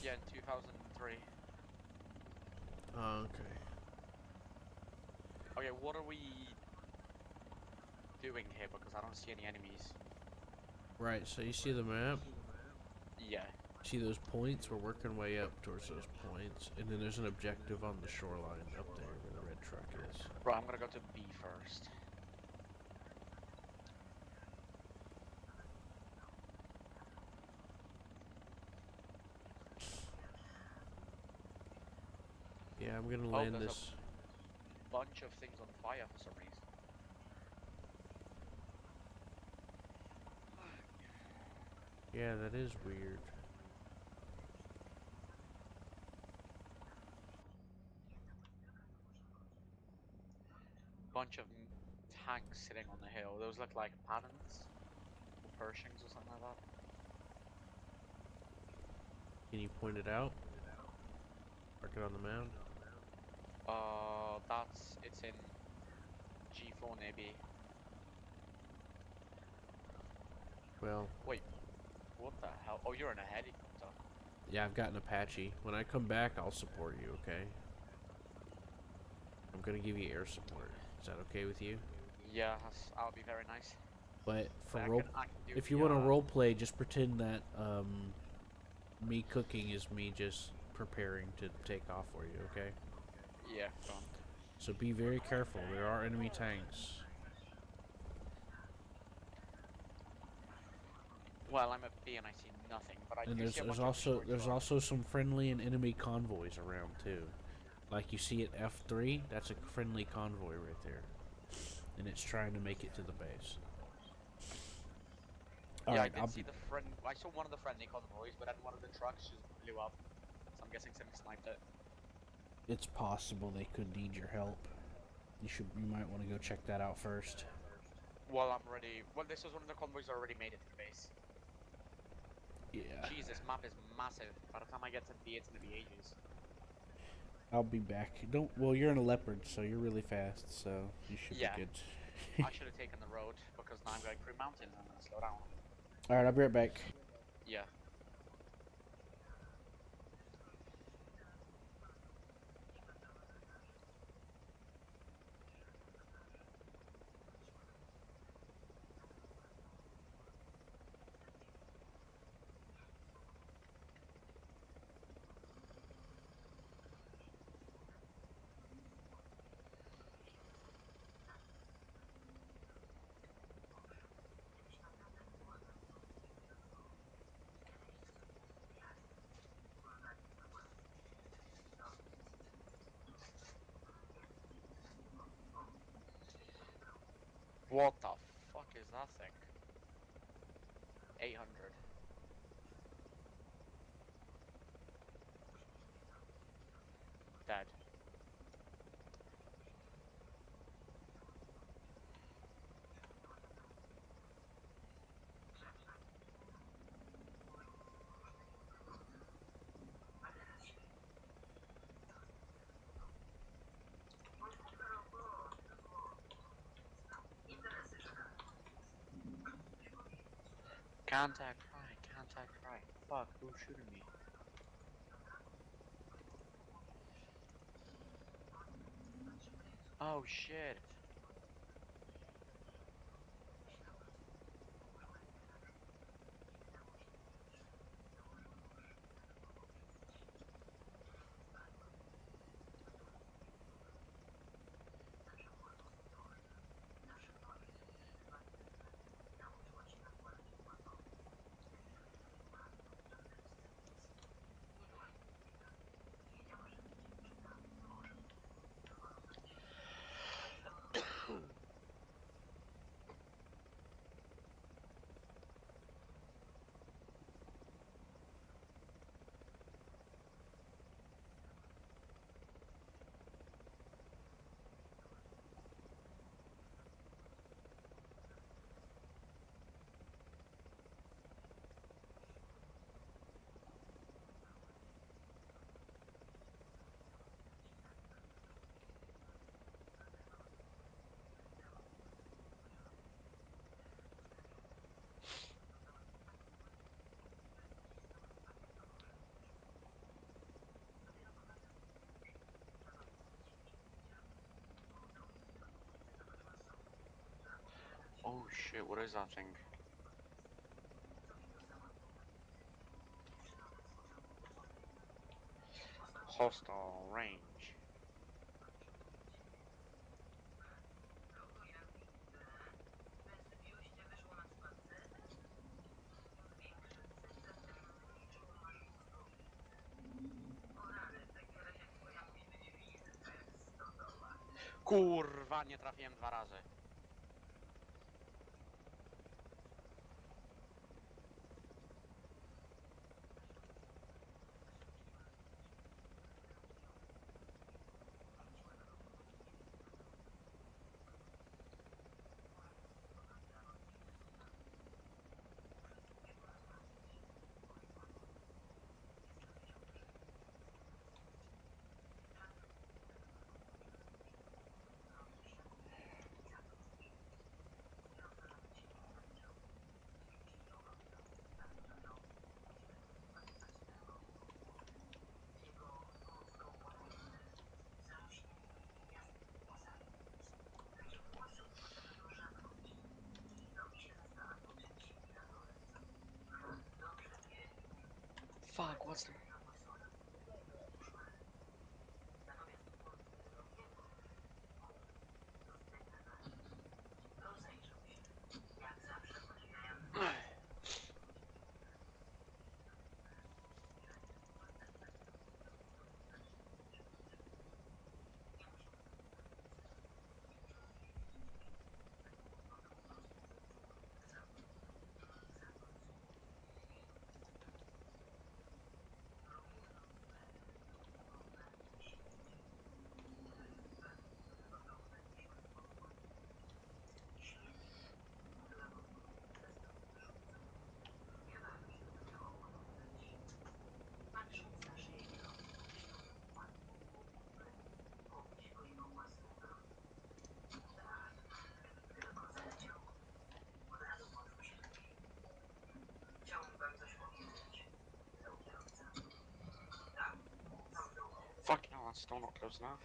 Yeah, in 2003. Oh, okay. Okay, what are we doing here? Because I don't see any enemies. Right, so you see the map? Yeah. See those points? We're working way up towards those points. And then there's an objective on the shoreline up there where the red truck is. Right, I'm gonna go to B first. Yeah, I'm gonna Oh, land there's this. a bunch of things on fire for some reason. Yeah, that is weird. Bunch of tanks sitting on the hill. Those look like Pattons or Pershings or something like that. Can you point it out? Mark it on the map? It's in G4 maybe. Well, Wait, what the hell? Oh, you're in a helicopter. yeah, I've got an Apache. When I come back, I'll support you, okay? I'm gonna give you air support. Is that okay with you? Yeah, that'll be very nice. But for Wait, I can do if you the want to role play, just pretend that me cooking is me just preparing to take off for you, okay? yeah, go on. So be very careful. There are enemy tanks. Well, I'm at B and I see nothing, but I And do see a bunch of also destroyed there's trucks. also some friendly and enemy convoys around too. Like you see at F3, that's a friendly convoy right there. And it's trying to make it to the base. Yeah, I Alright, did see the friend. I saw one of the friendly convoys, but then one of the trucks just blew up. So I'm guessing somebody sniped it. it's possible they could need your help. You might want to go check that out first. Well, I'm ready. Well, this was one of the convoys that already made it to the base. Yeah. Jeez, this map is massive. By the time I get to B, it's gonna be ages. I'll be back. Don't. Well, you're in a leopard, so you're really fast, so you should Yeah, be good. I should have taken the road because now I'm going through mountains and I'm gonna slow down. Alright, I'll be right back. Yeah. What the fuck is that thing? 800. Dead. Contact cry, contact cry. Fuck, who's shooting me? Oh shit. Oh shit, what is that thing? Hostile range. Kurwa, nie trafiłem 2 razy. Fuck, what's the... Fucking hell, that's still not close enough.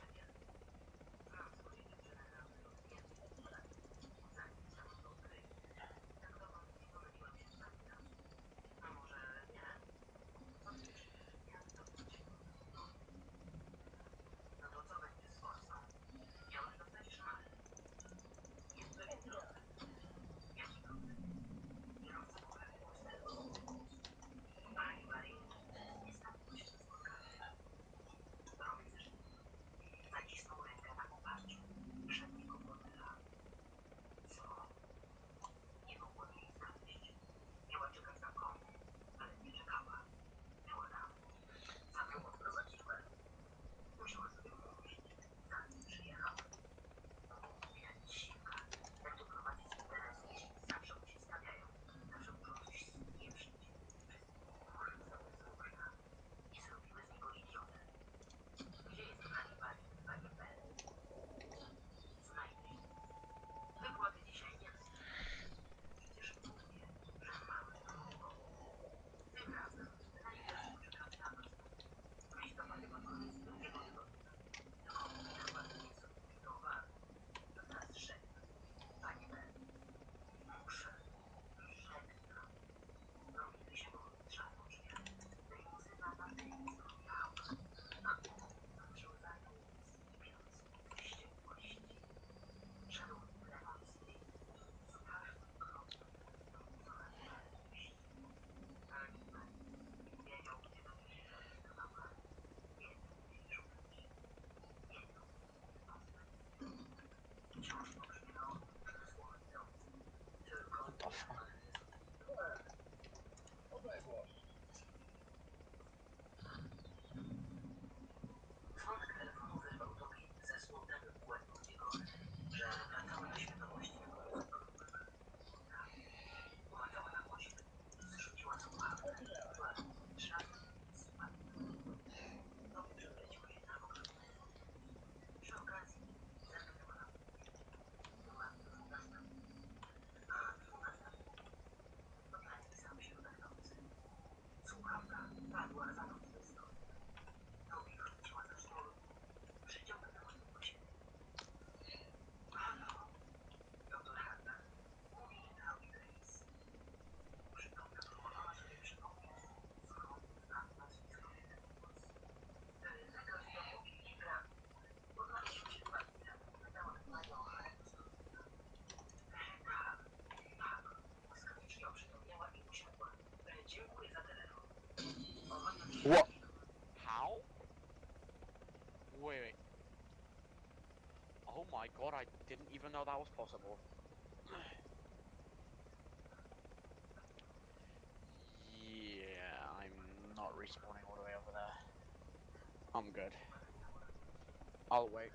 What? How? Wait. Oh my god, I didn't even know that was possible. Yeah, I'm not respawning all the way over there. I'm good. I'll wait.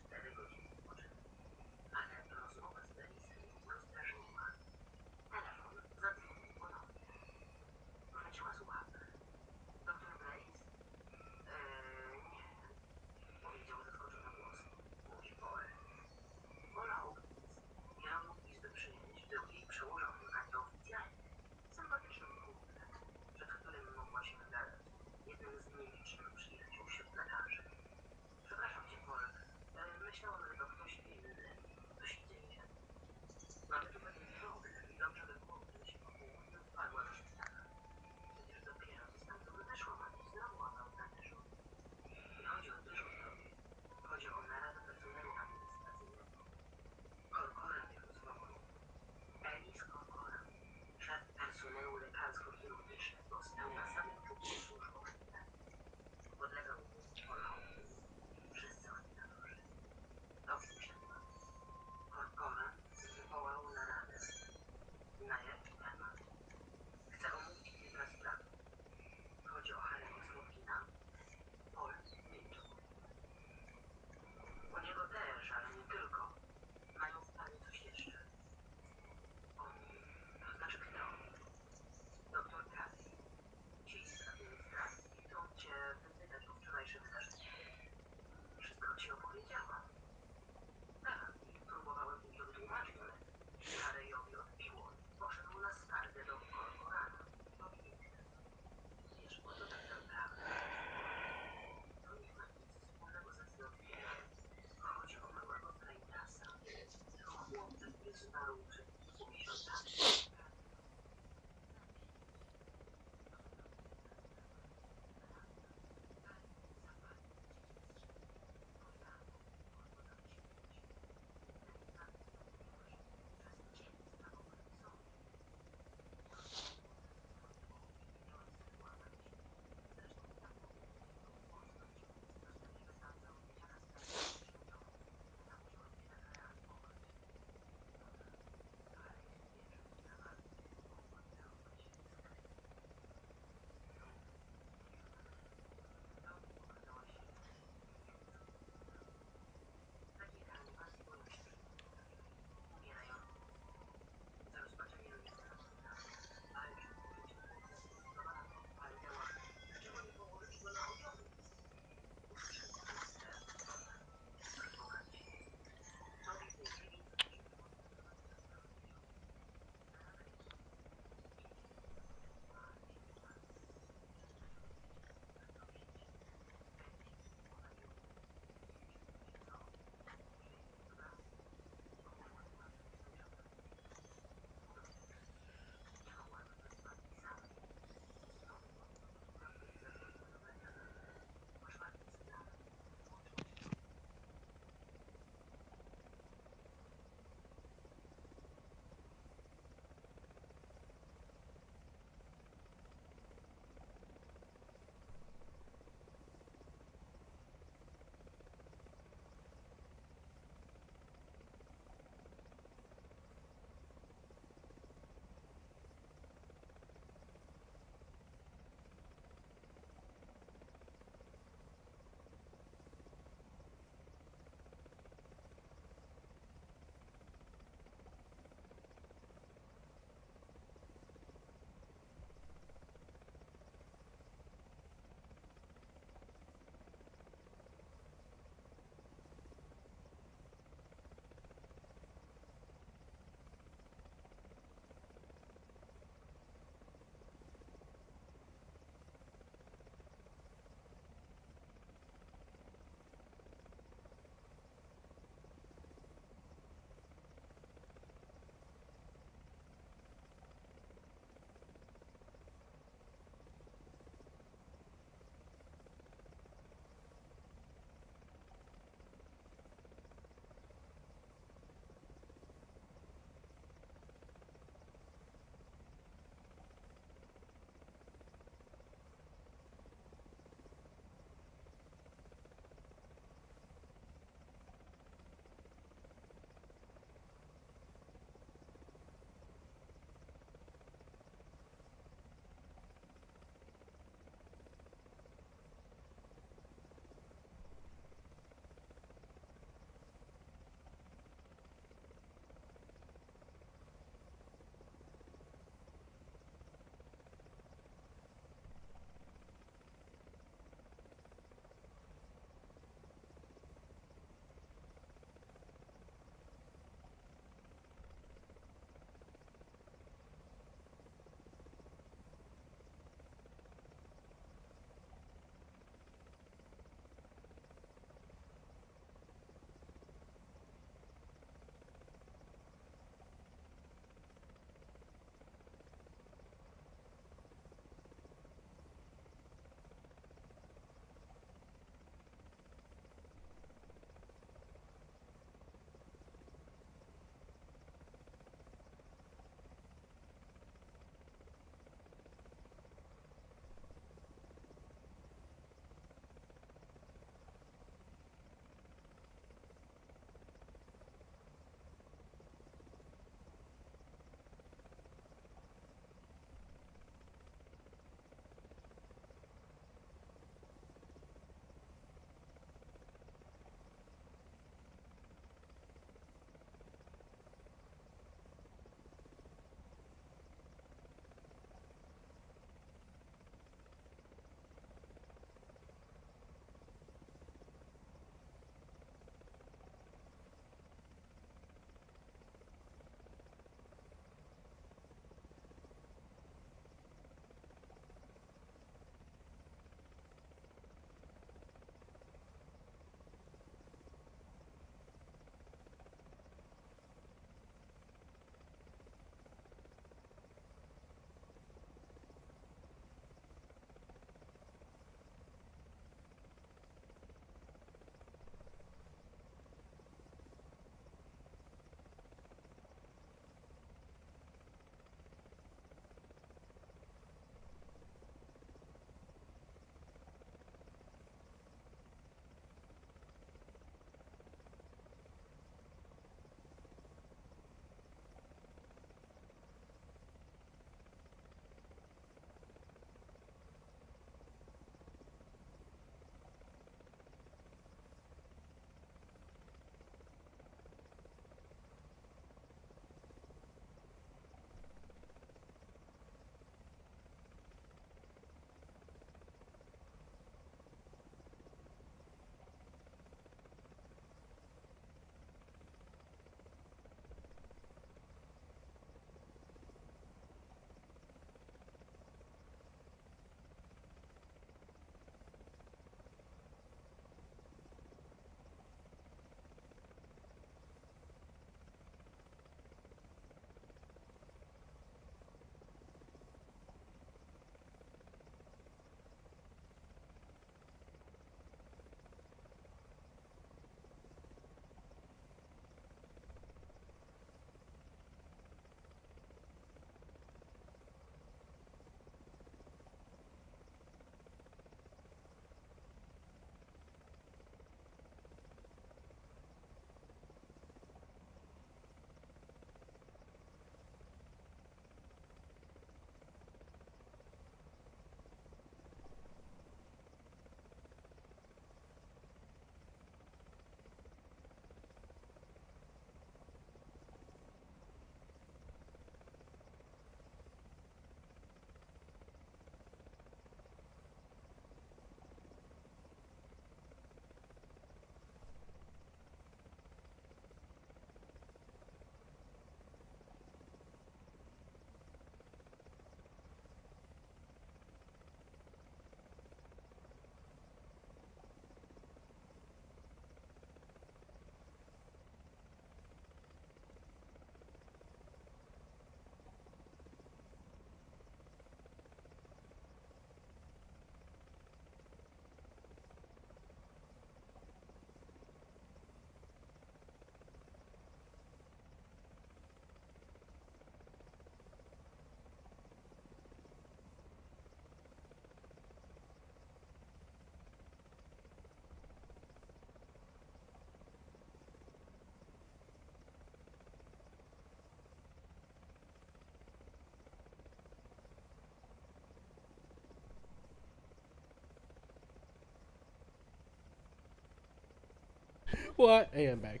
What? Hey, I'm back.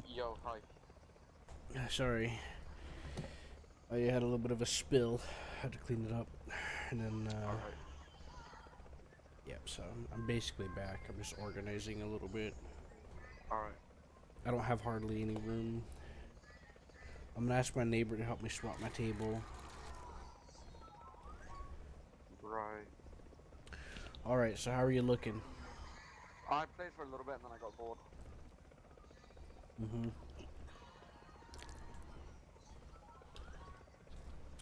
Yo, hi. Sorry. I had a little bit of a spill. Had to clean it up. And then, Alright. yep, so I'm basically back. I'm just organizing a little bit. Alright. I don't have hardly any room. I'm gonna ask my neighbor to help me swap my table. Right. Alright, so how are you looking? I played for a little bit and then I got bored. Mm-hmm.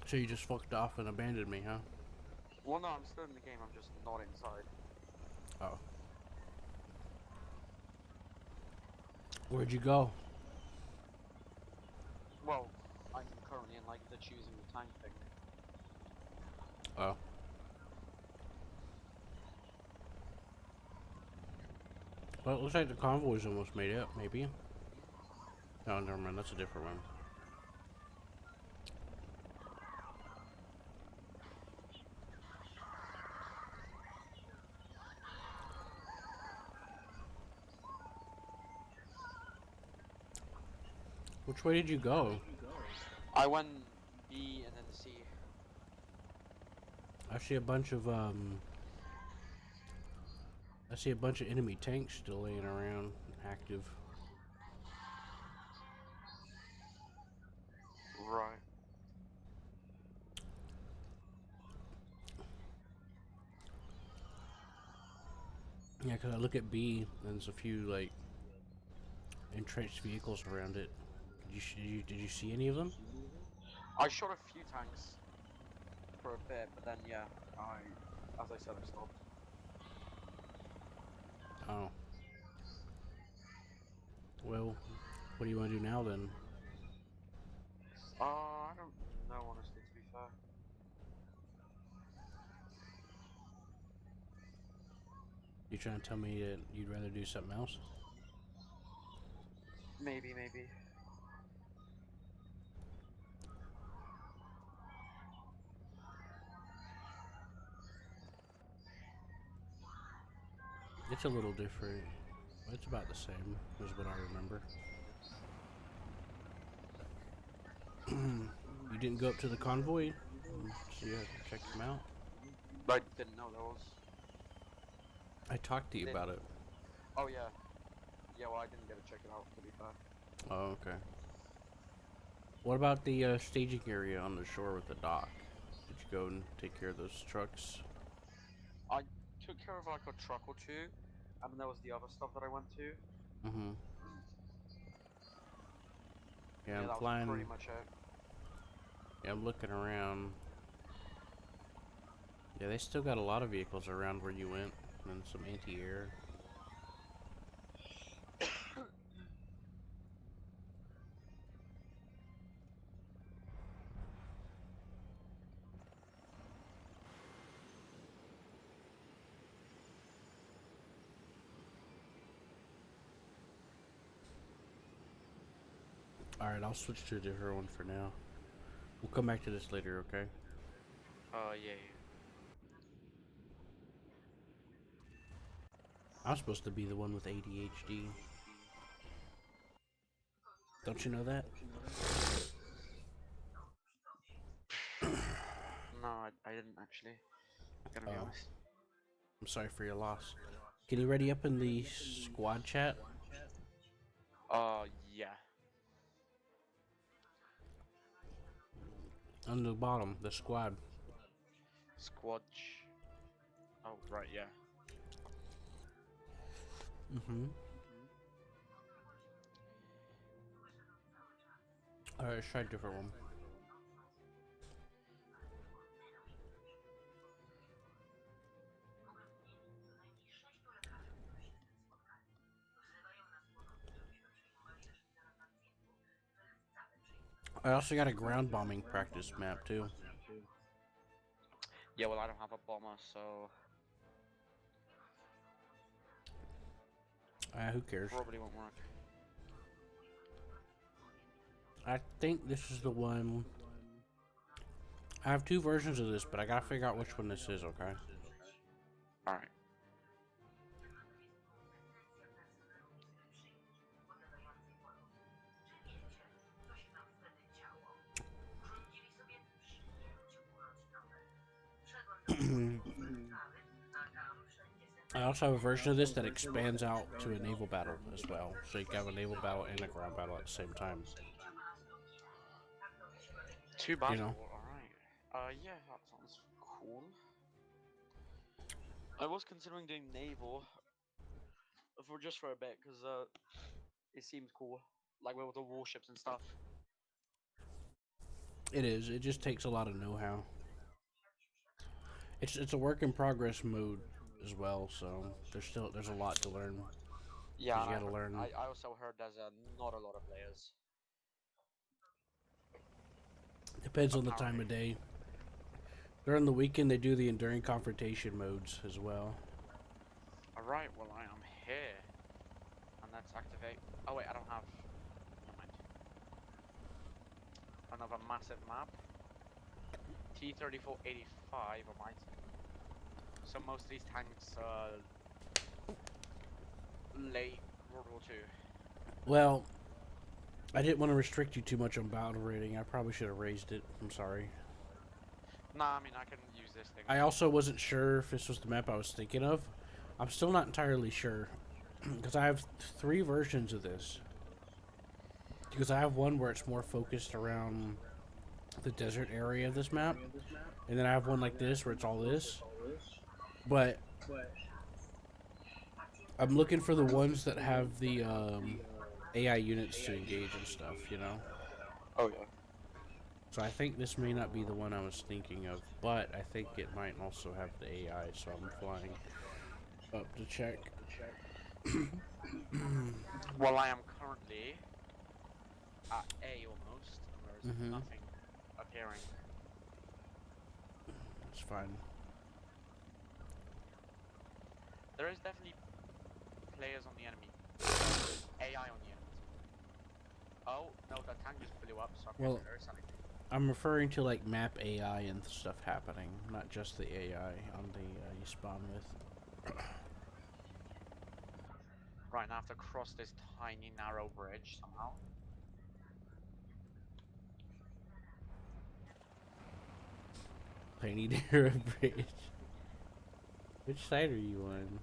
So you just fucked off and abandoned me, huh? Well, no, I'm still in the game, I'm just not inside. Oh. Where'd you go? Well, I'm currently in like the choosing the tank thing. Oh. Well, it looks like the convoy's almost made it, maybe. No, never mind, that's a different one. Which way did you go? I went B and then C. I see a bunch of enemy tanks still laying around, active. Right. Yeah, because I look at B, and there's a few like entrenched vehicles around it. Did you see any of them? I shot a few tanks for a bit, but then yeah, as I said, I stopped. Oh. Well, what do you want to do now then? I don't know, honestly, to be fair. You trying to tell me that you'd rather do something else? Maybe, maybe. It's a little different. It's about the same as what I remember. You didn't go up to the convoy? So you check them out? I didn't know there was. I talked to you about it. Oh yeah. Yeah, well, I didn't get to check it out, to be fair. Oh, okay. What about the staging area on the shore with the dock? Did you go and take care of those trucks? I took care of like a truck or two, and then there was the other stuff that I went to. Mm-hmm. Yeah, Yeah, I'm that was flying. pretty much it. Yeah, I'm looking around. Yeah, they still got a lot of vehicles around where you went, and some anti-air. Alright, I'll switch to a different one for now. We'll come back to this later, okay? Yeah. I'm supposed to be the one with ADHD. Don't you know that? No, I didn't actually. Gonna be Oh, honest. I'm sorry for your loss. Can you ready up in the squad chat? Yeah. On the bottom, the squad. Squadge. Oh, right, yeah. Mm-hmm. Alright, let's try a different one. I also got a ground bombing practice map too. Yeah, well, I don't have a bomber, so Who cares? probably won't work. I think this is the one. I have two versions of this, but I gotta figure out which one this is, okay? Alright. I also have a version of this that expands out to a naval battle as well, so you can have a naval battle and a ground battle at the same time. Two You battle, know, alright. Yeah, that sounds cool. I was considering doing naval for just for a bit, because it seems cool. Like with the warships and stuff. it is. It just takes a lot of know-how. It's a work in progress mode as well, so there's a lot to learn Yeah, because and you got to learn. I also heard there's not a lot of players. Depends on the time Apparently. of day. During the weekend, they do the enduring confrontation modes as well. Alright, well I am here. And let's activate. Oh wait, I don't have. Never mind. Another massive map. T-3485 on my team. So most of these tanks late World War II. Well, I didn't want to restrict you too much on battle rating. I probably should have raised it. I'm sorry. Nah, I mean I can use this thing. I also wasn't sure if this was the map I was thinking of. I'm still not entirely sure because I have 3 versions of this. Because I have one where it's more focused around the desert area of this map, and then I have one like this where it's all this. But I'm looking for the ones that have the AI units to engage and stuff, you know? Oh yeah. So I think this may not be the one I was thinking of, but I think it might also have the AI, so I'm flying up to check. Well, I am currently at A almost, and there is nothing appearing. It's fine. There is definitely players on the enemy. AI on the enemy team. Oh, no, the tank just blew up, so I'm Well, there is something. I'm referring to like map AI and stuff happening, not just the AI on the you spawn with. Right, now I have to cross this tiny narrow bridge somehow. Tiny Dara Bridge. Which side are you on?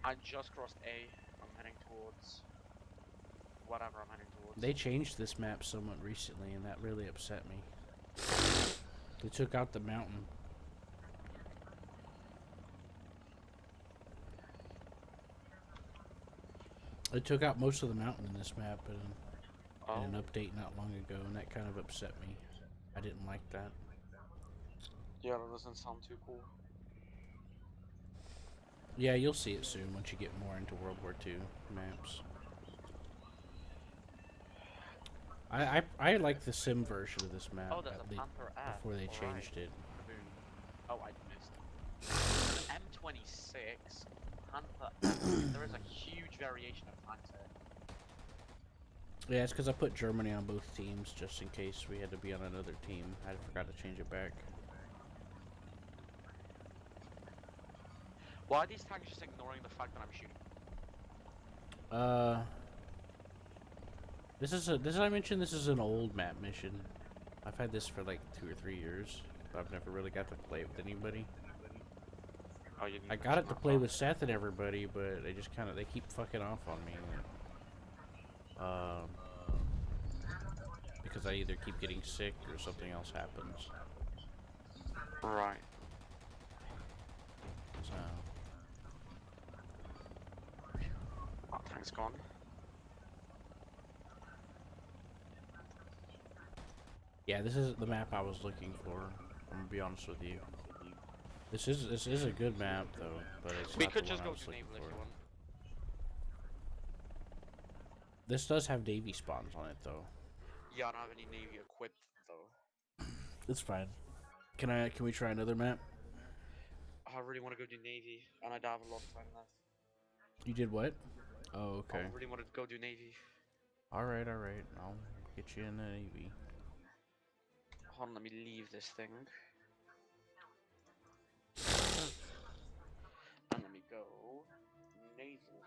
I just crossed A. I'm heading towards whatever I'm heading towards. They changed this map somewhat recently, and that really upset me. They took out the mountain. They took out most of the mountain in this map in an update not long ago, and that kind of upset me. I didn't like that. Yeah, that doesn't sound too cool. Yeah, you'll see it soon once you get more into World War II maps. I like the sim version of this map Oh, there's a Panther F. before they changed it. Boom. Oh, I missed. M26, Panther F. There is a huge variation of tanks here. Yeah, it's because I put Germany on both teams just in case we had to be on another team. I forgot to change it back. Why are these tanks just ignoring the fact that I'm shooting? Did I mention this is an old map mission? I've had this for like 2 or 3 years, but I've never really got to play it with anybody. Oh, you need I got it to play with Seth and everybody, but they keep fucking off on me. Because I either keep getting sick or something else happens. Right. So. Oh, tank's gone. Yeah, this is the map I was looking for. I'm gonna be honest with you. This is a good map though, but it's We not could the just one I go was to looking naval if for. you want. This does have Navy spawns on it though. Yeah, I don't have any navy equipped though. It's fine. Can we try another map? I really want to go do navy, and I don't have a lot of time left. You did what? Oh, okay. I really wanted to go do navy. Alright. I'll get you in the Navy. Hold on, let me leave this thing. And let me go naval.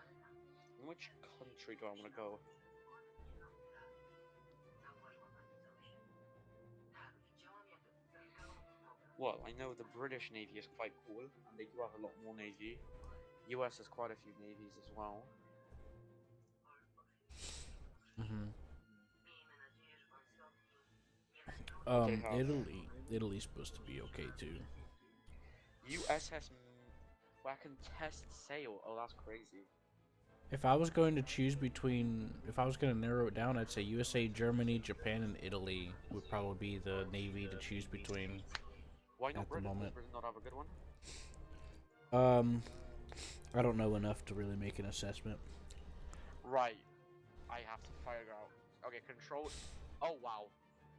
In which country do I want to go? Well, I know the British Navy is quite cool, and they do have a lot more Navy. US has quite a few navies as well. Mm-hmm. Okay, Italy's supposed to be okay too. USS Wacken Test Sail. Oh, that's crazy. If I was going to choose between, if I was going to narrow it down, I'd say USA, Germany, Japan, and Italy would probably be the navy to choose between. Why not At the Britain? Does moment. Britain not have a good one? I don't know enough to really make an assessment. Right. I have to fire out. Okay, control. Oh wow.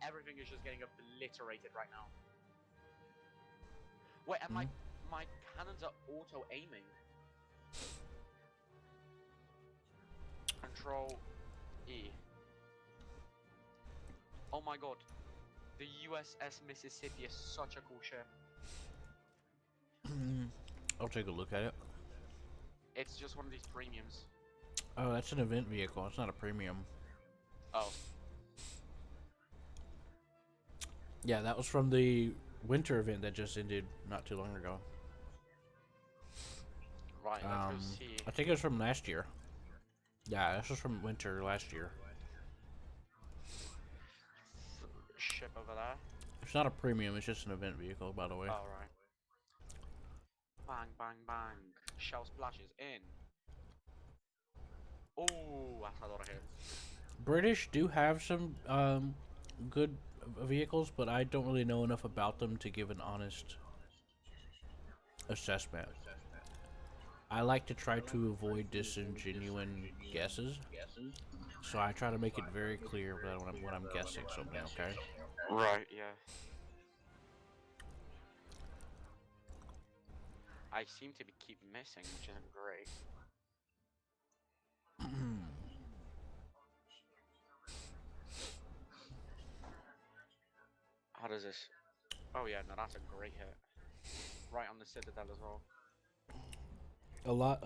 Everything is just getting obliterated right now. Wait, and my cannons are auto aiming. Control E. Oh my god. The USS Mississippi is such a cool ship. I'll take a look at it. It's just one of these premiums. Oh, that's an event vehicle. It's not a premium. Oh. Yeah, that was from the winter event that just ended not too long ago. Right, let's go see. I think it was from last year. Yeah, this was from winter last year. Ship over there. It's not a premium, it's just an event vehicle, by the way. Oh, right. Bang, bang, bang. Shell splashes in. Oh, that's a lot of hits. British do have some good vehicles, but I don't really know enough about them to give an honest assessment. I like to try to avoid disingenuous guesses, so I try to make it very clear when I'm guessing something, okay? Right, yeah. I seem to keep missing, which isn't great. How does this? Oh yeah, no, that's a great hit. Right on the Citadel as well. A lot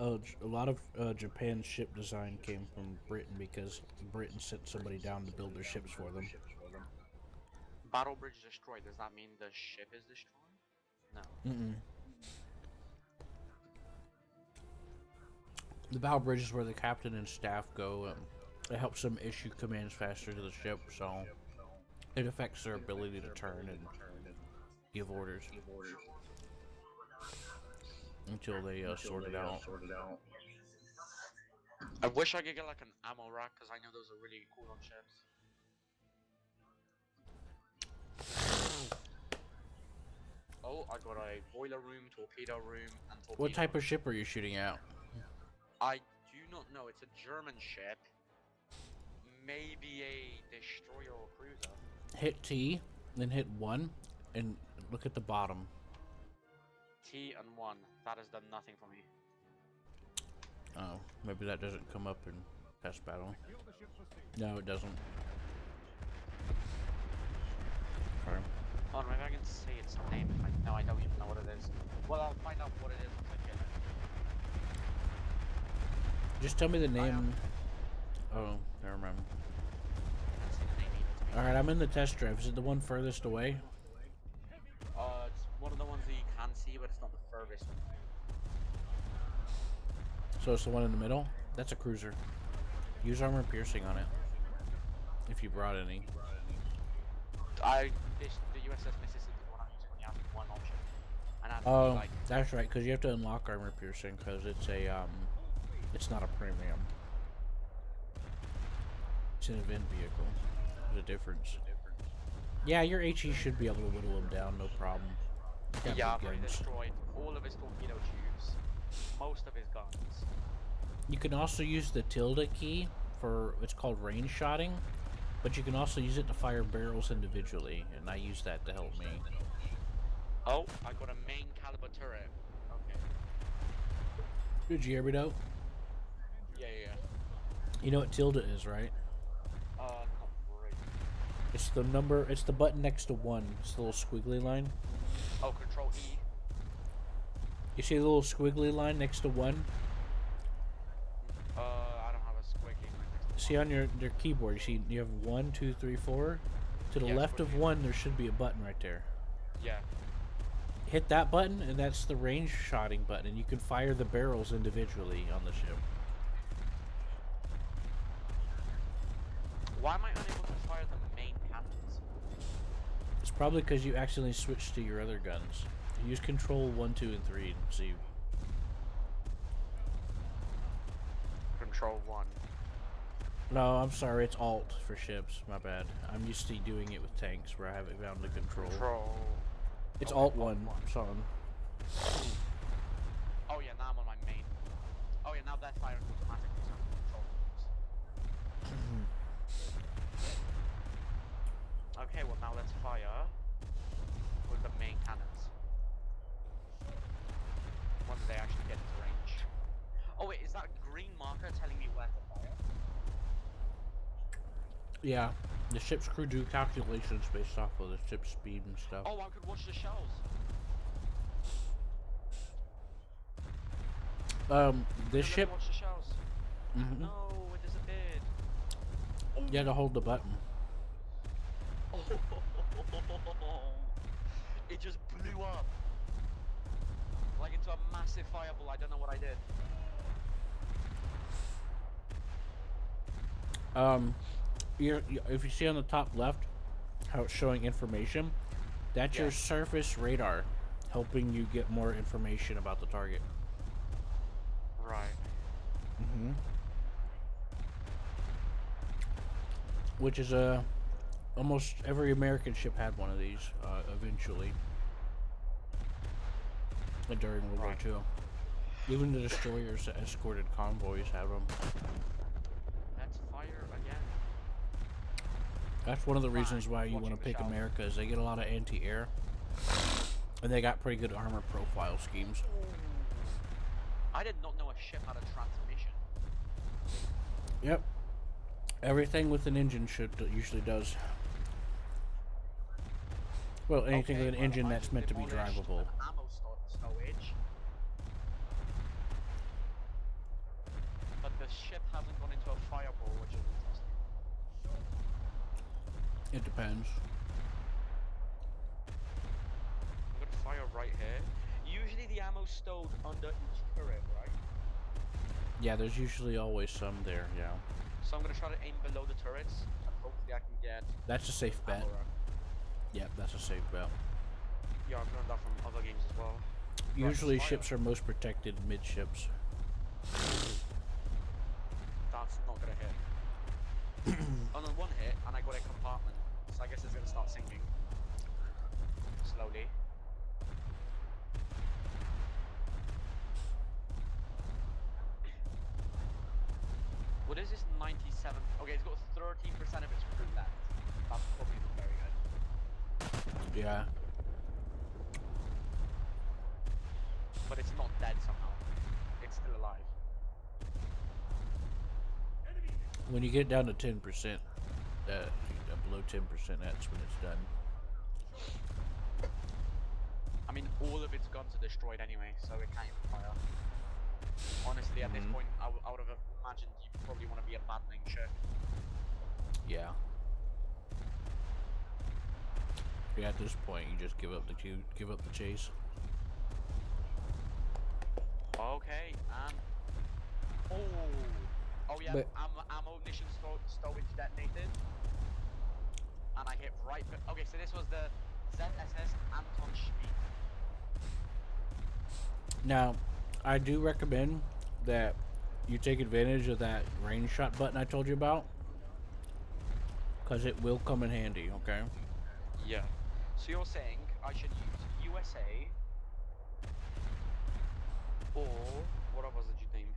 of Japan's ship design came from Britain because Britain sent somebody down to build their ships for them. Battle bridge destroyed. Does that mean the ship is destroyed? No. Mm-mm. The battle bridge is where the captain and staff go. It helps them issue commands faster to the ship, so it affects their ability to turn and give orders until they sort it out. I wish I could get like an ammo rack because I know those are really cool on ships. Oh, I got a boiler room, torpedo room, and torpedo. What type of ship are you shooting at? I do not know. It's a German ship. Maybe a destroyer or cruiser. Hit T, then hit 1, and look at the bottom. T and 1. That has done nothing for me. Oh, maybe that doesn't come up in test battle. No, it doesn't. Okay. Oh, maybe I can say its name. No, I don't even know what it is. Well, I'll find out what it is once I kill it. Just tell me the name. Oh, never mind. Alright, I'm in the test drive. Is it the one furthest away? It's one of the ones that you can see, but it's not the furthest. So it's the one in the middle? That's a cruiser. Use armor piercing on it. If you brought any. The USS Mississippi is the one I'm using when you have one option. And that's like... That's right, because you have to unlock armor piercing, because it's a, it's not a premium. It's an event vehicle. There's a difference. Yeah, your HE should be able to whittle him down, no problem. Yeah, I've already destroyed all of his torpedo tubes. Most of his guns. You can also use the tilde key for, it's called range shotting, but you can also use it to fire barrels individually, and I use that to help me. Oh, I got a main caliber turret. Okay. Did you hear me though? Yeah. You know what tilde is, right? Not great. It's the number, it's the button next to 1. It's the little squiggly line. Oh, control E. You see the little squiggly line next to 1? I don't have a squiggly line next to See on your keyboard, you see you have 1, 2, 3, 4. To the left of 1, there should be a button right there. Yeah. hit that button, and that's the range shotting button, and you can fire the barrels individually on the ship. Why am I unable to fire the main cannons? It's probably because you accidentally switched to your other guns. Use control 1, 2, and 3 and see. Control 1. No, I'm sorry, it's alt for ships. My bad. I'm used to doing it with tanks where I have it bound to control. It's alt 1, son. Oh yeah, now I'm on my main. Oh yeah, now that firing automatically, so I'm control. Okay, well now let's fire with the main cannons. Once they actually get into range. Oh wait, is that green marker telling me where to fire? Yeah, the ship's crew do calculations based off of the ship's speed and stuff. Oh, I could watch the shells. This ship. Watch the shells. Mm-hmm. No, it disappeared. You had to hold the button. Oh, it just blew up. Like into a massive fireball. I don't know what I did. If you see on the top left how it's showing information, that's your surface radar helping you get more information about the target. Right. Mm-hmm. Which is almost every American ship had one of these eventually during World War II. Even the destroyers that escorted convoys had them. Let's fire again. That's one of the reasons why you want to pick America, is they get a lot of anti-air, and they got pretty good armor profile schemes. I did not know a ship had a transmission. Yep. Everything with an engine usually does. Well, anything with an engine that's meant to be drivable. Ammo stowage. But the ship hasn't gone into a fireball, which is interesting. It depends. I'm gonna fire right here. Usually the ammo's stowed under each turret, right? Yeah, there's usually always some there, yeah. So I'm gonna try to aim below the turrets, and hopefully I can get... That's a safe bet. Yep, that's a safe bet. Yeah, I've learned that from other games as well. Usually ships are most protected midships. That's not gonna hit. On one hit, and I got a compartment, so I guess it's gonna start sinking. Slowly. What is this 97? Okay, it's got 13% of its crew left. That's probably not very good. Yeah. But it's not dead somehow. It's still alive. When you get down to 10%, below 10%, that's when it's done. I mean, all of its guns are destroyed anyway, so it can't even fire. Honestly, at this point, I would have imagined you probably want to be abandoning ship. Yeah. Yeah, at this point, you just give up the chase. Okay, and oh yeah, But ammunition stowage detonated, and I hit right. Okay, so this was the ZSS Anton Schmid. now, I do recommend that you take advantage of that range shot button I told you about, because it will come in handy. Okay. Yeah. So you're saying I should use USA or what was it you named?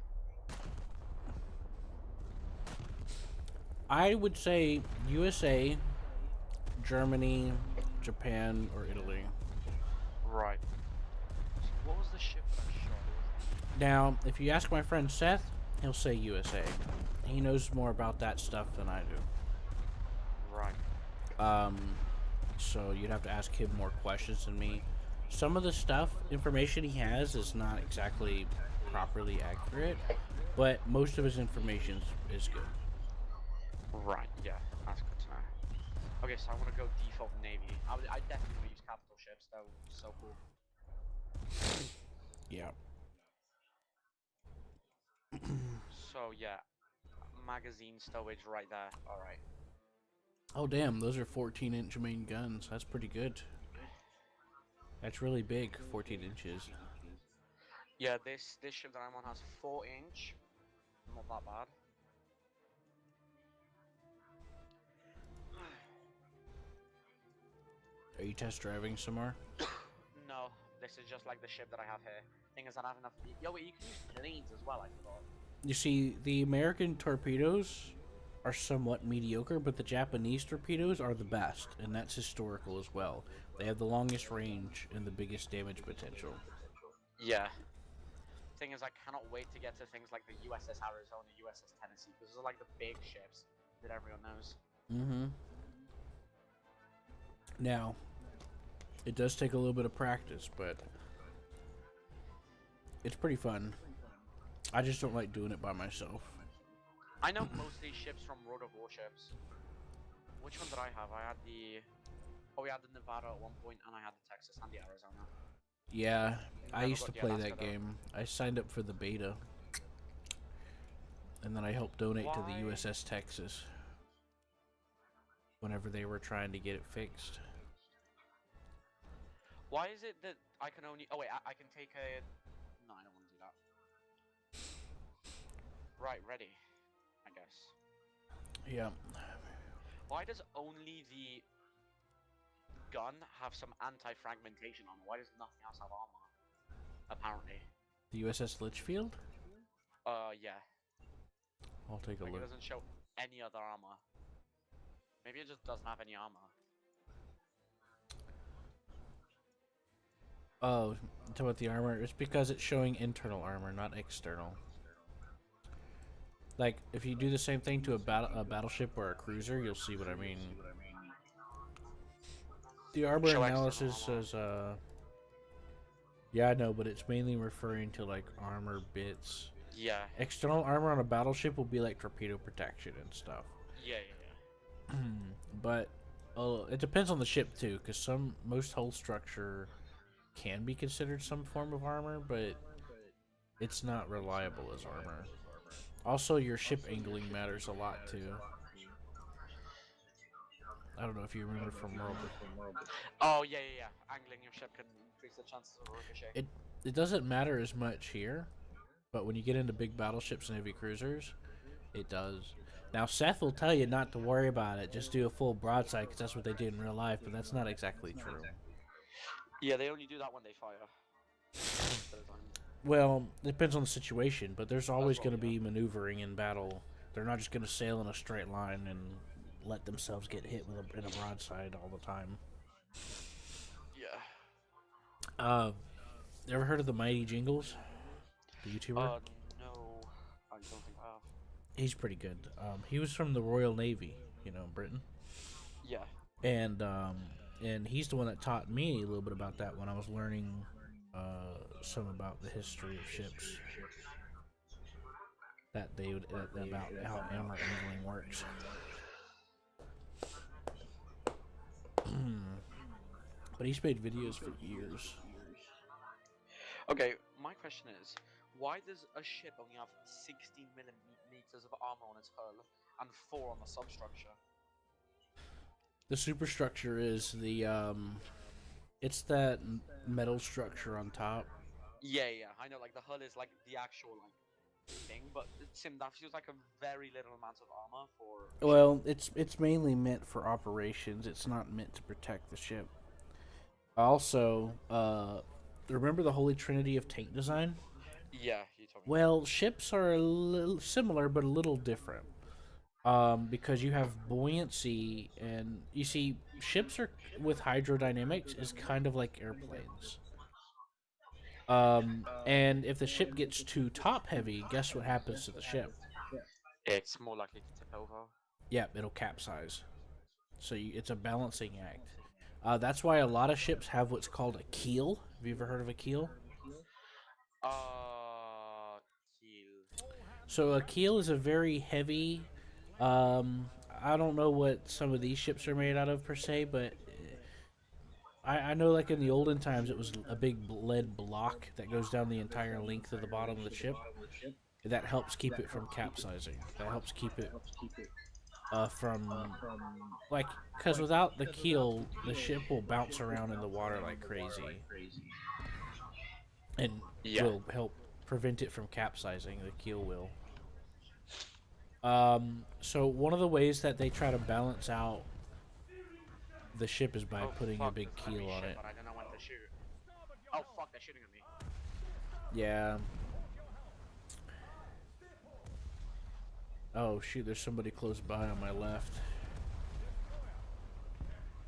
I would say USA, Germany, Japan, or Italy. Right. So what was the ship that I shot? Now, if you ask my friend Seth, he'll say USA. He knows more about that stuff than I do. Right. So you'd have to ask him more questions than me. Some of the information he has is not exactly properly accurate, but most of his information is good. Right, yeah, that's good to know. Okay, so I want to go default Navy. I definitely want to use capital ships, that would be so cool. Yeah. So yeah, magazine stowage right there. All right. Oh damn, those are 14-inch main guns. That's pretty good. That's really big, 14 inches. Yeah, this ship that I'm on has 4-inch. Not that bad. Are you test driving some more? No, this is just like the ship that I have here. Thing is, I don't have enough. Yo, wait, you can use planes as well. I forgot. You see, the American torpedoes are somewhat mediocre, but the Japanese torpedoes are the best, and that's historical as well. They have the longest range and the biggest damage potential. Yeah. Thing is, I cannot wait to get to things like the USS Arizona, USS Tennessee, because those are like the big ships that everyone knows. Mm-hmm. Now, it does take a little bit of practice, but it's pretty fun. I just don't like doing it by myself. I know most of these ships from World of Warships. Which one did I have? I had the... Oh, we had the Nevada at one point, and I had the Texas and the Arizona. Yeah, I Never used to got the play Alaska, that though. game. I signed up for the beta. And then I helped donate to the Why? USS Texas whenever they were trying to get it fixed. Why is it that I can only... Oh, wait, I can take a... No, I don't want to do that. Right, ready, I guess. Yeah. Why does only the gun have some anti-fragmentation on? Why does nothing else have armor? Apparently. The USS Litchfield? Yeah. I'll take a Like, it look. doesn't show any other armor. Maybe it just doesn't have any armor. Oh, talk about the armor. It's because it's showing internal armor, not external. Like, if you do the same thing to a battleship or a cruiser, you'll see what I mean. The armor Show analysis external armor. says, yeah, I know, but it's mainly referring to, like, armor bits. Yeah. External armor on a battleship will be, like, torpedo protection and stuff. Yeah, yeah, yeah. But it depends on the ship, too, because most hull structure can be considered some form of armor, but it's not reliable as armor. Also, your ship angling matters a lot, too. I don't know if you remember from World. Oh, yeah, yeah, yeah. Angling your ship can increase the chances of a ricochet. It doesn't matter as much here, but when you get into big battleships and heavy cruisers, it does. Now, Seth will tell you not to worry about it. Just do a full broadside, because that's what they do in real life, but that's not exactly true. Yeah, they only do that when they fire. Most of the time. Well, it depends on the situation, but there's always well, going to yeah. be maneuvering in battle. They're not just going to sail in a straight line and let themselves get hit in a broadside all the time. Yeah. You ever heard of the Mighty Jingles? The YouTuber? No. I don't think I have. He's pretty good. He was from the Royal Navy, Britain. Yeah. And he's the one that taught me a little bit about that when I was learning some about the history of ships. About how armor angling works. But he's made videos for years. Okay, my question is, why does a ship only have 16 millimeters of armor on its hull and 4 on the substructure? The superstructure is it's that metal structure on top. Yeah, yeah, I know, like, the hull is, like, the actual, like, thing, but that feels like a very little amount of armor for... Well, it's mainly meant for operations. It's not meant to protect the ship. Also, remember the Holy Trinity of tank design? Yeah, you told me. Well, ships are a little similar, but a little different. Because you have buoyancy, and you see, ships are with hydrodynamics is kind of like airplanes. And if the ship gets too top heavy, guess what happens to the ship? It's more likely to tip over. Yeah, it'll capsize. So it's a balancing act. That's why a lot of ships have what's called a keel. Have you ever heard of a keel? Keel. So a keel is a very heavy. I don't know what some of these ships are made out of per se, but I know, like in the olden times, it was a big lead block that goes down the entire length of the bottom of the ship. That helps keep it from capsizing. That helps keep it from like because without the keel, the ship will bounce around in the water like crazy, and Yeah. will help prevent it from capsizing. The keel will. So one of the ways that they try to balance out the ship is by Oh putting a fuck, big there's an keel enemy on ship, it. but I don't know when to shoot. Oh fuck, they're shooting at me. Yeah. Oh shoot, there's somebody close by on my left.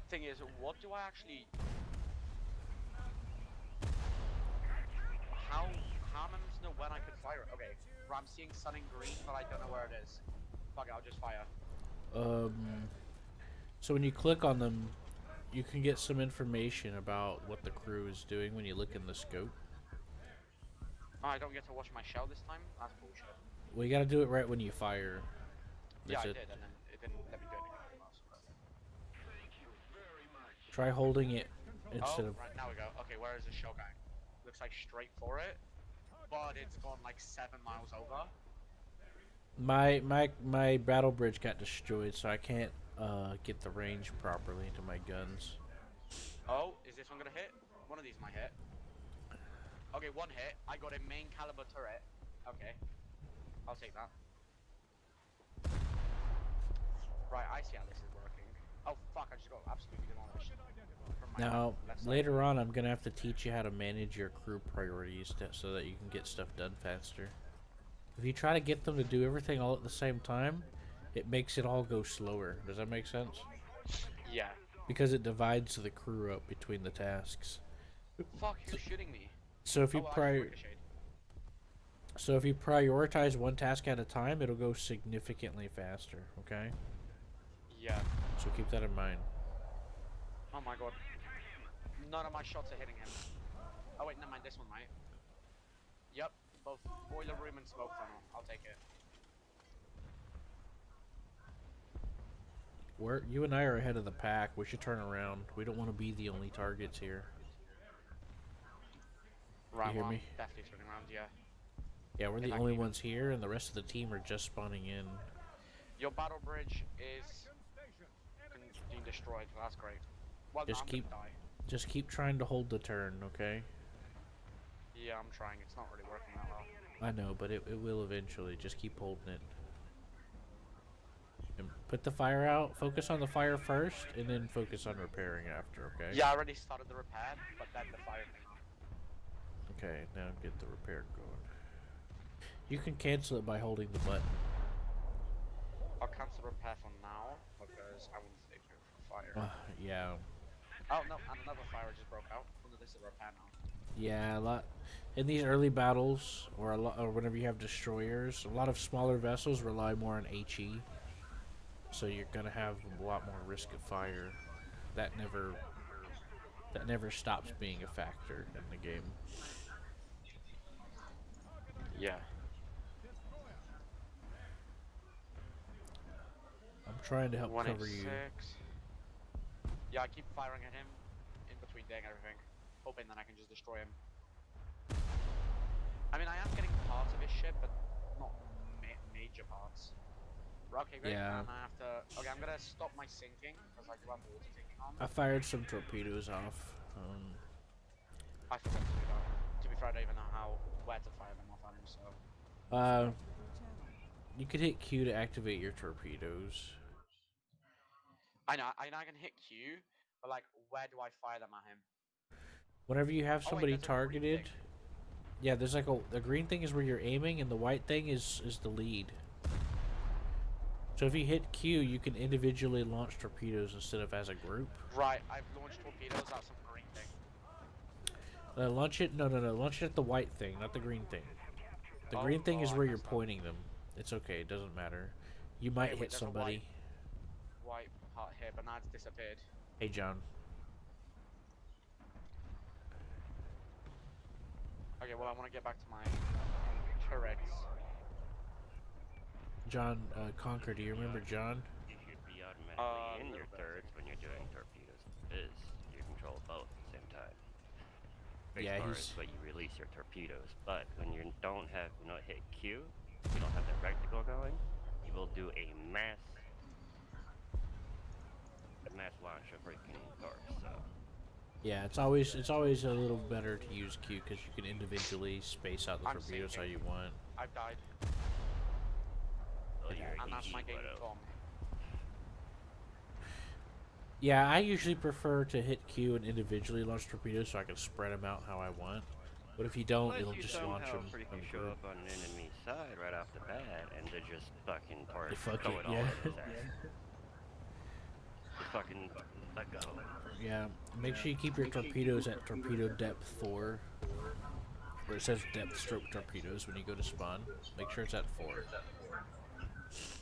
Thing is, what do I actually? How how am I meant to know when I could fire it? Okay, bro, I'm seeing sun in green, but I don't know where it is. Fuck it, I'll just fire. Um, so when you click on them, you can get some information about what the crew is doing when you look in the scope. Oh, I don't get to watch my shell this time? That's bullshit. Well, you gotta do it right when you fire. Yeah, That's I it. did, and then it didn't let me do anything else. Try holding it Oh, instead of. right, now we go. Okay, where is the shell going? Looks like straight for it, but it's gone like 7 miles over. My battle bridge got destroyed, so I can't get the range properly into my guns. Oh, is this one gonna hit? One of these might hit. Okay, one hit. I got a main caliber turret. Okay, I'll take that. Right, I see how this is working. Oh fuck, I just got absolutely demolished from my Now, left side. later on, I'm gonna have to teach you how to manage your crew priorities so that you can get stuff done faster. If you try to get them to do everything all at the same time, it makes it all go slower. Does that make sense? Yeah. Because it divides the crew up between the tasks. Fuck, who's shooting me? So if you Oh, well, I just ricocheted. so if you prioritize one task at a time, it'll go significantly faster, okay? Yeah. So keep that in mind. Oh my god. None of my shots are hitting him. Oh wait, never mind, this one might. Yep, both boiler room and smoke funnel. I'll take it. You and I are ahead of the pack. We should turn around. We don't want to be the only targets here. Right, You hear well, me? I'm definitely turning around, yeah. Yeah, we're If the I only can even- ones here, and the rest of the team are just spawning in. Your battle bridge is being destroyed. That's great. Well, no, Just I'm keep, gonna die. just keep trying to hold the turn, okay? Yeah, I'm trying. It's not really working that well. I know, but it will eventually. Just keep holding it. And put the fire out. Focus on the fire first, and then focus on repairing after, okay? Yeah, I already started the repair, but then the fire came on. Okay, now get the repair going. You can cancel it by holding the button. I'll cancel repair for now because I want to stay here for fire. Yeah. Oh no, and another fire just broke out. Well, this is a repair now. Yeah, a lot. In these early battles, or whenever you have destroyers, a lot of smaller vessels rely more on HE. So you're gonna have a lot more risk of fire. That never stops being a factor in the game. Yeah. I'm trying to help cover you. 186. Yeah, I keep firing at him in between doing everything, hoping that I can just destroy him. I mean, I am getting parts of his ship, but not major parts. Okay, great. Yeah. And I have to. Okay, I'm gonna stop my sinking because I do have water ticking on. I fired some torpedoes off. I forgot to do that. To be fair, I don't even know where to fire them off on him. So. You could hit Q to activate your torpedoes. I know I can hit Q, but like, where do I fire them at him? Whenever you have Oh, wait, somebody there's a green targeted, thing. yeah, there's like the green thing is where you're aiming, and the white thing is the lead. So if you hit Q, you can individually launch torpedoes instead of as a group. Right, I've launched torpedoes at some green thing. Launch it. No. Launch it at the white thing, not the green thing. The Oh, green thing is I where you're messed up. pointing them. It's okay. It doesn't matter. You might Wait, hit there's a somebody. White part here, but now it's disappeared. Hey, John. Okay, well, I want to get back to my turrets. John Conquer. Do you remember John? You should be automatically in your little bit, I turrets think. when you're doing torpedoes. It is. You're controlled. both at the same time. As Yeah, far as he's what you release your torpedoes, but when you don't have, hit Q, you don't have the reticle going, you will do a mass launch of freaking torps. So yeah. It's always a little better to use Q because you can individually space out the I'm torpedoes how sinking. you want. I've died, oh, It you're a and that's happens. my DD, gaming bomb. Yeah, I usually prefer to hit Q and individually launch torpedoes so I can spread them out how I want. But if you don't, Unless it'll you just launch somehow them in freaking a show group. up on an enemy side right off the bat and they just fucking They torch fuck throw it, it all yeah. over his ass. Just fucking let go. Yeah, make sure you keep your torpedoes at torpedo depth 4, where it says depth stroke torpedoes when you go to spawn. Make sure it's at 4.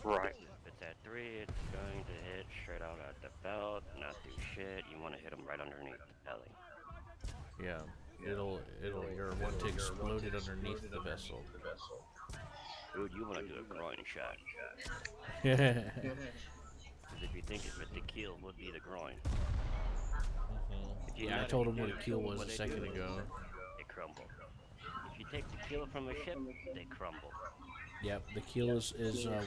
Right. If it's at 3, it's going to hit straight out at the belt, not do shit. You want to hit him right underneath the belly. Yeah, you'll want to explode it underneath the vessel. Dude, you want to do a groin shot. Mhm. Because if you think of it, the keel would be the groin. If you Yeah, I nut told it, him what a dude, keel was what a they second do is ago. they crumble. If you take the keel from a ship, they crumble. Yep, the keel is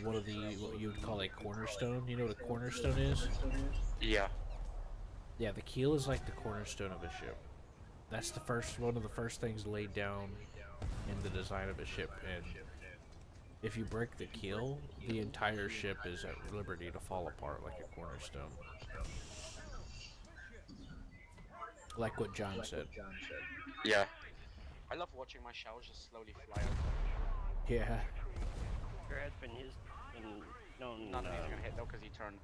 one of the what you would call a cornerstone. You know what a cornerstone is? Yeah. Yeah, the keel is like the cornerstone of a ship. That's the first one of the first things laid down in the design of a ship, and if you break the keel, the entire ship is at liberty to fall apart like a cornerstone. Like what John said. Yeah. I love watching my shells just slowly fly over. Yeah. There has been known, None of these are gonna hit though because he turned.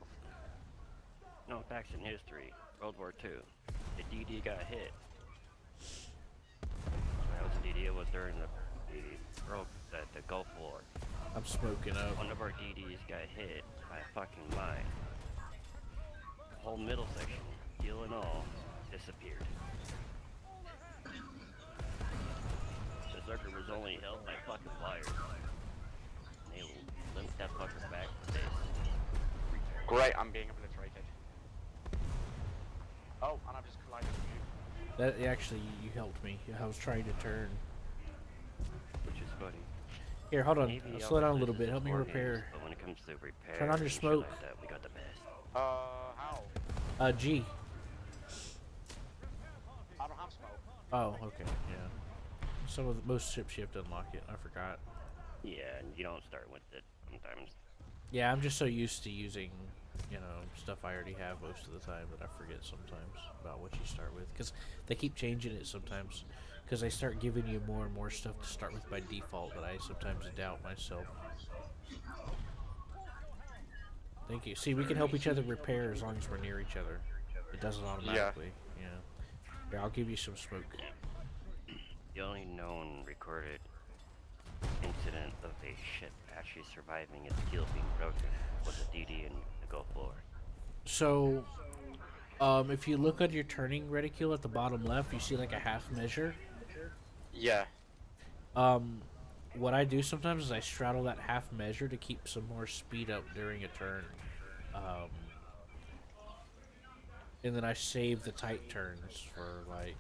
no facts in history. World War II. The DD got hit. That was the DD. It was during the Gulf War. I'm smoking up. One of our DDs got hit by a fucking mine. The whole middle section, keel and all, disappeared. The sucker was only held by fucking wires. And they limped that fucker back to base. Great, I'm being obliterated. Oh, and I've just collided with you. That actually, you helped me. I was trying to turn. Which is funny. Here, hold on. Navy Slow down a offers little us bit. Help me more repair. games, but when it comes to repair Turn on your and shit smoke. like that, we got the best. How? G. I don't have smoke. Oh, okay. Yeah. Most ships you have to unlock it. I forgot. Yeah, and you don't start with it sometimes. Yeah, I'm just so used to using, stuff I already have most of the time that I forget sometimes about what you start with. Because they keep changing it sometimes. Because they start giving you more and more stuff to start with by default that I sometimes doubt myself. Thank you. See, we can help each other repair as long as we're near each other. It does it automatically. Yeah. Here, I'll give you some smoke. The only known recorded incident of a ship actually surviving its keel being broken was a DD in the Gulf War. So, if you look at your turning reticule at the bottom left, you see like a half measure. Yeah. What I do sometimes is I straddle that half measure to keep some more speed up during a turn. And then I save the tight turns for like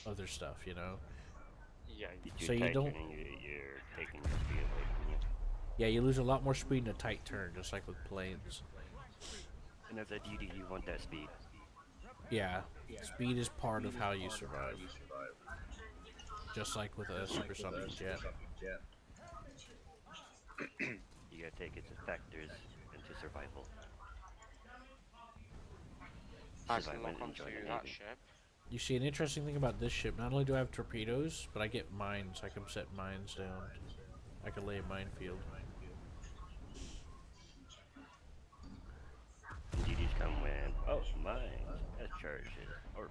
other stuff, Yeah. So you don't. You're taking your speed away from you. Yeah, you lose a lot more speed in a tight turn, just like with planes. And as a DD, you want that speed. Yeah, speed is part of how you survive. Just like with a supersonic jet. You gotta take its factors into survival. I can Survival lock and onto enjoy the that Navy. ship. You see, an interesting thing about this ship, not only do I have torpedoes, but I get mines. I can set mines down. I can lay a minefield. DDs come with, mines, as charges, or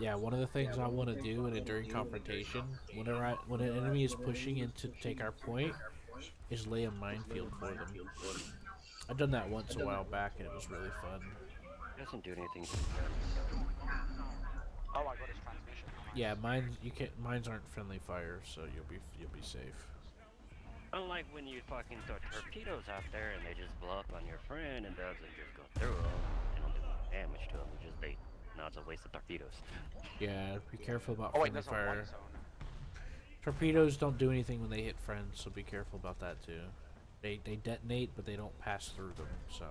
Yeah, one of the things I want to do during confrontation, when an enemy is pushing in to take our point, is lay a minefield for them. I've done that once a while back, and it was really fun. doesn't do anything. Oh, I got his transmission. Yeah, mines aren't friendly fire, so you'll be safe. Unlike when you fucking throw torpedoes out there and they just blow up on your friend and doesn't just go through them. They don't do damage to them, they just bait. Now it's a waste of torpedoes. Yeah, be careful about Oh wait, friendly there's a white fire. zone. Torpedoes don't do anything when they hit friends, so be careful about that too. They detonate, but they don't pass through them, so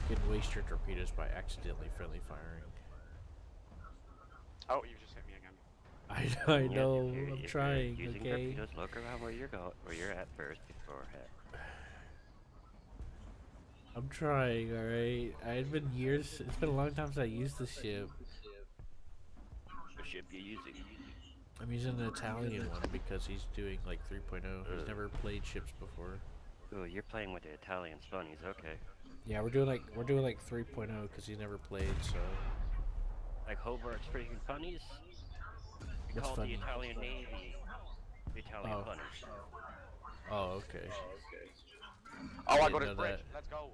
you can waste your torpedoes by accidentally friendly firing. Oh, you just hit me again. I Yeah, know, if you're, I'm if trying, you're using okay? torpedoes, look around where you're at first before hit. I'm trying, alright? It's been years, it's been a long time since I used this ship. What ship you using? I'm using an Italian one because he's doing like 3.0. He's never played ships before. Oh, you're playing with the Italian bunnies, okay. Yeah, we're doing like 3.0 because he's never played, so Like Hobart's freaking bunnies? We What's call funny? the Italian Navy the Italian Oh. bunnies. oh, okay. Oh, I didn't got his know bridge. that. Let's go.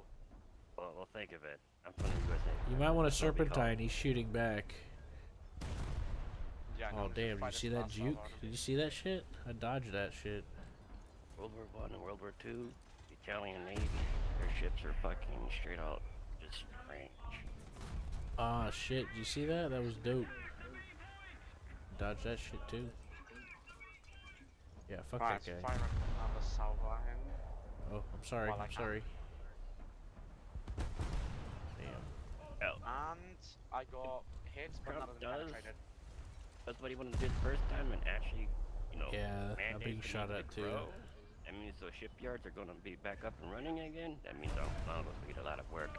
Well, think of it. I'm from the USA. You might want a That's what we call serpentine. it. He's shooting back. Yeah. Oh damn! Did you see that juke? Did you see that shit? I dodged that shit. World War I and World War II, the Italian Navy, their ships are fucking straight out just range. Ah shit! Did you see that? That was dope. Dodge that shit too. Yeah, fuck Right, that guy. firing on the south line. Oh, I'm sorry. Well, I I'm can't. sorry. Damn. Oh, And I got hit, but Trump none of them does. penetrated. that's what he wanted to do the first time and actually, you know, Yeah, I'm mandate being the shot Navy at to too. grow. That means those shipyards are gonna be back up and running again. That means my uncle's gonna get a lot of work.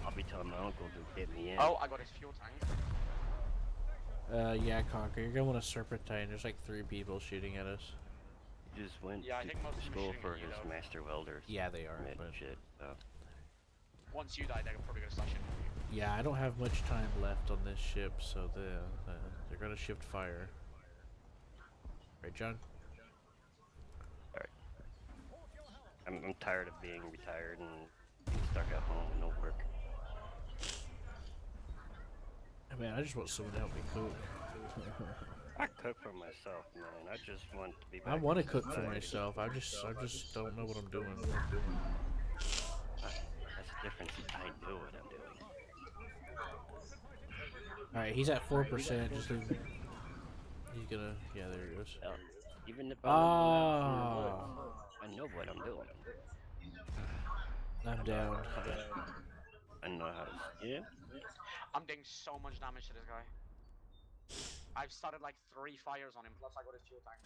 I'll be telling my uncle to get me in. Oh, I got his fuel tank. Yeah, Conker, you're gonna want a serpentine. There's like 3 people shooting at us. He just went Yeah, I to think most of them are school shooting for at you, his though. master welder. Yeah, they are. Mid But shit. So. Once you die, they're probably gonna start shooting at you. yeah, I don't have much time left on this ship, so they're gonna shift fire. Right, John? I'm tired of being retired and being stuck at home with no work. Man, I just want someone to help me cook. I cook for myself, man. I just want to be back I want to in cook for society. myself. I just don't know what I'm doing. That's the difference. I know what I'm doing. All right, he's at 4%. Just leave. He's gonna. Yeah, there he goes. Hell, even if I live out in the woods, Ah, I know what I'm doing. I'm down. I know how to. Yeah. I'm doing so much damage to this guy. I've started like 3 fires on him, plus I got his fuel tank.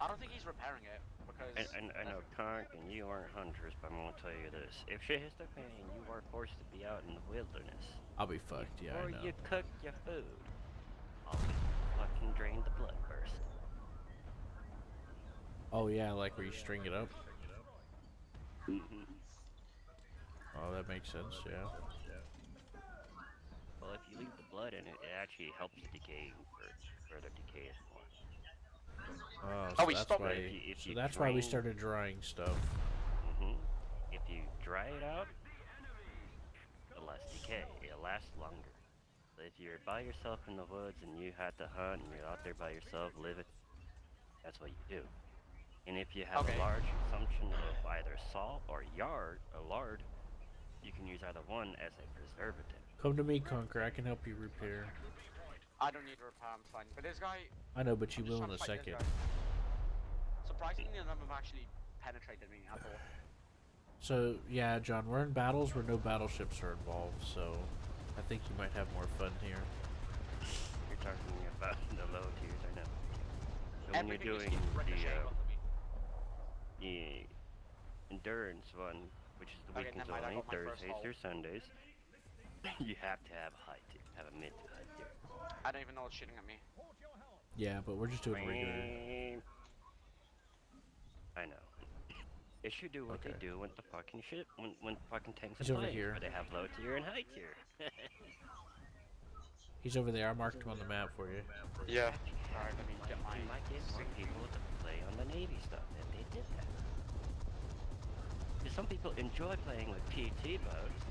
I don't think he's repairing it, because... I know, Conk, and you aren't hunters, but I'm gonna tell you this: if shit hits the fan, you are forced to be out in the wilderness, I'll be fucked. Yeah, or I know. you cook your food. I'll fucking drain the blood first. Oh yeah, like where you string it up. Mm-hmm. Oh, that makes sense. Yeah. Well, if you leave the blood in it, it actually helps decay further decay it more. Oh, Oh, so we that's stopped why. it. If So you that's why we drain- started drying stuff. Mm-hmm. If you dry it out, it'll less decay. It'll last longer. But if you're by yourself in the woods and you had to hunt and you're out there by yourself living, that's what you do. And if you have Okay. a large consumption of either salt or lard, you can use either one as a preservative. Come to me, Conquer. I can help you repair. I don't need to repair, I'm fine. But this guy... I know, but you I'm just will trying in to a fight this second. guy. Surprisingly, none of them have actually penetrated me at all. So yeah, John, we're in battles where no battleships are involved. So I think you might have more fun here. You're talking about the low tiers, I know. So when Everything you're just doing keeps ricocheting off of me. the endurance one, which is the Okay, weekends never mind, I only, got my first Thursdays hull. or Sundays, you have to have a high tier, have a mid to high tier. I don't even know what's shooting at me. Yeah, but we're just doing regular. I know. They should do what Okay. they do when the fucking shit, when fucking tanks He's are over playing, here. where they have low tier and high tier. He's over there. I marked him on the map for you. Yeah. Alright, let me get my... You might get more people to play on the Navy stuff if they did that. Because some people enjoy playing with PT modes.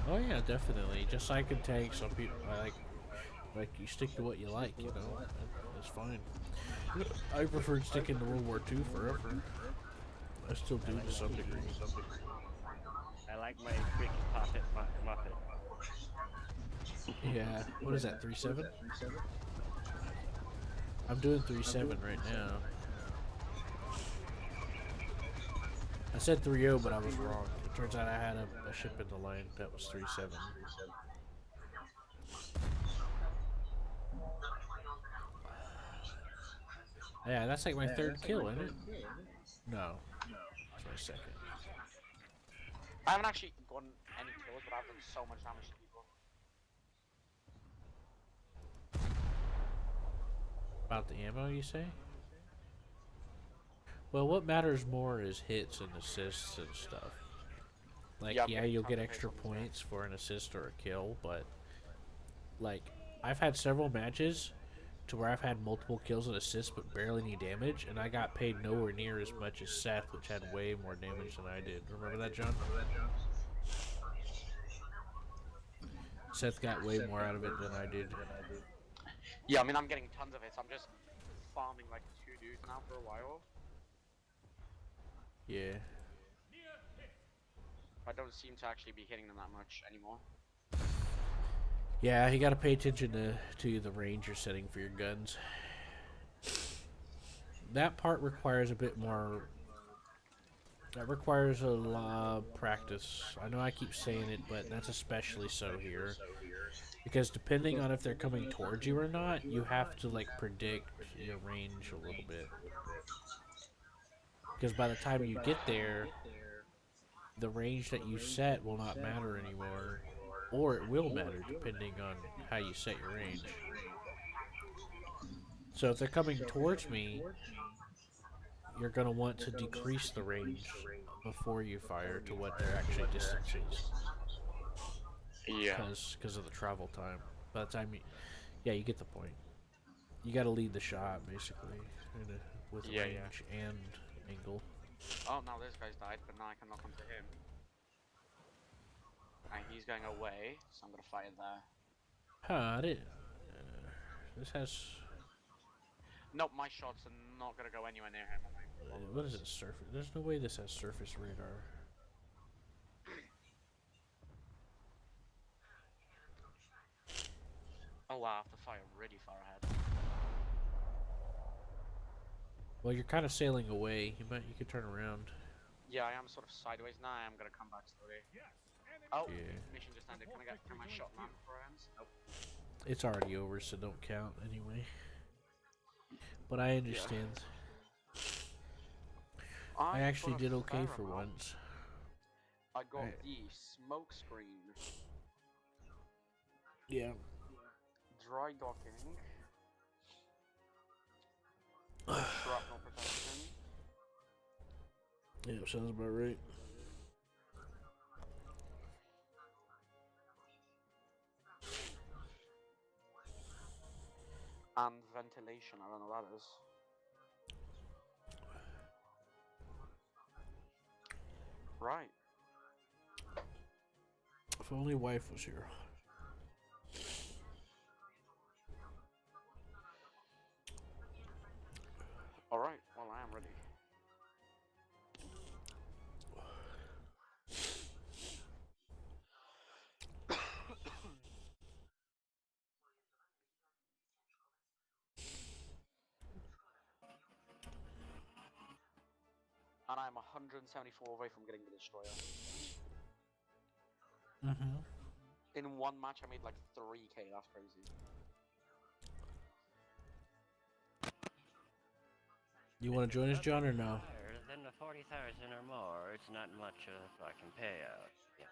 Oh yeah, definitely. Just like in tanks, some people like you stick to what you like. You know, that's fine. I preferred sticking to World War II forever. I still do to some degree. I like my freaking pocket muppet. Yeah. What is that? 3-7? I'm doing 3-7 right now. I said 3-0, but I was wrong. It turns out I had a ship in the line that was 3-7. Yeah, that's like my third kill, isn't it? No. It's my second. I haven't actually gotten any kills, but I've done so much damage to people. About the ammo, you say? Well, what matters more is hits and assists and stuff. Like, yeah, you'll get extra points for an assist or a kill, but like, I've had several matches to where I've had multiple kills and assists but barely any damage, and I got paid nowhere near as much as Seth, which had way more damage than I did. Remember that, John? Seth got way more out of it than I did. Yeah, I mean, I'm getting tons of hits. I'm just farming like 2 dudes now for a while. Yeah. I don't seem to actually be hitting them that much anymore. Yeah, you gotta pay attention to the range you're setting for your guns. That part requires a bit more. That requires a lot of practice. I know I keep saying it, but that's especially so here. Because depending on if they're coming towards you or not, you have to like predict your range a little bit. Because by the time you get there, the range that you set will not matter anymore. Or it will matter depending on how you set your range. So if they're coming towards me, you're going to want to decrease the range before you fire to what their actual distance is. Yeah. Because of the travel time. By the time you... Yeah, you get the point. You got to lead the shot, basically. With range and angle. Oh, now this guy's died, but now I can knock onto him. And he's going away, so I'm going to fire there. Huh, I didn't... this has... Nope, my shots are not going to go anywhere near him. what is it, surface? There's no way this has surface radar. Oh wow, I have to fire really far ahead. Well, you're kind of sailing away. You could turn around. Yeah, I am sort of sideways now. I am going to come back slowly. Oh, Yeah. mission just ended. Can my shot land before it ends? Nope. It's already over, so don't count anyway. But I understand. Yeah. I actually did okay for Fair once. I got the smoke screen. Yeah. Dry docking. Shrapnel protection. Yeah, sounds about right. And ventilation, I don't know what that is. Right. If only wife was here. Alright, well I am ready. And I'm 174 away from getting the destroyer. Mm-hmm. In one match I made like 3k, that's crazy. You want to join us, John, or no? Higher than the 40,000 or more, it's not much of a fucking payout. Yeah.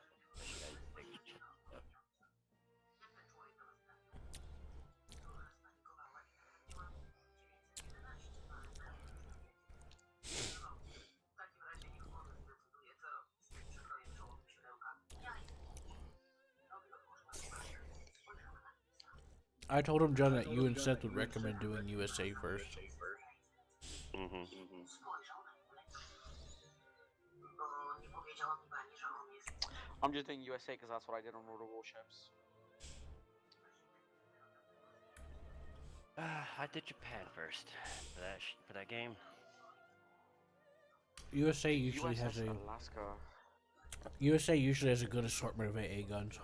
I told him, John, that you and Seth would recommend doing USA first. I'm just doing USA because that's what I did on World of Warships. I did Japan first for that game. USA usually has a... Alaska. USA usually has a good assortment of AA guns.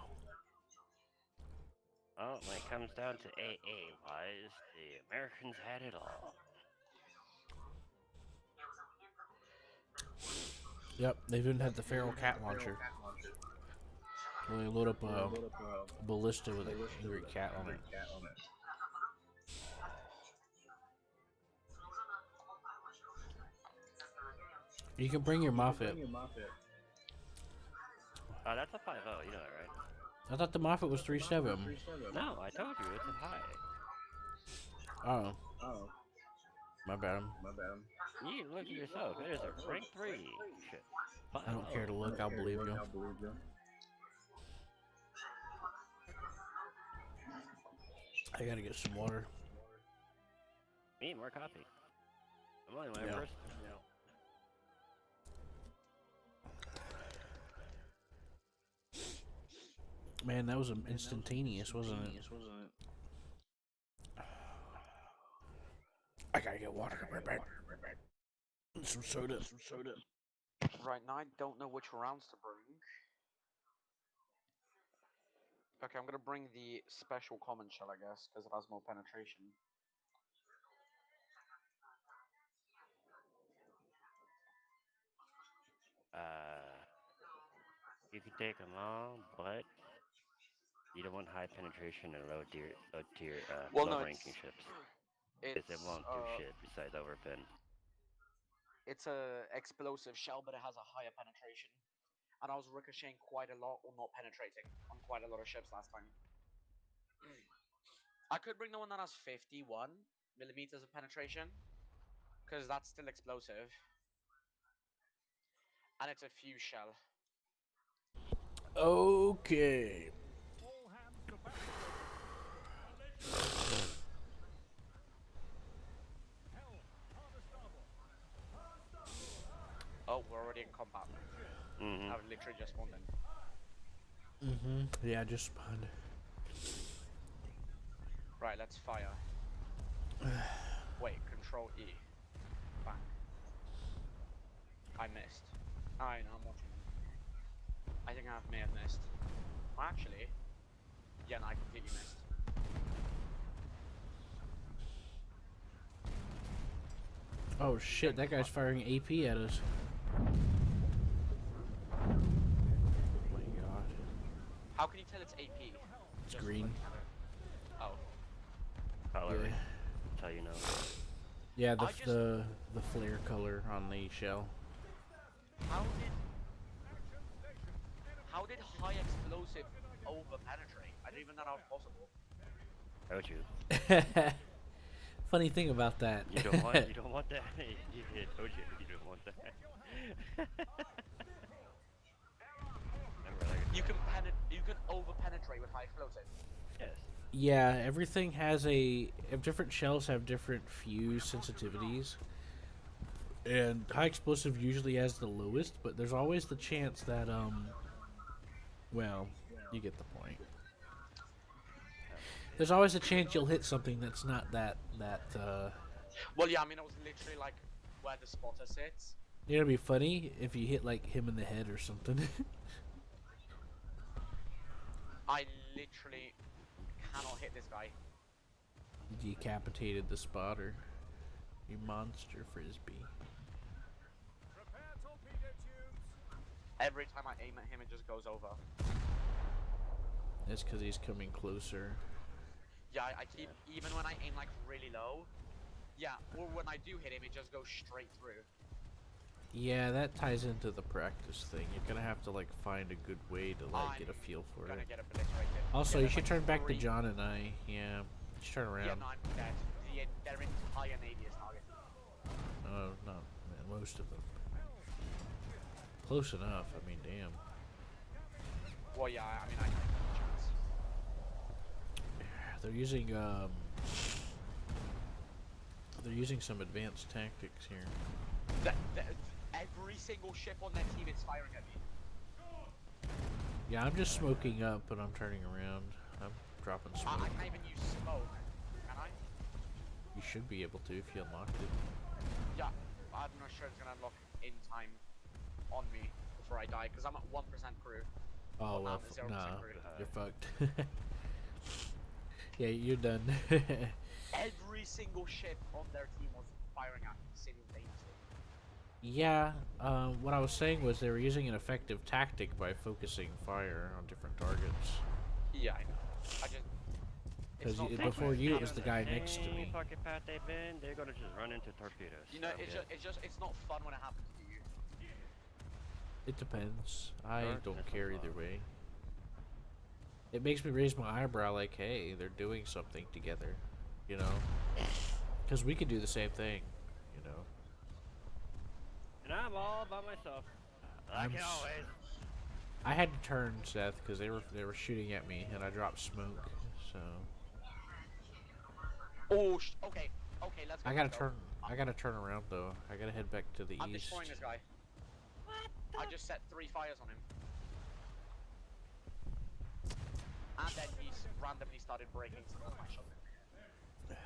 Well, when it comes down to AA wise, the Americans had it all. Yep, they even had the feral cat launcher. Where they load up a ballista with an angry cat on it. You can bring your Moffat. Oh, that's a 5-0, you know that, right? I thought the Moffat was 3.7. No, I told you, it's a high. Oh, my bad. You look at yourself, it is a rank 3. Shit. 5-0. I don't care to look. I'll believe you. I gotta get some water. Me, more coffee. I'm only my Yeah. first. Man, that was instantaneous, wasn't it? I gotta get water. Right back. Some soda. Right now, I don't know which rounds to bring. Okay, I'm gonna bring the special common shell, I guess, because it has more penetration. You can take them all, but you don't want high penetration and low tier, Well, low no, ranking ships. it's Because it won't do shit besides overpin. it's a explosive shell, but it has a higher penetration. And I was ricocheting quite a lot or not penetrating on quite a lot of ships last time. I could bring the one that has 51 millimeters of penetration, because that's still explosive. And it's a fuse shell. Okay. Oh, we're already in combat. Mm-hmm. I've literally just spawned in. Yeah, I just spawned. Right, let's fire. Wait, control E. Bang. I missed. I know, I'm watching them. I think I may have missed. Actually, yeah, no, I completely missed. Oh shit, that guy's firing AP at us. Oh my god. How can you tell it's AP? It's green. Oh. Color. Yeah. That's how you know. Yeah, I just- the flare color on the shell. How did high explosive over penetrate? I didn't even know that was possible. Told you. Funny thing about that. You don't want that. You told you don't want that. Remember, like I You said, you can over penetrate with high explosive. yes. Yeah, everything has different shells have different fuse sensitivities. And high explosive usually has the lowest, but there's always the chance that well, you get the point. There's always a chance you'll hit something that's not that Well, yeah, I mean, it was literally like where the spotter sits. you know, it'd be funny if you hit like him in the head or something. I literally cannot hit this guy. Decapitated the spotter. You monster frisbee. Every time I aim at him, it just goes over. That's because he's coming closer. Yeah, I keep, even when I aim like really low, yeah, or when I do hit him, it just goes straight through. Yeah, that ties into the practice thing. You're gonna have to like find a good way to like get a feel for Gonna it. get obliterated. Also, Yeah, you should like turn back to 3. John and I. Yeah, you should turn around. Yeah, no, I'm dead. Their entire navy is targeted. Oh, no, man, most of them. Close enough. I mean, damn. Well, yeah, I mean, I have no chance. They're using some advanced tactics here. Every single ship on their team is firing at me. Yeah, I'm just smoking up, but I'm turning around. I'm dropping smoke. I can't even use smoke, can I? You should be able to if you unlocked it. Yeah, I'm not sure it's gonna unlock in time on me before I die because I'm at 1% crew. Oh Well, well, I'm at 0% nah, crew. you're fucked. Yeah, you're done. Every single ship on their team was firing at me simultaneously. Yeah, what I was saying was they were using an effective tactic by focusing fire on different targets. Yeah, I know. I just. It's Because not fun before when you, it having was the the guy same next to me. fucking path they've been, they're gonna just run into torpedoes. You know, I'm good. it's not fun when it happens to you. It depends. I Dark don't missile care bomb. either way. It makes me raise my eyebrow like, hey, they're doing something together, you know? Because we could do the same thing, you know? And I'm all by myself. Like I'm always. I had to turn, Seth, because they were shooting at me, and I dropped smoke, so... Oh, okay, let's go. I gotta let's go. turn. I gotta turn around though. I gotta head back to the I'm east. destroying this guy. I just set 3 fires on him. And then he randomly started breaking some of my shotgun.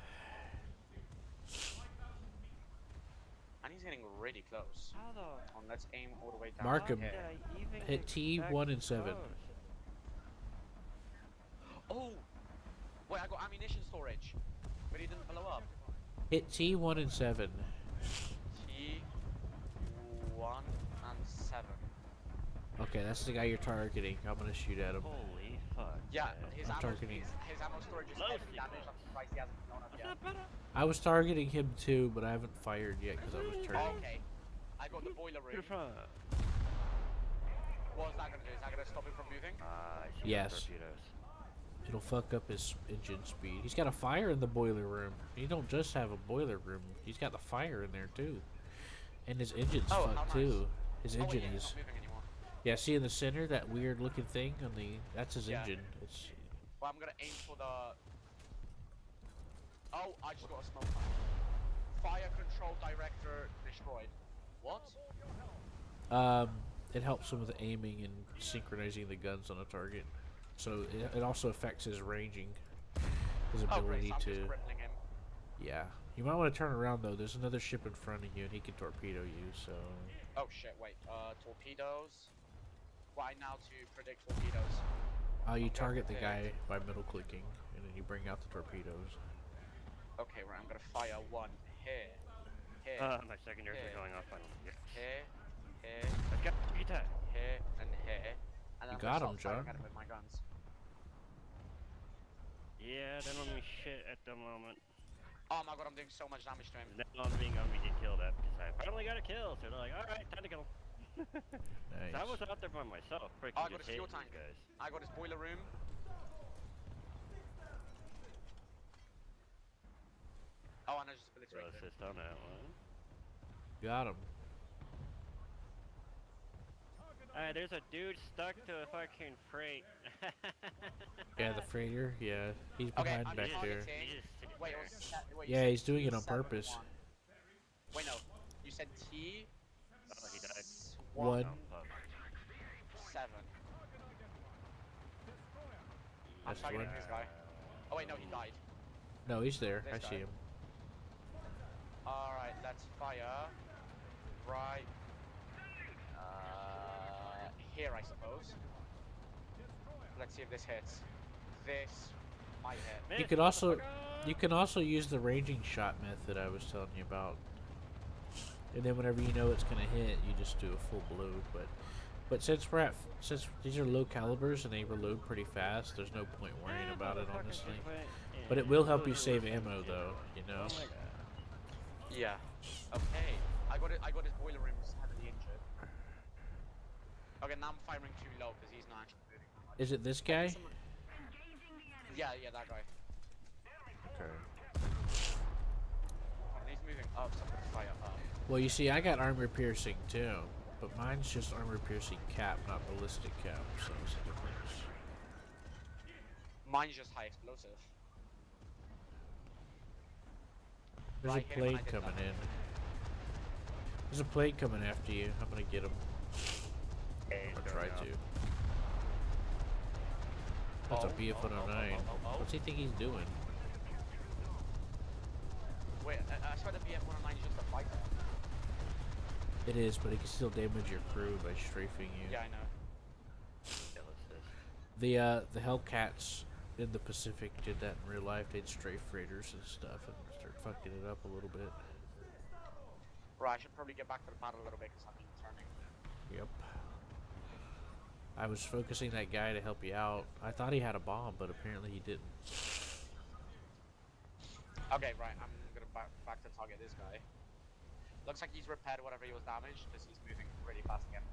And he's getting really close. How the Let's aim all the way down. Mark him. fuck did I even Hit get T, that 1 and 7. close? Oh! Wait, I got ammunition storage. But he didn't blow up. Hit T, 1 and 7. T, 1 and 7. Okay, that's the guy you're targeting. I'm gonna shoot at him. Holy fuck. Yeah, man. his I'm ammo, targeting. his ammo storage is Low heavily damaged. sequence. I'm surprised he hasn't blown up What's yet. up, brother? I was targeting him too, but I haven't fired yet because I was turning. Okay. I got the boiler To room. the front. What's that gonna do? Is that gonna stop him from moving? I see Yes. torpedoes. It'll fuck up his engine speed. He's got a fire in the boiler room. He don't just have a boiler room. He's got the fire in there too, and his engine's Oh, how fucked nice. too. His Oh, wait, engine yeah, he's is. not moving anymore. Yeah, see in the center that weird looking thing on the. That's his Yeah. engine. It's. Well, I'm gonna aim for the. Oh, I just got a smoke. Fire control director destroyed. What? It helps him with the aiming and synchronizing the guns on a target. So it also affects his ranging, his Oh, great. ability So I'm to. just crippling him. Yeah, you might want to turn around though. There's another ship in front of you, and he can torpedo you. So. Oh shit! Wait. Torpedoes. Why now to predict torpedoes? You Okay, target the okay. guy by middle clicking, and then you bring out the torpedoes. Okay, right. I'm gonna fire one here, here, My secondaries Yeah. are going off on yes. here, here, Let's go. Get that. here, and here. And You I'm got gonna him, start firing John. at him with my guns. Yeah, they don't mean shit at the moment. Oh my god! I'm doing so much damage to him. Now I'm being gonna get killed at because I finally got a kill. So they're like, all right, time to kill him. Nice. I was out there by myself, freaking Oh, I got just a fuel hitting tank. these guys. I got his boiler room. Oh, and I just So obliterated him. assist on that one. Got him. Alright, there's a dude stuck to a fucking freight. Yeah, the freighter. Yeah, he's Okay, behind I'm back there. targeting. He just sits Wait, there. it was wait, you Yeah, said he's doing it on T7-1. purpose. Wait, no. You said T. Oh, he died. One. Oh, fuck. 7. I'm That's targeting one. this guy. Oh wait, no, he died. No, he's there. This I guy. see him. All right, let's fire. Right. Here, I suppose. Let's see if this hits. This might hit. You could also, you can also use the ranging shot method I was telling you about. And then whenever you know it's gonna hit, you just do a full blow. But since since these are low calibers and they reload pretty fast, there's no point worrying about it honestly. But it will help you save ammo though, you know. Oh my god. Yeah. Okay. I got it. I got his boiler room heavily injured. Okay, now I'm firing too low because he's not actually moving that much. Is it this guy? Yeah, that guy. Okay. And he's moving up, so I'm gonna fire up. Well, you see, I got armor piercing too, but mine's just armor piercing cap, not ballistic cap. So it's a difference. Mine's just high explosive. There's I a hit him when plane I did coming nothing. in. There's a plane coming after you. I'm gonna get him. Hey, Or go, try go. to. That's a Oh, BF-109. oh. What's he think he's doing? Wait, I swear the BF-109 is just a fighter. It is, but it can still damage your crew by strafing you. Yeah, I know. The Hellcats in the Pacific did that in real life. They'd strafe freighters and stuff and start fucking it up a little bit. Right, I should probably get back to the battle a little bit because I've been turning. Yep. I was focusing that guy to help you out. I thought he had a bomb, but apparently he didn't. Okay, right, I'm gonna back to target this guy. Looks like he's repaired whatever he was damaged because he's moving really fast again.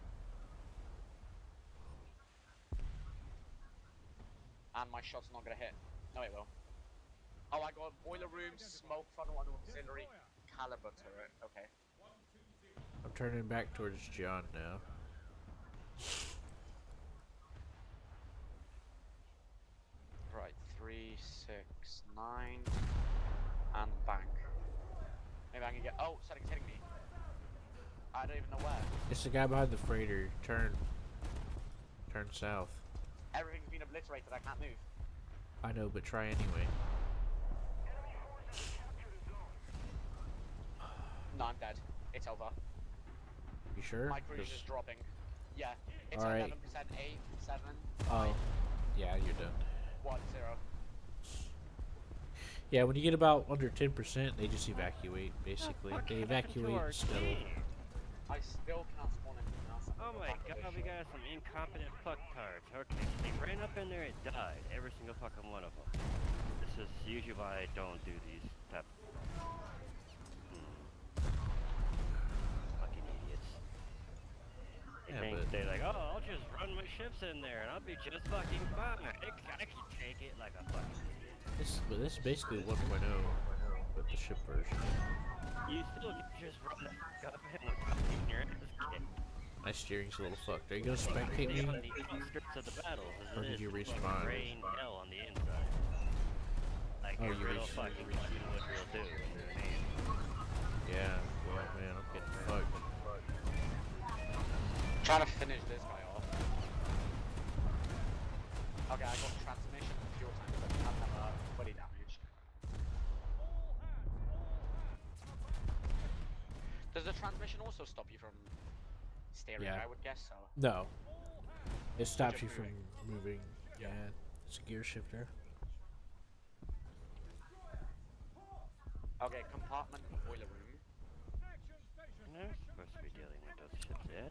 And my shot's not gonna hit. No, it will. Oh, I got boiler room, smoke funnel, and auxiliary caliber turret. Okay. I'm turning back towards John now. Right, 3, 6, 9, and bank. Maybe I can get. Oh, something's hitting me. I don't even know where. It's the guy behind the freighter. Turn south. Everything's been obliterated. I can't move. I know, but try anyway. No, I'm dead. It's over. You sure? My crew's just dropping. Yeah, it's All right. 11%, 8, 7, Oh, 5, yeah, you're done. 1, 0. Yeah, when you get about under 10%, they just evacuate, basically. They evacuate and scuttle. I still cannot spawn anything else. Oh my god, we got some incompetent fucktards. Okay, they ran up in there and died. Every single fucking one of them. This is usually why I don't do these type. Fucking idiots. They think they're like, oh, I'll just run my ships in there and I'll be just fucking fine. I can take it like a fucking idiot. This is basically 1.0 with the ship version. You still just run the fuck up and fucking your ass kicked. My steering's a little fucked. Are you gonna spectate me? On the outskirts of the battles, Or did you respawn? Rain hell on the inside. Like Oh, you're you real respawn. fucking doing what real do. You know what I mean? Yeah, well, man, I'm getting fucked. Trying to finish this guy off. Okay, I got transmission and fuel tanks, but none of them are fully damaged. Does the transmission also stop you from steering? Yeah. I would guess so. No. It stops you Just from moving. Yeah, it's a gear shifter. Okay, compartment, boiler room. I'm not supposed to be dealing with those ships yet.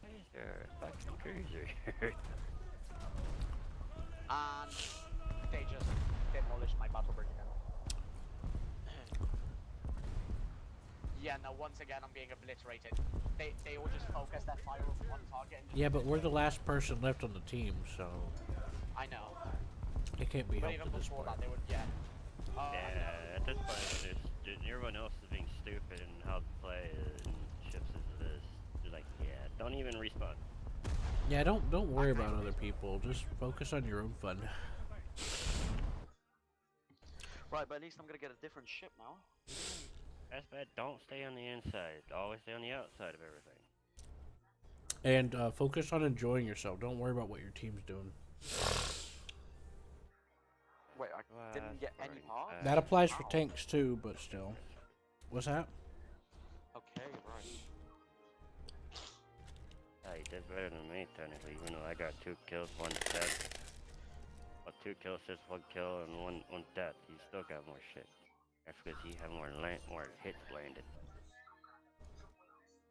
Why is there a fucking cruiser here? And they just demolished my battle bridge again. Yeah, no, once again I'm being obliterated. They all just focus their fire on one target. And Yeah, but we're the last person left on the team, so I know. it can't be But helped even at this before point. that, they would, yeah. Yeah, at this point, everyone else is being stupid in how to play and ships as it is. They're like, yeah, don't even respawn. Yeah, don't worry about other people. Just focus on your own fun. Right, but at least I'm gonna get a different ship now. That's bad. Don't stay on the inside. Always stay on the outside of everything. And focus on enjoying yourself. Don't worry about what your team's doing. Wait, I didn't get any parts? That applies for tanks too, but still. What's that? Okay, right. You did better than me, technically, even though I got 2 kills, 1 death. Well, 2 kills, just 1 kill, and one death. You still got more shit. That's because you have more hits landed.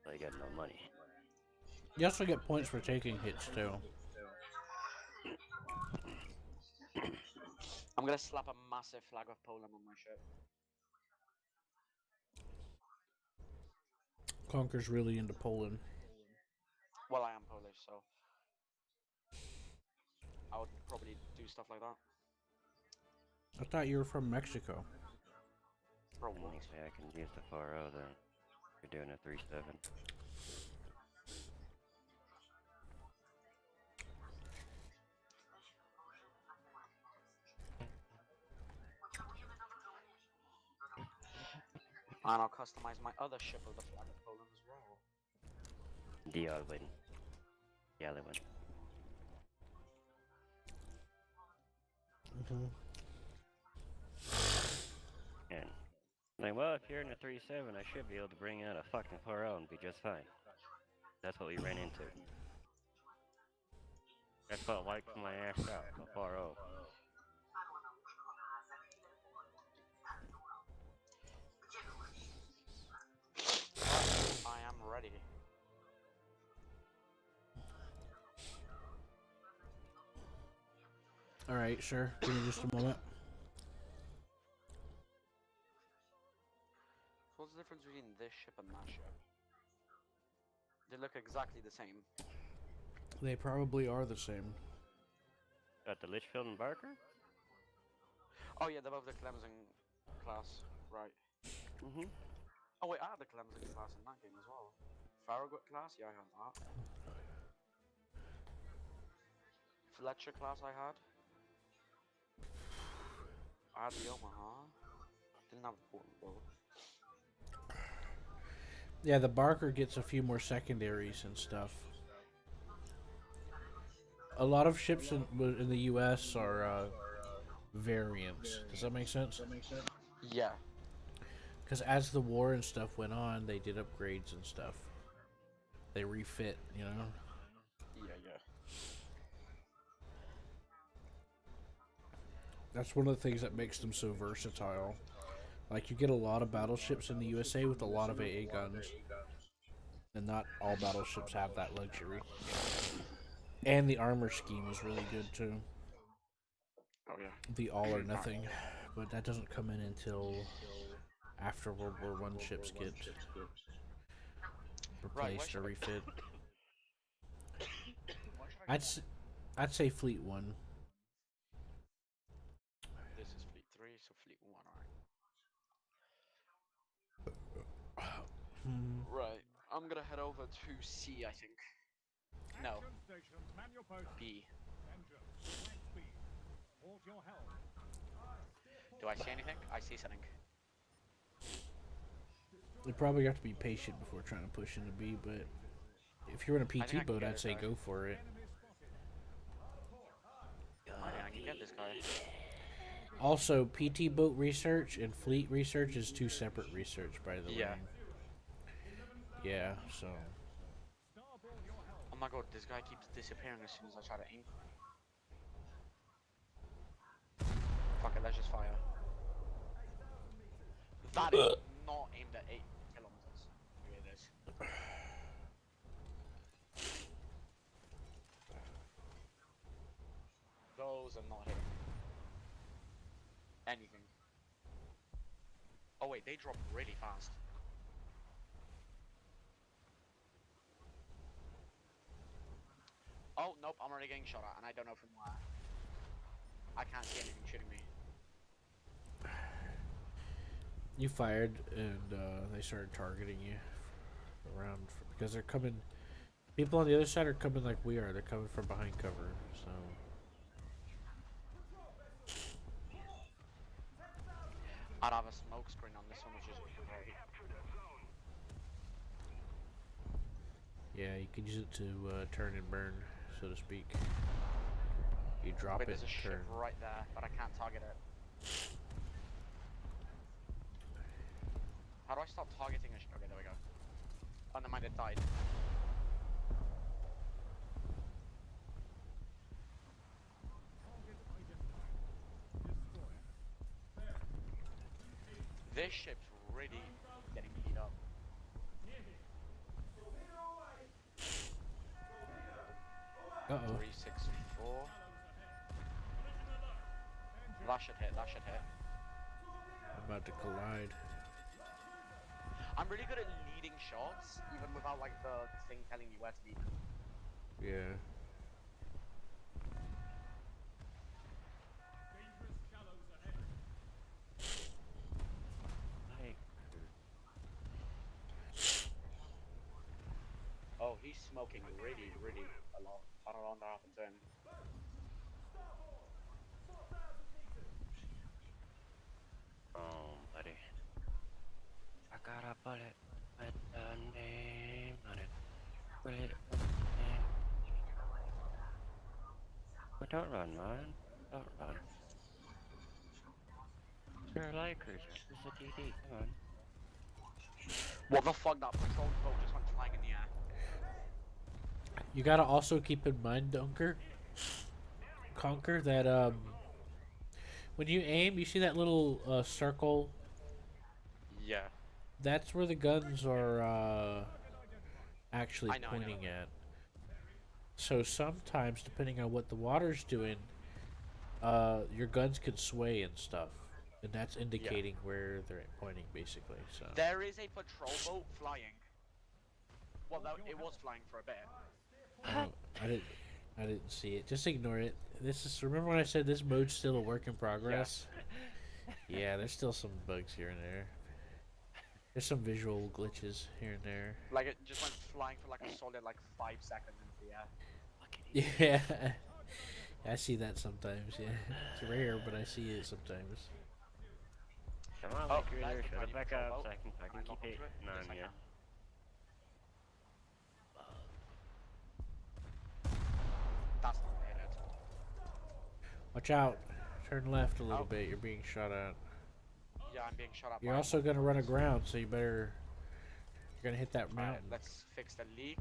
So you got no money. You also get points for taking hits too. I'm gonna slap a massive flag of Poland on my ship. Conker's really into Poland. Well, I am Polish, so I would probably do stuff like that. I thought you were from Mexico. Bro, what? Technically, I can use the 4-0 then. You're doing a 3-7. And I'll customize my other ship with the flag of Poland as well. The other one. The other one. And Like, well, if you're in a 3-7, I should be able to bring out a fucking 4-0 and be just fine. That's what we ran into. That's what wiped my ass out, a 4-0. I am ready. Alright, sure. Give me just a moment. So what's the difference between this ship and that ship? They look exactly the same. They probably are the same. Got the Litchfield and Barker? Oh yeah, they're both the Clemson class, right? Mm-hmm. Oh wait, I had the Clemson class in that game as well. Farragut class, yeah, I had that. Fletcher class, I had. I had the Omaha. Didn't have the Portland though. Yeah, the Barker gets a few more secondaries and stuff. A lot of ships in the U.S. are variants. Does that make sense? Yeah. Because as the war and stuff went on, they did upgrades and stuff. They refit, you know? Yeah. That's one of the things that makes them so versatile. Like, you get a lot of battleships in the USA with a lot of AA guns. And not all battleships have that luxury. And the armor scheme is really good, too. Oh yeah. The all or nothing. But that doesn't come in until after World War I ships get replaced or refit. I'd say Fleet 1. This is Fleet 3, so Fleet 1, alright. Right, I'm gonna head over to C, I think. No. B. Do I see anything? I see something. You probably have to be patient before trying to push into B, but if you're in a PT boat, I'd say go for it. I can get this guy. Also, PT boat research and fleet research is two separate research, by the way. Yeah, so. Oh my god, this guy keeps disappearing as soon as I try to aim for him. Fuck it, let's just fire. That is not aimed at 8 kilometers. Look at this. Those are not hitting anything. Oh wait, they drop really fast. Oh nope, I'm already getting shot at, and I don't know from where. I can't see anything shooting me. You fired, and they started targeting you around because they're coming. People on the other side are coming like we are. They're coming from behind cover, so. I'd have a smoke screen on this one, which is great. Yeah, you can use it to turn and burn, so to speak. You drop Wait, it, there's a turn. ship right there, but I can't target it. How do I stop targeting a ship? Okay, there we go. Oh, never mind, it died. This ship's really getting beat up. Uh-oh. 364. That should hit, that should hit. I'm about to collide. I'm really good at leading shots, even without like the thing telling me where to lead. Yeah. Oh, he's smoking really a lot. I don't know what happened to him. Oh, buddy. I got a bullet with a name on it. Bullet with a name. But don't run, man. Don't run. You're a light cruiser. This is a DD. Come on. What the fuck? That patrol boat just went flying in the air. You gotta also keep in mind, Conquer, that when you aim, you see that little circle. Yeah. That's where the guns are actually I know. pointing at. So sometimes, depending on what the water's doing, your guns can sway and stuff, and that's indicating where they're pointing, basically. So There is a patrol boat flying. Well, it was flying for a bit. I didn't see it. Just ignore it. This is, remember when I said this mode's still a work in progress? Yeah, there's still some bugs here and there. There's some visual glitches here and there. Like it just went flying for like a solid like 5 seconds into the air. Yeah, I see that sometimes. Yeah, it's rare, but I see it sometimes. Come on, Oh, light there's cruiser. the Shut it tiny back patrol up boat. so I can Can I keep lock it. onto it? No, Yes, I yeah. can. That's not hit it. Watch out! Turn left a little Oh. bit. You're being shot at. Yeah, I'm being shot at. You're by also gonna run aground, so you better. You're gonna hit that Alright, mountain. let's fix the leak.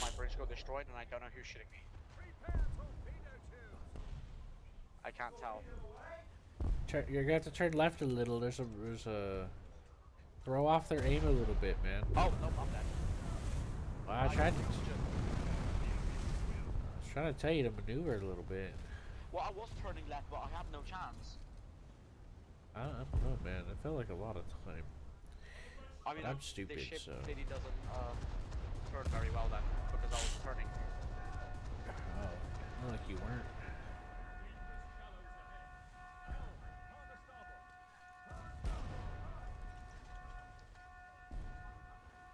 My bridge got destroyed and I don't know who's shooting me. I can't tell. You're gonna have to turn left a little. There's a. Throw off their aim a little bit, man. Oh, no, I'm dead. Well, I was trying to tell you to maneuver a little bit. Well, I was turning left, but I had no chance. I don't know, man. It felt like a lot of time. I mean, I'm stupid, this ship so. clearly doesn't turn very well then, because I was turning. Oh, not like you weren't.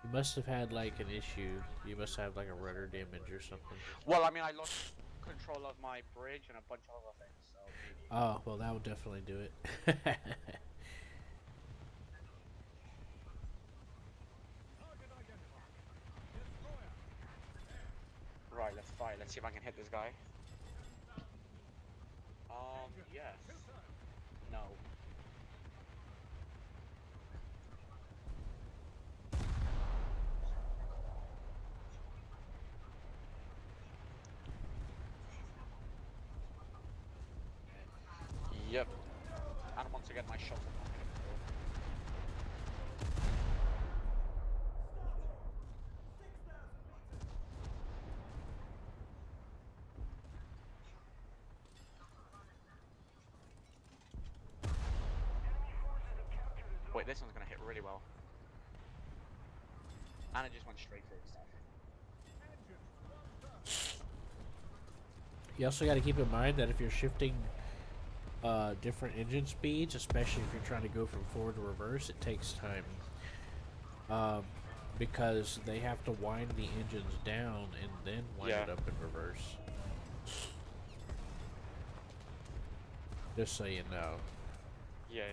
You must have had like an issue. You must have like a rudder damage or something. Well, I mean, I lost control of my bridge and a bunch of other things, so maybe. Oh, well, that would definitely do it. Right, let's fire. Let's see if I can hit this guy. Yes. No. Yep. And once again, my shot will not hit him. Wait, this one's gonna hit really well. And it just went straight through stuff. You also got to keep in mind that if you're shifting different engine speeds, especially if you're trying to go from forward to reverse, it takes time. Because they have to wind the engines down and then wind it up in reverse. Just so you know. Yeah.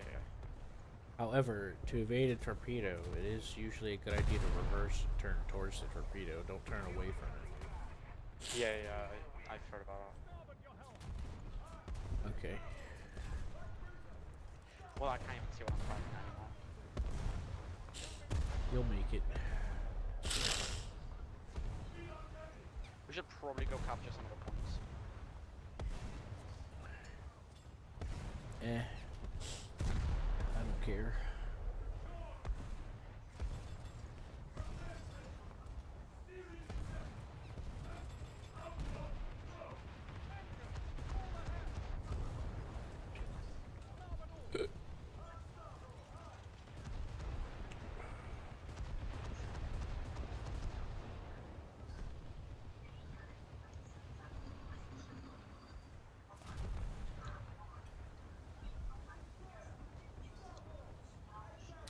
However, to evade a torpedo, it is usually a good idea to reverse and turn towards the torpedo. Don't turn away from it. Yeah, I've heard about that. Okay. Well, I can't even see what I'm fighting anymore. You'll make it. We should probably go capture some of the points. I don't care.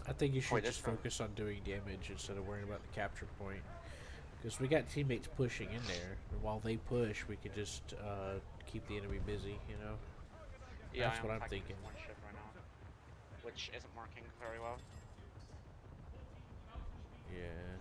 I think you should just focus on doing damage instead of worrying about the capture point. Because we got teammates pushing in there, and while they push, we could just keep the enemy busy, you know? Yeah, That's what I'm thinking. One ship right now, which isn't working very well. Yeah.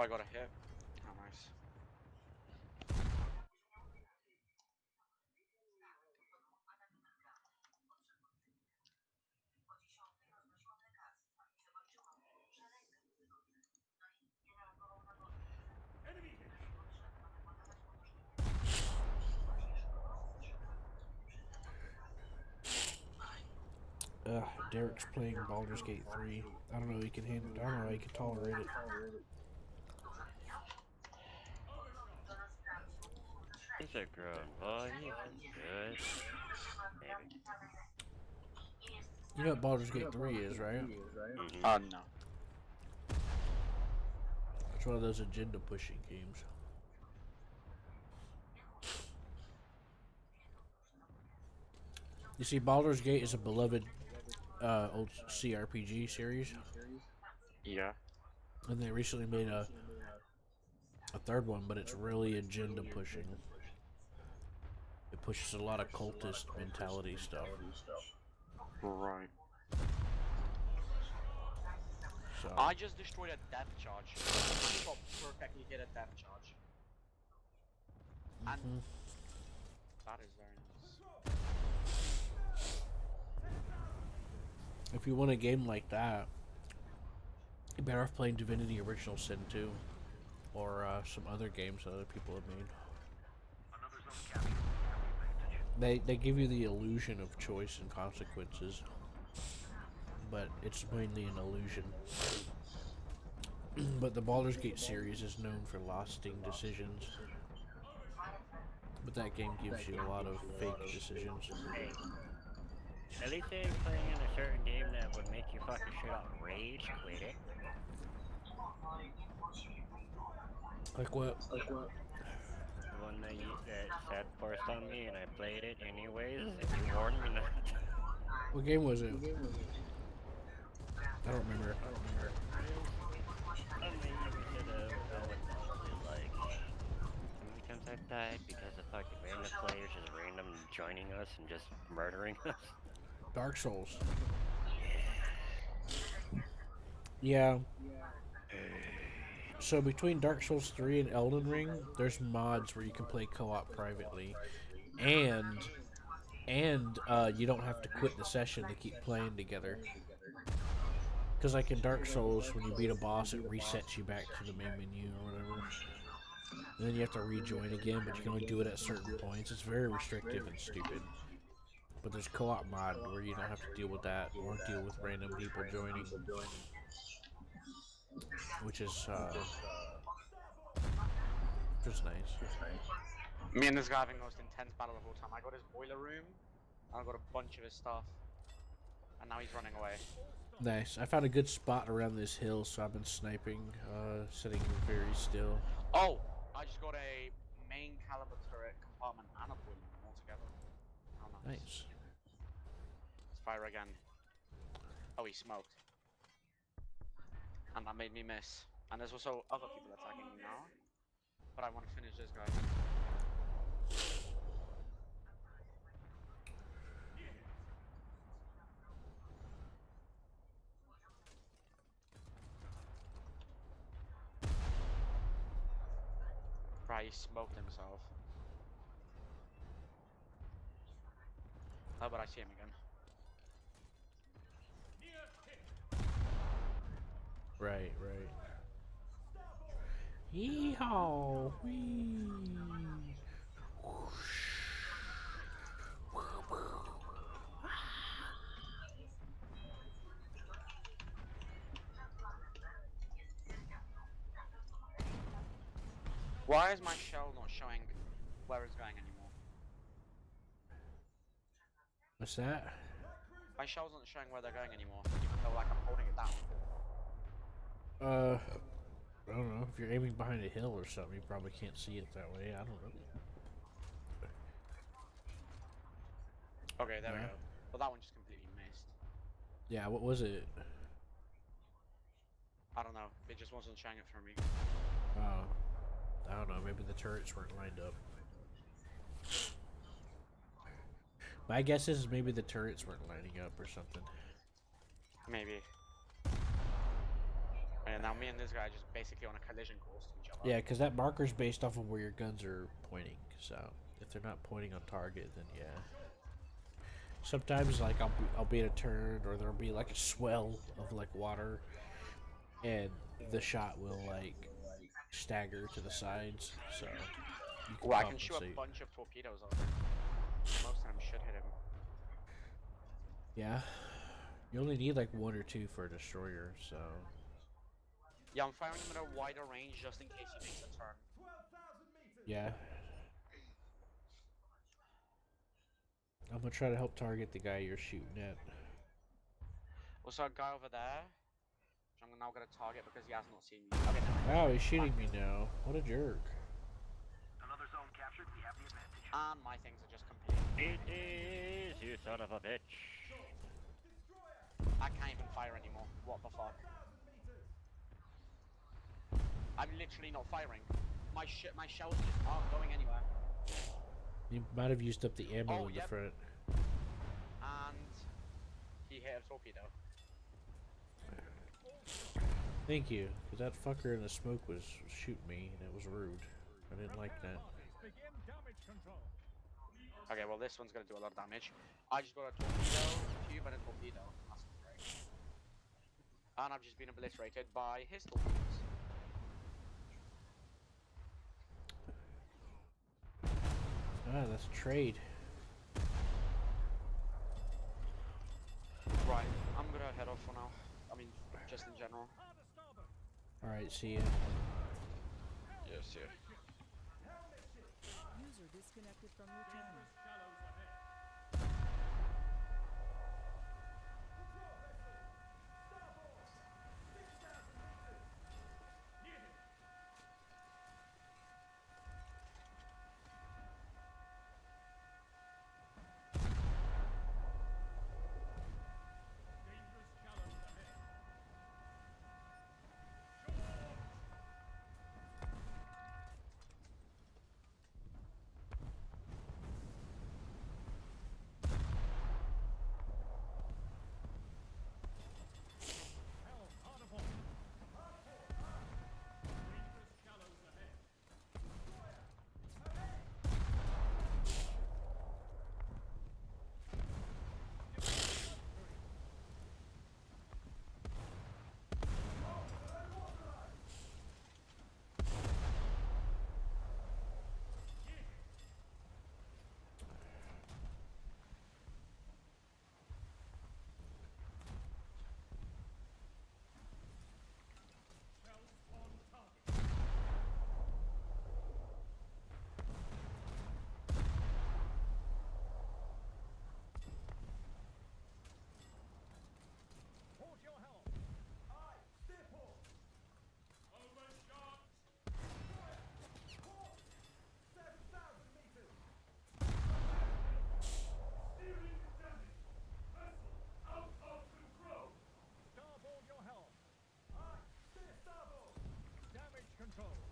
I got a hit. Oh, nice. Derek's playing Baldur's Gate 3. I don't know he can handle. I don't know he can tolerate it. He's a grown boy, he can do it. Maybe. You know what Baldur's Gate 3 is, right? No. It's one of those agenda pushing games. You see, Baldur's Gate is a beloved old CRPG series, Yeah. and they recently made a third one, but it's really agenda pushing. It pushes a lot of cultist mentality stuff. Right. So I just destroyed a depth charge. I got perfectly hit a depth charge. And that is very nice. if you want a game like that, you're better off playing Divinity Original Sin 2 or some other games that other people have made. They give you the illusion of choice and consequences, but it's mainly an illusion. But the Baldur's Gate series is known for lasting decisions. But that game gives you a lot of fake decisions. Hey. At least they ain't playing in a certain game that would make you fucking shit out rage quit it. Like what? The one that sat forced on me and I played it anyways, and you warned me not. What game was it? I don't remember. I mean, you said, like, how many times I've died because of fucking random players just random joining us and just murdering us? Dark Souls. Yeah. So between Dark Souls 3 and Elden Ring, there's mods where you can play co-op privately, and you don't have to quit the session to keep playing together. Because like in Dark Souls, when you beat a boss, it resets you back to the main menu or whatever. And then you have to rejoin again, but you can only do it at certain points. It's very restrictive and stupid. But there's co-op mod where you don't have to deal with that or deal with random people joining, which is just nice. Me and this guy having the most intense battle of all time. I got his boiler room, and I got a bunch of his stuff, and now he's running away. Nice. I found a good spot around this hill, so I've been sniping, sitting very still. Oh, I just got a main caliber turret compartment and a boiler room all together. How nice. Nice. Let's fire again. Oh, he smoked. And that made me miss. And there's also other people attacking me now. But I want to finish this guy. Right, he smoked himself. Oh, but I see him again. Right, right. Yeehaw! Whee! Why is my shell not showing where it's going anymore? What's that? My shell's not showing where they're going anymore, even though like I'm holding it down. I don't know. If you're aiming behind a hill or something, you probably can't see it that way. I don't know. Okay, there we go. Well, that one just completely missed. Yeah, what was it? I don't know. It just wasn't showing it for me. Oh. I don't know. Maybe the turrets weren't lined up. My guess is maybe the turrets weren't lining up or something. Maybe. And now me and this guy are just basically on a collision course to each other. Yeah, because that marker's based off of where your guns are pointing. So if they're not pointing on target, then yeah. Sometimes like I'll be in a turn, or there'll be like a swell of like water, and the shot will like stagger to the sides. So you can Oh, I can shoot a compensate. bunch of torpedoes on him. Most of them should hit him. Yeah. You only need like 1 or 2 for a destroyer, so. Yeah, I'm firing him at a wider range just in case he makes a turn. Yeah. I'm gonna try to help target the guy you're shooting at. Also, a guy over there, which I'm now gonna target because he has not seen me. Okay, Oh, he's shooting me now. What a jerk. Another zone captured. We have the advantage. and my things are just completely. It is, you son of a bitch. I can't even fire anymore. What the fuck? I'm literally not firing. My shells just aren't going anywhere. You might have used up the ammo Oh, in yep. the front. And he hit a torpedo. Thank you, because that fucker in the smoke was shooting me, and it was rude. I didn't like that. Okay, well this one's gonna do a lot of damage. I just got a torpedo, tube, and a torpedo. That's not great. And I've just been obliterated by his torpedoes. Ah, that's a trade. Right, I'm gonna head off for now. I mean, just in general. Alright, see ya. Yes, yeah. User disconnected from your channel.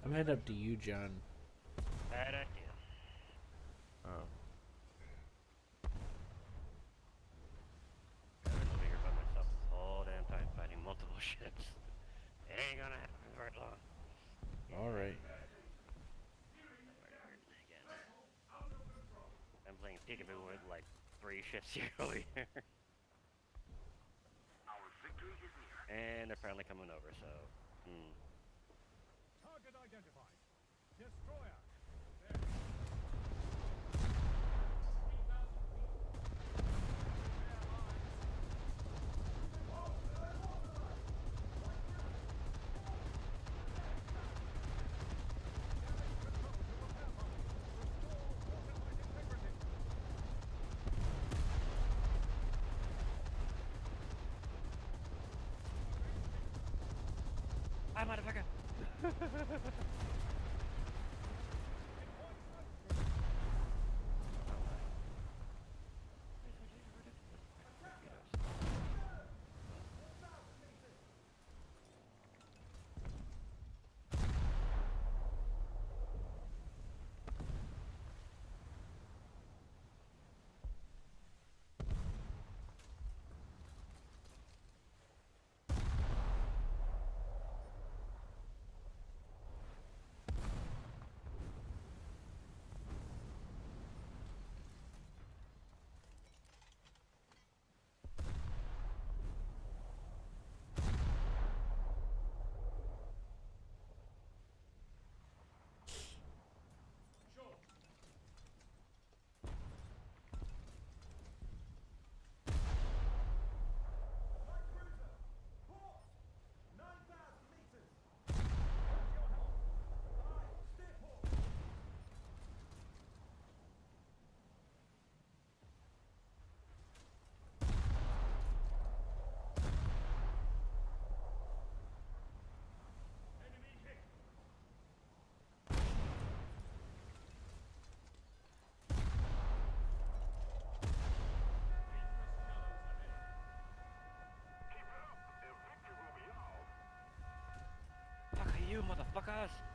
I'm heading up to you, John. Bad idea. Oh. I've been over here by myself this whole damn time fighting multiple ships. It ain't gonna happen very long. Alright. Again. I'm playing peekaboo with like 3 ships here over here. Our victory is near. And they're finally coming over, so. Target identified. Destroyer. Hi, motherfucker!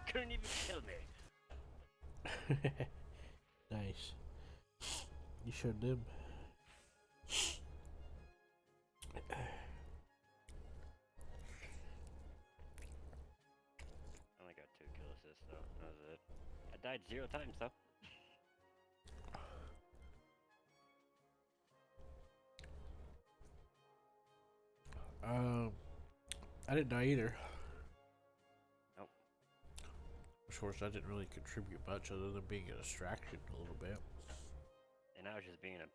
Couldn't even kill me. Nice. You sure did. I only got 2 kill assists though. That was it. I died 0 times though. I didn't die either. Nope. Of course, I didn't really contribute much other than being a distraction a little bit. And I was just being a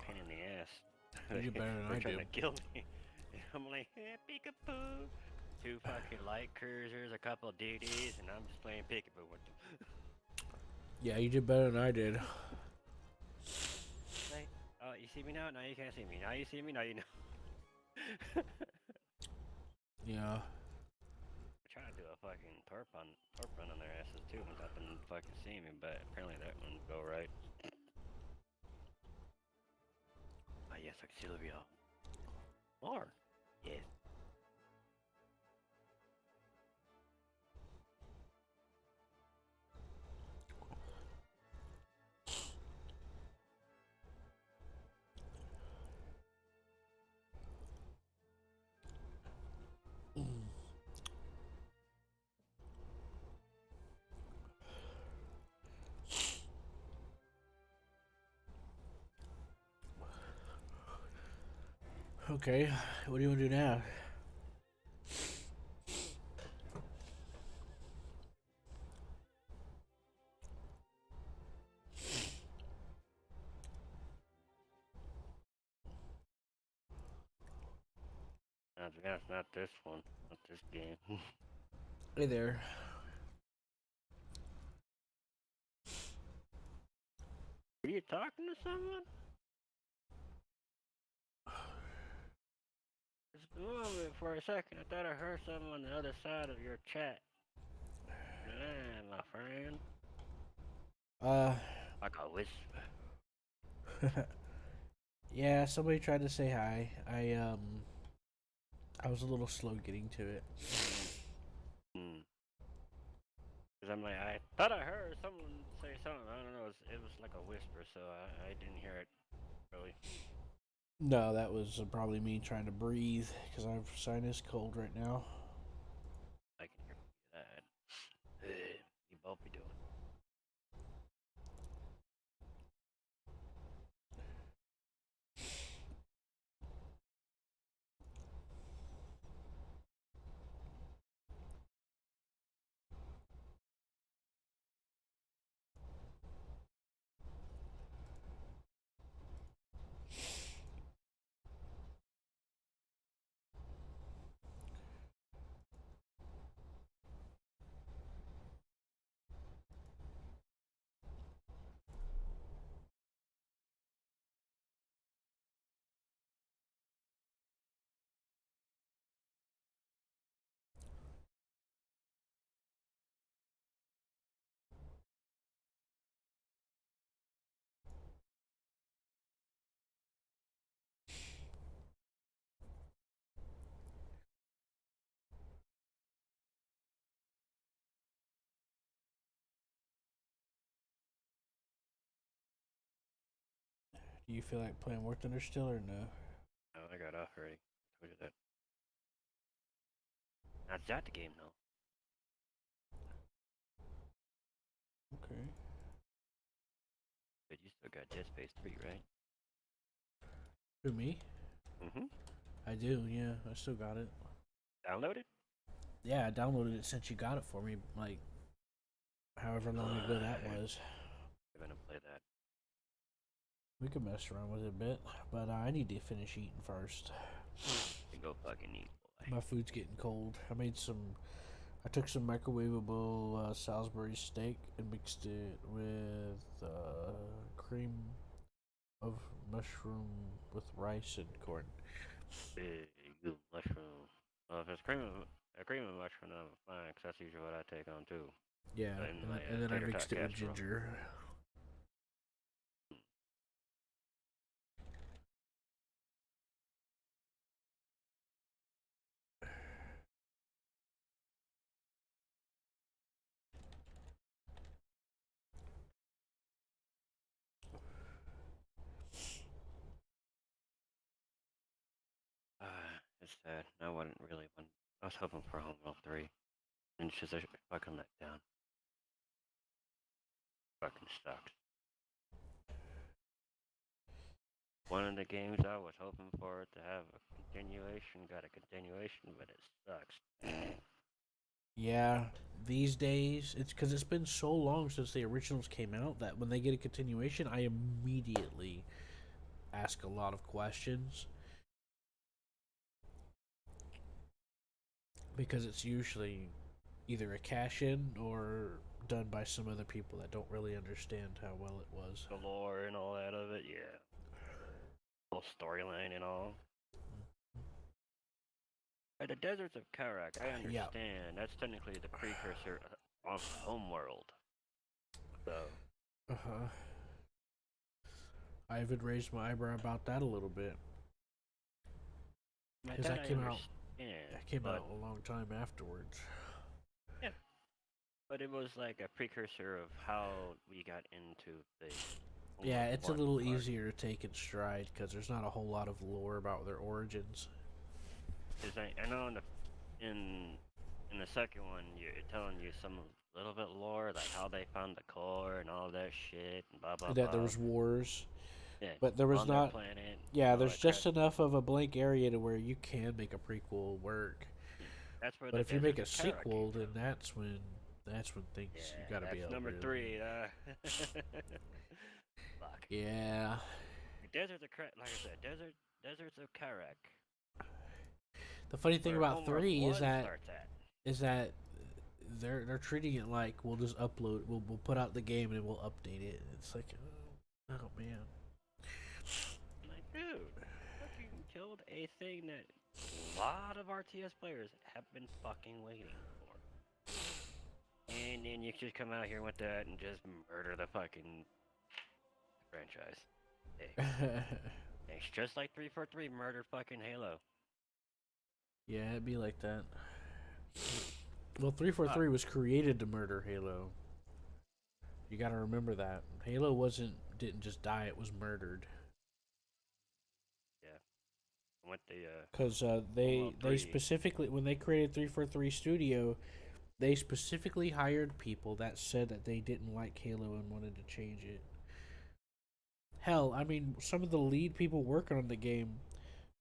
pain in the ass. You did better than They're I trying did. to kill me. And I'm like, peekaboo. 2 fucking light cruisers, a couple of DDs, and I'm just playing peekaboo with them. Yeah, you did better than I did. Like, oh, you see me now? Now you can't see me. Now you see me? Now you know. Yeah. I tried to do a fucking torp run on their asses too without them fucking seeing me, but apparently that wouldn't go right. Ah, yes, Auxilio. More. Yes. Okay, what do you want to do now? To be honest, not this one. Not this game. Hey there. Were you talking to someone? Just a moment for a second. I thought I heard someone on the other side of your chat. Yeah, my friend. Like a whisper. Yeah, somebody tried to say hi. I was a little slow getting to it. Cause I'm like, I thought I heard someone say something. I don't know. It was like a whisper, so I didn't hear it really. No, that was probably me trying to breathe because I have sinus cold right now. I can hear that. You both be doing. Do you feel like playing War Thunder still or no? Oh, I got off already. Told you that. Not that the game though. Okay. But you still got Dead Space 3, right? Who, me? Mm-hmm. I do, yeah. I still got it. Download it? Yeah, I downloaded it since you got it for me, like, however long ago that was. I'm gonna play that. We could mess around with it a bit, but I need to finish eating first. And go fucking eat, boy. My food's getting cold. I took some microwavable Salisbury steak and mixed it with cream of mushroom with rice and corn. Big good mushroom. Well, if it's cream of mushroom, I'm fine, 'cause that's usually what I take on too. Yeah, In my and then I tater tot mixed it with casserole. ginger. It's sad. I wasn't really one. I was hoping for Home Alone 3. And it's just a fucking let down. Fucking sucks. One of the games I was hoping for it to have a continuation got a continuation, but it sucks. Yeah, these days it's because it's been so long since the originals came out that when they get a continuation, I immediately ask a lot of questions because it's usually either a cash in or done by some other people that don't really understand how well it was. The lore and all that of it, yeah. Whole storyline and all. The deserts of Karak, I Yeah. understand. That's technically the precursor of Homeworld. So, Uh huh. I even raised my eyebrow about that a little bit. Because that came out. That came out a long time afterwards. Yeah, but it was like a precursor of how we got into the. Yeah, it's a Homeworld little part. easier to take in stride because there's not a whole lot of lore about their origins. 'Cause I know in the second one, you're telling you some little bit lore, like how they found the core and all that shit, and blah blah That blah. there was wars, Yeah, but there was on their not. planet. Yeah, All there's that just crap. enough of a blank area to where you can make a prequel work. That's where But the if you make Deserts a of Kara came sequel, then from. that's when things you Yeah, gotta be that's able number to. 3. Fuck. Yeah. The Deserts of like I said, Deserts of Karak, The funny thing where about Homeworld 3 is 1 that starts at. is that they're treating it like we'll just upload, we'll put out the game and we'll update it. It's like, oh man. I'm like, dude, fucking killed a thing that a lot of RTS players have been fucking waiting for. And then you just come out here with that and just murder the fucking franchise. Hey, it's just like 343 murdered fucking Halo. Yeah, it'd be like that. Well, Fuck. 343 was created to murder Halo. You got to remember that Halo didn't just die; it was murdered. Yeah. With the Because Homeworld they 3. specifically, when they created 343 Studio, they specifically hired people that said that they didn't like Halo and wanted to change it. Hell, I mean, some of the lead people working on the game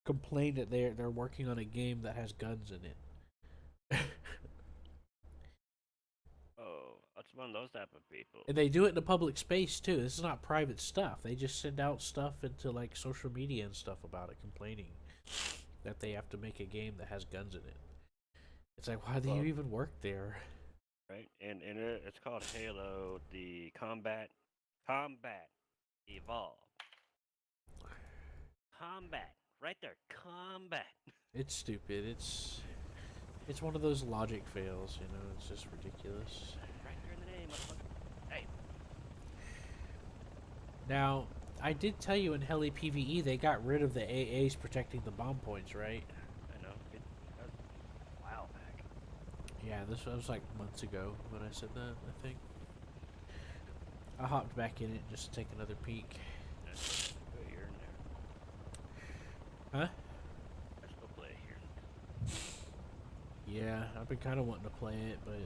complained that they're working on a game that has guns in it. Oh, that's one of those type of people. And they do it in a public space too. This is not private stuff. They just send out stuff into like social media and stuff about it, complaining that they have to make a game that has guns in it. It's like, why do you even work there? Right? And it's called Halo, the Combat Evolve. Combat. Right there. Combat. It's stupid. It's one of those logic fails. You know, it's just ridiculous. Right there in the name, motherfucker. Hey. Now, I did tell you in Heli PVE they got rid of the AAs protecting the bomb points, right? I know. That was a while back. Yeah, this was like months ago when I said that, I think. I hopped back in it just to take another peek. Oh, you're in there. Huh? I still play it here. Yeah, I've been kind of wanting to play it, but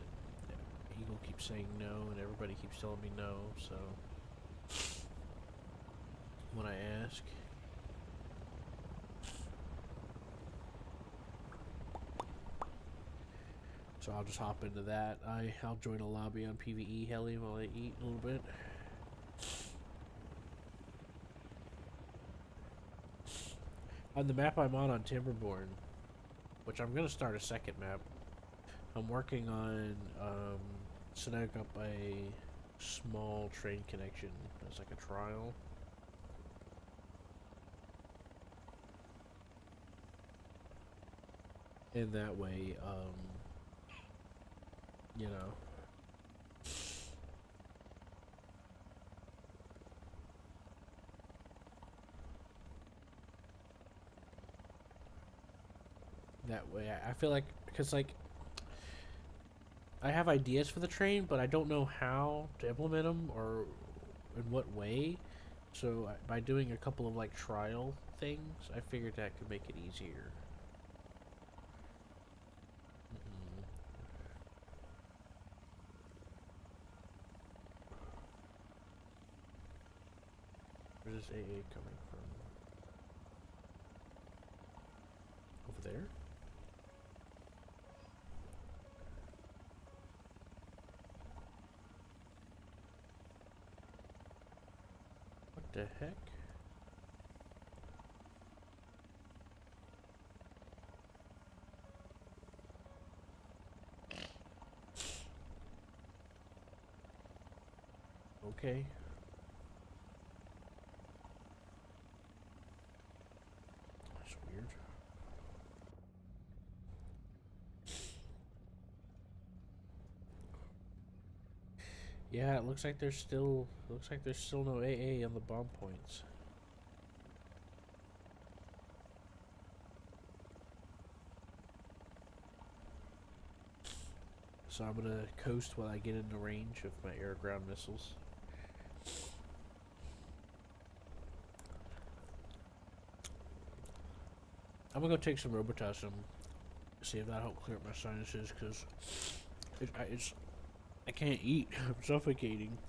Eagle keeps saying no, and everybody keeps telling me no, so when I ask. So I'll just hop into that. I'll join a lobby on PvE Heli while I eat a little bit. On the map I'm on Timberborn, which I'm gonna start a second map. I'm working on setting up a small train connection as like a trial. And that way, you know, that way I feel like, because like I have ideas for the train, but I don't know how to implement them or in what way. So by doing a couple of like trial things, I figured that could make it easier. is AA coming from? Over there? What the heck? Okay. That's weird. Yeah, it looks like there's still no AA on the bomb points. So I'm gonna coast while I get into range of my air ground missiles. I'm gonna go take some Robitussin, see if that helps clear up my sinuses, because I can't eat. I'm suffocating.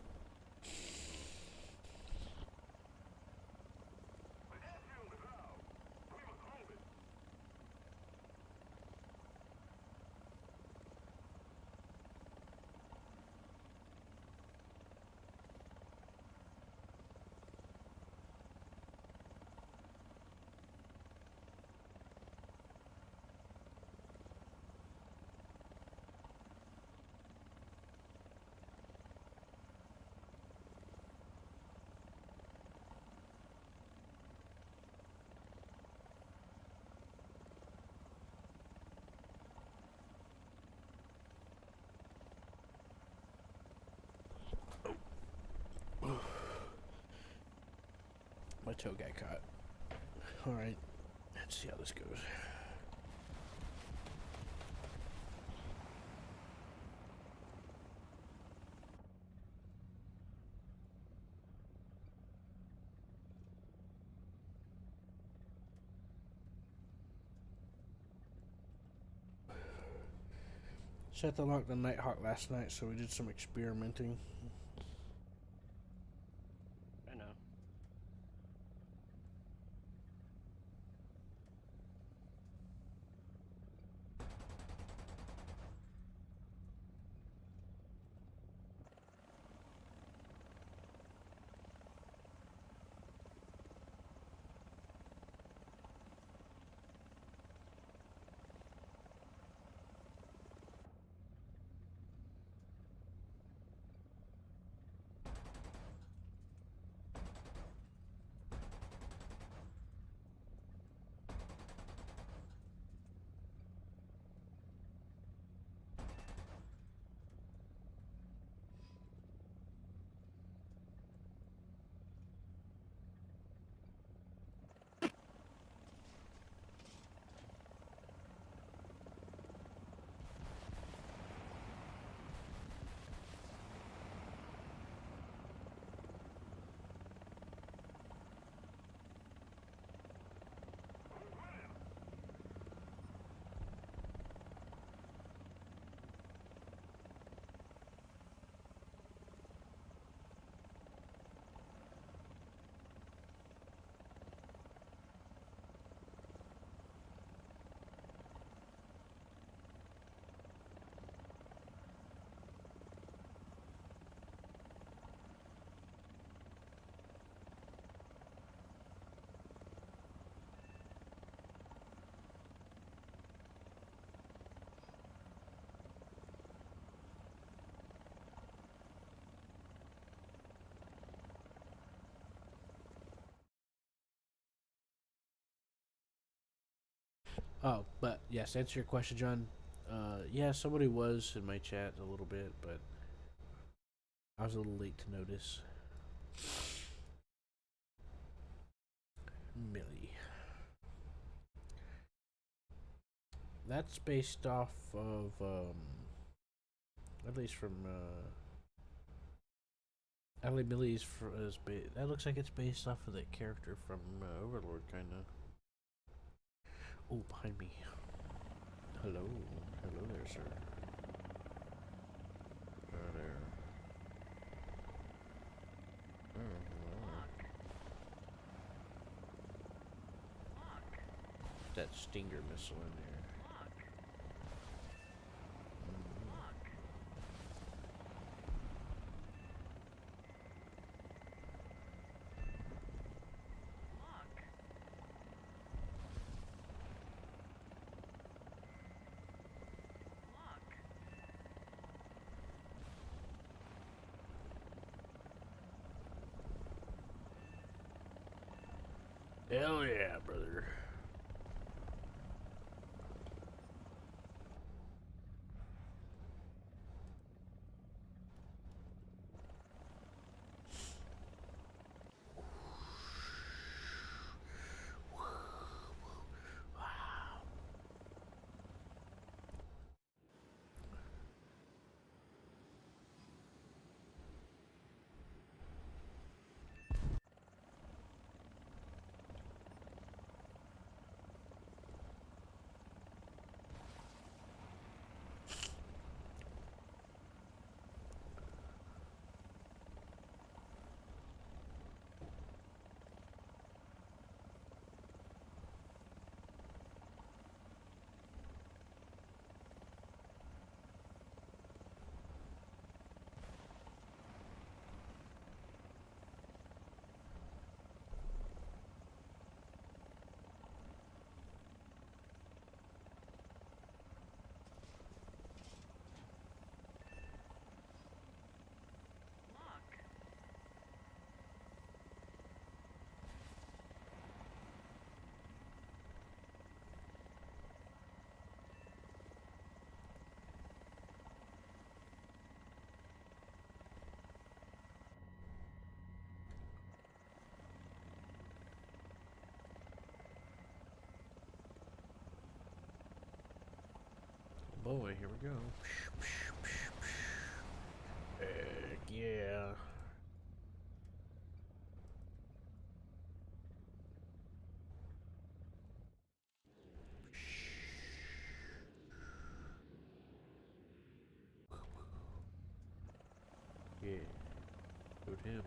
My toe got caught. Alright, let's see how this goes. Set to lock the Nighthawk last night, so we did some experimenting. I know. Oh, but yes, to answer your question, John. Yeah, somebody was in my chat a little bit, but I was a little late to notice. Millie. That's based off of, at least from, Ellie Millie's that looks like it's based off of that character from Overlord, kinda. Oh, behind me. Hello. Hello there, sir. There. Oh, hello. that Stinger missile in there. Hell yeah, brother. Boy, here we go. Heck yeah. Yeah. Shoot him.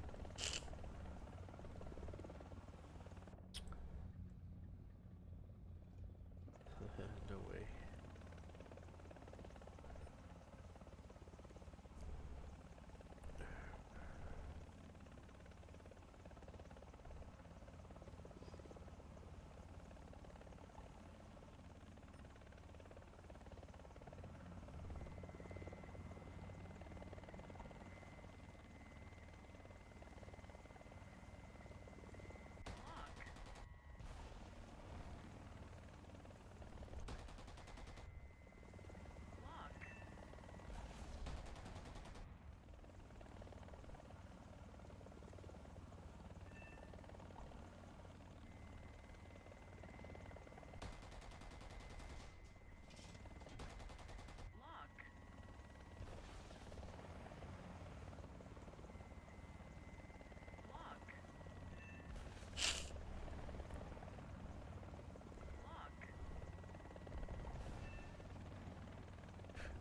No way.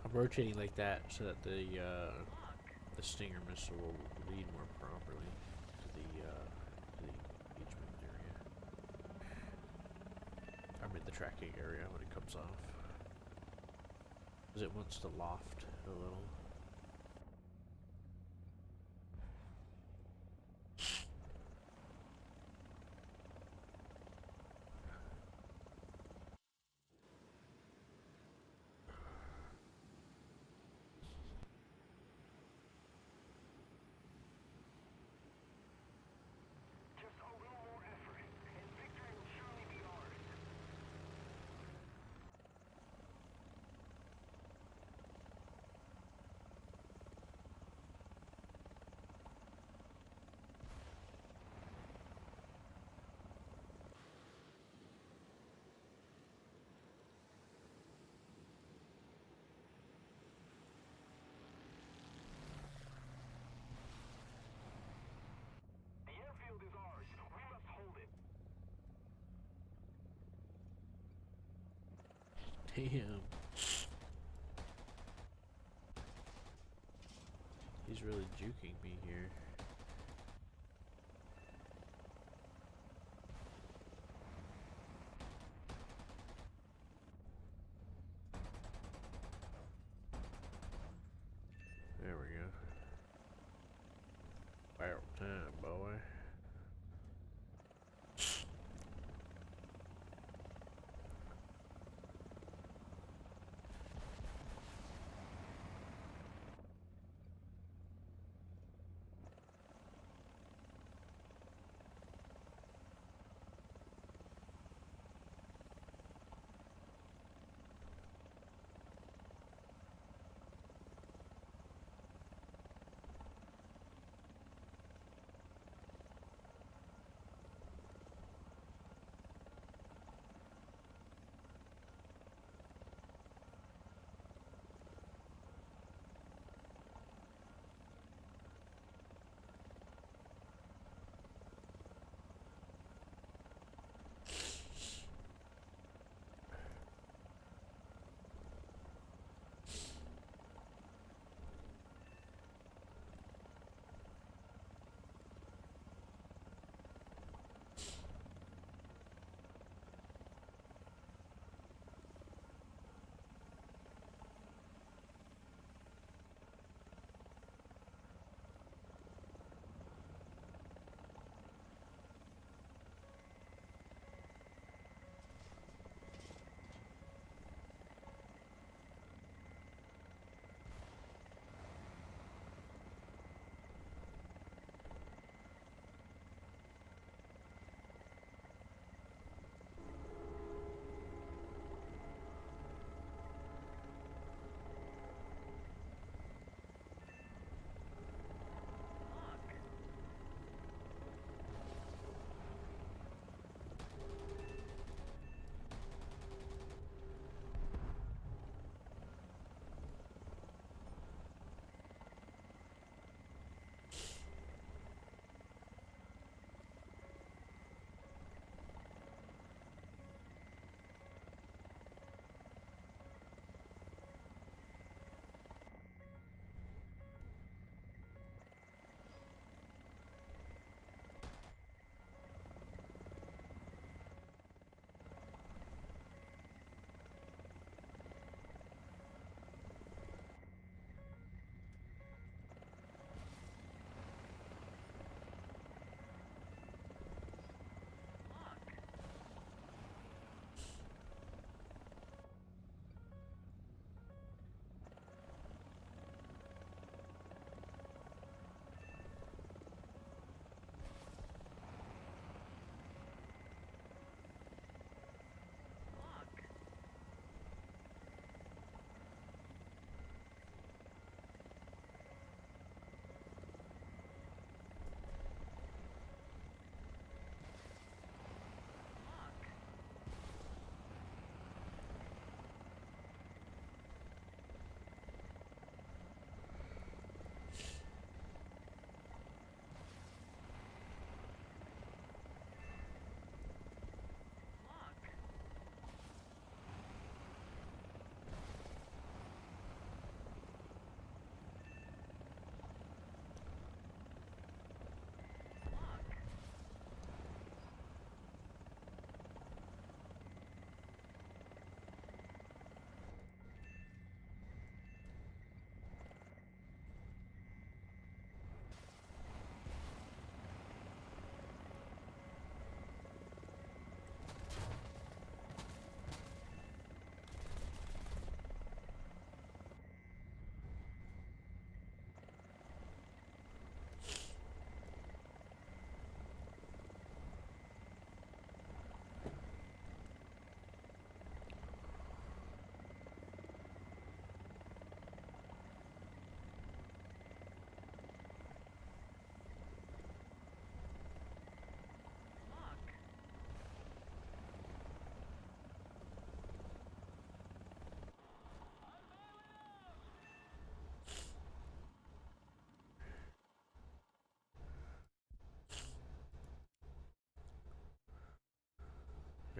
I'm rotating like that so that the Stinger missile will lead more properly to the engagement area. I mean the tracking area when it comes off. Because it wants to loft a little. Just a little more effort, and victory will surely be ours. The airfield is ours. We must hold it. Damn. He's really juking me here. about time, boy.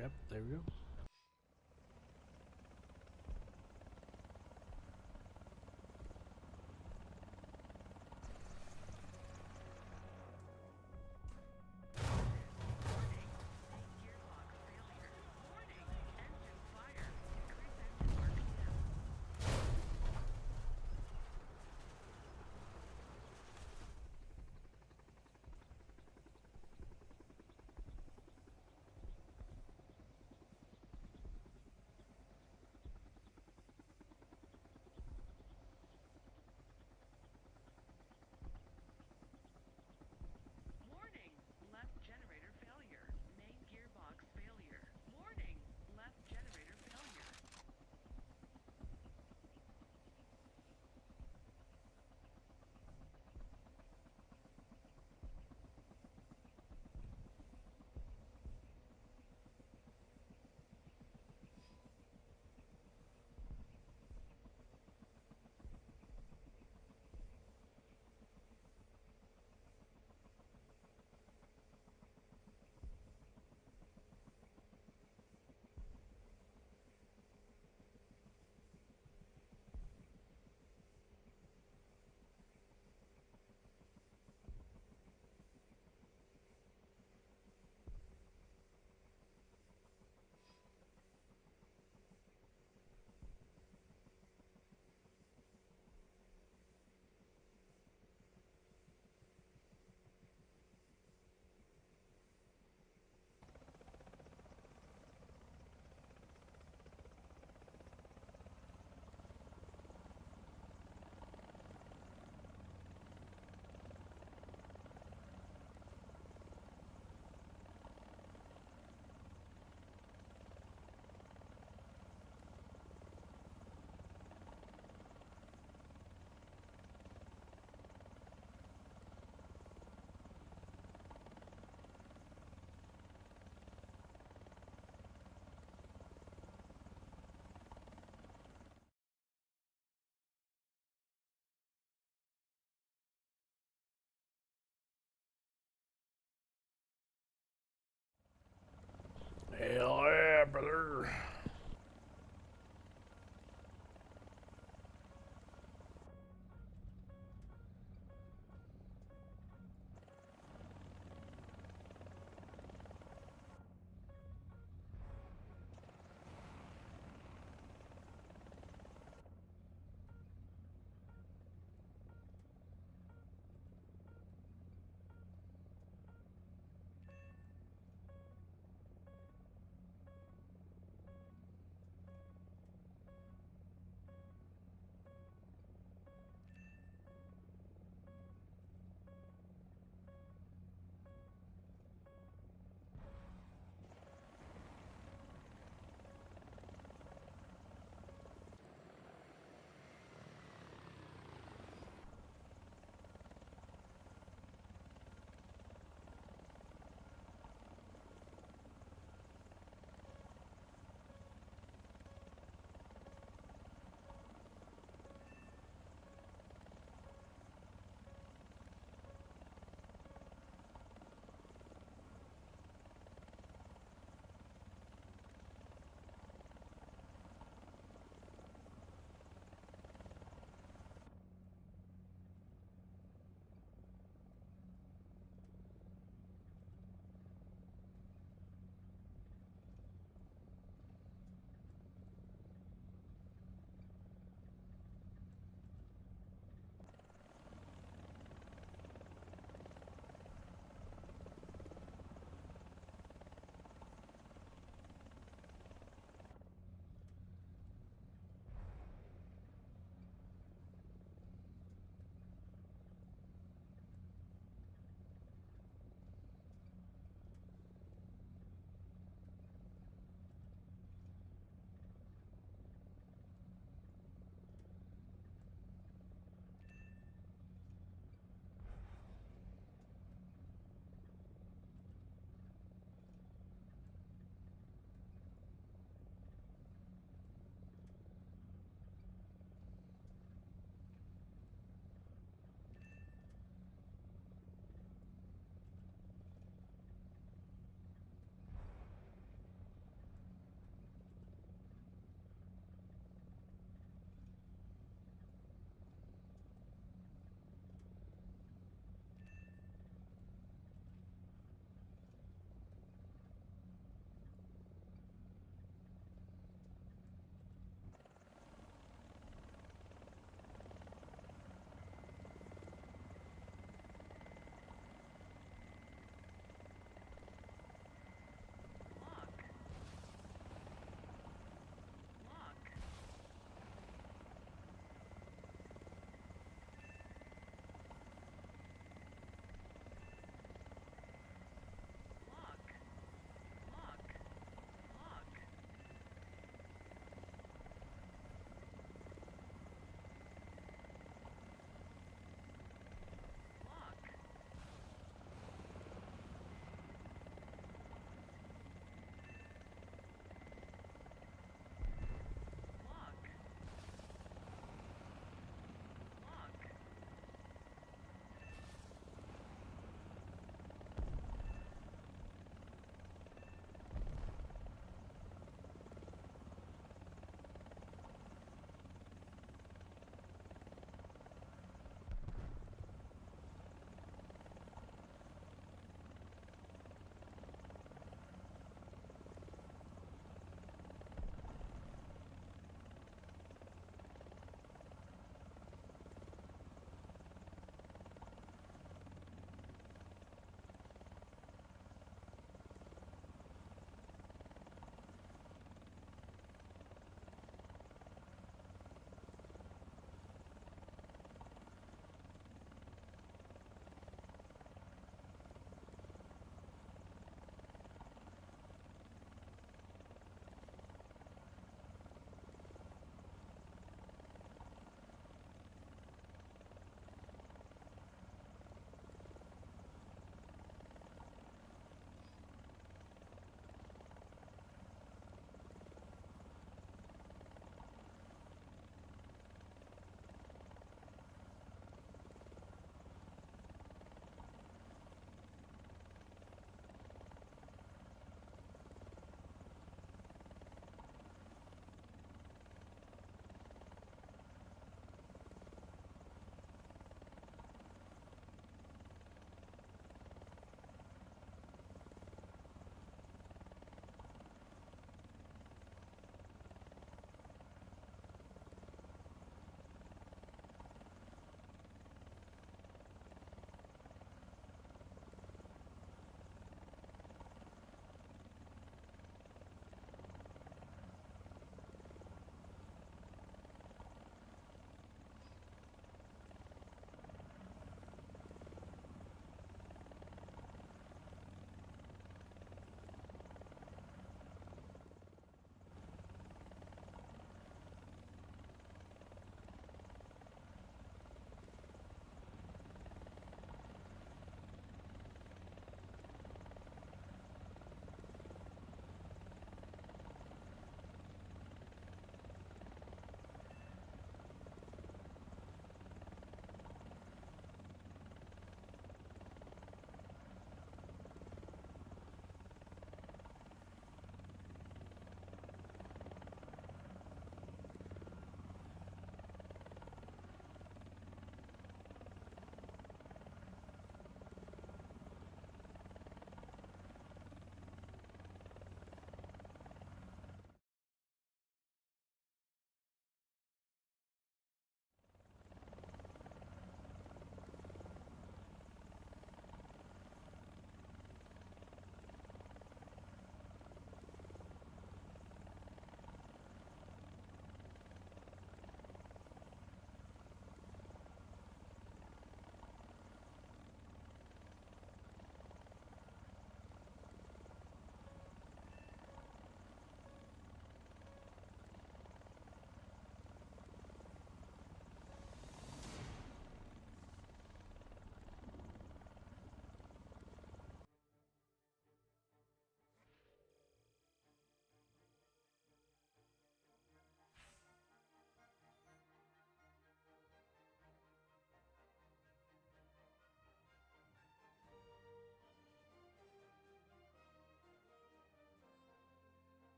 Yep, there we go.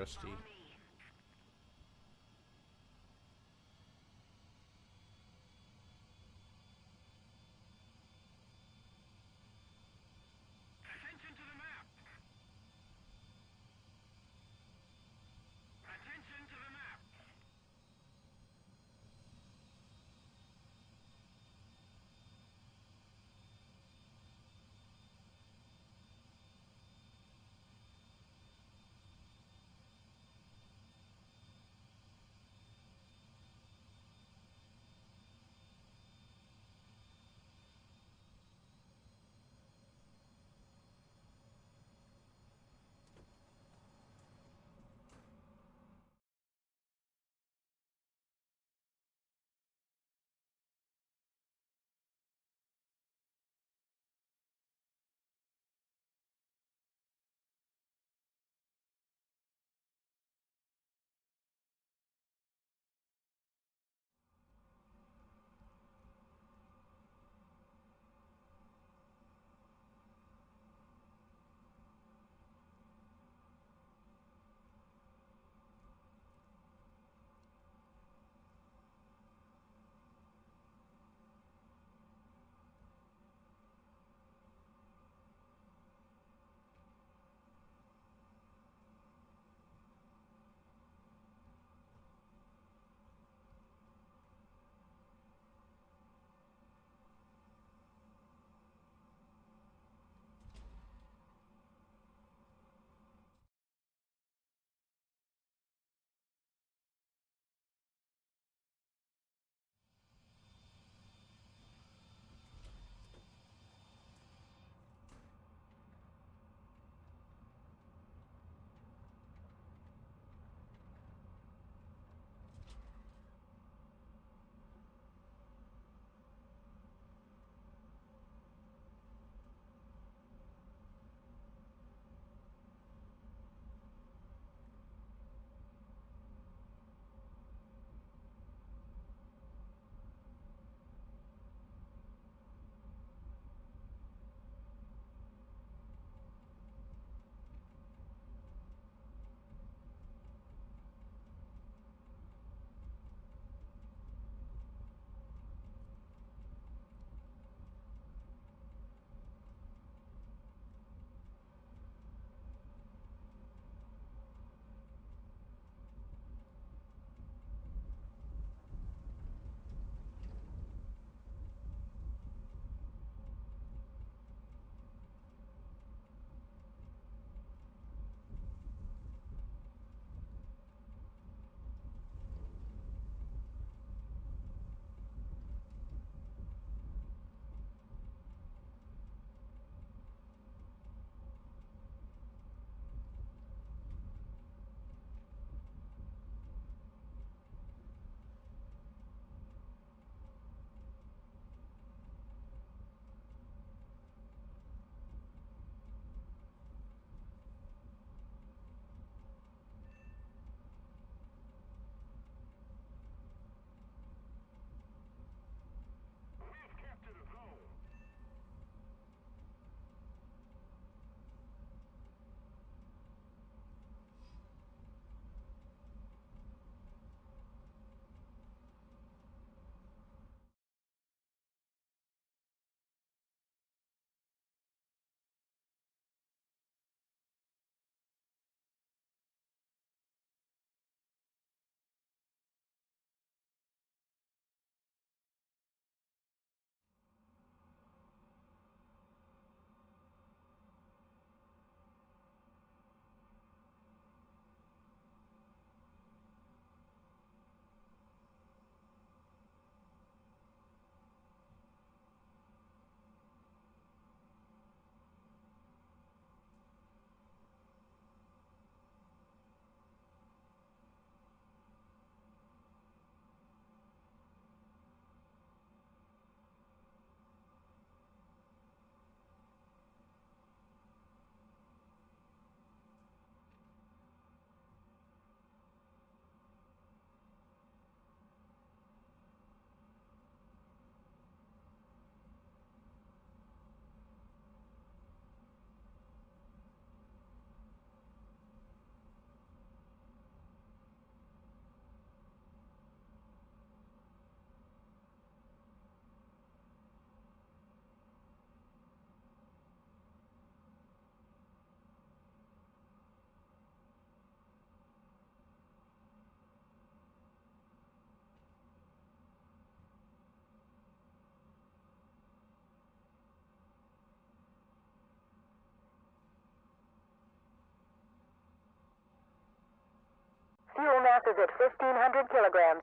rusty. Attention to the map! Attention to the map! Fuel mass is at 1,500 kilograms.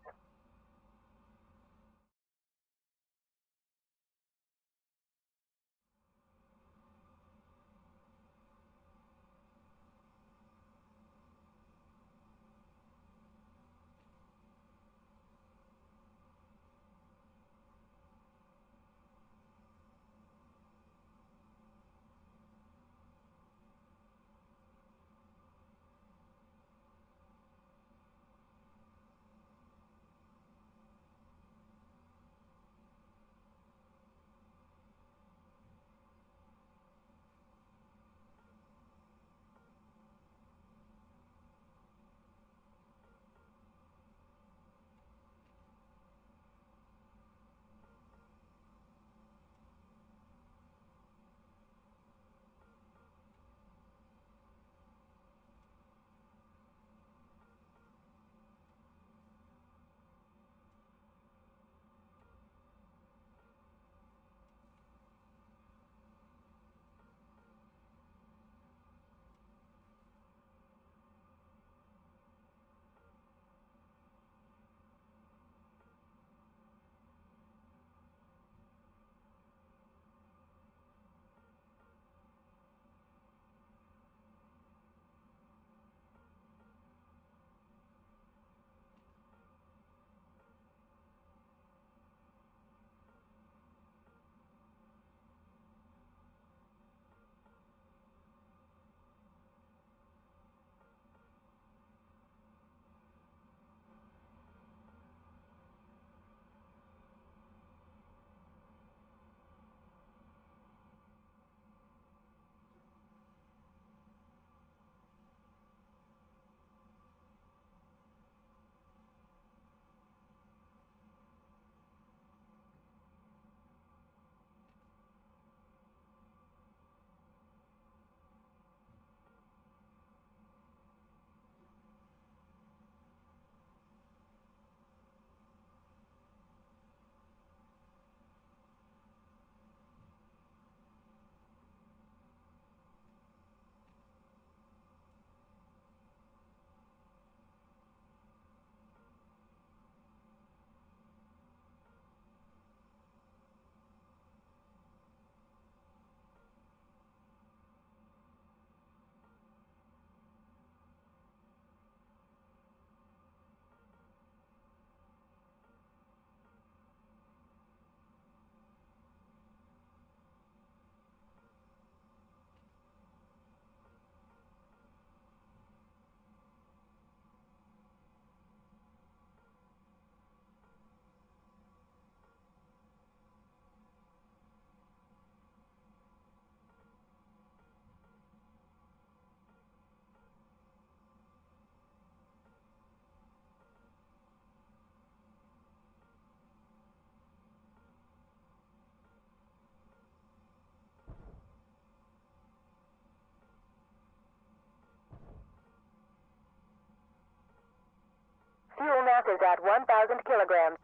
Fuel mass is at 1,000 kilograms.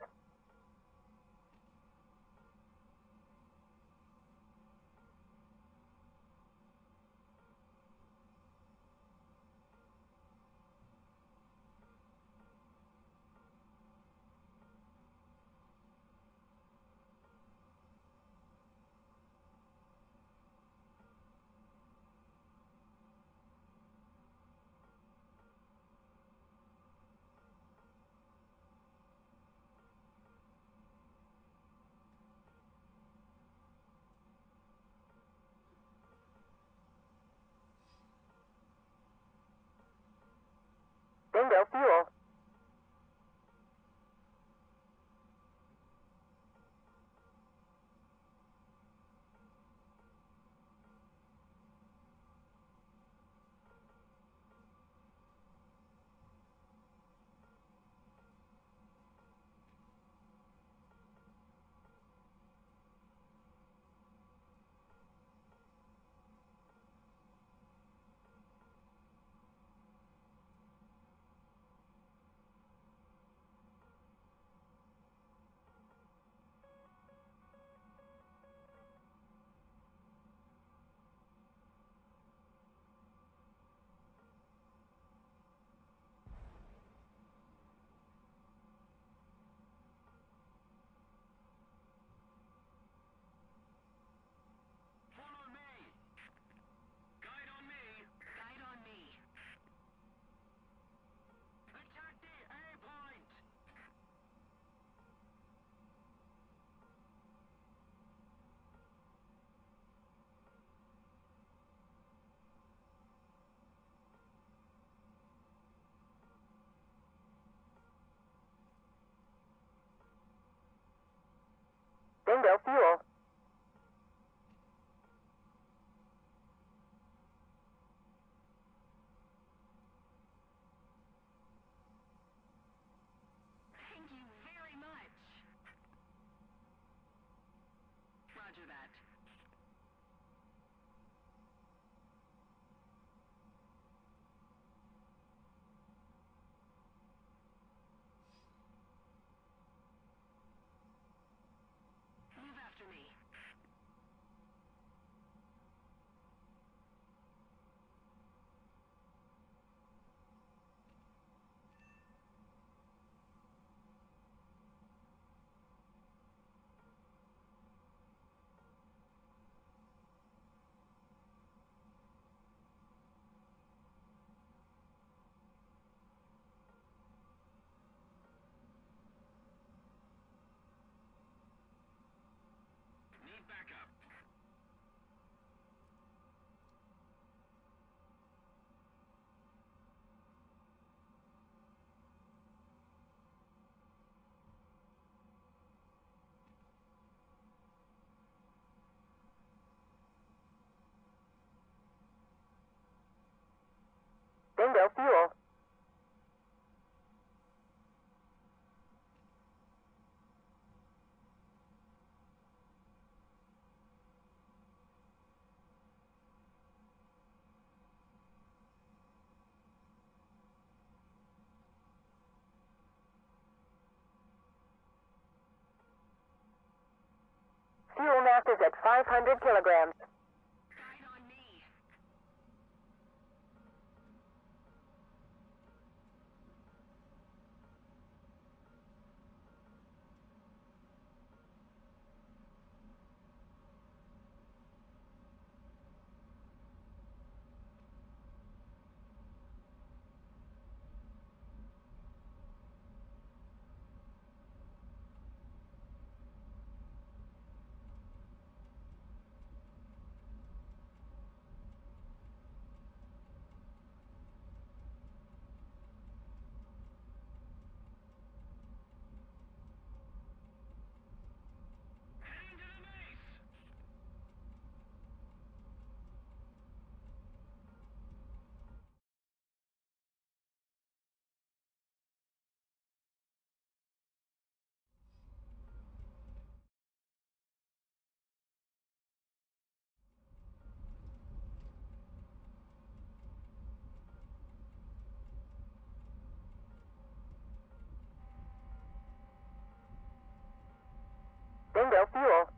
Bingo fuel. Bingo fuel. Thank you very much. Roger that. Move after me. Need backup. Bingo fuel. Fuel mass is at 500 kilograms. Guide on me. Heading to the base. Bingo fuel.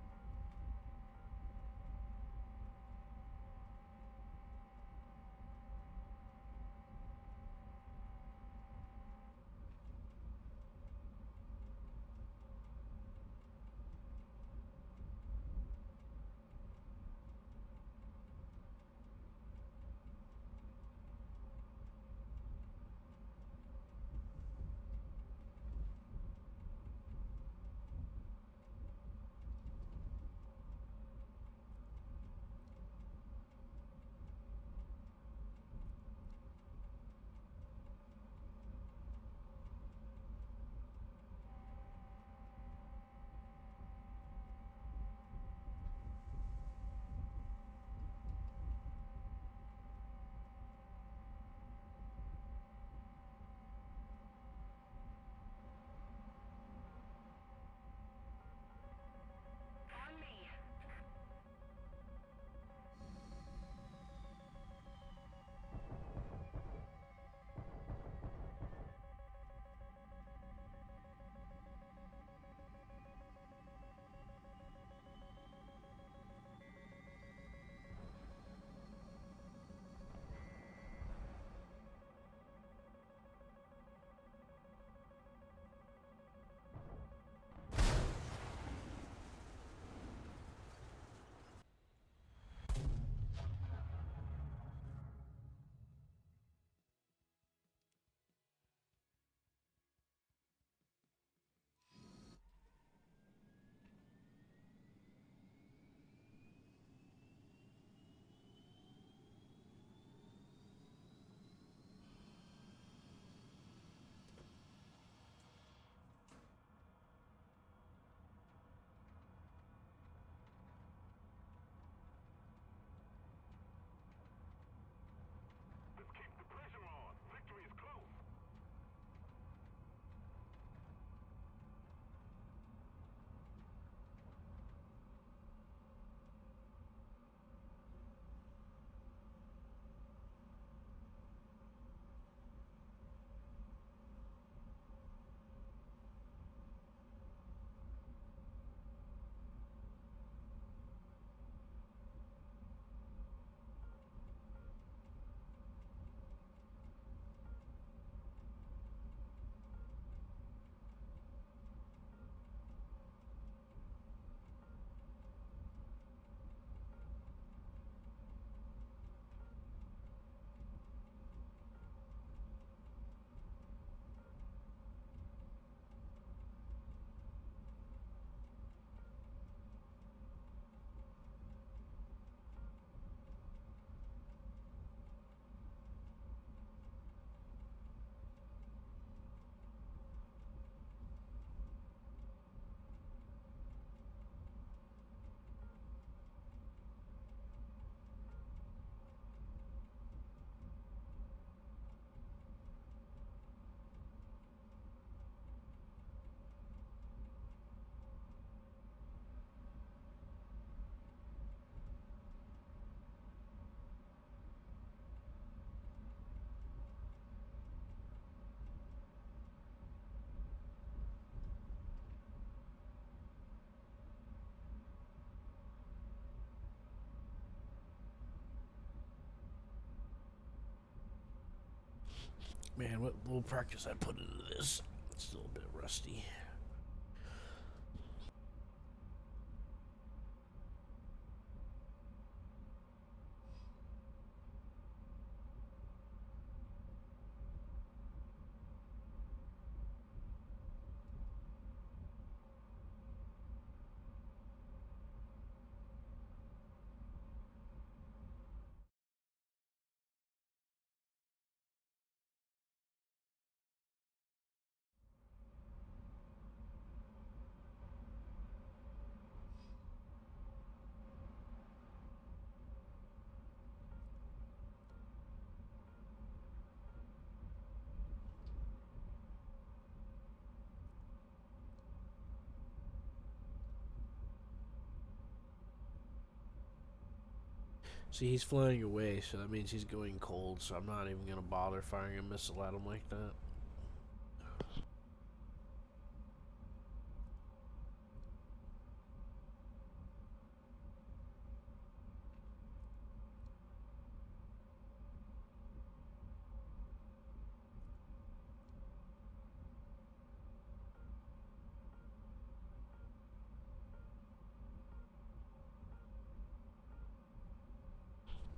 Man, what little practice I put into this, it's still a bit rusty. See, he's flying away, so that means he's going cold, so I'm not even going to bother firing a missile at him like that.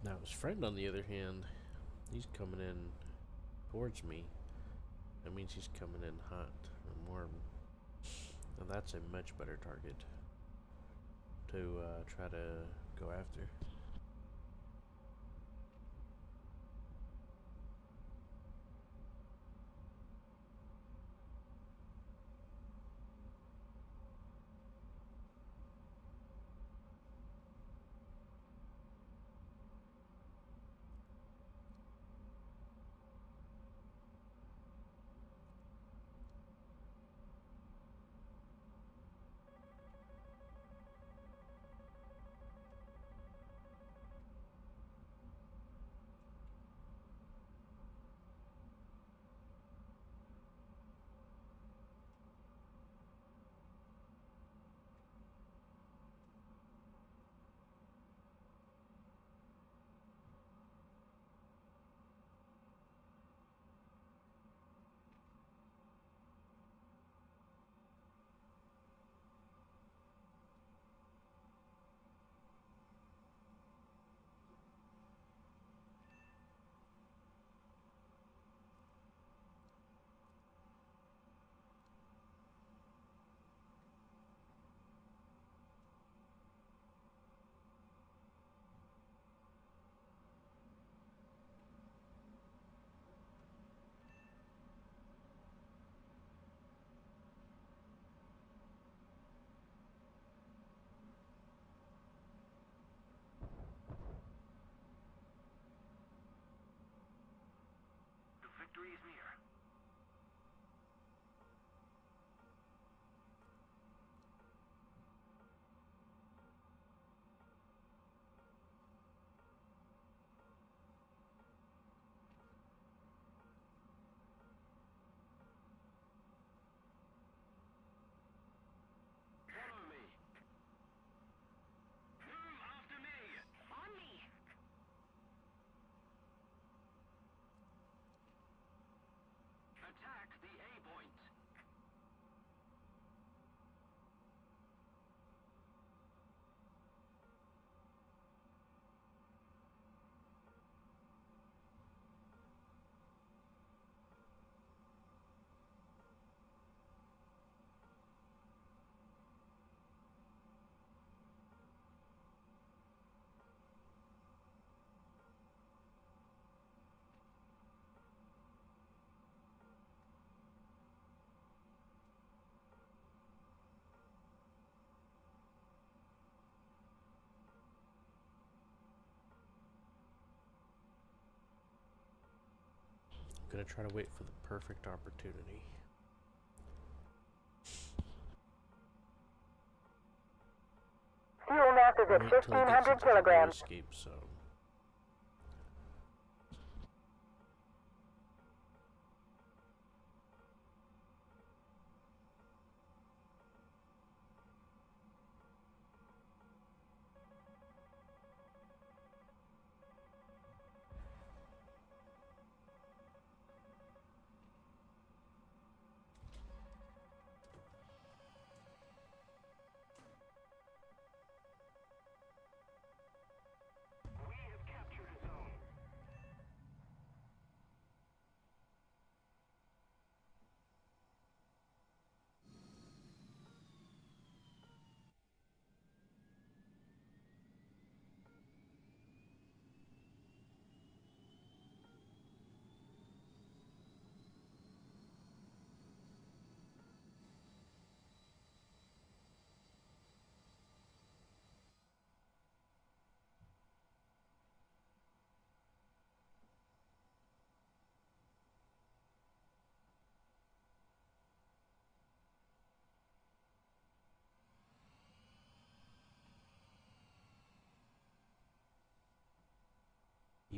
Now his friend, on the other hand, he's coming in towards me. That means he's coming in hot or warm. Now that's a much better target to try to go after. The victory is near. Follow me. Move after me. On me. Attack the A point. I'm gonna try to wait for the perfect opportunity. Fuel mass is Wait at until he gets 1,500 into the no kilograms. escape zone.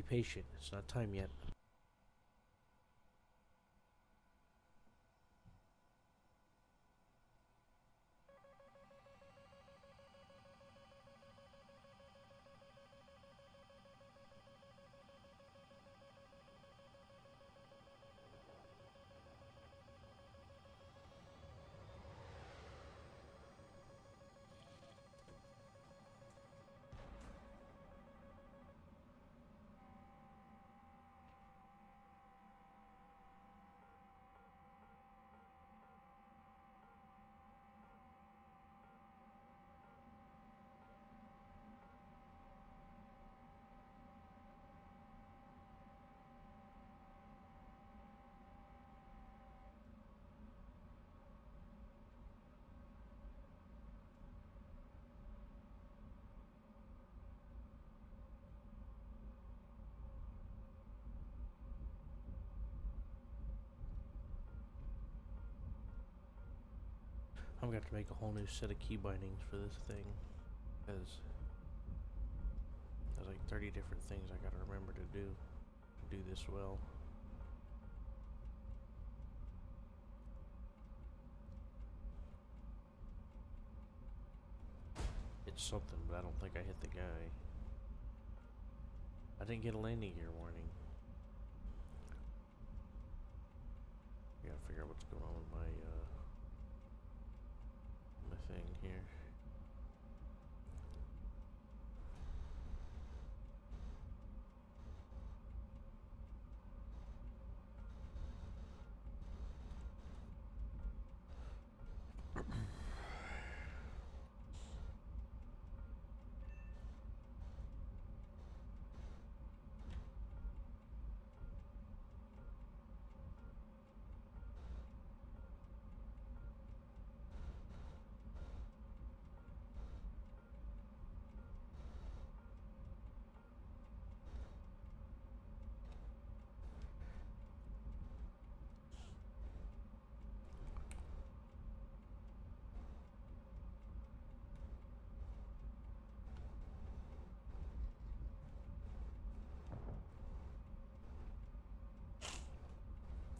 Be patient. It's not time yet. I'm gonna have to make a whole new set of key bindings for this thing, because there's like 30 different things I gotta remember to do this well. It's something, but I don't think I hit the guy. I didn't get a landing gear warning. I gotta figure out what's going on with my thing here.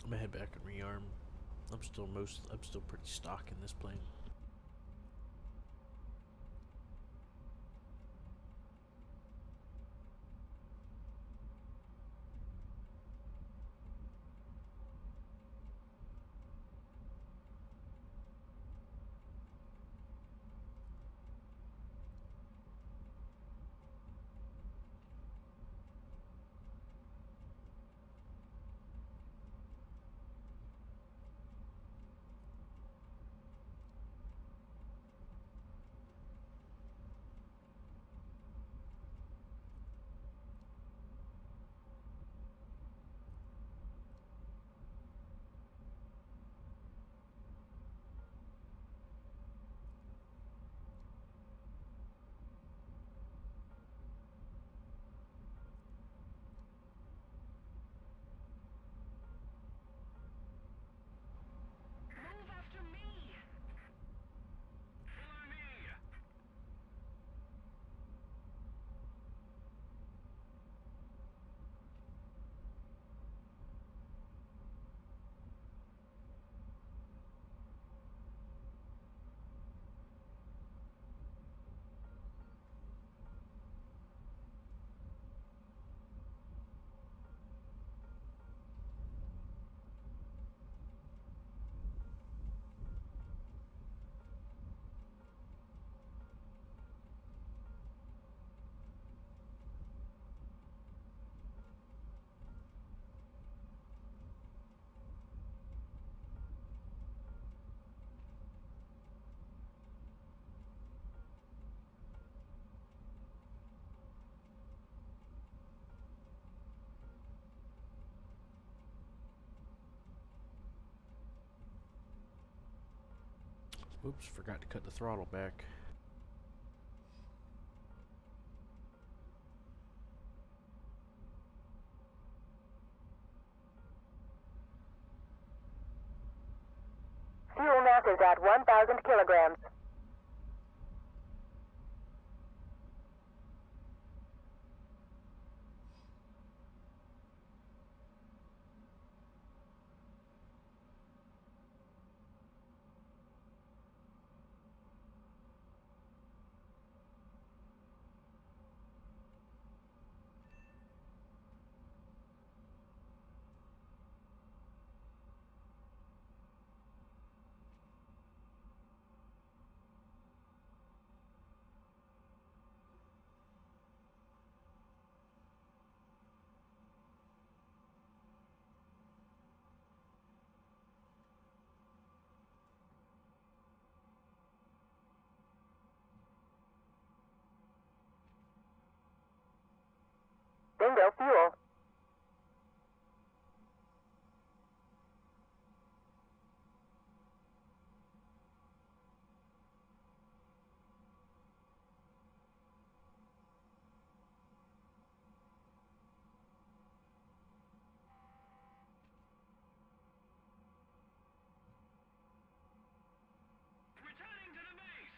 I'm gonna head back and rearm. I'm still pretty stock in this plane. Move after me! Follow me! Oops, forgot to cut the throttle back. Fuel mass is at 1,000 kilograms. Bingo fuel. Returning to the base.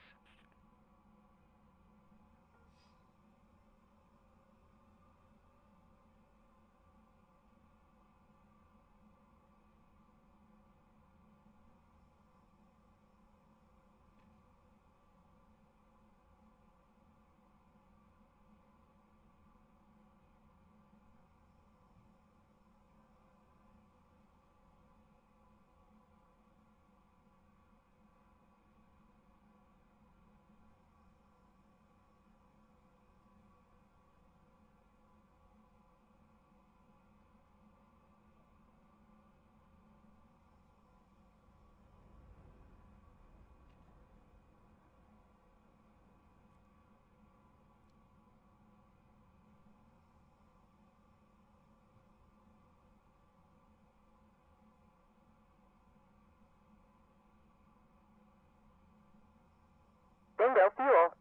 Bingo fuel.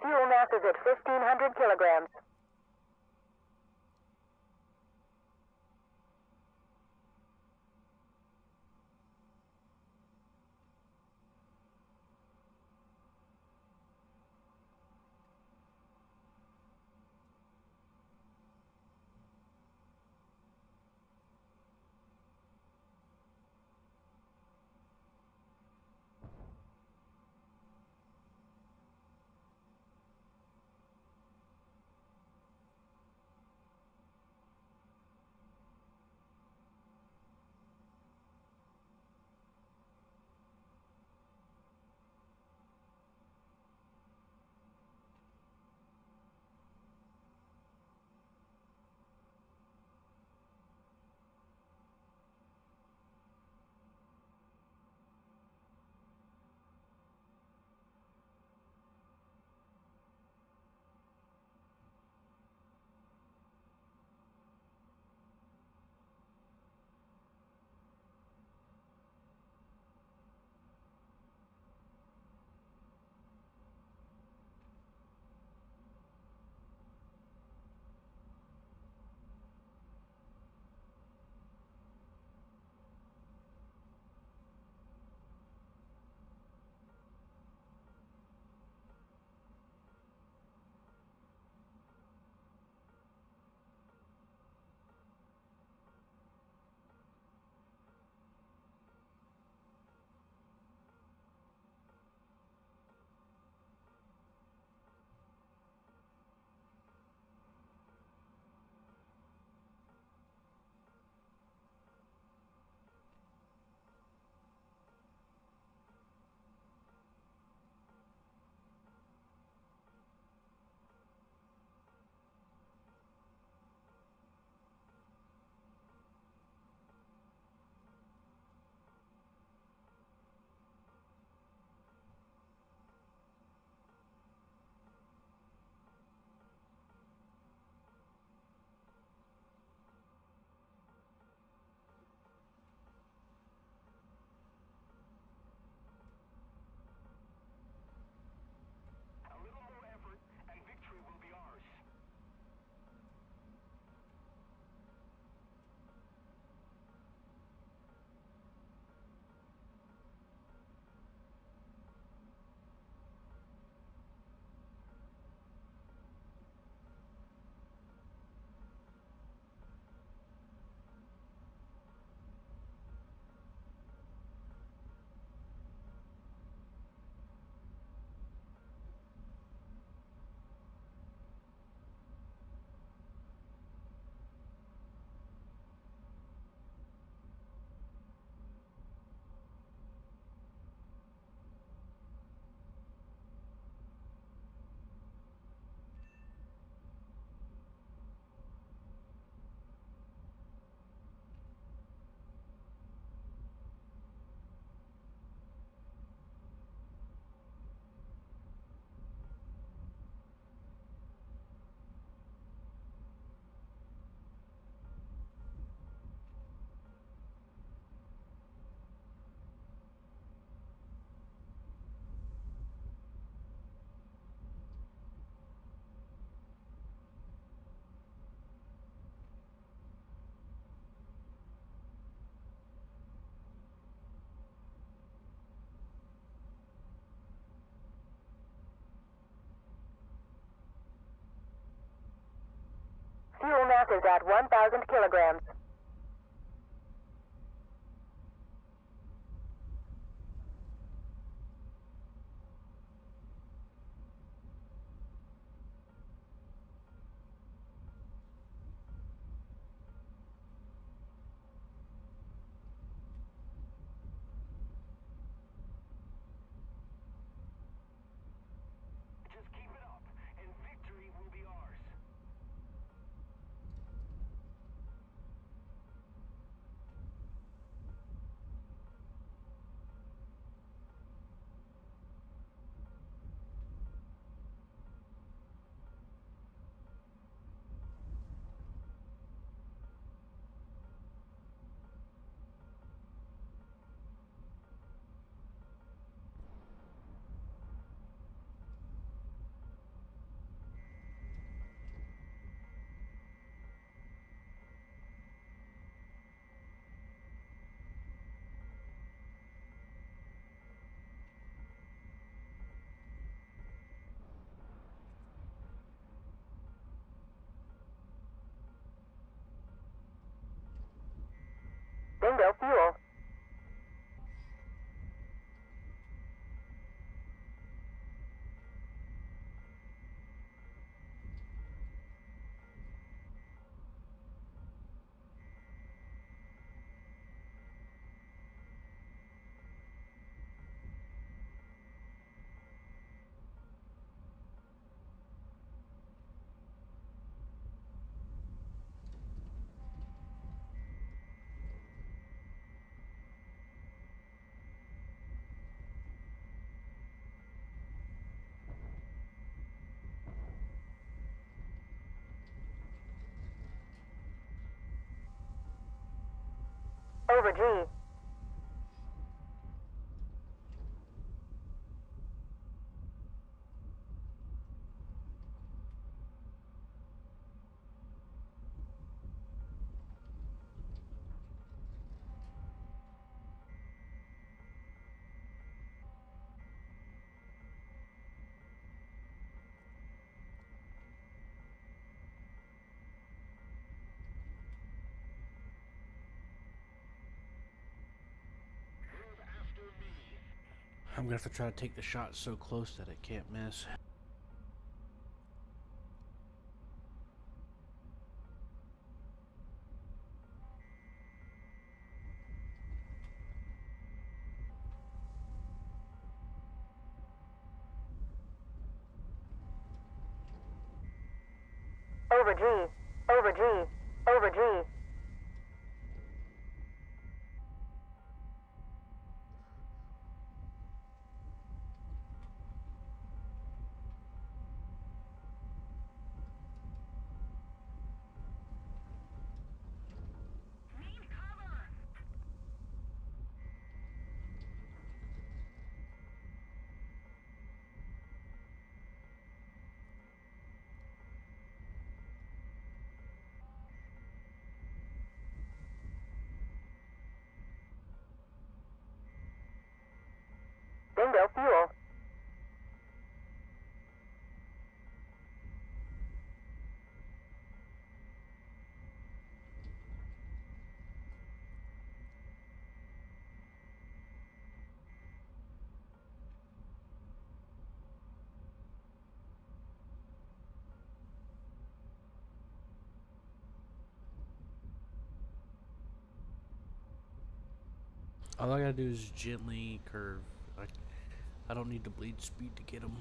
Fuel mass is at 1,500 kilograms. A little more effort, and victory will be ours. Fuel mass is at 1,000 kilograms. Just keep it up, and victory will be ours. Bingo fuel. Over G. I'm gonna have to try to take the shot so close that it can't miss. Over G. Over G. Over G. Need cover! Bingo fuel. All I gotta do is gently curve. I don't need to bleed speed to get them.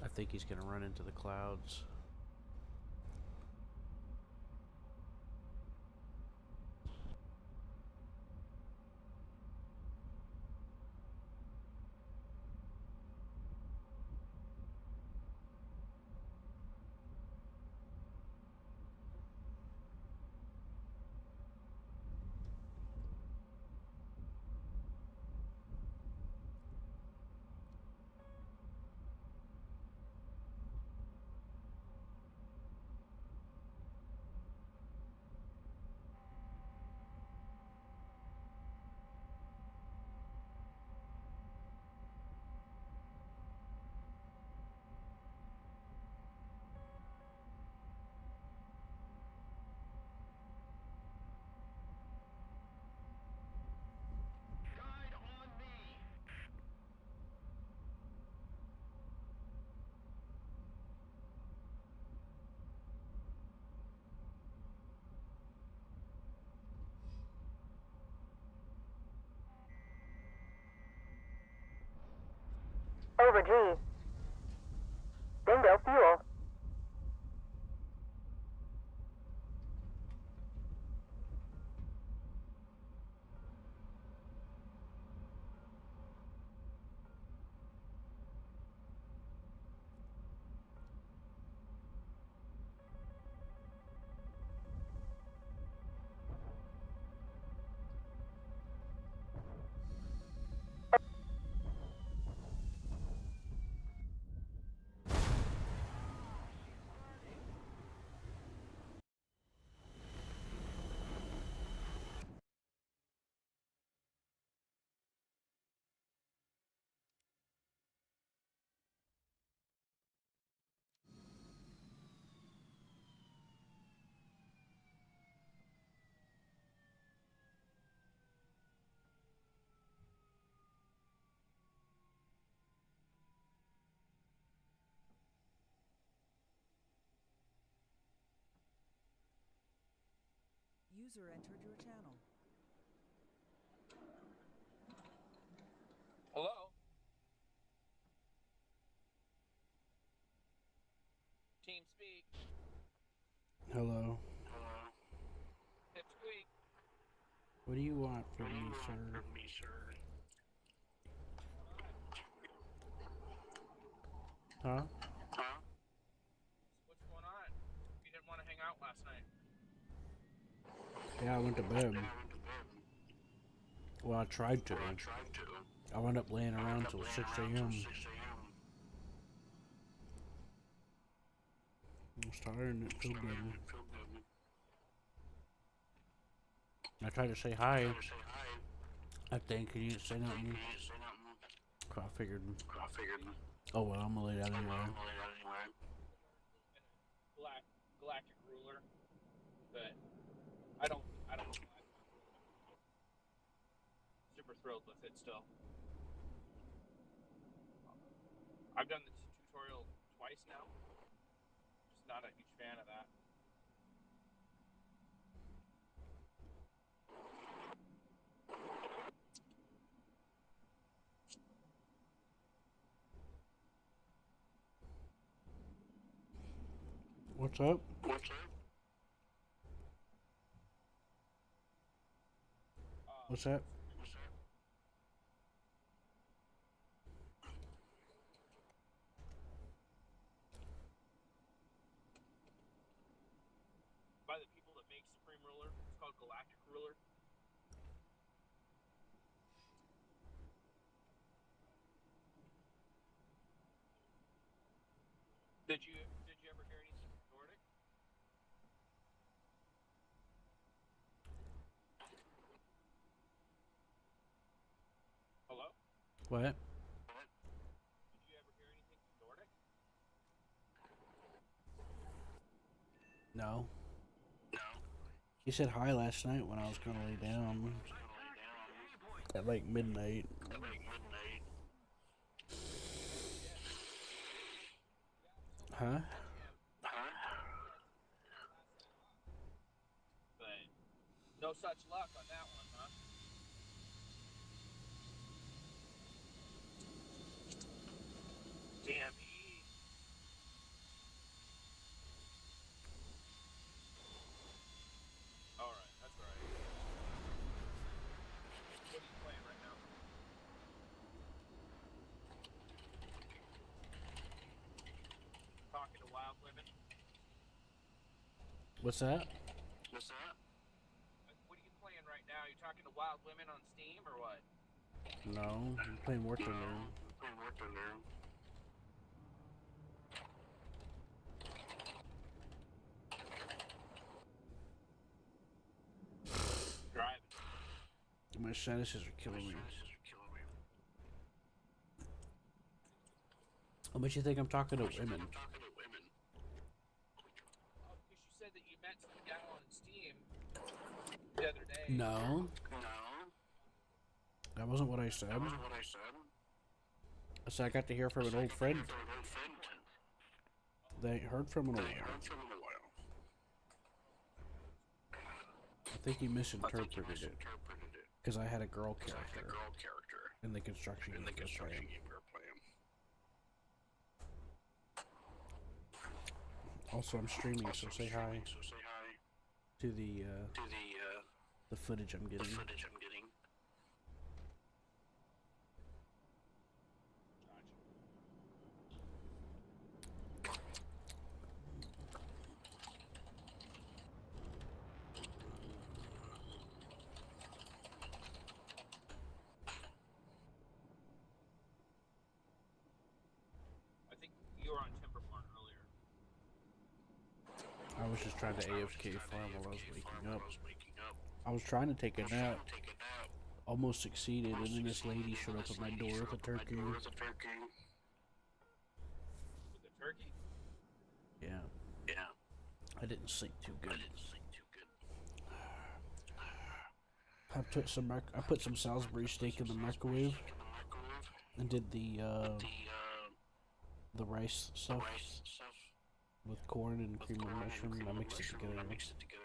I think he's gonna run into the clouds. Guide on me! Over G. Bingo fuel. User entered your channel. Hello? Team speak. Hello. Hit squeak. What do you want from me, sir? Huh? What's going on? You didn't want to hang out last night. Yeah, I went to bed. Well, I tried to. I wound up laying around till 6 a.m. I was tired and it felt good. I tried to say hi. I think you didn't say nothing. I figured. Oh well, I'm gonna lay down anyway. Galactic ruler, but I don't super thrilled with it still. I've done the tutorial twice now. Just not a huge fan of that. What's up? What's that? By the people that make Supreme Ruler, it's called Galactic Ruler. Did you ever hear anything from Nordic? Hello? What? Did you ever hear anything from Nordic? No. He said hi last night when I was gonna lay down. At like midnight. Huh? But no such luck on that one, huh? Damn E. Alright, that's right. What are you playing right now? Talking to wild women? What's that? What are you playing right now? You talking to wild women on Steam or what? No, I'm playing War Thunder. Driving. My sinuses are killing me. How much you think I'm talking to women? Oh, because you said that you met some gal on Steam the other day. No. That wasn't what I said. I said I got to hear from an old friend. They ain't heard from in a while. I think he misinterpreted it. Because I had a girl character in the construction game we were playing. Also, I'm streaming, so say hi to the footage I'm getting. I think you were on Timberborn earlier. I was just trying to AFK farm while I was waking up. I was trying to take a nap. Almost succeeded, and then this lady showed up at my door with a turkey. With the turkey? Yeah. I didn't sleep too good. I put some Salisbury steak in the microwave and did the rice stuff with corn and cream and mushroom. I mixed it together.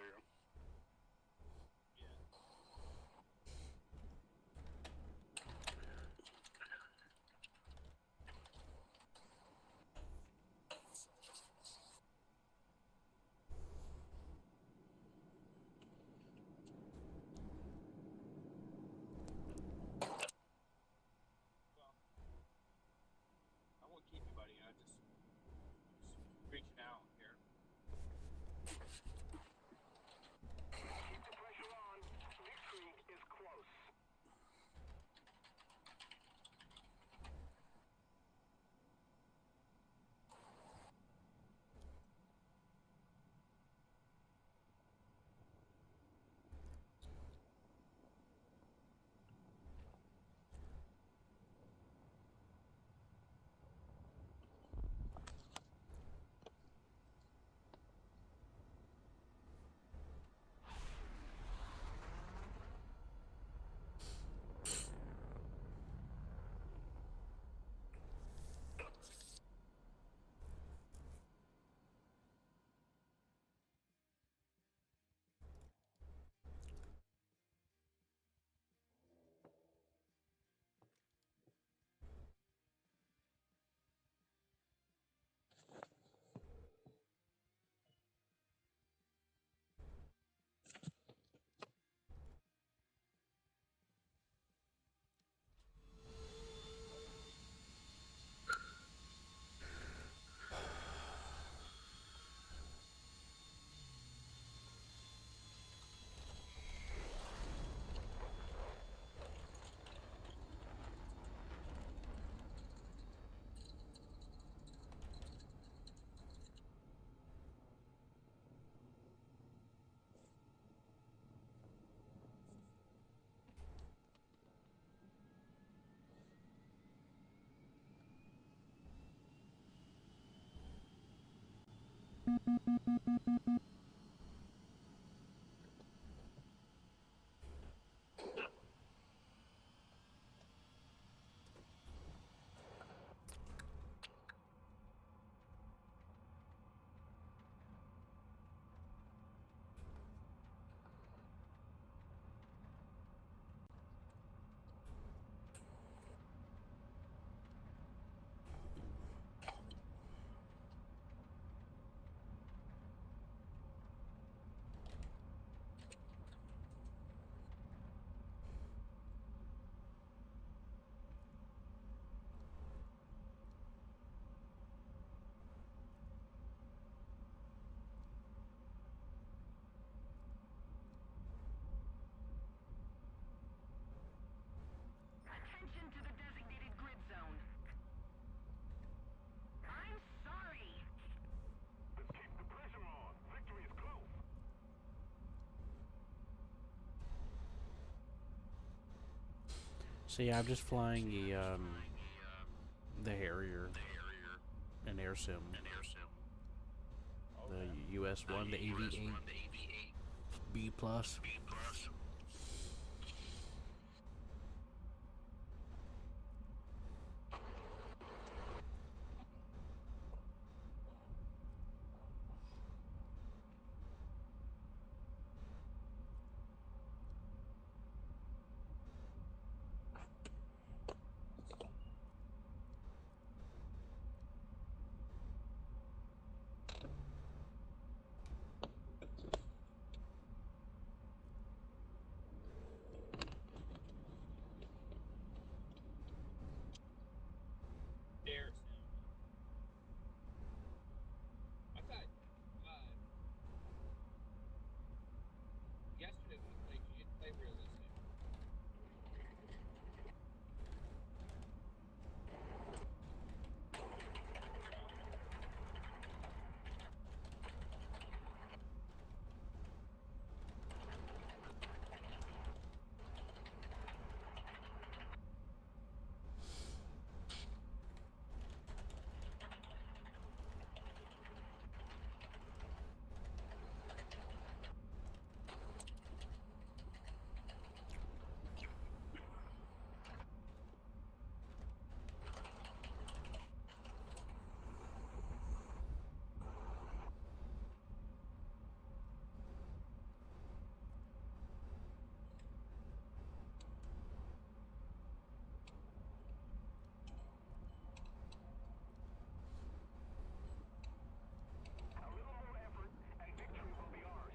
Attention to the designated grid zone. I'm sorry. Let's keep the pressure on. Victory is close. So yeah, I'm just flying the Harrier, an air sim, the US-1, the AV-8 B plus. Air sim. I thought yesterday when we played, you didn't play realistic. A little more effort, and victory will be ours.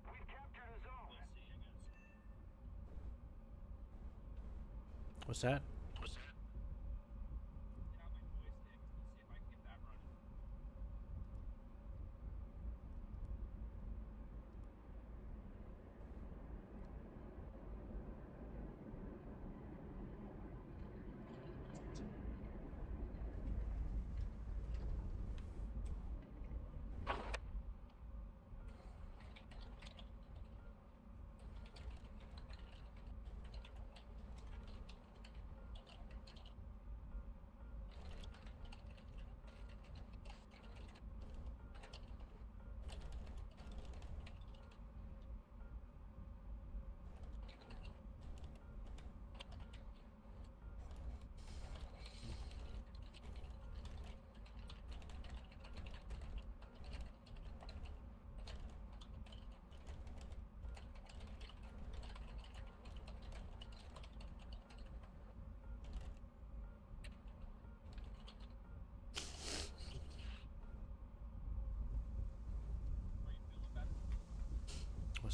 We've captured a zone. Let's see, I guess. What's that? Get out my joystick. Let's see if I can get that running.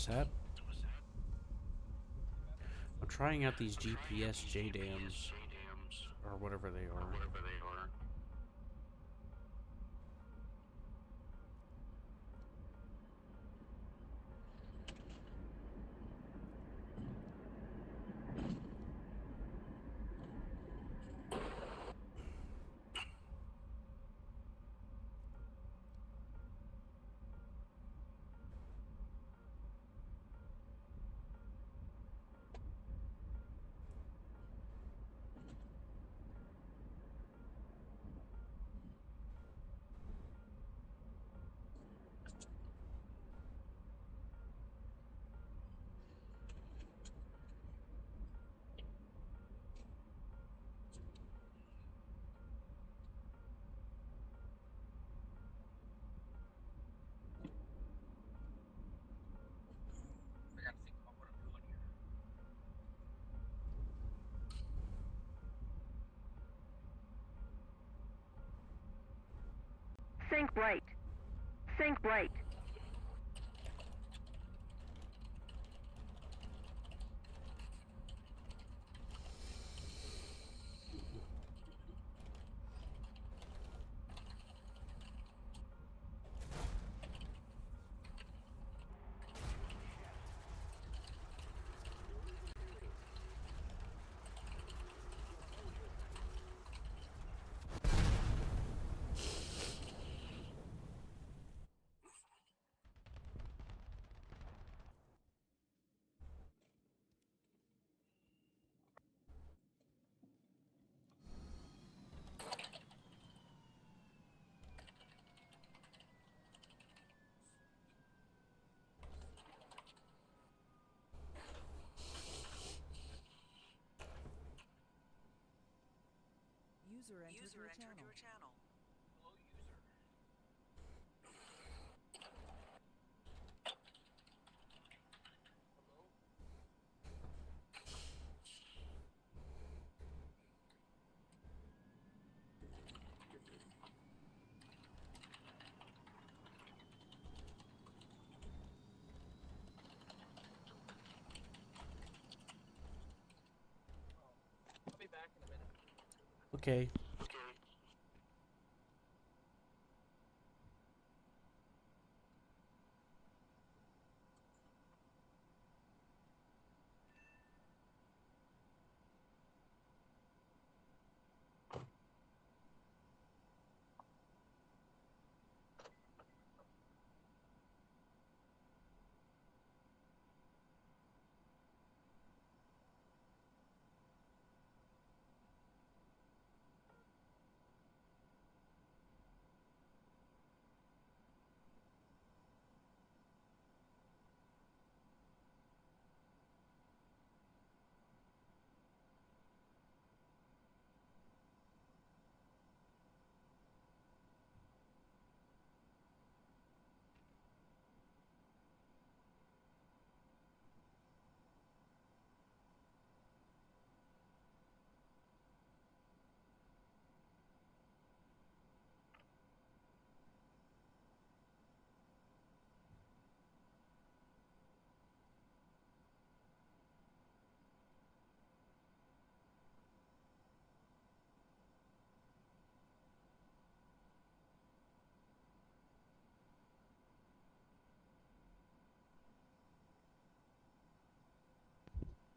What's that? I'm trying out these GPS JDAMs, or whatever they are. I gotta think about what I'm doing here. Sync right. Sync right. User entered your channel. Hello, user. Hello? I'll be back in a minute. Okay.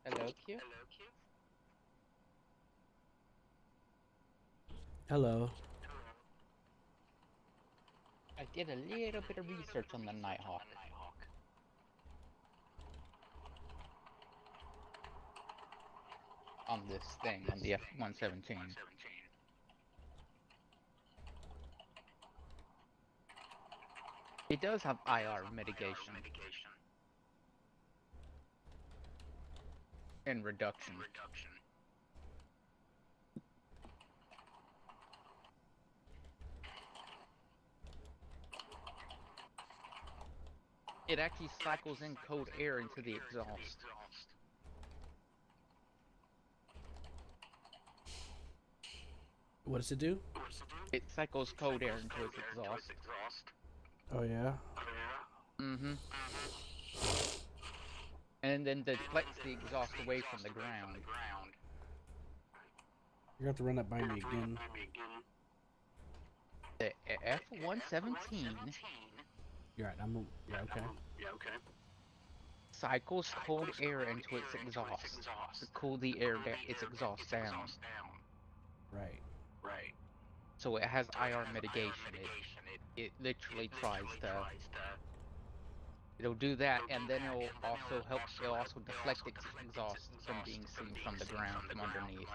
Hello, Q. Hello. I did a little bit of research on the Nighthawk. On this thing, on the F-117. It does have IR mitigation. And reduction. It actually cycles in cold air into the exhaust. What does it do? It cycles cold air into its exhaust. Oh yeah. Mm-hmm. and then deflects the exhaust away from the ground. You have to run that by me again. The F-117 You're right. Yeah. Okay. cycles cold air into its exhaust to cool its exhaust down. Right. So it has IR mitigation. It literally tries to. It'll do that, and then it'll also deflect its exhaust from being seen from the ground, from underneath.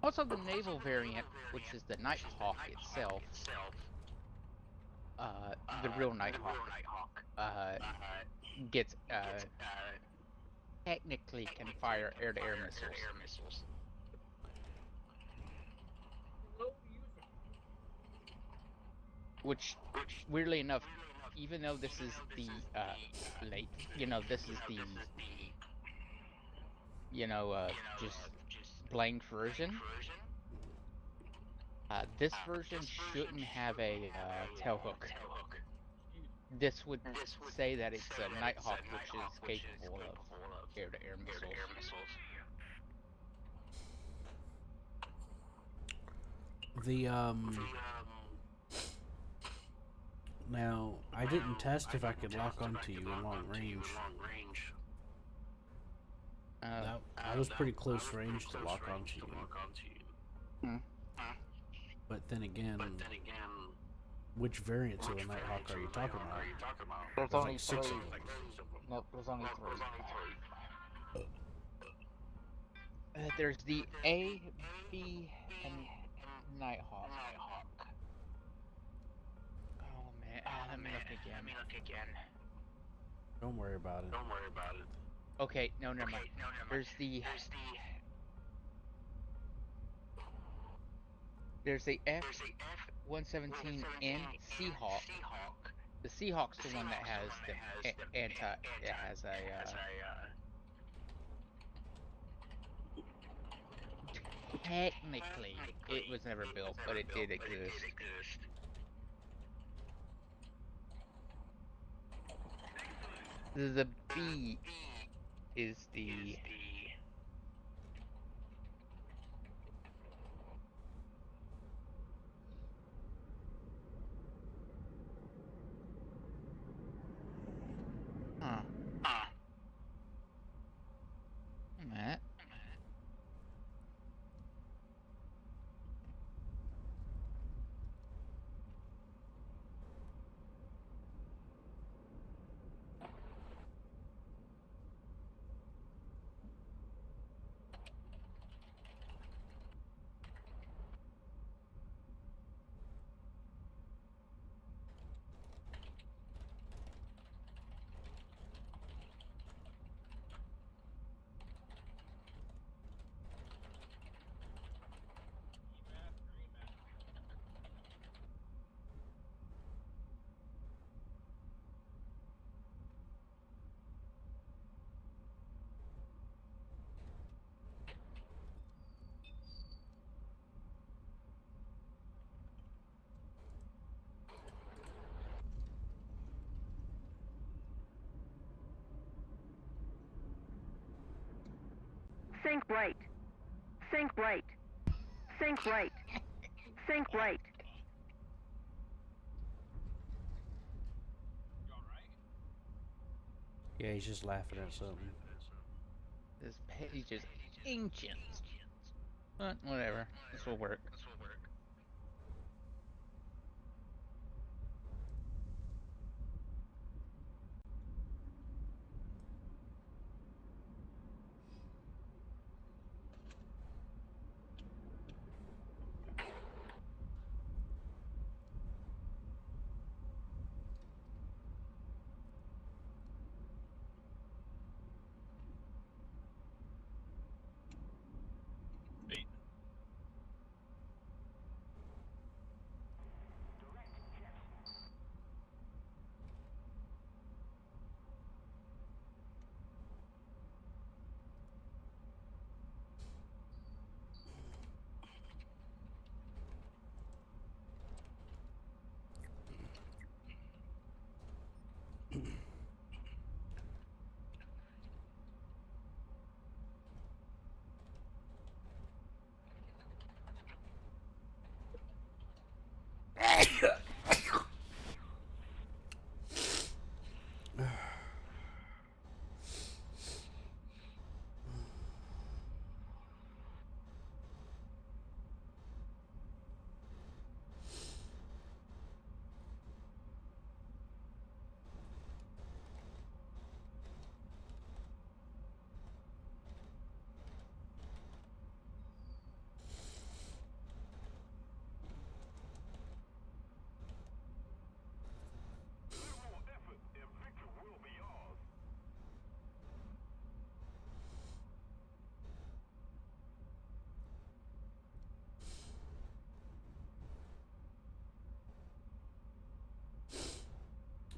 Also, the naval variant, which is the Nighthawk itself, the real Nighthawk, gets technically can fire air-to-air missiles. Which, weirdly enough, even though this is the just blank version, this version shouldn't have a tailhook. This would say that it's a Nighthawk, which is capable of air-to-air missiles. Now, I didn't test if I could lock onto you in long range. I was pretty close range to lock onto you. But then again, which variants of the Nighthawk are you talking about? There's There's only like 6 three. of them. Nope, there's only three. There's the A, B, and Nighthawk. Oh man, let me look again. Don't worry about it. Okay, no, never mind. There's the F-117N Seahawk. The Seahawk's the one that has the it has a technically it was never built, but it did exist. The B is the Matt. Sync right. Sync right. Sync right. Sync right. Yeah, he's just laughing at something. This page is ancient. But whatever, this will work.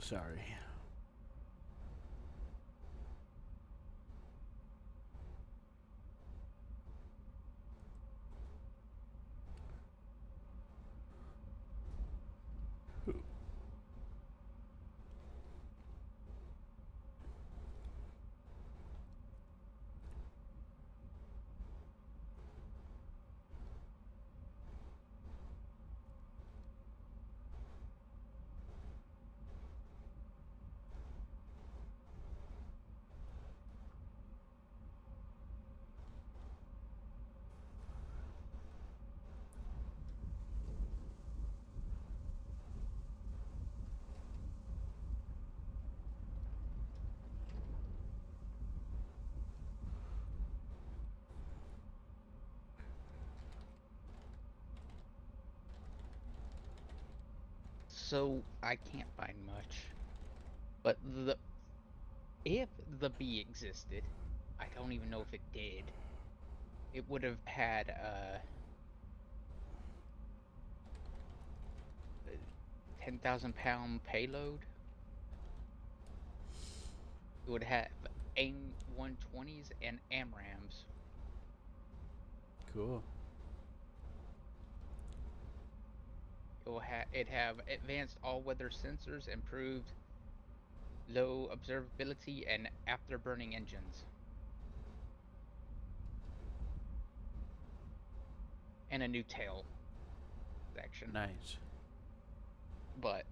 Sorry. So I can't find much. But if the bee existed, I don't even know if it did. It would have had a 10,000-pound payload. It would have AIM 120s and AMRAAMs. Cool. It'd have advanced all-weather sensors, improved low observability, and afterburning engines. And a new tail section. Nice. But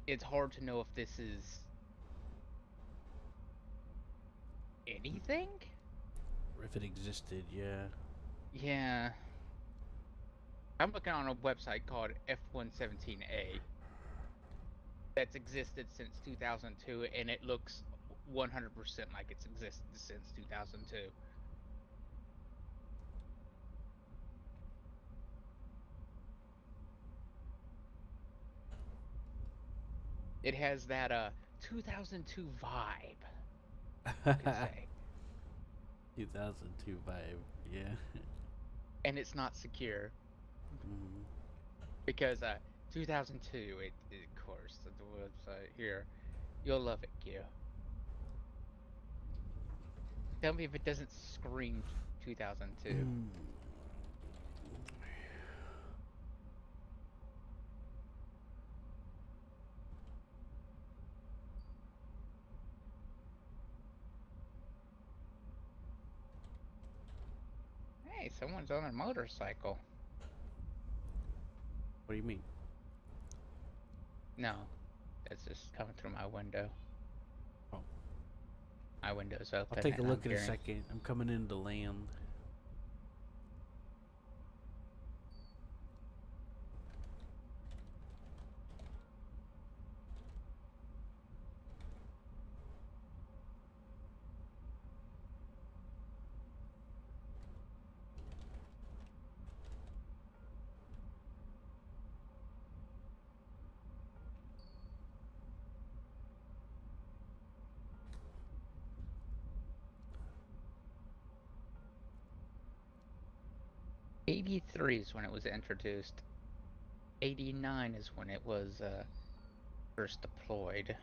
it's hard to know if this is anything? If it existed, yeah. Yeah. I'm looking on a website called F117A that's existed since 2002, and it looks 100% like it's existed since 2002. It has that 2002 vibe, you could say. 2002 vibe, yeah. And it's not secure. Mm. Because 2002, of course, the website here. You'll love it, Q. Tell me if it doesn't scream 2002. Hey, someone's on a motorcycle. What do you mean? No, that's just coming through my window. Oh. My window's open. I'll take a and look I'm in a hearing- second. I'm coming into land. '83 is when it was introduced. '89 is when it was first deployed.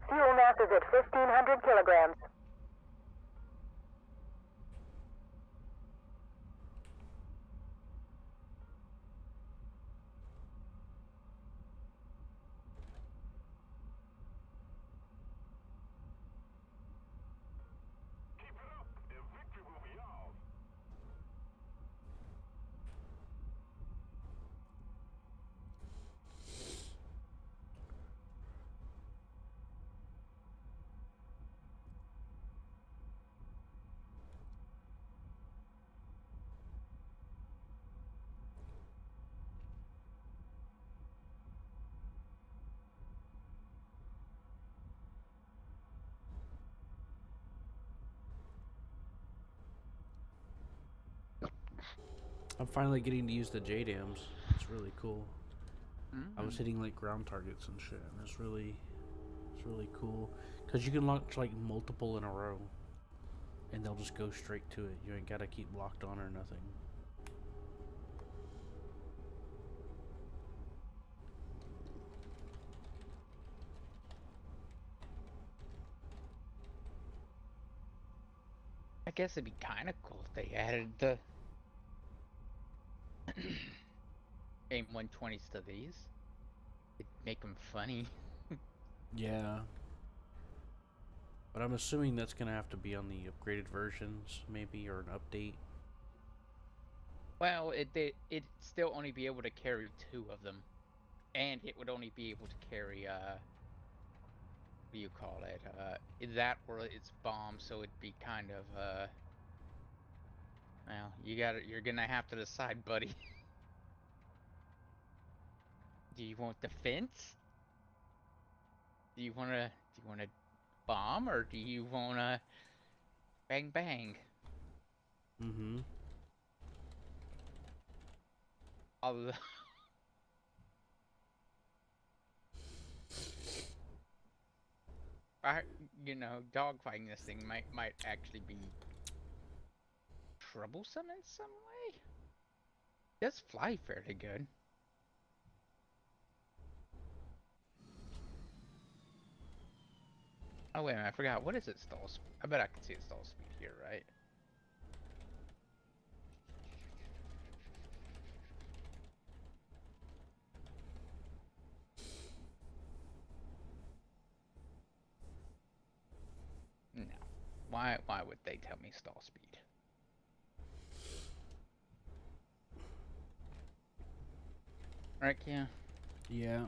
Fuel mass is at 1,500 kilograms. Keep it up, and victory will be ours. I'm finally getting to use the JDAMs. It's really cool. I was hitting like ground targets and shit, and it's really cool because you can launch like multiple in a row, and they'll just go straight to it. You ain't gotta keep locked on or nothing. I guess it'd be kind of cool if they added the AIM 120s to these. It'd make them funny. Yeah. But I'm assuming that's gonna have to be on the upgraded versions, maybe, or an update. Well, it'd still only be able to carry 2 of them, and it would only be able to carry what do you call it? That or its bomb. So it'd be kind of well, you're gonna have to decide, buddy. Do you want defense? Do you wanna bomb, or do you wanna bang bang? Mm-hmm. I'll- I, dogfighting this thing might actually be troublesome in some way. It does fly fairly good. Oh wait a minute, I forgot. What is its stall speed? I bet I can see its stall speed here, right? No. Why would they tell me stall speed? Right, yeah. Yeah.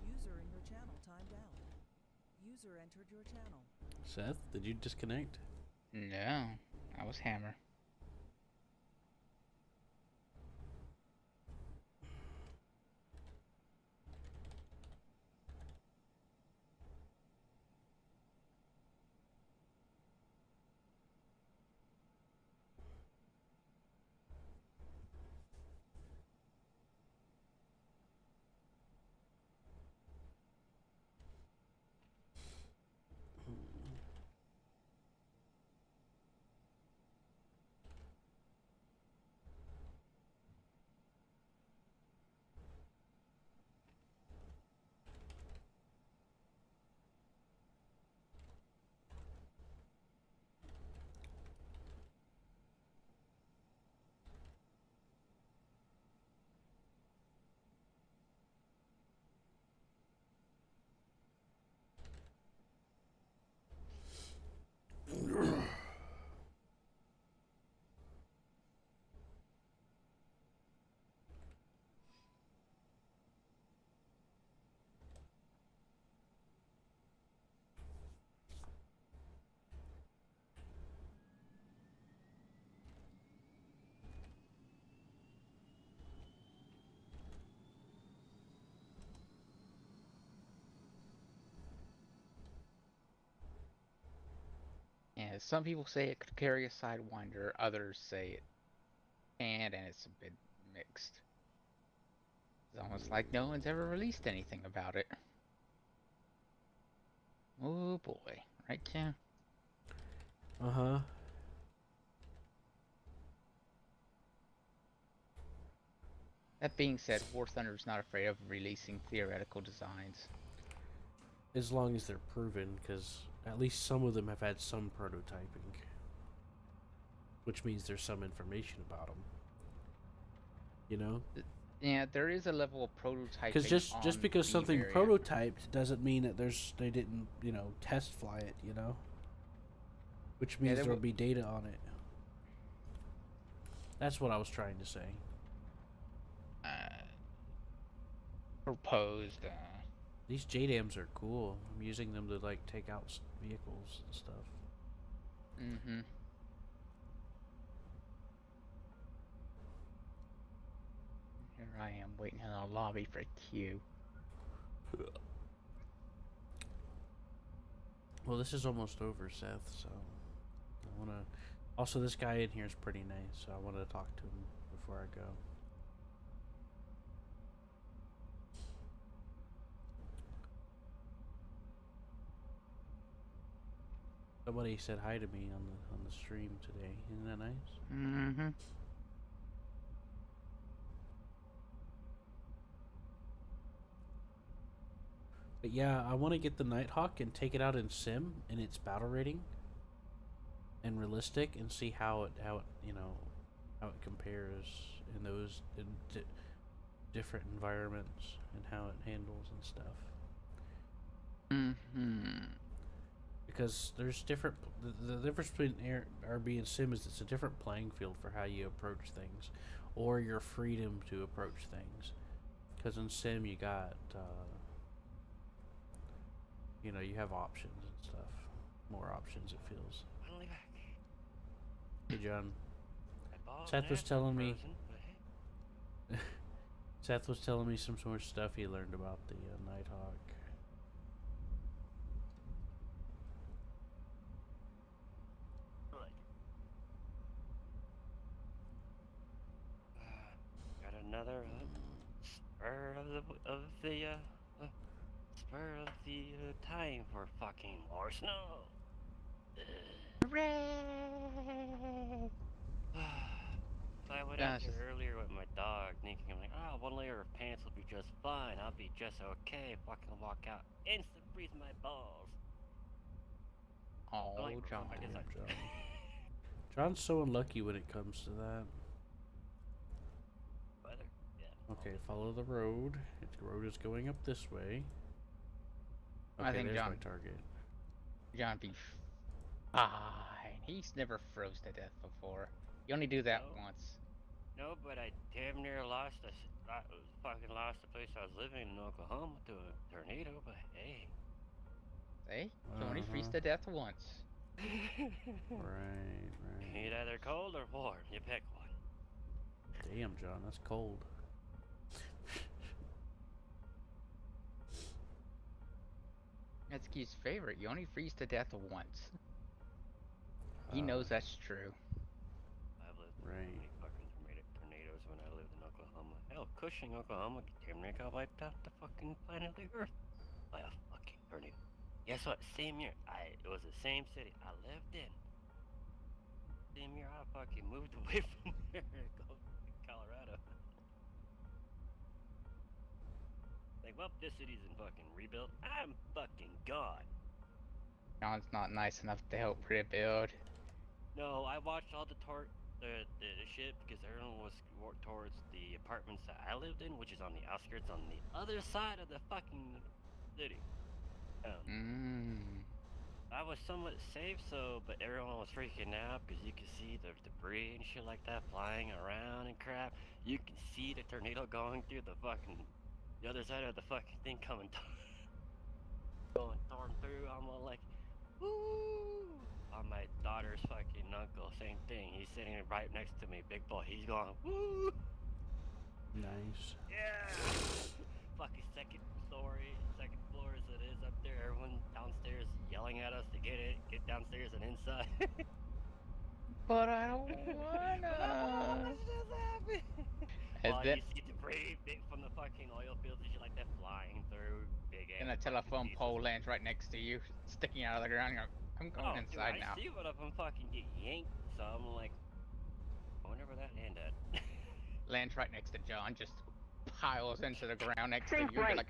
User in your channel timed out. User entered your channel. Seth, did you disconnect? No, I was hammer. Yeah, some people say it could carry a Sidewinder, others say it can't, and it's a bit mixed. It's almost like no one's ever released anything about it. Oh boy, right, yeah. Uh-huh. That being said, War Thunder's not afraid of releasing theoretical designs. As long as they're proven, because at least some of them have had some prototyping. Which means there's some information about them. You know? Yeah, there is a level of prototyping. Because just because the something variant. prototyped doesn't mean that they didn't, test fly it, Which means there there'll will- be data on it. That's what I was trying to say. Proposed. These JDAMs are cool. I'm using them to like take out vehicles and stuff. Mm-hmm. Here I am waiting in the lobby for Q. Well, this is almost over, Seth, so I want to... Also, this guy in here is pretty nice, so I wanted to talk to him before I go. Somebody said hi to me on the stream today. Isn't that nice? Mm-hmm. But yeah, I want to get the Nighthawk and take it out in sim in its battle rating and realistic and see how it you know how it compares in those different environments and how it handles and stuff. Mm-hmm. Because there's different the difference between RB and sim is it's a different playing field for how you approach things or your freedom to approach things. Because in sim you got you know, you have options and stuff. More options, it feels. Finally back. Hey, John. My balls Seth was and telling me... frozen, but hey. Seth was telling me some more stuff he learned about the Nighthawk. Got another spur of the time for fucking more snow. Hooray! So I went Yeah, out it's here just- earlier with my dog, thinking I'm like, oh, 1 layer of pants will be just fine. I'll be just okay. Fucking walk out, instant freeze my balls. Oh, Like, John. I guess Damn, I- John. John's so unlucky when it comes to that. Weather, yeah. Okay, follow the road. The road is going up this way. Okay, I think there's John- my target. John be fine. He's never froze to death before. You only do that No. once. No, but I damn near fucking lost the place I was living in Oklahoma to a tornado. But hey, See? You only freeze to death once. Right. Need either cold or warm. You pick one. Damn, John, that's cold. That's Keith's favorite. You only freeze to death once. He knows that's true. I've lived Right. through many fucking tornadoes when I lived in Oklahoma. Hell, Cushing, Oklahoma, damn near got wiped off the fucking planet of the Earth by a fucking tornado. Guess what? Same year, it was the same city I lived in. Same year, I fucking moved away from there to go to Colorado. Like, well, this city's in fucking rebuild. I'm fucking gone. John's not nice enough to help rebuild. No, I watched all the shit because everyone was towards the apartments that I lived in, which is on the outskirts, on the other side of the fucking city. I was somewhat safe, but everyone was freaking out because you could see the debris and shit like that flying around and crap. You can see the tornado going through the other side of the fucking thing going torn through. I'm all like, woo! On my daughter's fucking uncle, same thing. He's sitting right next to me, big boy. He's going, woo! Nice. Yeah! Fucking second floor as it is up there. Everyone downstairs yelling at us to get downstairs and inside. But I don't wanna. What just happened? And While then, you see debris from the fucking oil fields and shit like that flying through big ass. then a telephone pole lands right next to you, sticking out of the ground. You're like, I'm going inside dude, now. I see one of them fucking get yanked, so I'm like, I wonder where that end at. Lands right next to John, just piles into the ground next to you. Think You're right. like,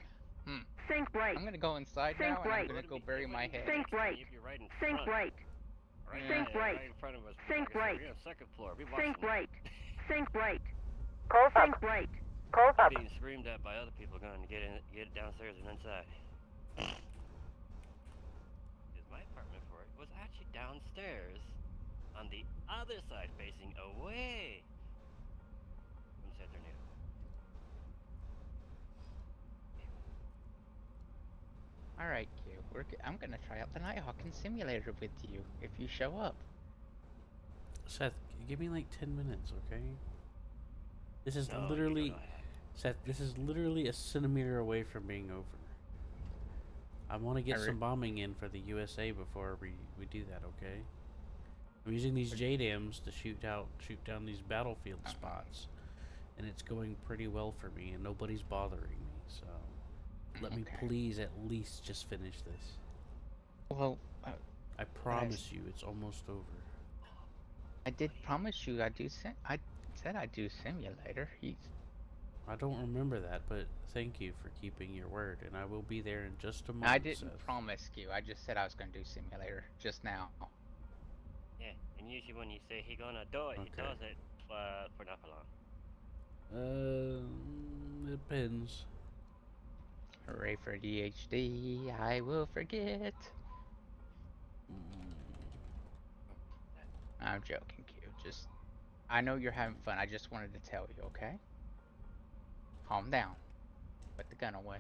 Think right. I'm gonna go inside Think now and I'm right. gonna go bury my head. Think right. You'd be right in Think front. right. Right, Think yeah, right. right in front of us. Think Like I said, right. we're on second floor. We Think watching right. Think right. Close up. Think right. Close up. being screamed at by other people going to get downstairs and inside. Because my apartment for it was actually downstairs on the other side facing away from said tornado. Alright, Q. I'm gonna try out the Nighthawking simulator with you if you show up. Seth, give me like 10 minutes, okay? This is No, you literally... don't know. Seth, this is literally a centimeter away from being over. I want to get re- some bombing in for the USA before we do that, okay? I'm using these JDAMs to shoot down these battlefield spots, and it's going pretty well for me, and nobody's bothering me. So let me please at least just finish this. Well, I promise you, it's almost over. I did promise you I said I do simulator. I don't remember that, but thank you for keeping your word, and I will be there in just a moment. I didn't Seth. promise you. I just said I was going to do simulator just now. Yeah, and usually when you say he gonna do it, he Okay. does it for not for long. Depends. Hooray for DHD. I will forget. I'm joking, Q. I know you're having fun. I just wanted to tell you, okay? Calm down. Put the gun away.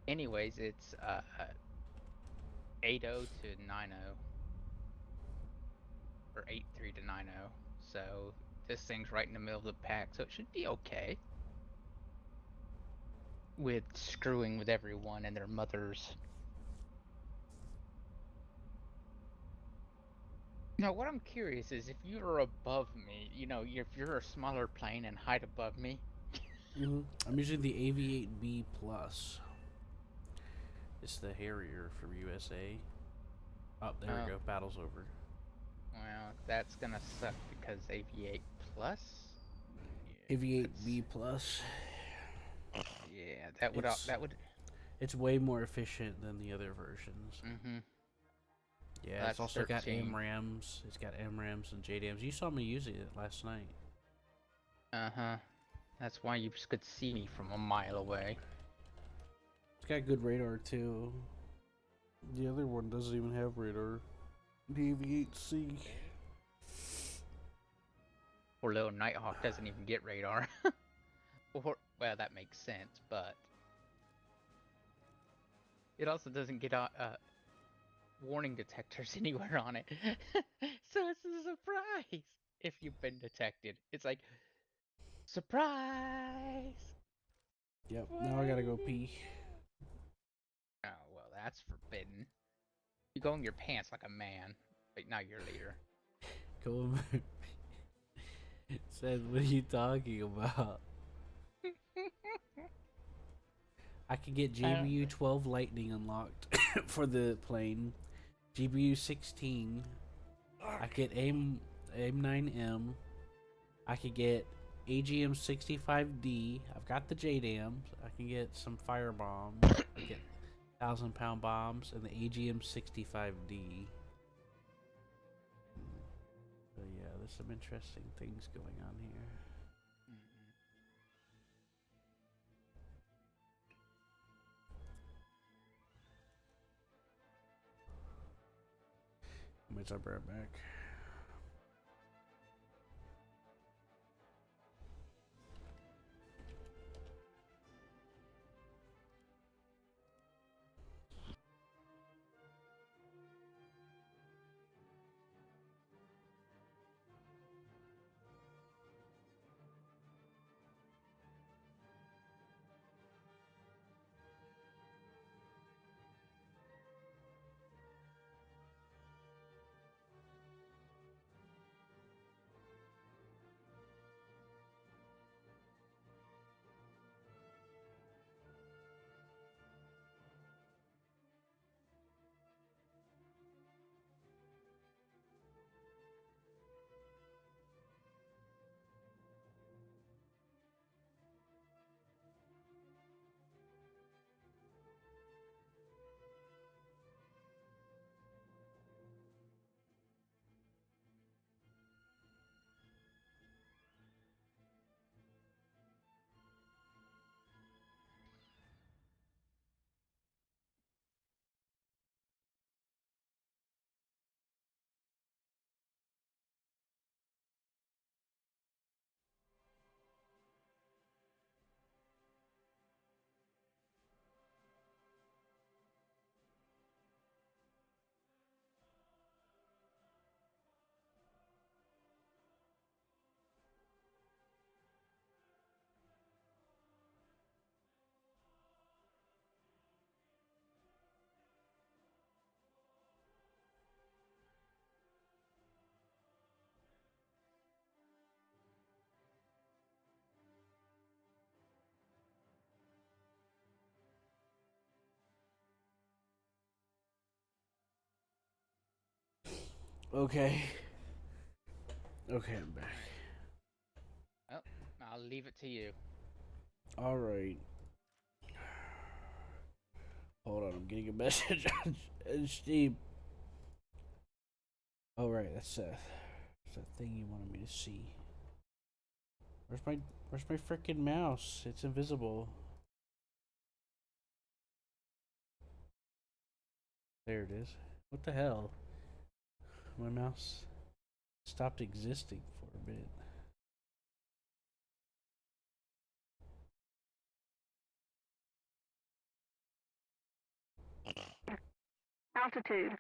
Anyways, it's 8-0 to 9-0. Or 8-3 to 9-0. So this thing's right in the middle of the pack, so it should be okay. With screwing with everyone and their mothers. Now, what I'm curious is if you're above me, if you're a smaller plane and height above me. I'm using the AV-8B Plus. It's the Harrier from USA. Oh, there we go. Battle's over. Well, that's gonna suck because AV-8 Plus. AV-8B Plus. Yeah, that would. It's way more efficient than the other versions. Yeah, That's it's also 13. got AMRAMs. It's got AMRAMs and JDAMs. You saw me using it last night. That's why you could see me from a mile away. It's got good radar too. The other one doesn't even have radar. The AV-8C. Poor little Nighthawk doesn't even get radar. Well, that makes sense, but it also doesn't get warning detectors anywhere on it. So it's a surprise if you've been detected. It's like, surprise! Yep, now I gotta go pee. Oh, well, that's forbidden. You go in your pants like a man. Wait, now you're leader. Go. Said, what are you talking about? I could get GBU 12 Lightning unlocked for the plane. GBU 16. I get AIM-9M. I could get AGM 65D. I've got the JDAMs. I can get some fire bombs. I get 1,000-pound bombs and the AGM 65D. So yeah, there's some interesting things going on here. Wait, I'll be right back. Okay. Okay, I'm back. Well, I'll leave it to you. Alright. Hold on, I'm getting a message on Steam. Oh, right, that's Seth. It's that thing you wanted me to see. Where's my freaking mouse? It's invisible. There it is. What the hell? My mouse stopped existing for a bit. Altitude.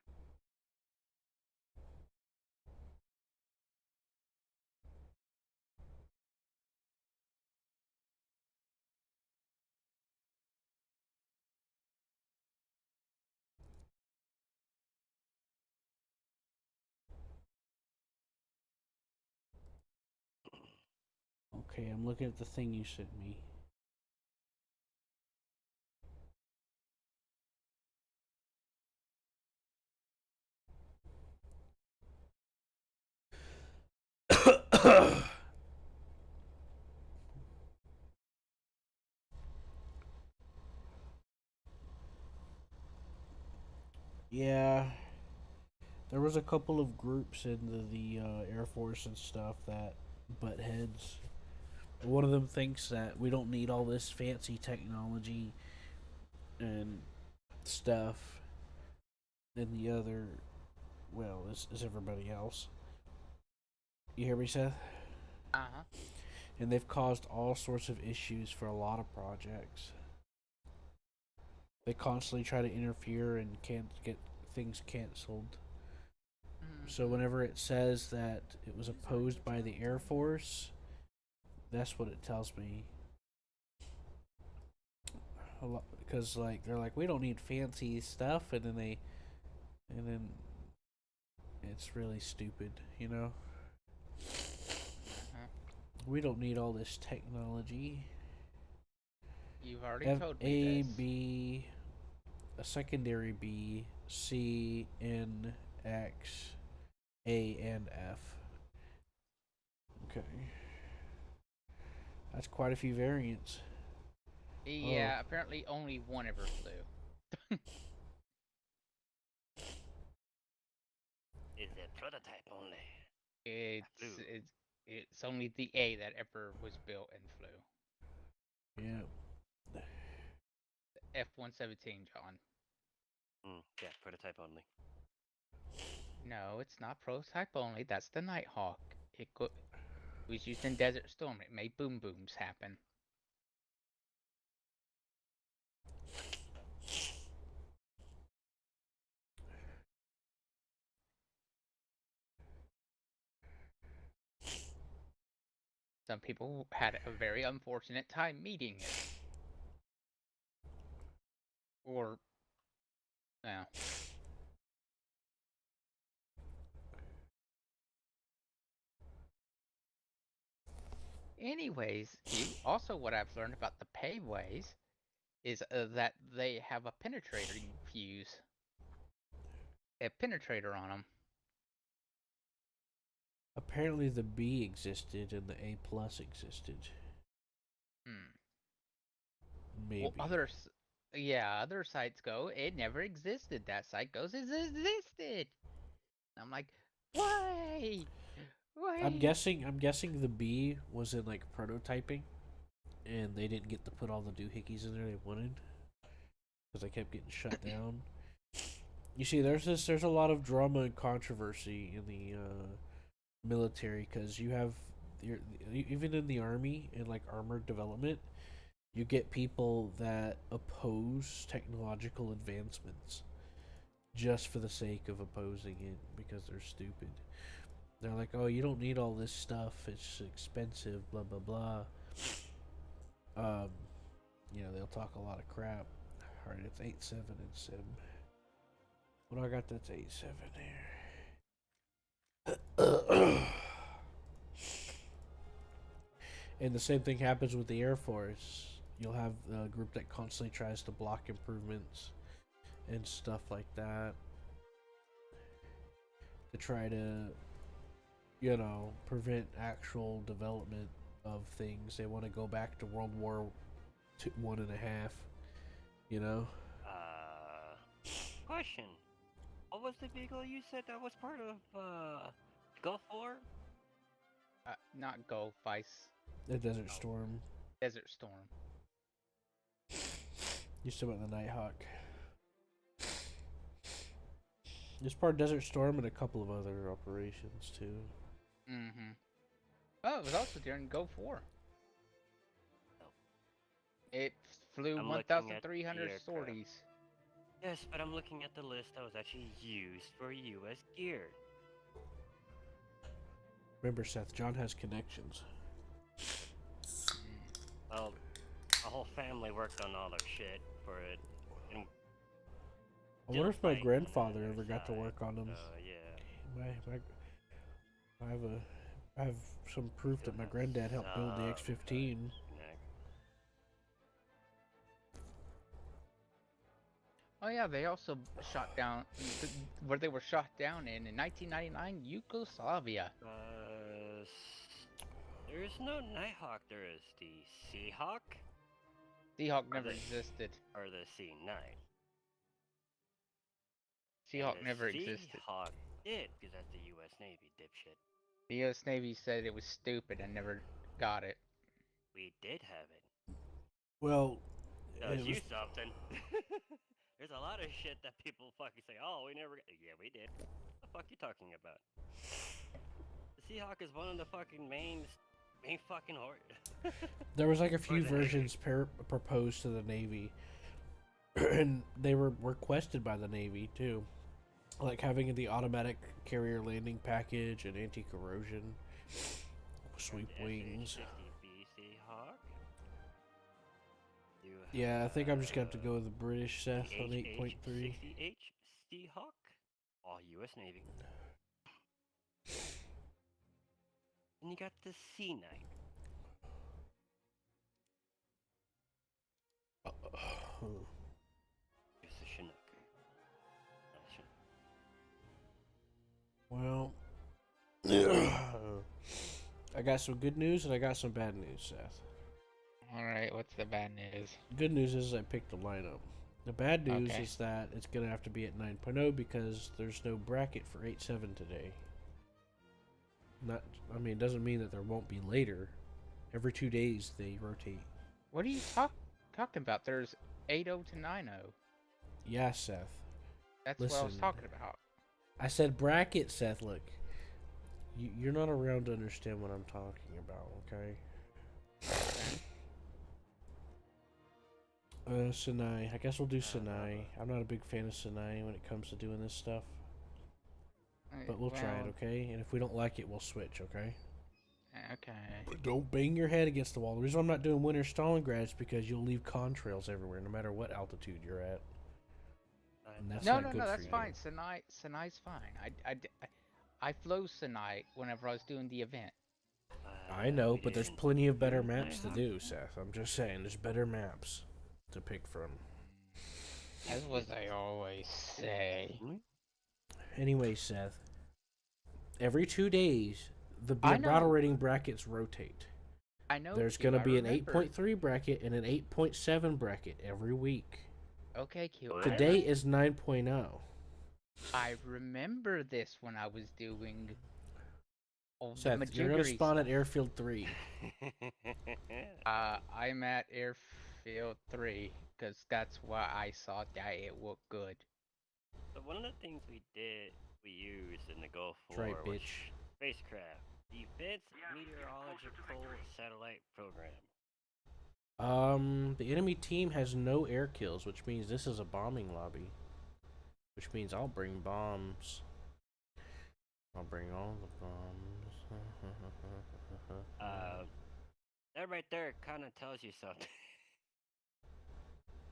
Okay, I'm looking at the thing you sent me. Yeah, there was a couple of groups in the Air Force and stuff that butt heads. One of them thinks that we don't need all this fancy technology and stuff, and the other, well, is everybody else. You hear me, Seth? Uh-huh. And they've caused all sorts of issues for a lot of projects. They constantly try to interfere and can't get things canceled. So whenever it says that it was opposed by the Air Force, that's what it tells me. A lot, because like they're like, we don't need fancy stuff, and then it's really stupid, you know. We don't need all this technology. You've already F told A me this. B, a secondary B, C N X A and F. Okay, that's quite a few variants. Yeah, apparently only one ever flew. Is a prototype only. It's only the A that ever was built and flew. Yeah. The F-117, John. Yeah, prototype only. No, it's not prototype only. That's the Nighthawk. It was used in Desert Storm. It made boom booms happen. Some people had a very unfortunate time meeting it. Or, well. Anyways, also what I've learned about the payways is that they have a penetrator you fuse. A penetrator on them. Apparently the B existed and the A plus existed. Maybe. Well, other sites go, it never existed. That site goes, it existed. I'm like, why? Why? I'm guessing the B was in like prototyping, and they didn't get to put all the doohickeys in there they wanted because they kept getting shut down. You see, there's a lot of drama and controversy in the military because you have even in the army and like armored development, you get people that oppose technological advancements just for the sake of opposing it because they're stupid. They're like, oh, you don't need all this stuff. It's expensive, blah, blah, blah. You know, they'll talk a lot of crap. Alright, it's 8-7 in Sim. What do I got that's 8-7 here? And the same thing happens with the Air Force. You'll have a group that constantly tries to block improvements and stuff like that. to try to, prevent actual development of things. They want to go back to World War II, 1.5. You know. Question. What was the vehicle you said that was part of Gulf War? Not Gulf, Ice. The Desert Storm. Desert Storm. You still went the Nighthawk. It's part of Desert Storm and a couple of other operations too. Mm-hmm. Oh, it was also during Gulf War. It flew I'm 1,300 looking at the sorties. Yes, but I'm looking at the list that was actually used for U.S. gear. Remember, Seth, John has connections. Well, the whole family worked on all their shit for it. And I wonder if my fighting grandfather on the ever other got to side, work on them. so, yeah. I have some proof that my granddad helped build the X-15. Oh yeah, they also shot down where they were shot down in 1999 Yugoslavia. There's no Nighthawk. There is the Seahawk. Seahawk never existed. Or the C9. Seahawk never existed. Seahawk did, because that's the U.S. Navy, dipshit. The U.S. Navy said it was stupid and never got it. We did have it. Well, Tells you something. There's a lot of shit that people fucking say, oh, we never... Yeah, we did. What the fuck you talking about? The Seahawk is one of the fucking main fucking horde. There was like a few versions proposed to the Navy, and they were requested by the Navy too, like having the automatic carrier landing package and anti-corrosion, sweep wings. Yeah, I think I'm just gonna have to go with the British Seth on 8.3. 60H Seahawk, all U.S. Navy. And you got the C9. It's a Chinook. Well, I got some good news and I got some bad news, Seth. Alright, what's the bad news? Good news is I picked the lineup. The bad news is that it's going to have to be at 9.0 because there's no bracket for 8.7 today. It doesn't mean that there won't be later. Every 2 days they rotate. What are you talking about? There's 8.0 to 9.0. Yeah, Seth. That's what I was talking about. I said bracket, Seth. Look, you're not around to understand what I'm talking about, okay? Sinai. I guess we'll do Sinai. I'm not a big fan of Sinai when it comes to doing this stuff. But we'll try it, okay? And if we don't like it, we'll switch, okay? Okay. But don't bang your head against the wall. The reason I'm not doing Winter Stalingrad is because you'll leave contrails everywhere, no matter what altitude you're at. And that's not good that's for fine. Sinai's fine. I flew Sinai whenever I was doing the event. I know, but there's plenty of better maps to do, Seth. I'm just saying, there's better maps to pick from. That's what I always say. Anyway, Seth, every 2 days, the battle rating brackets rotate. I know. There's going to be an 8.3 bracket and an 8.7 bracket every week. Okay, cute. Today is 9.0. I remember this when I was doing... Seth, you're going to spawn at Airfield 3. I'm at Airfield 3, because that's why I saw that it looked good. So one of the things we used in the Gulf War was spacecraft. Defense Meteorological Satellite Program. The enemy team has no air kills, which means this is a bombing lobby. Which means I'll bring bombs. I'll bring all the bombs. That right there kind of tells you something.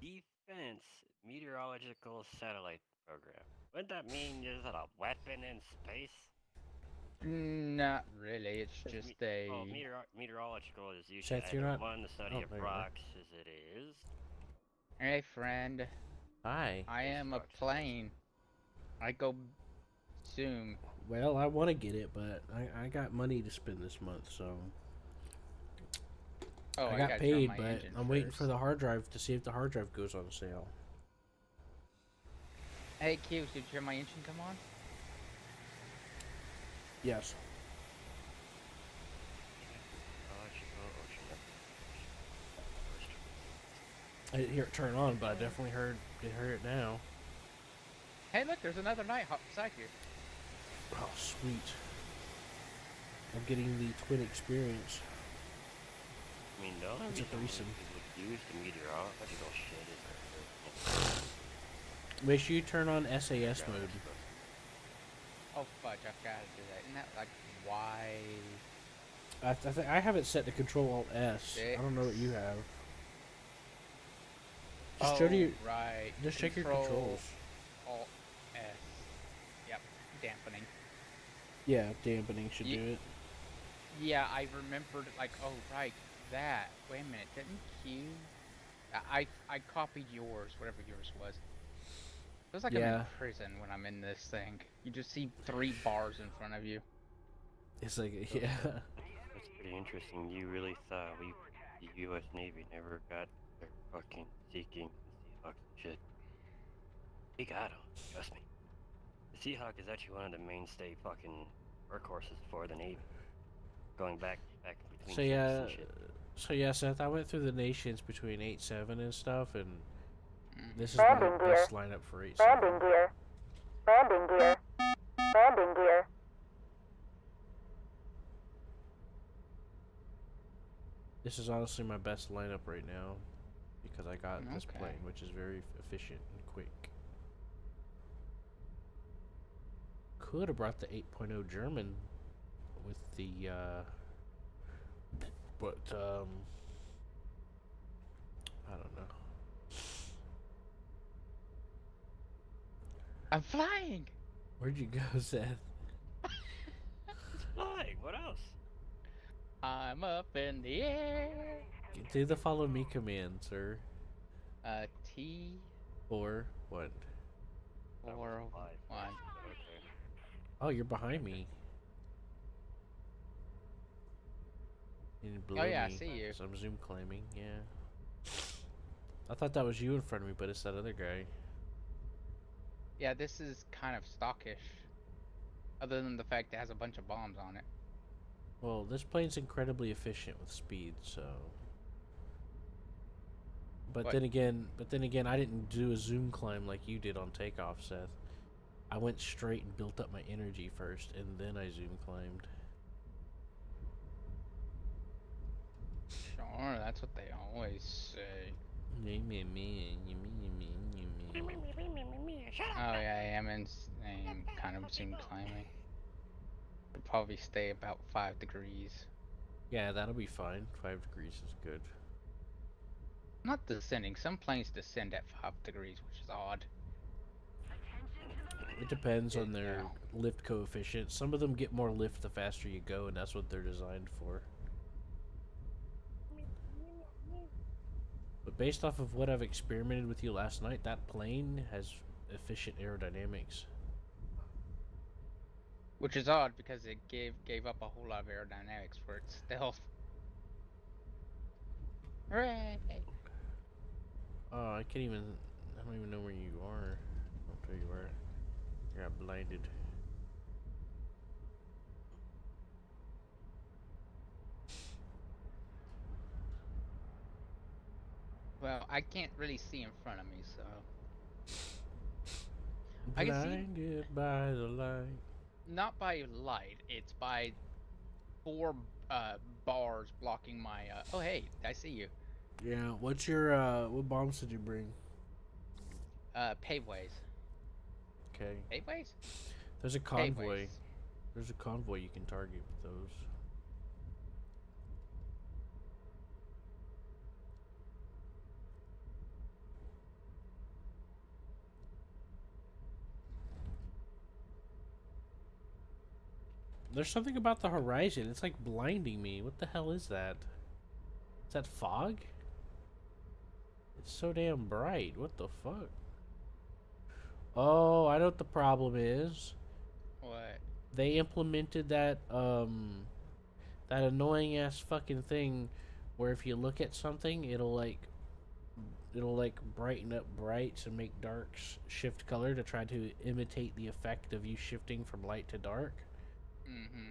Defense Meteorological Satellite Program. Wouldn't that mean there's a weapon in space? Not really, it's just a... Oh, meteorological is usually one, the study of rocks, as it is. Hey, friend. Hi. I am a plane. I go Zoom. Well, I want to get it, but I got money to spend this month, so Oh, I got gotta turn paid, my but engine I'm waiting for first. the hard drive to see if the hard drive goes on sale. Hey, Q, did you hear my engine come on? Yes. I didn't hear it turn on, but I definitely heard it now. Hey, look, there's another night hop beside you. Oh, sweet. I'm getting the twin experience. I mean, the only It's a reason threesome. people use the meteorological shit is Make sure you turn on SAS mode. Oh, fudge, I've gotta do that. Isn't that, like, why? I have it set to Control Alt S. I don't know what you have. Just Oh, your, right. just check your controls. Alt S. Yep, dampening. Yeah, dampening should do it. Yeah, I remembered, like, oh, right, that. Wait a minute, didn't Q... I copied yours, whatever yours was. Feels like I'm in prison when I'm in this thing. You just see 3 bars in front of you. It's like, yeah. That's pretty interesting. You really thought the U.S. Navy never got their fucking Seeking the Seahawks and shit. We got them, trust me. The Seahawk is actually one of the mainstay fucking workhorses for the Navy. Going back between ships and shit. So yeah, Seth, I went through the nations between 8-7 and stuff, and this is Landing my gear. best lineup for 8-7. Landing gear. Landing gear. Landing gear. This is honestly my best lineup right now, because I got this Okay. plane, which is very efficient and quick. Could have brought the 8.0 German with the, but, I don't know. I'm flying! Where'd you go, Seth? It's flying, what else? I'm up in the air! Do the follow me command, sir. T... 4, 1. 4, 1. Okay. Oh, you're behind me. Oh yeah, I see you. So I'm zoom climbing, yeah. I thought that was you in front of me, but it's that other guy. Yeah, this is kind of stockish. Other than the fact it has a bunch of bombs on it. Well, this plane's incredibly efficient with speed, so. But What? then again, I didn't do a zoom climb like you did on takeoff, Seth. I went straight and built up my energy first, and then I zoom climbed. Sure, that's what they always say. Oh yeah, I am kind of zoom climbing. Would probably stay about 5 degrees. Yeah, that'll be fine. 5 degrees is good. Not descending. Some planes descend at 5 degrees, which is odd. It depends on their Yeah. lift coefficient. Some of them get more lift the faster you go, and that's what they're designed for. But based off of what I've experimented with you last night, that plane has efficient aerodynamics. Which is odd because it gave up a whole lot of aerodynamics for its stealth. Hooray! Oh, I don't even know where you are. I'll tell you where. I got blinded. Well, I can't really see in front of me, so... I can see- Blinded by the light. Not by light, it's by 4 bars blocking my... Oh, hey, I see you. Yeah, what's your, what bombs did you bring? Paveways. Okay. Paveways? There's a convoy. Paveways. There's a convoy you can target with those. There's something about the horizon. It's like blinding me. What the hell is that? Is that fog? It's so damn bright. What the fuck? Oh, I know what the problem is. What? They implemented that that annoying ass fucking thing where if you look at something, it'll brighten up brights and make darks shift color to try to imitate the effect of you shifting from light to dark. Mm-hmm.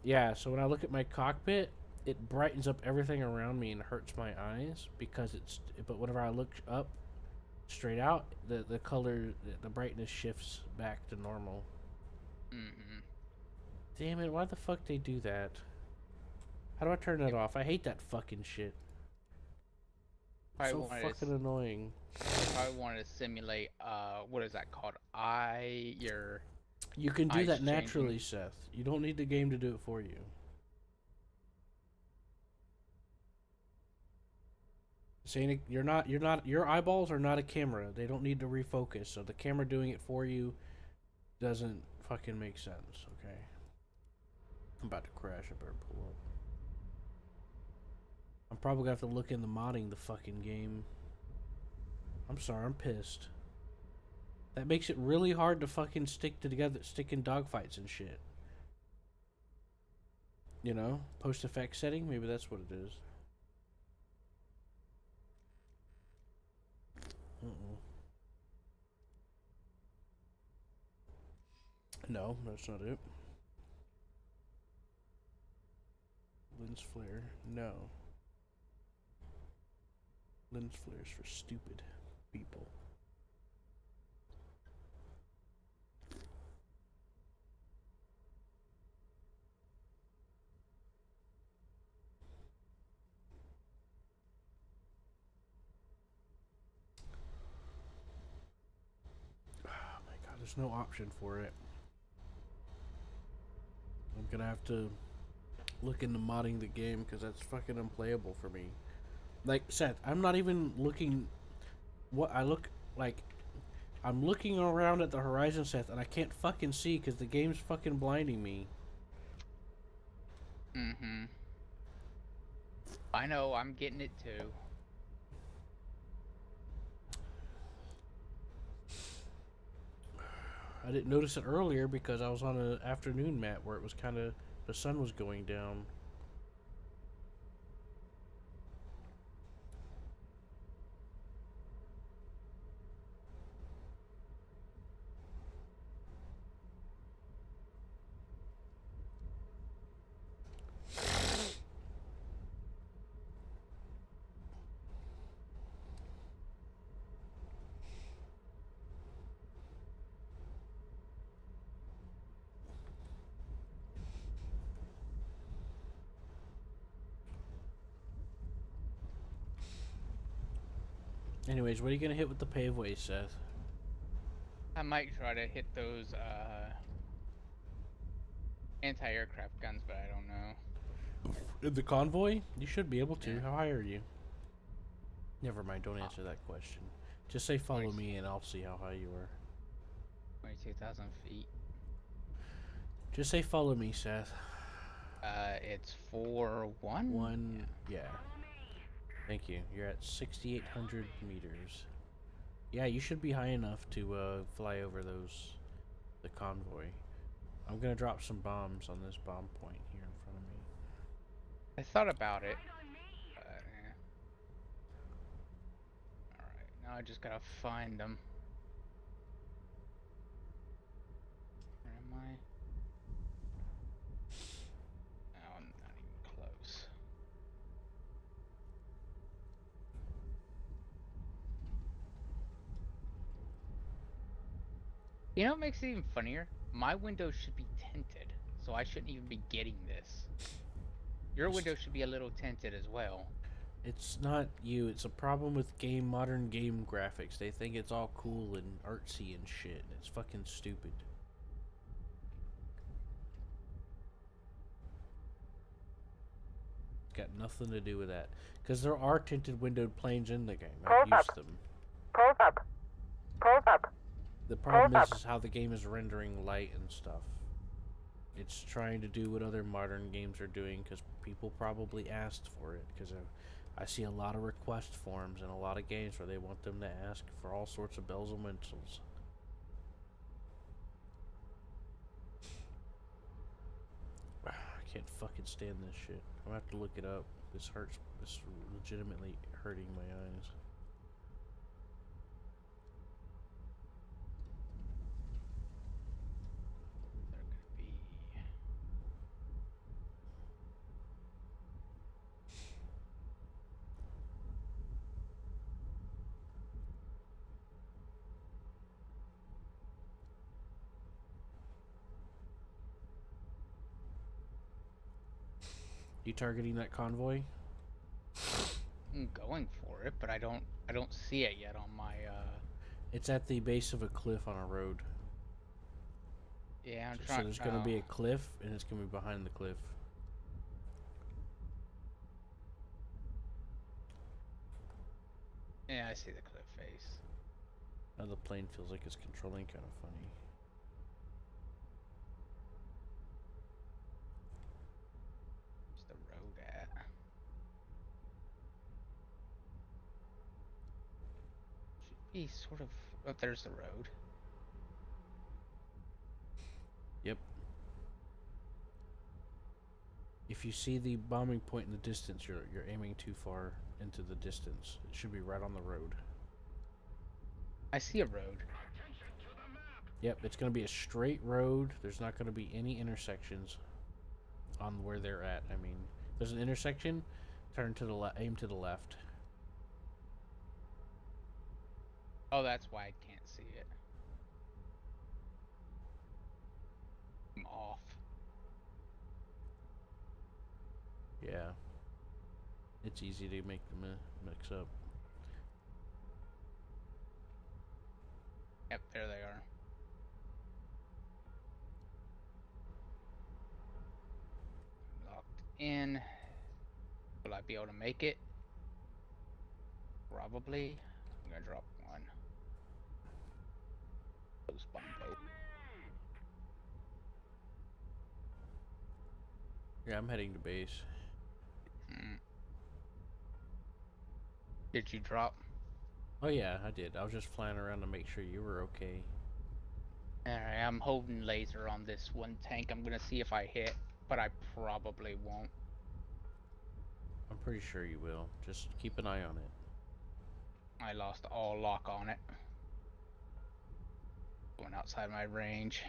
Yeah, so when I look at my cockpit, it brightens up everything around me and hurts my eyes because but whenever I look up straight out, the color, the brightness shifts back to normal. Mm-hmm. Damn it, why the fuck they do that? How do I turn that off? I hate that fucking shit. Probably So wanted fucking annoying. probably wanted to simulate what is that called? Your You can do eyes that naturally, changing. Seth. You don't need the game to do it for you. Saying your eyeballs are not a camera. They don't need to refocus. So the camera doing it for you doesn't fucking make sense, okay? I'm about to crash. I better pull up. I'm probably gonna have to look into modding the fucking game. I'm sorry, I'm pissed. That makes it really hard to fucking stick in dogfights and shit. You know? Post effect setting? Maybe that's what it is. No, that's not it. Lens flare, no. Lens flares for stupid people. Oh my god, there's no option for it. I'm gonna have to look into modding the game because that's fucking unplayable for me. Like, Seth, I'm not even looking. What I look like, I'm looking around at the horizon, Seth, and I can't fucking see because the game's fucking blinding me. Mm-hmm. I know, I'm getting it too. I didn't notice it earlier because I was on an afternoon map where it was kind of, the sun was going down. Anyways, what are you gonna hit with the paveway, Seth? I might try to hit those anti-aircraft guns, but I don't know. The convoy? You should be able to. Yeah. How high are you? Never mind, don't answer that question. Just say follow me and I'll see how high you are. 22,000 feet. Just say follow me, Seth. It's 4-1? One, yeah. Thank you. You're at 6,800 meters. Yeah, you should be high enough to fly over the convoy. I'm gonna drop some bombs on this bomb point here in front of me. I thought about it. Alright, now I just gotta find them. Where am I? Oh, I'm not even close. You know what makes it even funnier? My windows should be tinted, so I shouldn't even be getting this. Your window should be a little tinted as well. It's not you, it's a problem with modern game graphics. They think it's all cool and artsy and shit. It's fucking stupid. It's got nothing to do with that. Because there are tinted windowed planes in the game. I've used them. Pulls up. Pulls up. The problem is how the game is rendering light and stuff. It's trying to do what other modern games are doing because people probably asked for it. Because I see a lot of request forms in a lot of games where they want them to ask for all sorts of bells and whistles. can't fucking stand this shit. I'm gonna have to look it up. This hurts. This is legitimately hurting my eyes. They're gonna be. You targeting that convoy? I'm going for it, but I don't see it yet on my. It's at the base of a cliff on a road. Yeah, I'm So trying. there's gonna be a cliff, and it's gonna be behind the cliff. Yeah, I see the cliff face. Now the plane feels like it's controlling kind of funny. Where's the road at? Should be sort of. Oh, there's the road. Yep. If you see the bombing point in the distance, you're aiming too far into the distance. It should be right on the road. I see a road. Yep, it's going to be a straight road. There's not going to be any intersections on where they're at. I mean, there's an intersection, turn to the aim to the left. Oh, that's why I can't see it. I'm off. Yeah. It's easy to make them mix up. Yep, there they are. Locked in. Will I be able to make it? Probably. I'm gonna drop one. Close bomb boat. Yeah, I'm heading to base. Did you drop? Oh yeah, I did. I was just flying around to make sure you were okay. Alright, I'm holding laser on this one tank. I'm gonna see if I hit, but I probably won't. I'm pretty sure you will. Just keep an eye on it. I lost all lock on it. Going outside my range.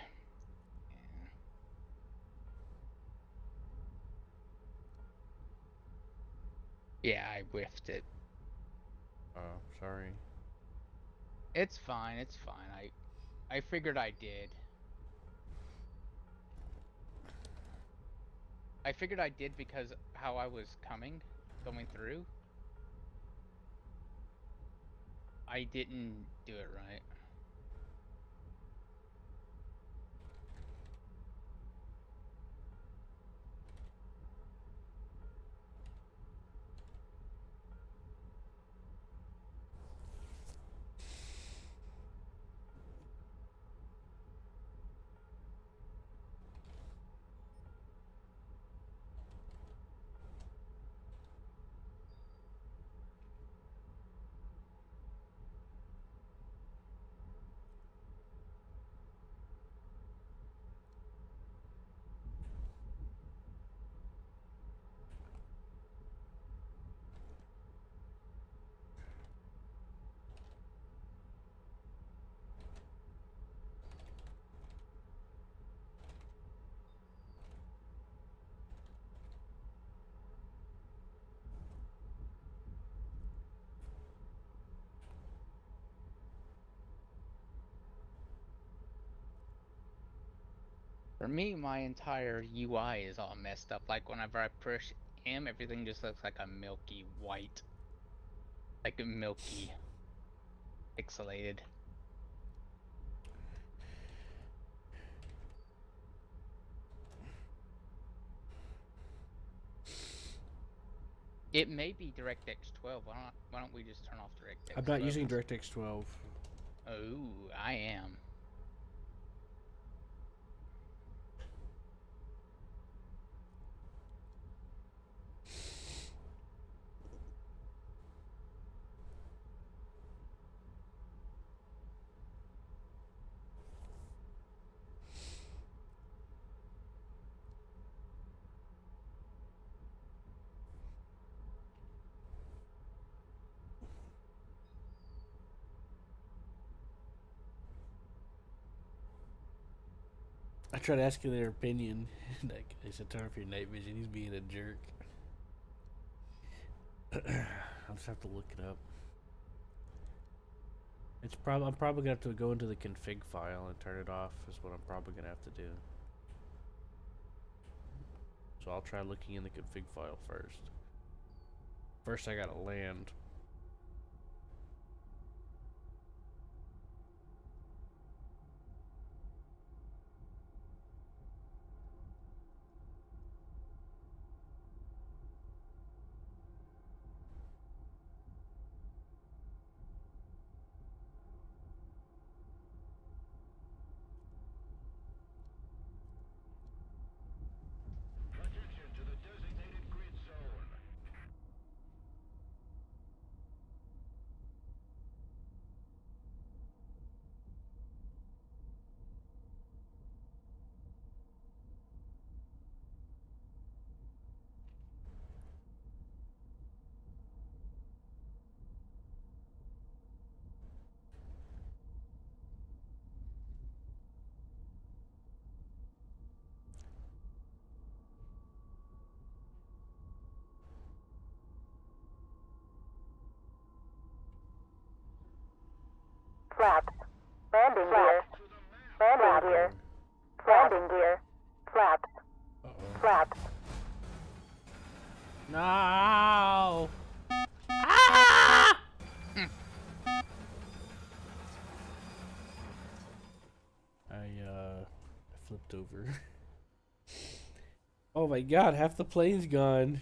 Yeah, I whiffed it. Oh, sorry. It's fine, it's fine. I figured I did. I figured I did because how I was going through. I didn't do it right. For me, my entire UI is all messed up. Like whenever I push M, everything just looks like a milky white. Like a milky, pixelated. It may be DirectX 12. Why don't we just turn off DirectX 12? I'm not using DirectX 12. Oh, I am. I tried asking their opinion. Like, they said turn off your night vision. He's being a jerk. I'll just have to look it up. I'm probably gonna have to go into the config file and turn it off. Is what I'm probably gonna have to do. So I'll try looking in the config file first. First, I gotta land. Flap. Landing gear. Landing gear. Landing gear. Flap. Flap. No! Ah! I flipped over. Oh my god, half the plane's gone.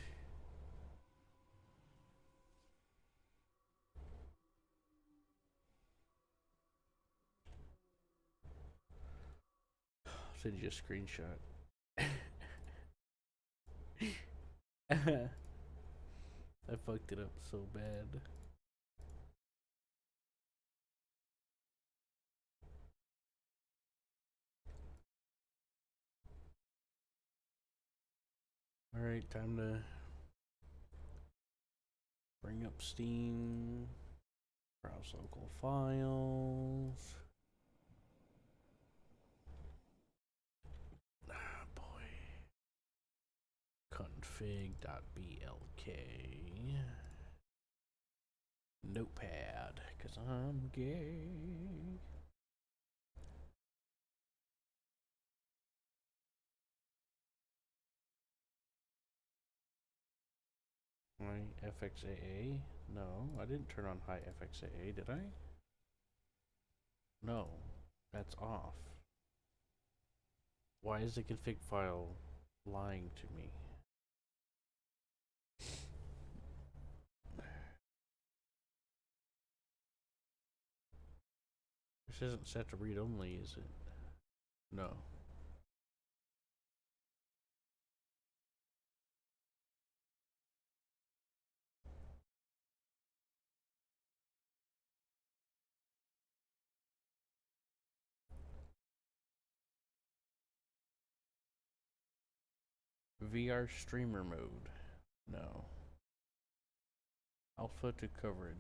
I'll send you a screenshot. I fucked it up so bad. Alright, time to bring up Steam, browse local files. Ah, boy. Config.blk. Notepad, because I'm gay. My FXAA? No, I didn't turn on high FXAA, did I? No, that's off. Why is the config file lying to me? This isn't set to read only, is it? No. VR streamer mode. No. Alpha to coverage.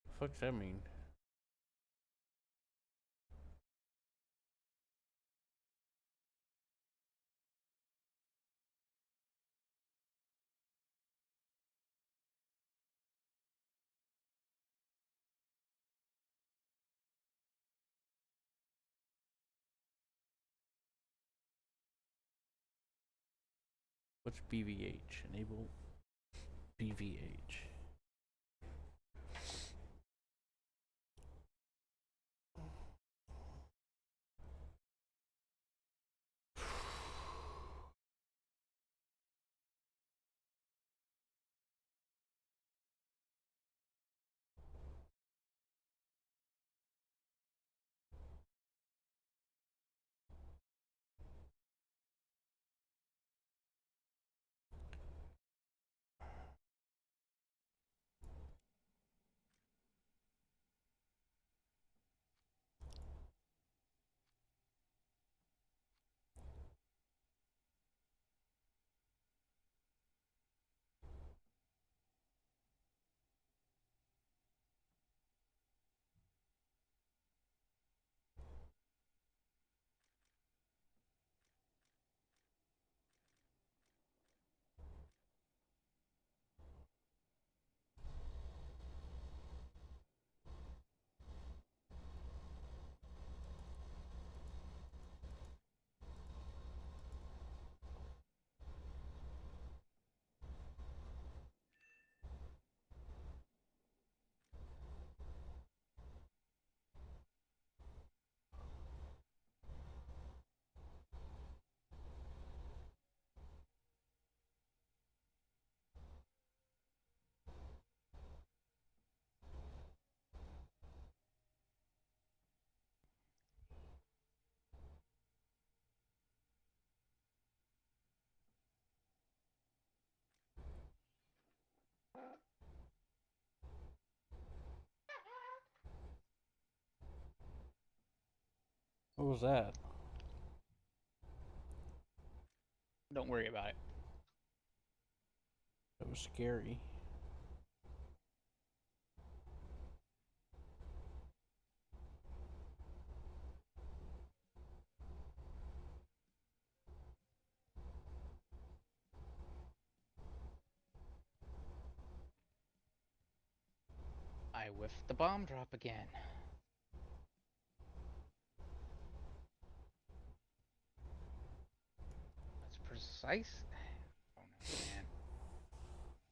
What the fuck's that mean? What's BVH? Enable BVH. What was that? Don't worry about it. That was scary. I whiffed the bomb drop again. That's precise. Oh no, man.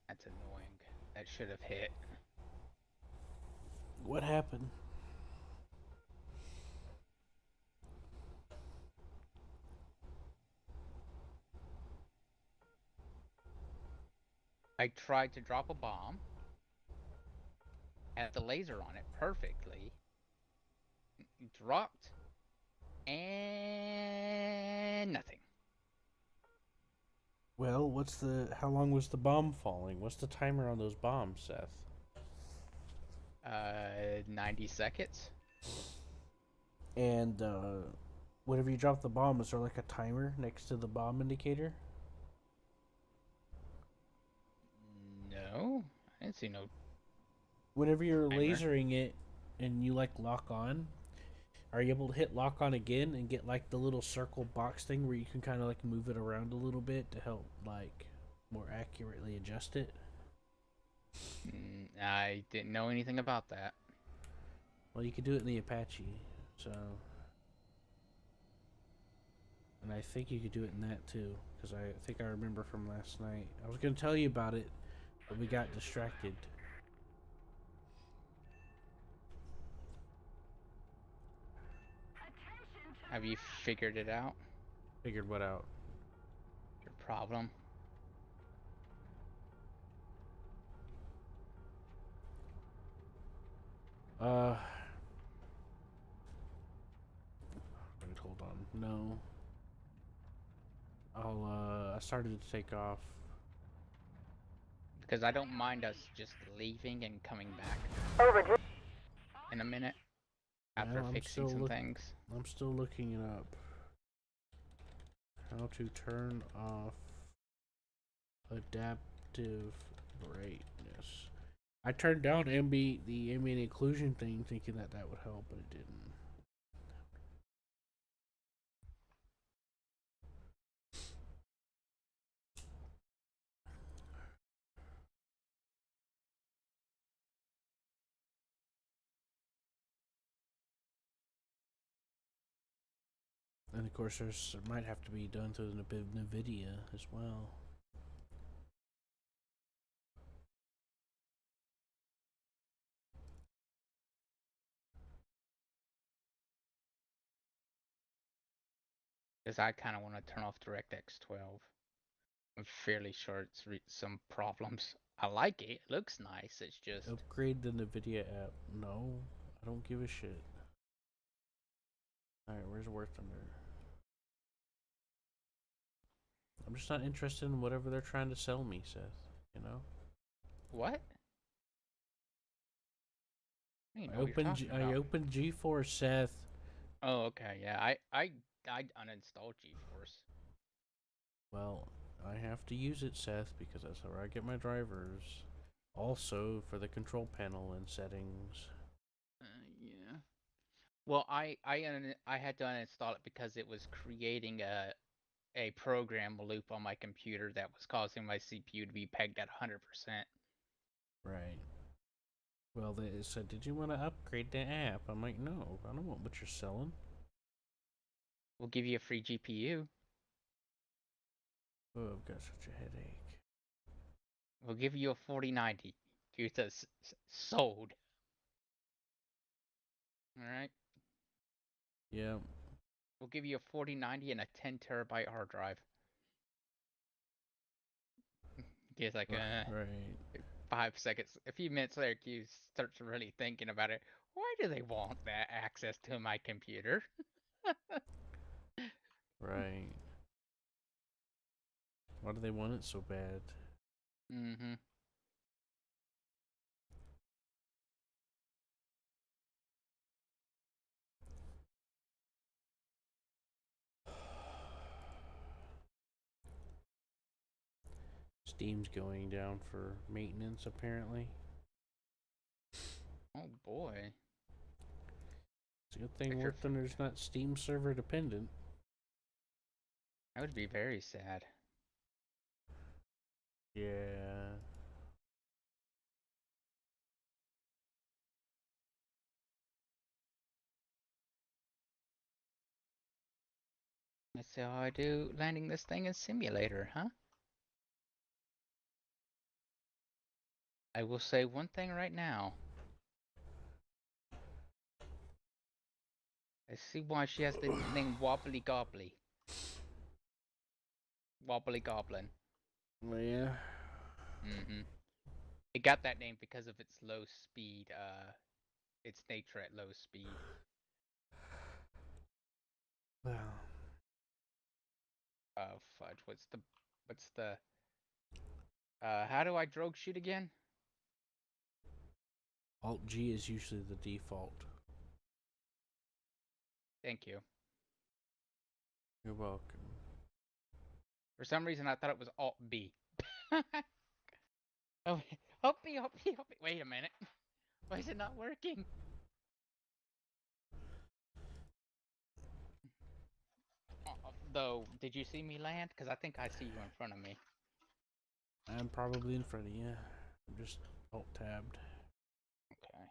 That's annoying. That should have hit. What happened? I tried to drop a bomb. Had the laser on it perfectly. Dropped. And nothing. Well, how long was the bomb falling? What's the timer on those bombs, Seth? 90 seconds. And whenever you drop the bomb, is there like a timer next to the bomb indicator? No, I didn't see no. Whenever you're Timer? lasering it and you like lock on, are you able to hit lock on again and get like the little circle box thing where you can kind of like move it around a little bit to help like more accurately adjust it? I didn't know anything about that. Well, you could do it in the Apache, so. And I think you could do it in that too, because I think I remember from last night. I was going to tell you about it, but we got distracted. Have you figured it out? Figured what out? Your problem? Wait, hold on. No. I started to take off. Because I don't mind us just leaving and coming back Overdue. in a minute after Well, fixing some things. I'm still looking it up. How to turn off adaptive brightness. I turned down the ambient occlusion thing thinking that would help, but it didn't. And of course, it might have to be done through NVIDIA as well. Because I kind of want to turn off DirectX 12. I'm fairly sure it's some problems. I like it. It looks nice. It's just... Upgrade the NVIDIA app. No, I don't give a shit. Alright, where's War Thunder? I'm just not interested in whatever they're trying to sell me, Seth. You know? What? I opened GeForce, Seth. Oh, okay. Yeah, I uninstalled GeForce. Well, I have to use it, Seth, because that's where I get my drivers. Also, for the control panel and settings. Yeah. Well, I had to uninstall it because it was creating a program loop on my computer that was causing my CPU to be pegged at 100%. Right. Well, they said, did you want to upgrade the app? I'm like, no, I don't want what you're selling. We'll give you a free GPU. Oh, I've got such a headache. We'll give you a 4090. It says sold. Alright? Yeah. We'll give you a 4090 and a 10 terabyte hard drive. It's like Right. 5 seconds, a few minutes later, Q starts really thinking about it. Why do they want that access to my computer? Right. Why do they want it so bad? Mm-hmm. Steam's going down for maintenance, apparently. Oh boy. It's a good thing Picture War Thunder's not Steam server dependent. That would be very sad. Yeah. Let's see how I do landing this thing in simulator, huh? I will say one thing right now. I see why she has the name Wobbly Gobbly. Wobbly Goblin. Well, yeah. Mm-hmm. It got that name because of its low speed, its nature at low speed. Well. Oh fudge, what's the how do I drogue shoot again? Alt G is usually the default. Thank you. You're welcome. For some reason I thought it was Alt B. Oh, help me, help me, help me. Wait a minute. Why is it not working? Though, did you see me land? Because I think I see you in front of me. I'm probably in front of you. I'm just alt tabbed. Okay.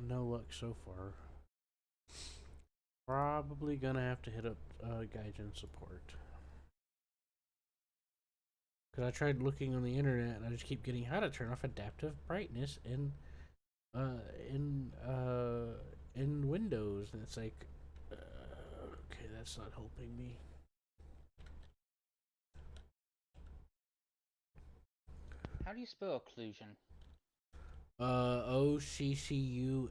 No luck so far. Probably gonna have to hit up Gaijin support. Because I tried looking on the internet and I just keep getting how to turn off adaptive brightness in Windows, and it's like, okay, that's not helping me. How do you spell occlusion? OCCUL.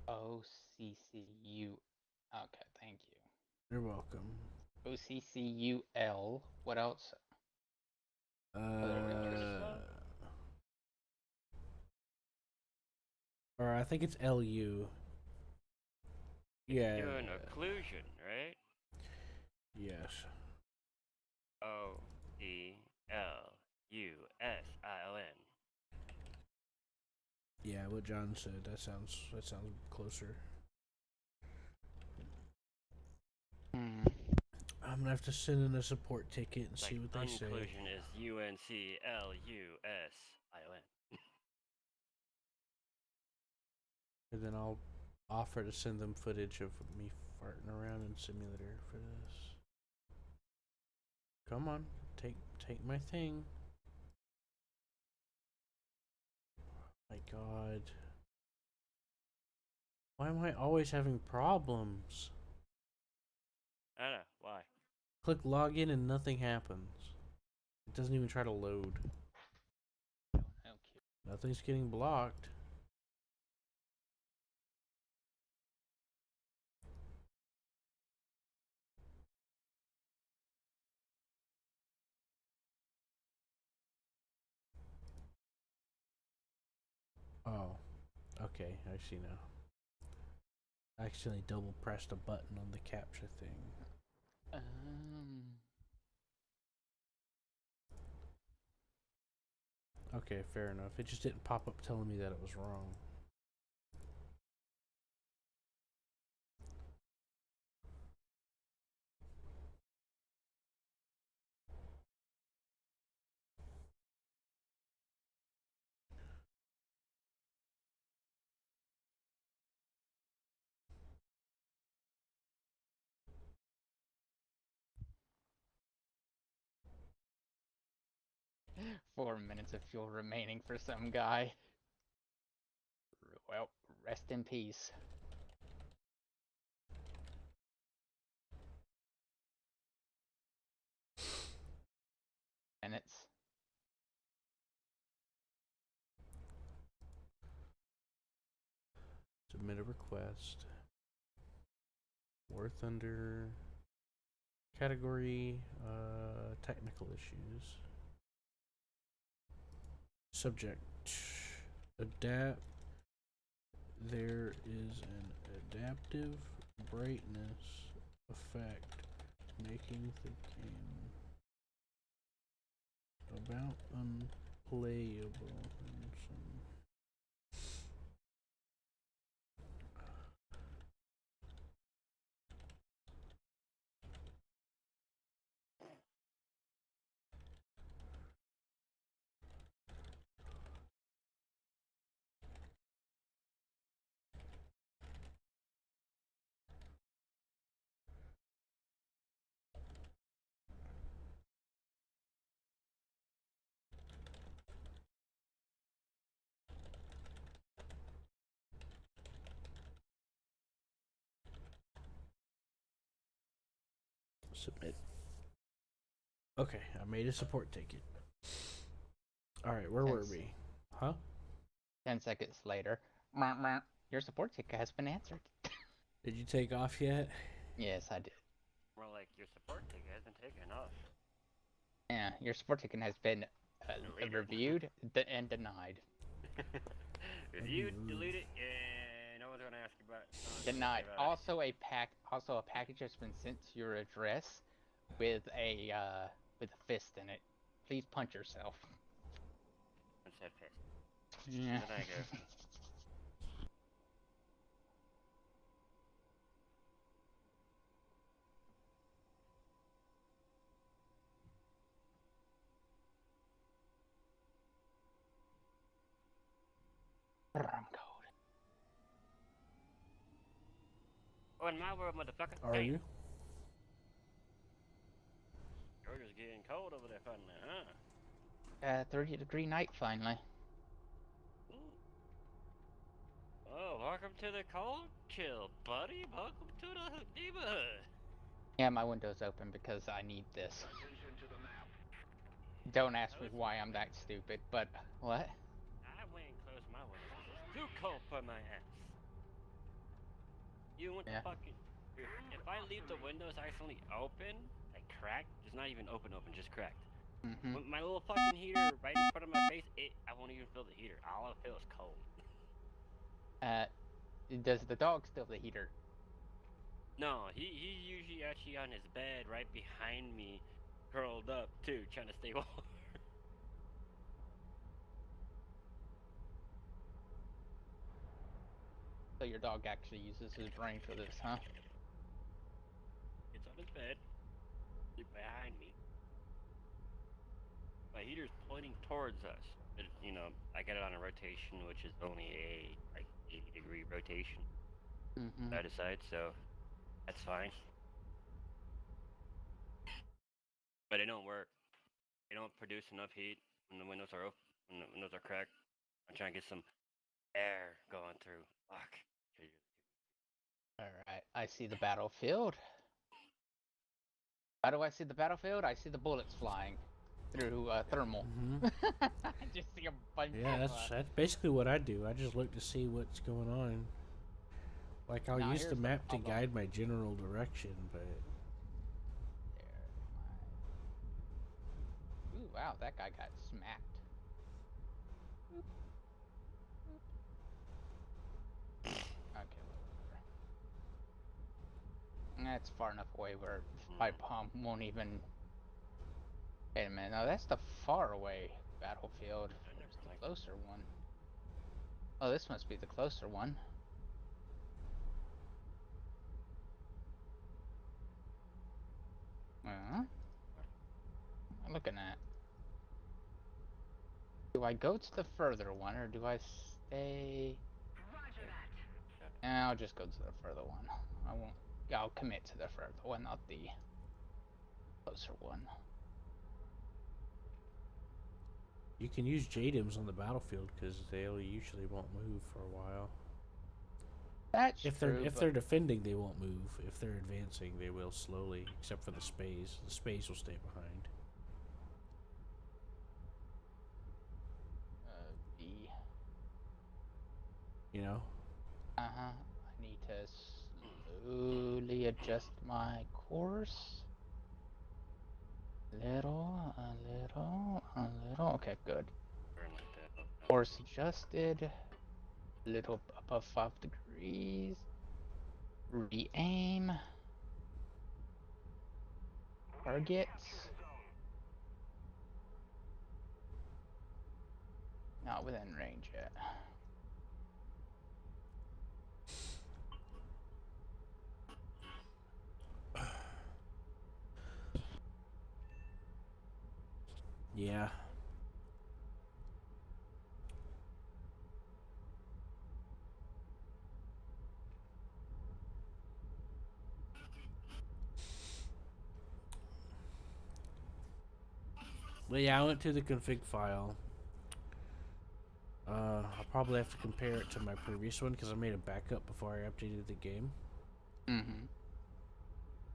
OCCU. Okay, thank you. You're welcome. OCCUL. What else? Or I think it's LU. Yeah. Doing occlusion, right? Yes. OCLUSION. Yeah, what John said. That sounds closer. I'm gonna have to send in a support ticket and see what they say. Unclusion is UNCLUSION. And then I'll offer to send them footage of me farting around in simulator for this. Come on, take my thing. My God. Why am I always having problems? I don't know why. Click login and nothing happens. It doesn't even try to load. Okay. Nothing's getting blocked. Oh, okay, I see now. I accidentally double pressed a button on the capture thing. Okay, fair enough. It just didn't pop up telling me that it was wrong. Mm. 4 minutes of fuel remaining for some guy. Well, rest in peace. Minutes. Submit a request. War Thunder. Category, technical issues. Subject, adapt. There is an adaptive brightness effect making the game about unplayable. Submit. Okay, I made a support ticket. Alright, where were we? Huh? 10 seconds later. Your support ticket has been answered. Did you take off yet? Yes, I did. More like your support ticket hasn't taken off. Yeah, your support ticket has been reviewed and denied. Reviewed, deleted, and no one's gonna ask you about it. Denied. Also a package has been sent to your address with a fist in it. Please punch yourself. Punch that fist. Yeah. Where did I go? I'm cold. Oh, in my world, motherfucker. Are Damn. you? Georgia's getting cold over there finally, huh? 30-degree night finally. Ooh. Oh, welcome to the cold chill, buddy. Welcome to the neighborhood. Yeah, my window's open because I need this. Don't ask me why I'm that stupid, but what? I went and closed my window because it's too cold for my ass. You want Yeah. the fucking... If I leave the windows accidentally open, like cracked, just not even open, just cracked. Mm-hmm. With my little fucking heater right in front of my face, I won't even feel the heater. All I feel is cold. Does the dog steal the heater? No, he's usually actually on his bed right behind me, curled up too, trying to stay warm. So your dog actually uses his brain for this, huh? It's on his bed, behind me. My heater's pointing towards us. You know, I got it on a rotation, which is only a like 80-degree rotation Mm-hmm. side to side, so that's fine. But it don't work. It don't produce enough heat when the windows are open, when the windows are cracked. I'm trying to get some air going through. Fuck. Alright, I see the battlefield. How do I see the battlefield? I see the bullets flying through thermal. I just see a bunch Yeah, of. that's basically what I do. I just look to see what's going on. Like I'll Now, use the here's the map to problem. guide my general direction, but Ooh, wow, that guy got smacked. Okay, whatever. That's far enough away where my palm won't even. Wait a minute, no, that's the far away battlefield. Where's the closer one? Oh, this must be the closer one. What am I looking at? Do I go to the further one or do I stay? I'll just go to the further one. I won't. I'll commit to the further one, not the closer one. you can use JDIMs on the battlefield because they usually won't move for a while. That's If true. they're defending, they won't move. If they're advancing, they will slowly, except for the space. The space will stay behind. B. You know? I need to slowly adjust my course. Little, a little, a little. Okay, good. Course adjusted. Little above 5 degrees. Re-aim. Targets. Not within range yet. Yeah. But yeah, I went to the config file. I'll probably have to compare it to my previous one because I made a backup before I updated the game. Mm-hmm.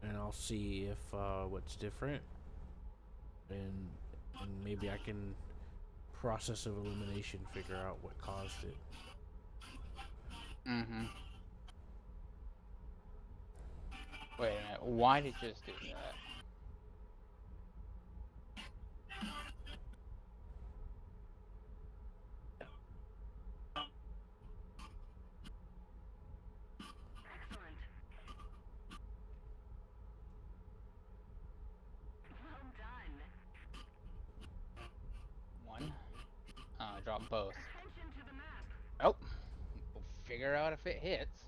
And I'll see if what's different, and maybe I can process of elimination figure out what caused it. Mm-hmm. Wait a minute. Why did you just do that? One. Drop both. Oh. We'll figure out if it hits.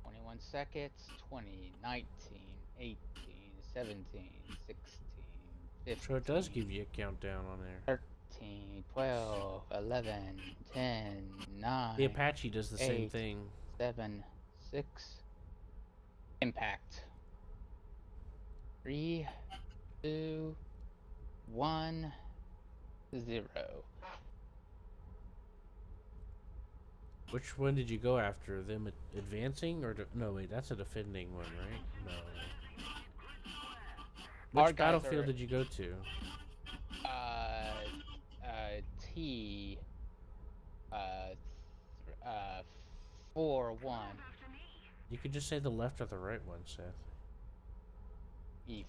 21 seconds. 20, 19, 18, 17, 16, 15. So it does give you a countdown on there. 13, 12, 11, 10, 9. The Apache does the same 8, thing. 7, 6. Impact. 3, 2, 1, 0. Which one did you go after? Them advancing or no? Wait, that's a defending one, right? No. Our Which guys battlefield are- did you go to? T. 4, 1. You could just say the left or the right one, Seth. E4.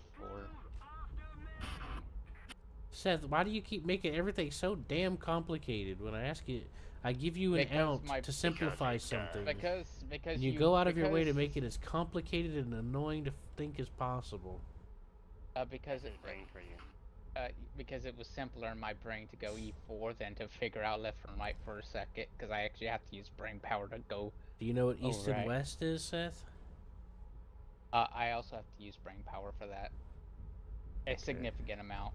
Seth, why do you keep making everything so damn complicated? When I ask you, I give you an Because out my- to simplify something. Because And you go out of your way to make it as complicated and annoying to think as possible. Because it Brain for you. because it was simpler in my brain to go E4 than to figure out left and right for a second. Because I actually have to use brain power to go. Do you know what east right. and west is, Seth? I also have to use brain power for that. A significant amount.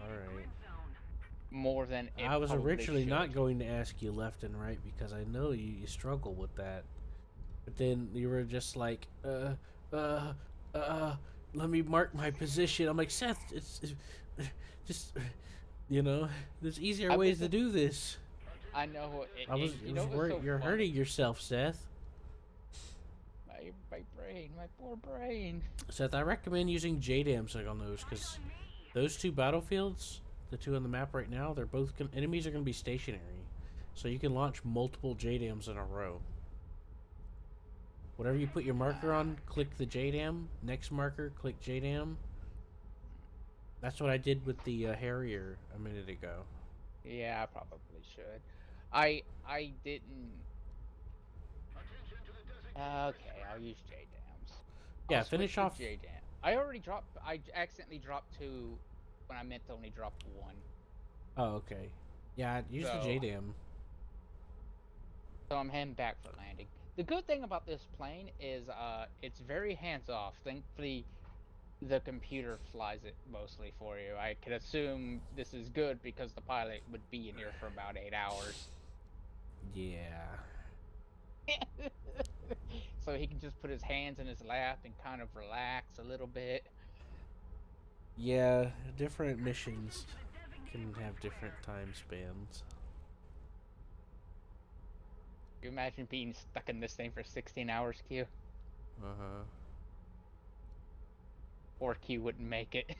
Alright. More than it I was probably originally should. not going to ask you left and right because I know you struggle with that. But then you were just like, let me mark my position. I'm like, Seth, it's just, you know, there's easier I ways to was- do this. I know. You know, you're funny? hurting yourself, Seth. My brain, my poor brain. Seth, I recommend using JDAMs like on those, because those two battlefields, the two on the map right now, they're both enemies are going to be stationary, so you can launch multiple JDAMs in a row. Whatever you put your marker on, click the JDAM. Next marker, click JDAM. That's what I did with the Harrier a minute ago. Yeah, I probably should. I didn't. Okay, I'll use JDAMs. Yeah, I'll finish switch to off. JDAM. I already dropped. I accidentally dropped 2 when I meant to only drop 1. Oh, okay. Yeah, use the So- JDAM. So I'm heading back for landing. The good thing about this plane is it's very hands-off. Thankfully, the computer flies it mostly for you. I could assume this is good because the pilot would be in here for about 8 hours. Yeah. So he can just put his hands in his lap and kind of relax a little bit. Yeah, different missions can have different time spans. You imagine being stuck in this thing for 16 hours, Q? Uh-huh. Or Q wouldn't make it.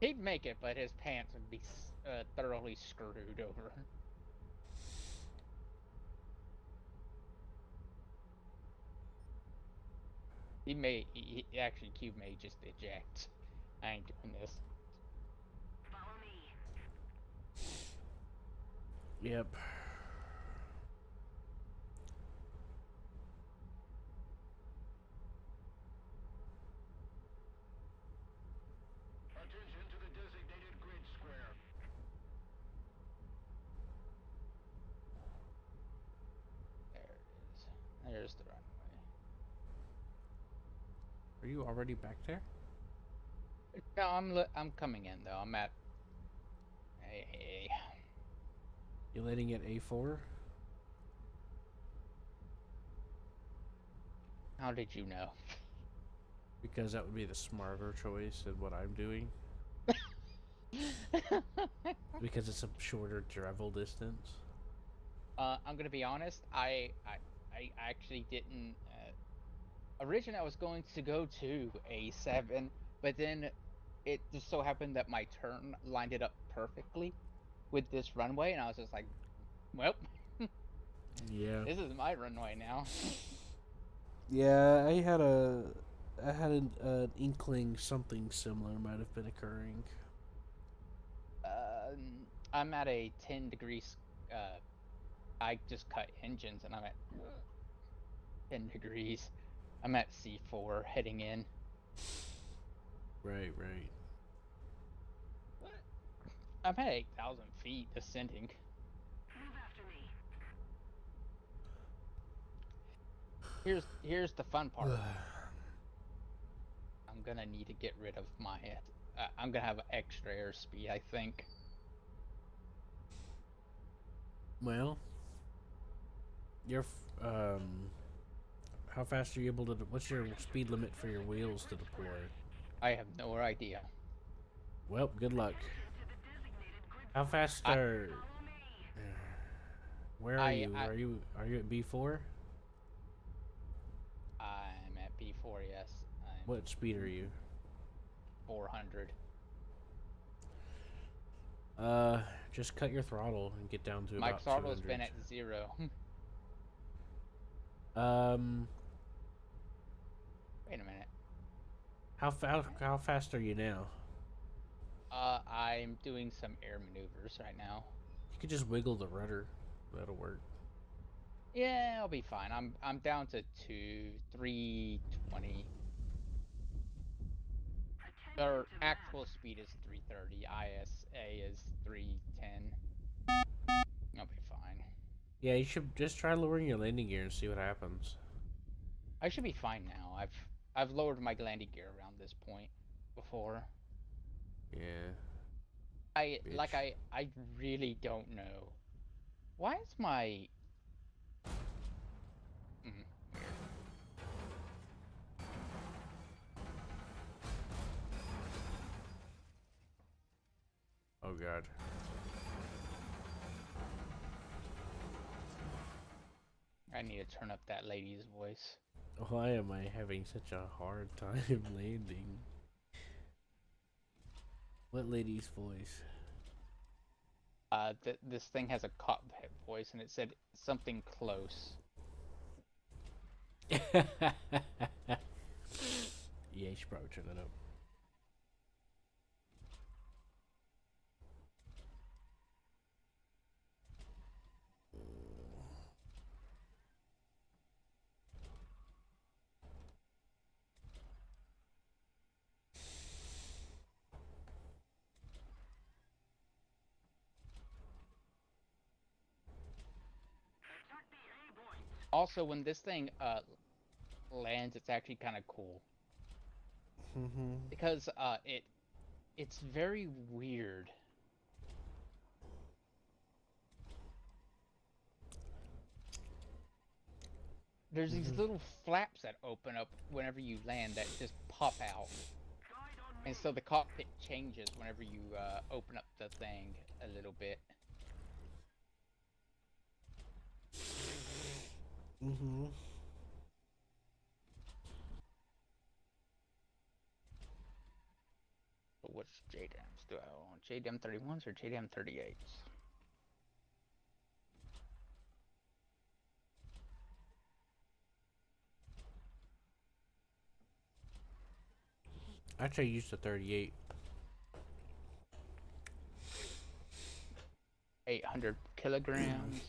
He'd make it, but his pants would be thoroughly screwed over. Actually, Q may just eject. I ain't doing this. Yep. Attention to the designated grid square. There it is. There's the runway. Are you already back there? No, I'm coming in though. I'm at. Hey. You landing at A4? How did you know? Because that would be the smarter choice than what I'm doing. Because it's a shorter travel distance. I'm gonna be honest. I actually didn't. Originally, I was going to go to A7, but then it just so happened that my turn lined it up perfectly with this runway, and I was just like, "Well, Yeah. this is my runway now." Yeah, I had an inkling something similar might have been occurring. I'm at a 10 degrees. I just cut engines, and I'm at 10 degrees. I'm at C4 heading in. Right. I'm at 8,000 feet descending. Here's the fun part. I'm gonna need to get rid of my. I'm gonna have extra airspeed, I think. Well, how fast are you able to? What's your speed limit for your wheels to deploy? I have no idea. Well, good luck. How fast are? Where are you? Are you at B4? I'm at B4. Yes. What speed are you? 400. Just cut your throttle and get down to My about throttle's 200. been at 0. Wait a minute. How fast are you now? I'm doing some air maneuvers right now. You could just wiggle the rudder. That'll work. Yeah, I'll be fine. I'm down to 320. Their actual speed is 330. ISA is 310. I'll be fine. Yeah, you should just try lowering your landing gear and see what happens. I should be fine now. I've lowered my landing gear around this point before. Yeah. I Bitch. really don't know. Why is my weird. Oh god. I need to turn up that lady's voice. Why am I having such a hard time landing? What lady's voice? This thing has a cockpit voice, and it said something close. Yeah, you should probably turn that up. Also, when this thing lands, it's actually kind of cool because it's very weird. There's these little flaps that open up whenever you land that just pop out. And so the cockpit changes whenever you open up the thing a little bit. But which JDAMs do I own? JDAM 31s or JDAM 38s? Actually, I used the 38. 800 kilograms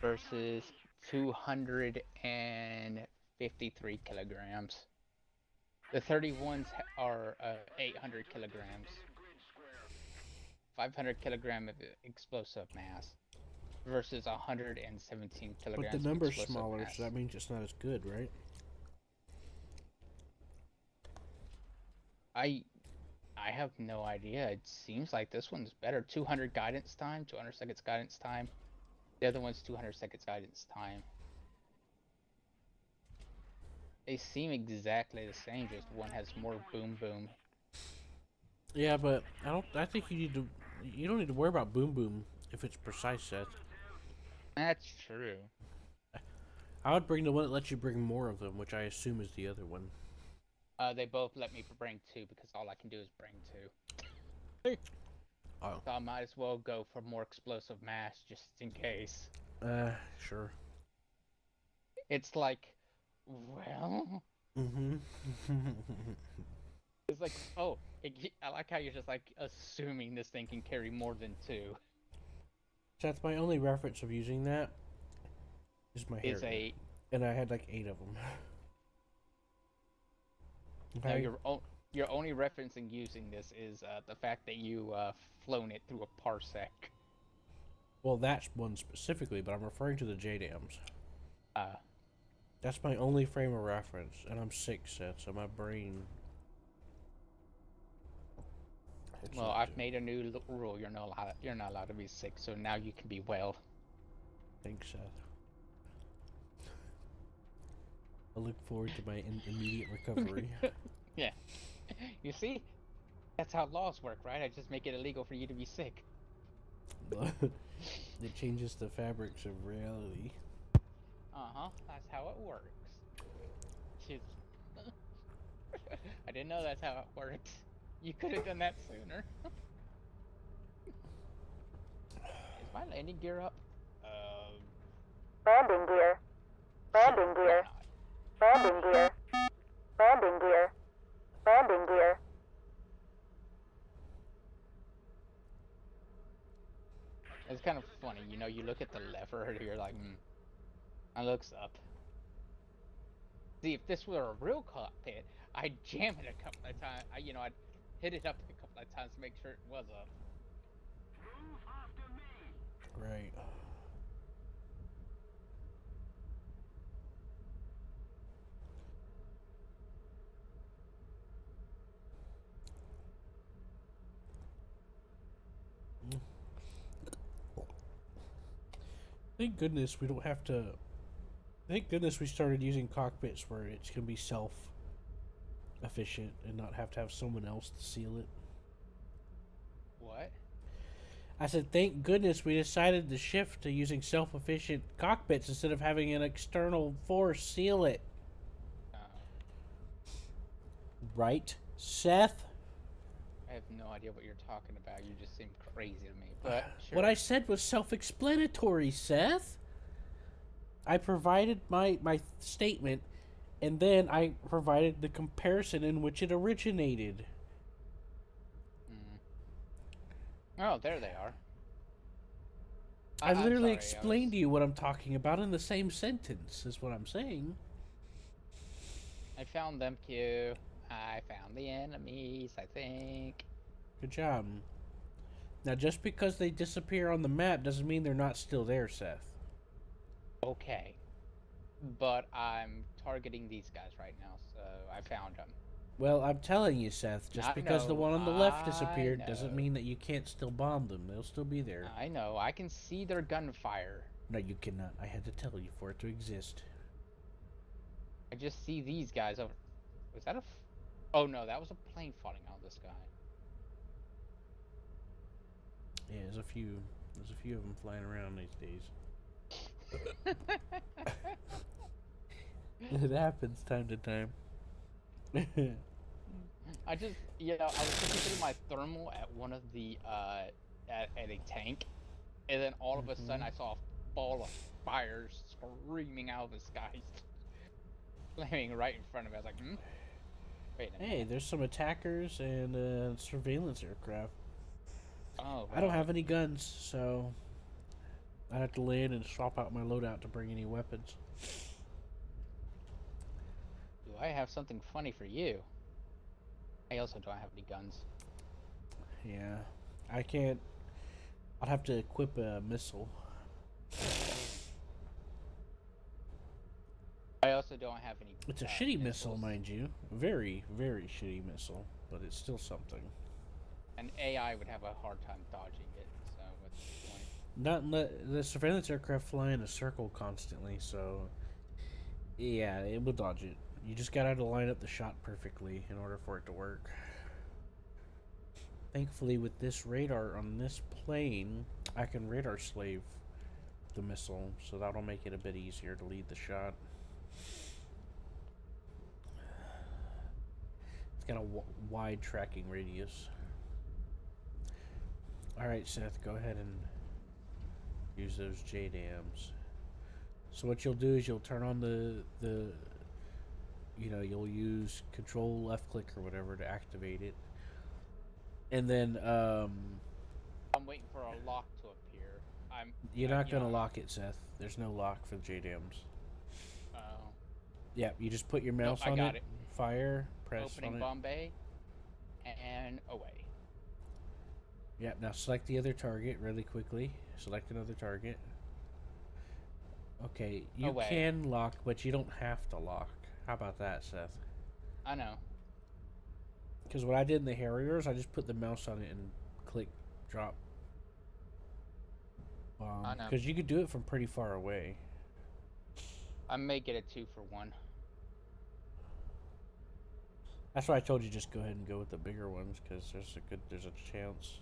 versus 253 kilograms. The 31s are 800 kilograms. 500 kilogram of explosive mass versus 117 kilograms. But the number's of explosive smaller, mass. so that means it's not as good, right? I have no idea. It seems like this one's better. 200 guidance time, 200 seconds guidance time. The other one's 200 seconds guidance time. They seem exactly the same, just one has more boom boom. Yeah, but I think you don't need to worry about boom boom if it's precise set. That's true. I would bring the one that lets you bring more of them, which I assume is the other one. They both let me bring 2 because all I can do is bring 2. Oh. So I might as well go for more explosive mass just in case. Sure. It's like, well, it's like, oh, I like how you're just like assuming this thing can carry more than 2. So that's my only reference of using that. Is my hair. And I had like 8 of them. Now your only reference in using this is the fact that you flown it through a parsec. Well, that's one specifically, but I'm referring to the JDAMs. That's my only frame of reference, and I'm 6 set, so my brain. Well, I've made a new rule. You're not allowed to be 6, so now you can be well. Thanks, Seth. I look forward to my immediate recovery. Yeah. You see? That's how laws work, right? I just make it illegal for you to be sick. It changes the fabrics of reality. Uh-huh. That's how it works. I didn't know that's how it worked. You could have done that sooner. Is my landing gear up? Landing gear. Landing gear. Landing gear. Landing gear. Landing gear. It's kind of funny, you know, you look at the lever and you're like, it looks up. See, if this were a real cockpit, I'd jam it a couple of times. I'd hit it up a couple of times to make sure it was up. Right. Thank goodness we don't have to. Thank goodness we started using cockpits where it's gonna be self-efficient and not have to have someone else to seal it. What? I said, thank goodness we decided to shift to using self-efficient cockpits instead of having an external force seal it. Uh, Right, Seth? I have no idea what you're talking about. You just seem crazy to me. But sure. What I said was self-explanatory, Seth. I provided my statement, and then I provided the comparison in which it originated. Oh, there they are. I I'm literally sorry, explained to you what I'm talking about in the same sentence, is what I'm saying. I found them, Q. I found the enemies, I think. Good job. Now, just because they disappear on the map doesn't mean they're not still there, Seth. Okay. But I'm targeting these guys right now, so I found them. Well, I'm telling you, Seth, just I because the know, one on the left I disappeared doesn't know. mean that you can't still bomb them. They'll still be there. I know, I can see their gunfire. No, you cannot. I had to tell you for it to exist. I just see these guys over. Was that a? Oh no, that was a plane falling out of the sky. Yeah, there's a few of them flying around these days. It happens time to time. I just, I was looking through my thermal at one of the, at a tank, and then all of a sudden I saw a ball of fire screaming out of the sky, flaming right in front of me. I was like, wait a minute. Hey, there's some attackers and surveillance aircraft. Oh, I don't have any guns, so I'd have to land and swap out my loadout to bring any weapons. Do I have something funny for you? I also don't have any guns. Yeah, I can't. I'd have to equip a missile. I also don't have any. It's a shitty missile, missiles. mind you. Very, very shitty missile, but it's still something. An AI would have a hard time dodging it, so what's the point? Not the surveillance aircraft fly in a circle constantly, so yeah, it will dodge it. You just gotta have to line up the shot perfectly in order for it to work. Thankfully, with this radar on this plane, I can radar slave the missile, so that'll make it a bit easier to lead the shot. It's got a wide tracking radius. Alright, Seth, go ahead and use those JDAMs. So what you'll do is you'll turn on the you'll use control left click or whatever to activate it. And then I'm waiting for a lock to appear. you're not gonna lock it, Seth. There's no lock for the JDAMs. Oh. Yeah, you just put your mouse I on got it, fire, press Opening on it. Bombay, and away. Yep, now select the other target really quickly. Select another target. Okay, you Away. can lock, but you don't have to lock. How about that, Seth? I know. Because what I did in the Harriers, I just put the mouse on it and click drop bomb. I know. Because you could do it from pretty far away. I may get a 2-for-1. That's why I told you just go ahead and go with the bigger ones, because there's a chance.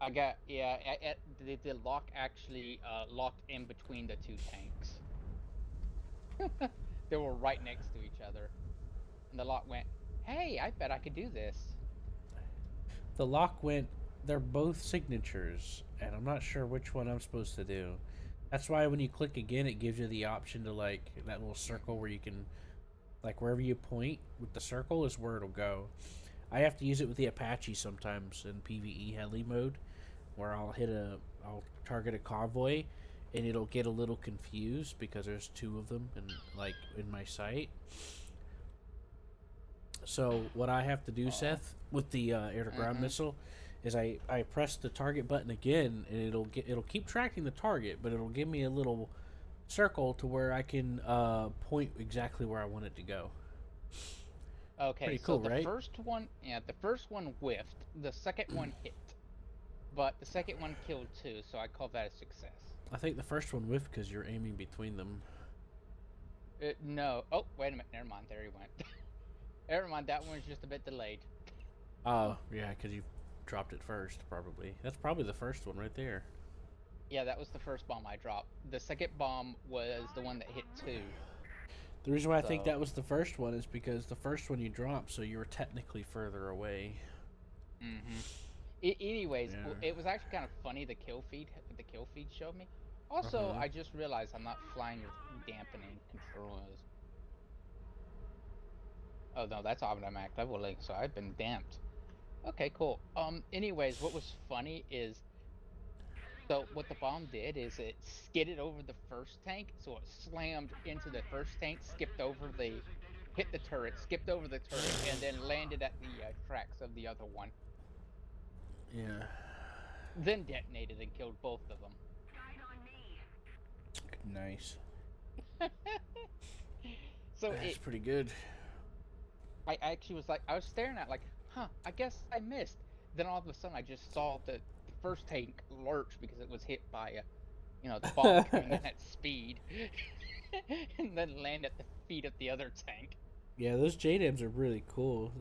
I got, the lock actually locked in between the two tanks. They were right next to each other. And the lock went, hey, I bet I could do this. The lock went, they're both signatures, and I'm not sure which one I'm supposed to do. That's why when you click again, it gives you the option to, like, that little circle where you can, like, wherever you point with the circle is where it'll go. I have to use it with the Apache sometimes in PvE heli mode, where I'll target a convoy, and it'll get a little confused because there's two of them in my sight. So what I have to do, Seth, with the air-to-ground missile, is I press the target button again, and it'll keep tracking the target, but it'll give me a little circle to where I can point exactly where I want it to go. Okay, Pretty so cool, the right? first one whiffed. The second one hit. But the second one killed two, so I call that a success. I think the first one whiffed because you're aiming between them. No. Oh, wait a minute. Never mind. There he went. Never mind. That one's just a bit delayed. Oh, yeah, because you dropped it first, probably. That's probably the first one right there. Yeah, that was the first bomb I dropped. The second bomb was the one that hit 2. The reason why I think So- that was the first one is because the first one you dropped, so you were technically further away. Anyways, Yeah. it was actually kind of funny the kill feed showed me. Also, I just realized I'm not flying with dampening controllers. Oh no, that's automatic leveling, so I've been damped. Okay, cool. Anyways, what was funny is, so what the bomb did is it skidded over the first tank, so it slammed into the first tank, hit the turret, skipped over the turret, and then landed at the tracks of the other one. Yeah. Then detonated and killed both of them. Nice. So That's pretty good. I actually was like, I was staring at like, huh, I guess I missed. Then all of a sudden I just saw the first tank lurch because it was hit by the bomb coming in at speed. And then land at the feet of the other tank. Yeah, those JDAMs are really cool.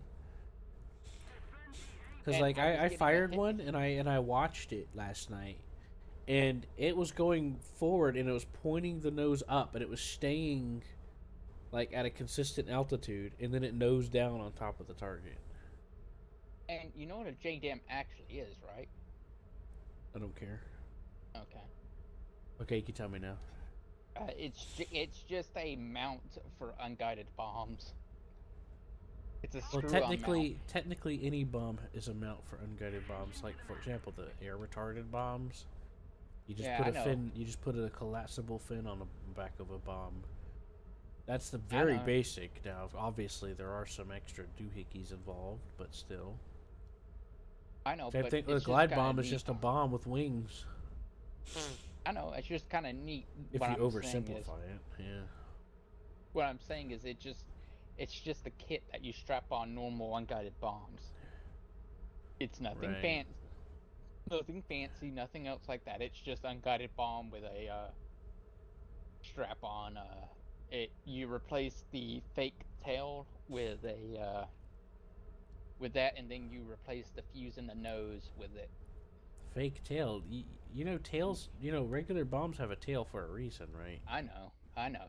Because And like I was I getting a fired hit- one and I watched it last night, and it was going forward and it was pointing the nose up and it was staying like at a consistent altitude, and then it nosed down on top of the target. And you know what a JDAM actually is, right? I don't care. Okay. Okay, you can tell me now. It's just a mount for unguided bombs. It's a Well, screw-on mount. technically, any bomb is a mount for unguided bombs. Like for example, the air retarded bombs. You just Yeah, put I a know. fin. You just put a collapsible fin on the back of a bomb. That's the very know. basic. Now, obviously, there are some extra doohickeys involved, but still. I know, Same but thing with it's a glide just kinda bomb is neat. just a bomb with wings. I know, it's just kind of neat. If What you I'm saying is, oversimplify it, yeah. what I'm saying is, it's just a kit that you strap on normal unguided bombs. It's nothing Right. fancy, nothing else like that. It's just unguided bomb with a strap on. You replace the fake tail with a with that, and then you replace the fuse in the nose with it. Fake tail. You know, tails. You know, regular bombs have a tail for a reason, right? I know.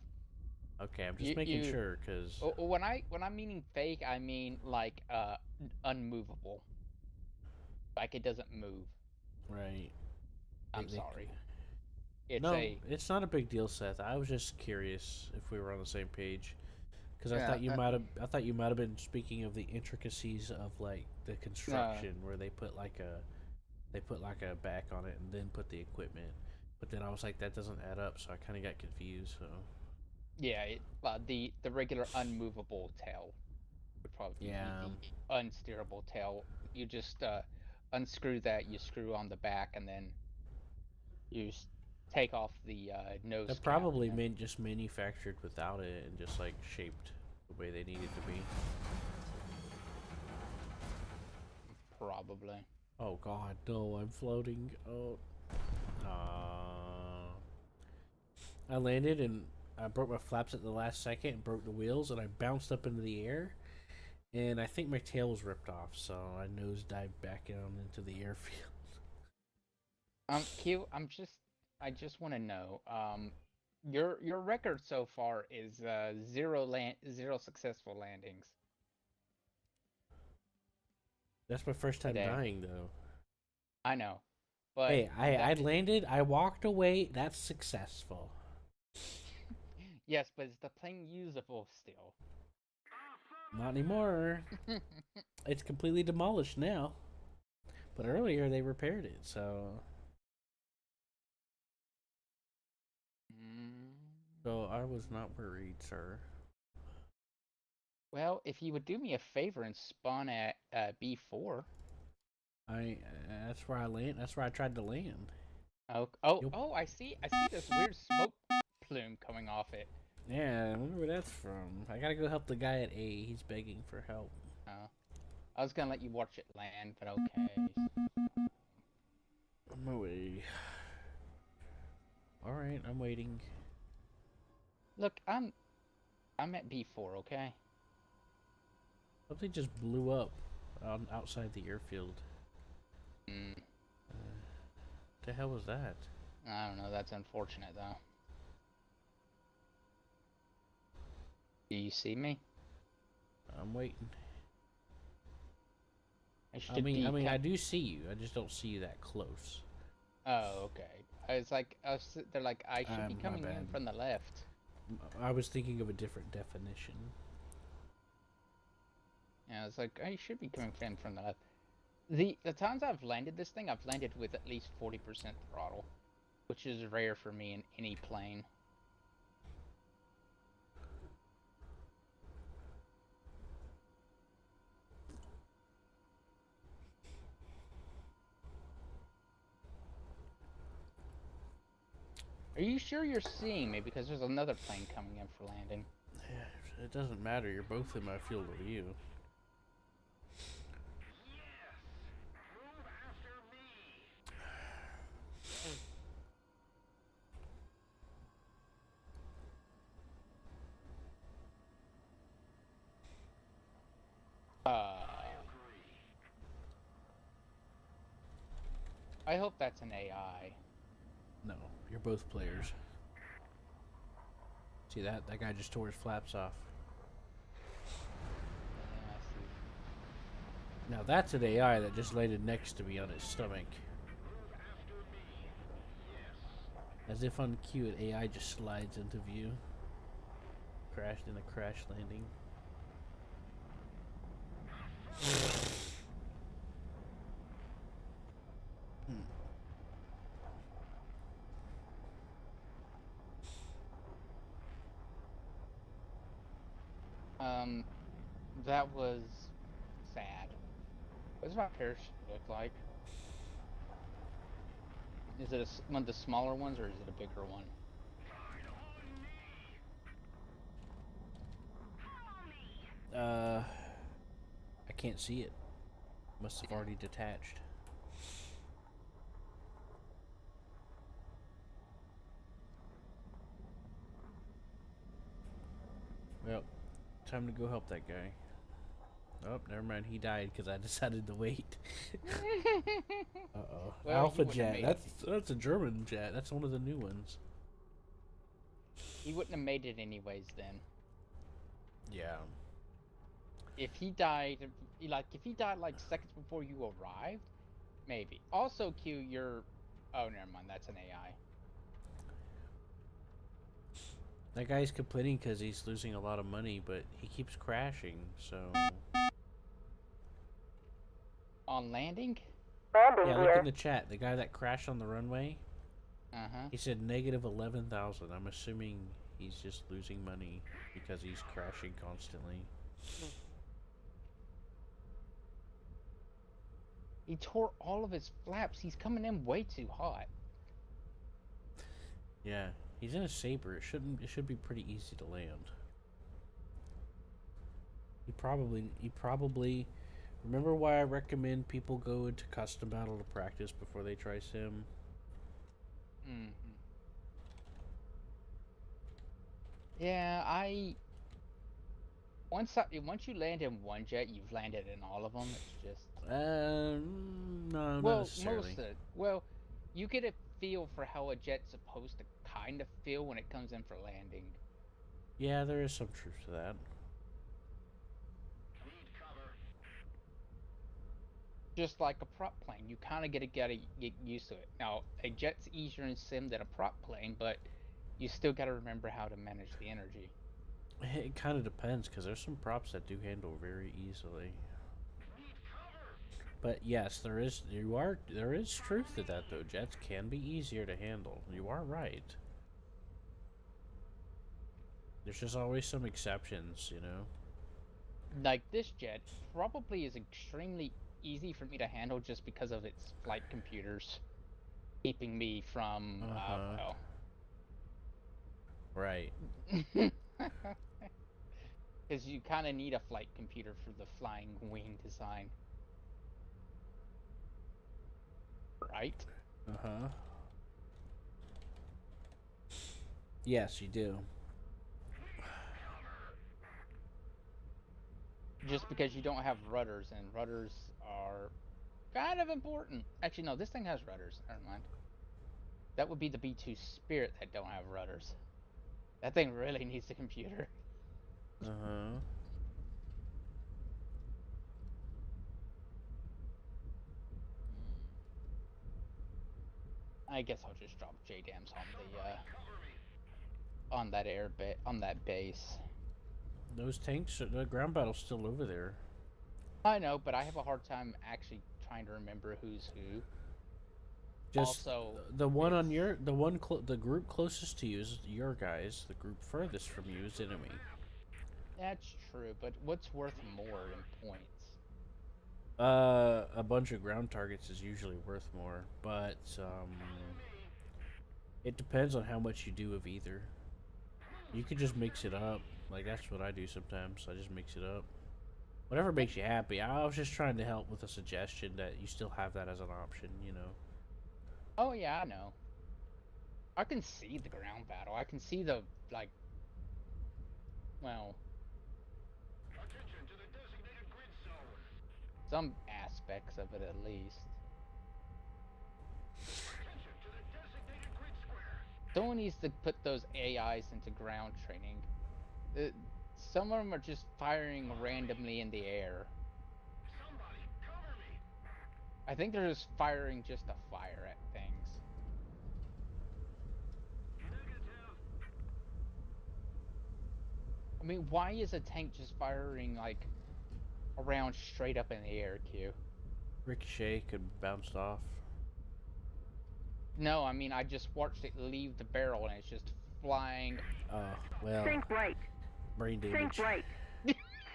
Okay, I'm just making sure, cause When I'm meaning fake, I mean like unmovable. Like it doesn't move. right. I'm They- sorry. It's no, a it's not a big deal, Seth. I was just curious if we were on the same page, because I Yeah, thought you might have been speaking of the intricacies of like the construction, where they put like a back on it and then put the equipment. But then I was like, that doesn't add up, so I kind of got confused. So yeah. The regular unmovable tail would probably yeah, be the unsteerable tail. You just unscrew that. You screw on the back, and then you take off the nose they're cap. probably just manufactured without it and just like shaped the way they needed to be. Probably. Oh God, no! I'm floating. Oh, I landed and I broke my flaps at the last second and broke the wheels, and I bounced up into the air, and I think my tail was ripped off, so I nosedived back down into the airfield. Q, I just want to know, your record so far is zero successful landings. That's my first time Today. dying, though. I know, but Hey, I landed, I walked away, that's successful. yes, but is the plane usable still? Not anymore. It's completely demolished now. But earlier they repaired it, so... So I was not worried, sir. Well, if you would do me a favor and spawn at B4. That's where I land. That's where I tried to land. Oh, I see this weird smoke plume coming off it. Yeah, I wonder where that's from. I gotta go help the guy at A. He's begging for help. I was gonna let you watch it land, but okay. I'm away. Alright, I'm waiting. Look, I'm at B4, okay? Something just blew up outside the airfield. Mm, The hell was that? I don't know. That's unfortunate, though. Do you see me? I'm waiting. I should I mean, be I do see you. I just don't see you that close. Oh, okay. I was like, I was sitting there like, I should be My coming in bad. from the left. I was thinking of a different definition. Yeah, I was like, I should be coming in from the left. The times I've landed this thing, I've landed with at least 40% throttle, which is rare for me in any plane. Are you sure you're seeing me? Because there's another plane coming in for landing. Yeah, it doesn't matter. You're both in my field of view. I hope that's an AI. No, you're both players. See that? That guy just tore his flaps off. Yeah, I see. Now that's an AI that just landed next to me on his stomach. As if on cue, an AI just slides into view. Crashed in a crash landing. That was sad. What does my parachute look like? Is it one of the smaller ones or is it a bigger one? I can't see it. Must have already detached. Well, time to go help that guy. Oh, never mind. He died because I decided to wait. Uh-oh. Well, Alpha you wouldn't have Jet. made That's a German jet. That's one of the new ones. He wouldn't have made it anyways then. Yeah. If he died, if he died like seconds before you arrived, maybe. Also, Q, you're... Oh, never mind. That's an AI. That guy's complaining because he's losing a lot of money, but he keeps crashing, so... On landing? Landing Yeah, look gear. in the chat. The guy that crashed on the runway, Uh-huh. he said negative 11,000. I'm assuming he's just losing money because he's crashing constantly. He tore all of his flaps. He's coming in way too hot. Yeah, he's in a Sabre. It should be pretty easy to land. He probably remember why I recommend people go into custom battle to practice before they try sim? Mm-hmm. Yeah, once you land in one jet, you've landed in all of them. It's just No, not necessarily. Well, you get a feel for how a jet's supposed to kind of feel when it comes in for landing. Yeah, there is some truth to that. Just like a prop plane, you kind of gotta get used to it. Now, a jet's easier in sim than a prop plane, but you still gotta remember how to manage the energy. It kind of depends, because there's some props that do handle very easily. But yes, there is truth to that though. Jets can be easier to handle. You are right. There's just always some exceptions, you know. Like this jet probably is extremely easy for me to handle just because of its flight computers keeping me from well. Right. Because you kind of need a flight computer for the flying wing design. Right? Uh-huh. Yes, you do. Just because you don't have rudders, and rudders are kind of important. Actually, no, this thing has rudders. Never mind. That would be the B2 Spirit that don't have rudders. That thing really needs a computer. Uh-huh. I guess I'll just drop JDAMs on the on that on that base. Those tanks, the ground battle's still over there. I know, but I have a hard time actually trying to remember who's who. Just Also, the one on your, the group closest to you is your guys. The group furthest from you is enemy. that's true, but what's worth more in points? A bunch of ground targets is usually worth more, but it depends on how much you do of either. You could just mix it up. Like, that's what I do sometimes. I just mix it up. Whatever makes you happy. I was just trying to help with a suggestion that you still have that as an option, you know. Oh yeah, I know. I can see the ground battle. I can see the, like, well, some aspects of it at least. Someone needs to put those AIs into ground training. Some of them are just firing randomly in the air. I think they're just firing just to fire at things. I mean, why is a tank just firing, like, around straight up in the air, Q? Ricochet could bounce off. No, I mean, I just watched it leave the barrel and it's just flying. Well, Think right. brain damage. Think right.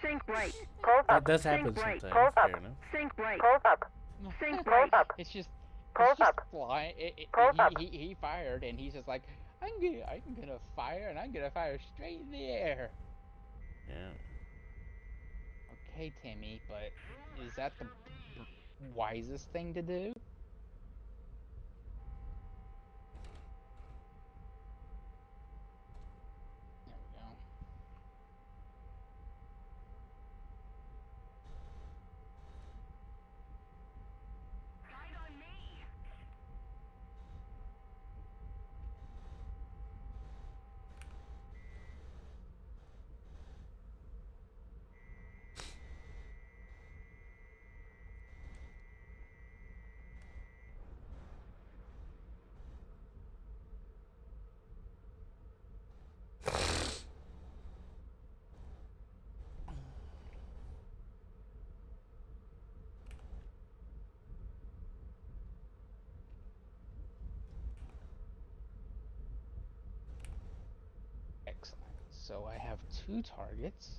Think right. Pulls That up. does happen Think right. sometimes, Pulls up. fair enough. Think right. Pulls up. Think Pulls right. up. It's just Pulls up. flying. Pulls up. He fired and he's just like, I'm gonna fire and I'm gonna fire straight in the air. Yeah. Okay, Timmy, but is that the wisest thing to do? There we go. Excellent. So I have 2 targets.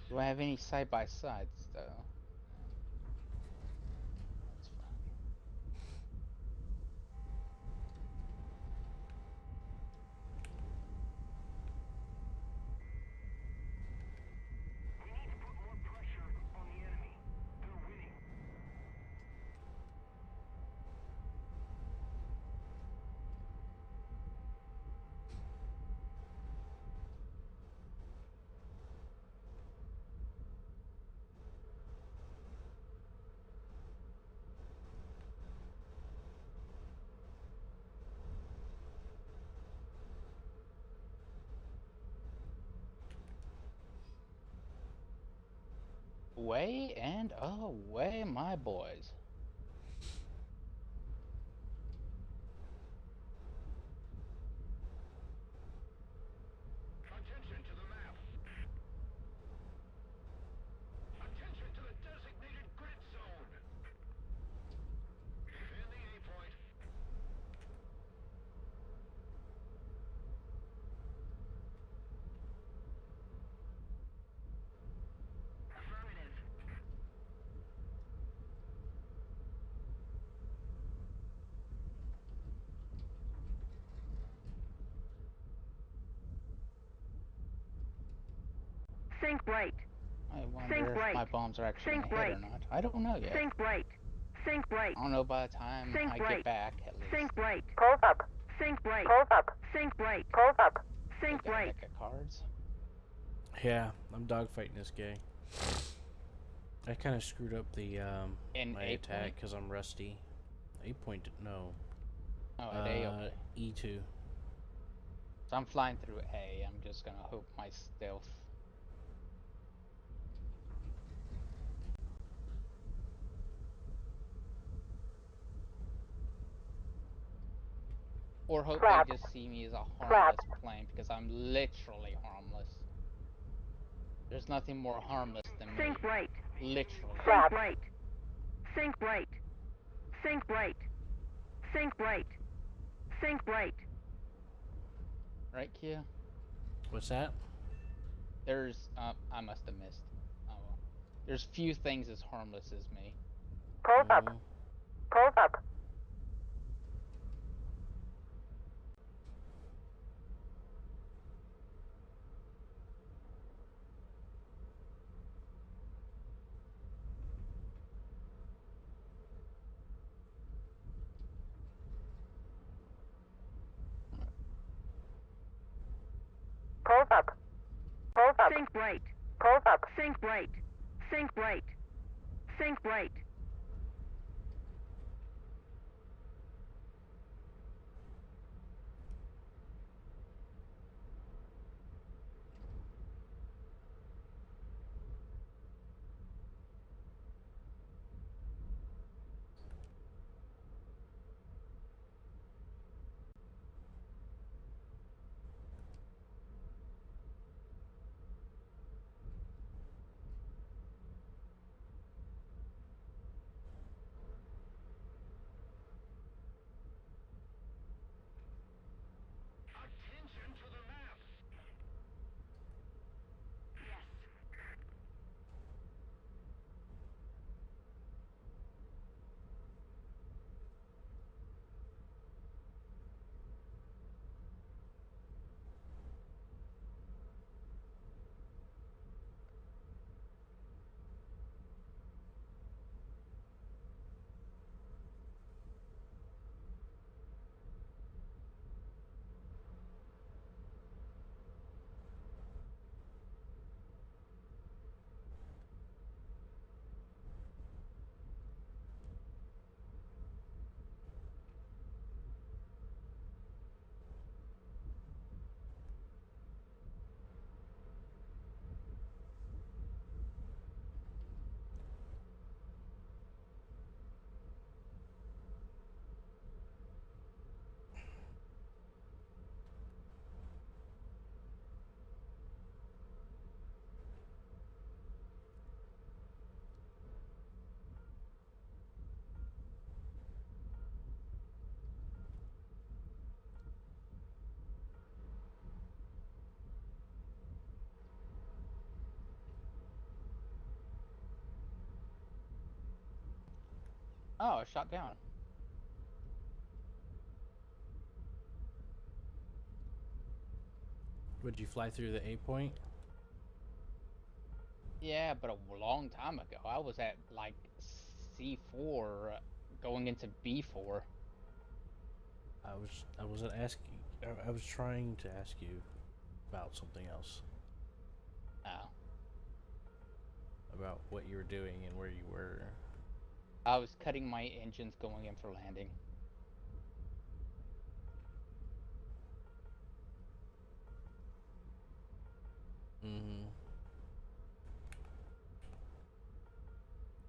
Do I have any side-by-sides, though? That's fine. We need to put more pressure on the enemy. They're winning. Away and away, my boys. Attention to the map. Attention to the designated grid zone. Defend the A point. Affirmative. Think right. I wonder Think if right. my bombs are actually Think gonna hit or right. not. I don't know yet. Think right. Think right. I don't know by the time Think I right. get back, at least. Think right. Pulls up. Think right. Pulls up. Think right. Pulls up. I Think got a right. deck of cards. Yeah, I'm dogfighting this guy. I kind of screwed up the In my A attack point? because I'm rusty. A point, no. Oh, at A, okay. E2. So I'm flying through A. I'm just gonna hope my stealth. Or hope Flap. they just see me as a Flap. harmless plane because I'm literally harmless. There's nothing more harmless than me. Sink right. Literally. Flap. Sink right. Sink right. Sink right. Sink right. Sink right. Right, Kia? What's that? There's, I must have missed. Oh well. There's few things as harmless as me. Pulse up. Mm. Pulse up. Pulse up. Pulse up. Sink right. Pulse up. Sink right. Sink right. Sink right. Oh, I shot down. Would you fly through the A point? Yeah, but a long time ago. I was at like C4 going into B4. I wasn't asking. I was trying to ask you about something else. Oh. About what you were doing and where you were. I was cutting my engines going in for landing. Mm-hmm.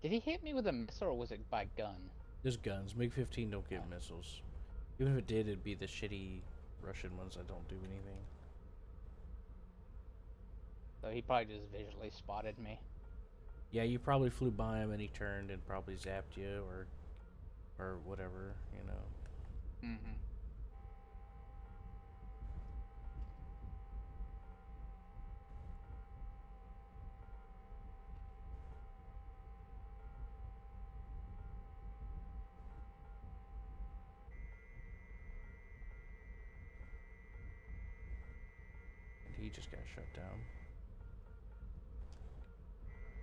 Did he hit me with a missile or was it by gun? There's guns. MiG-15 don't get missiles. Even if it did, it'd be the shitty Russian ones that don't do anything. So he probably just visually spotted me. Yeah, you probably flew by him and he turned and probably zapped you or whatever, you know. Mm-hmm. And he just got shut down.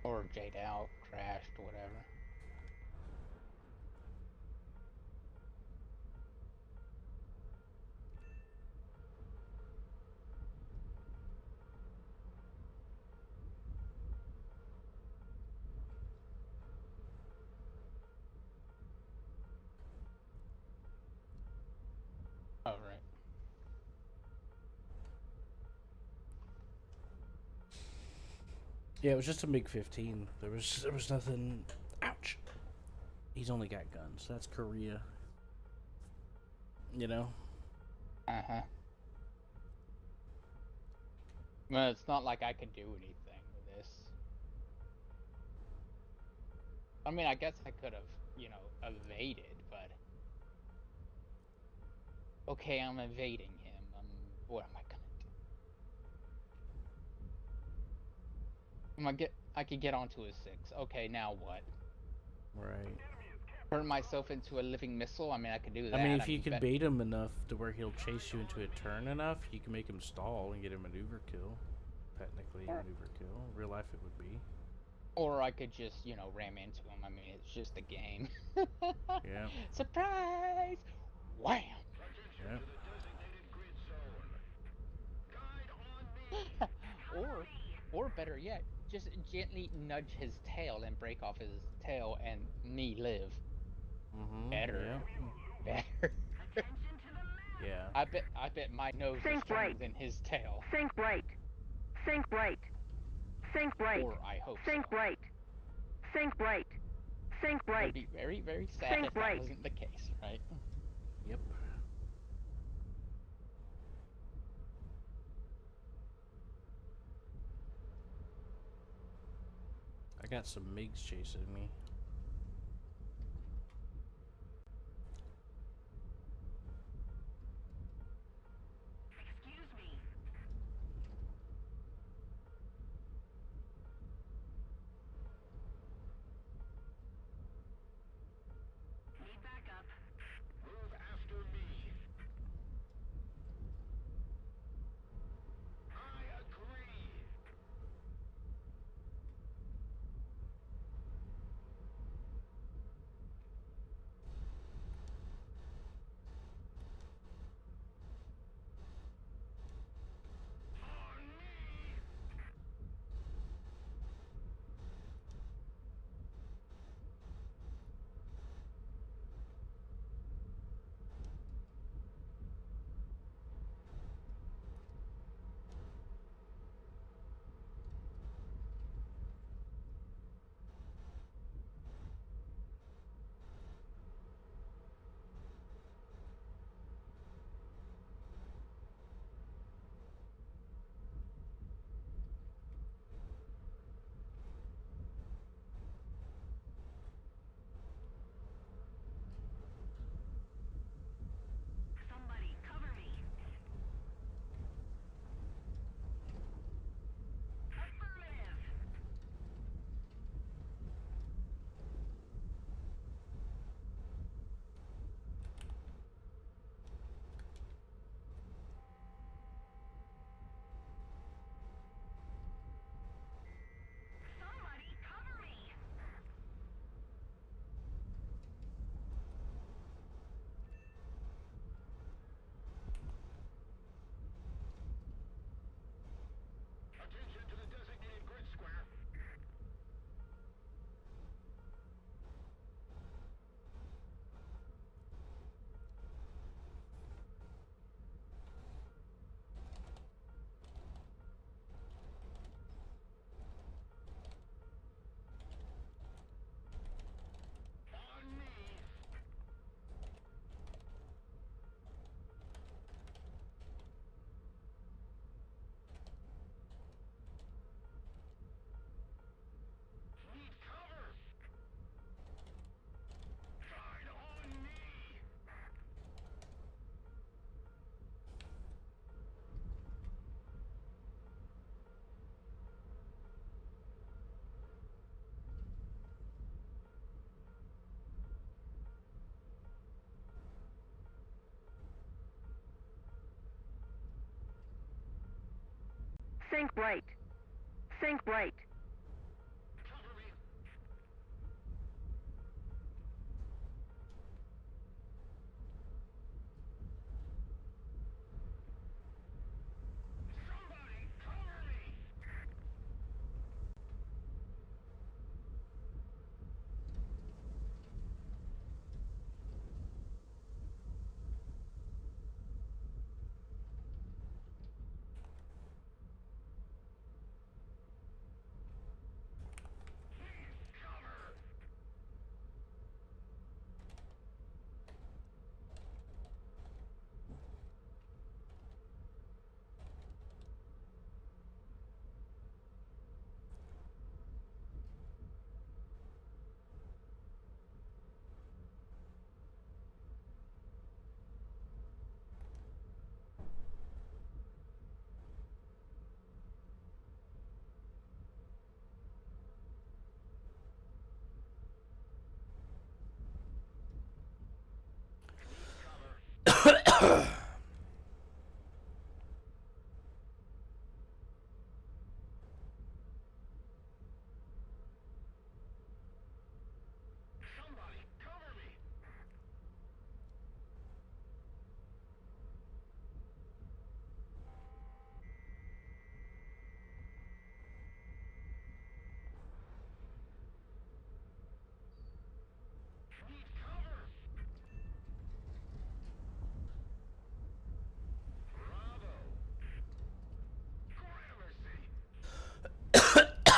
Or Jade out, crashed, whatever. Yeah, it was just a MiG-15. There was nothing. Ouch. He's only got guns. That's Korea. You know. Uh-huh. Well, it's not like I could do anything with this. I mean, I guess I could have, you know, evaded, but... Okay, I'm evading him. What am I gonna do? I could get onto his 6. Okay, now what? Right. Turn myself into a living missile? I mean, I could do that. I mean, if you could bait him enough to where he'll chase you into a turn enough, you can make him stall and get a maneuver kill. Technically, a maneuver kill. In real life, it would be. Or I could just, you know, ram into him. I mean, it's just a game. Yeah. Surprise! Wham! Yeah. or better yet, just gently nudge his tail and break off his tail and me live. Mm-hmm. Better. Yeah. Better. Yeah. I bet my nose is Think stronger right. than his tail. Think right. Think right. Think right. Or I hope Think so. right. Think right. Think It right. would be very, very sad Think if that right. wasn't the case, right? Yep. I got some MiGs chasing me. Think right. Think right.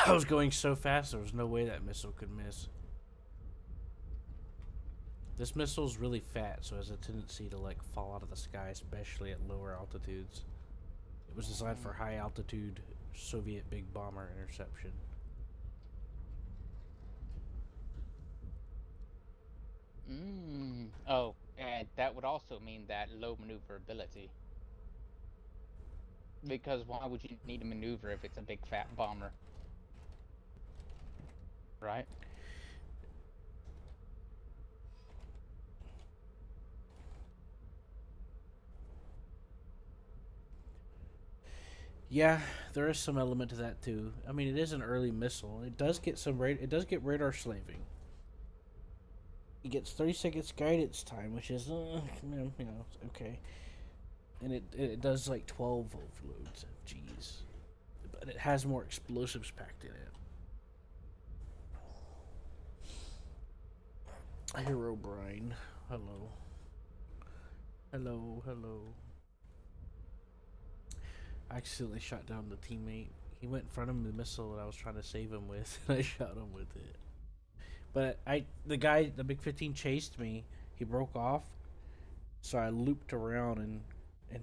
I was going so fast, there was no way that missile could miss. This missile's really fat, so it has a tendency to like fall out of the sky, especially at lower altitudes. It was designed for high altitude Soviet big bomber interception. Oh, and that would also mean that low maneuverability. Because why would you need to maneuver if it's a big fat bomber? Right? Yeah, there is some element to that too. I mean, it is an early missile. It does get some it does get radar slaving. It gets 30 seconds guidance time, which is okay. And it does like 12 overloads. Jeez. But it has more explosives packed in it. Hero Brine. Hello. Hello, hello. I accidentally shot down the teammate. He went in front of the missile that I was trying to save him with, and I shot him with it. But the guy, the Big 15 chased me. He broke off, so I looped around and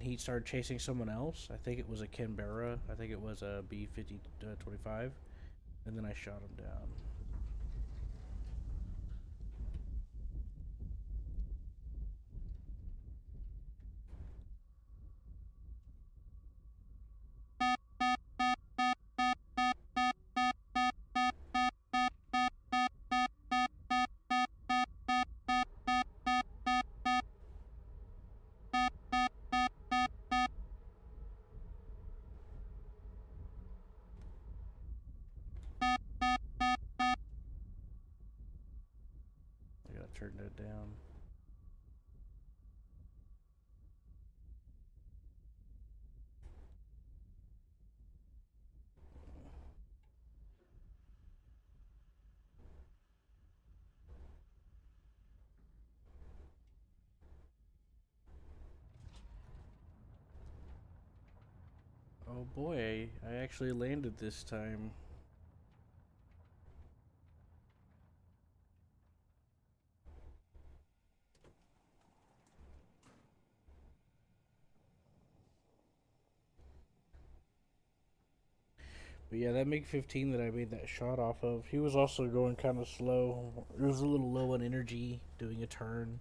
he started chasing someone else. I think it was a Canberra. I think it was a B-50-25, and then I shot him down. I gotta turn that down. Oh boy, I actually landed this time. But yeah, that MiG-15 that I made that shot off of, he was also going kind of slow. It was a little low on energy, doing a turn,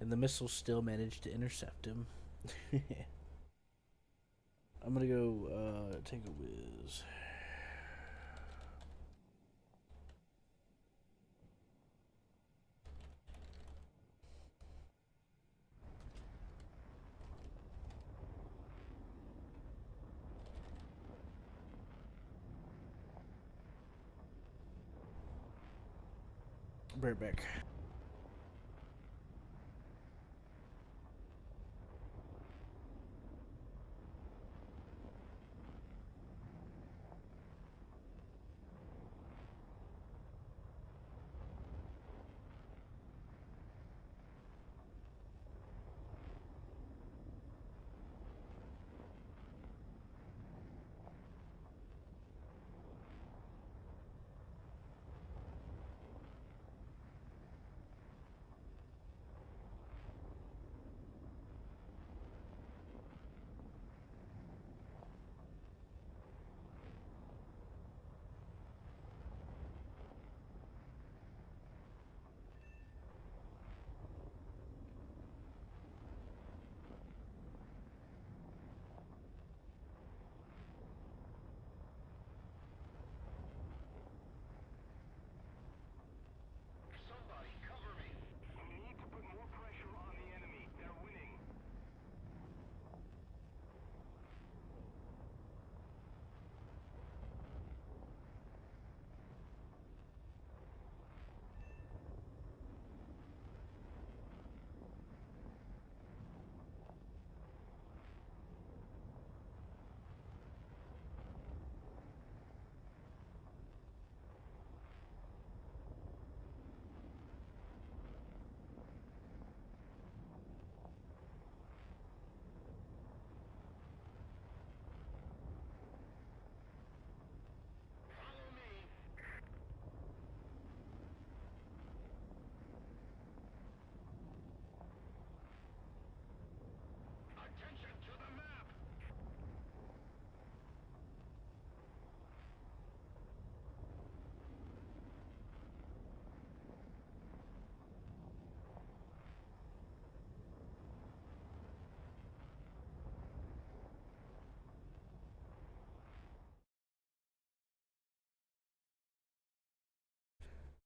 and the missile still managed to intercept him. I'm gonna go take a whiz. Right back.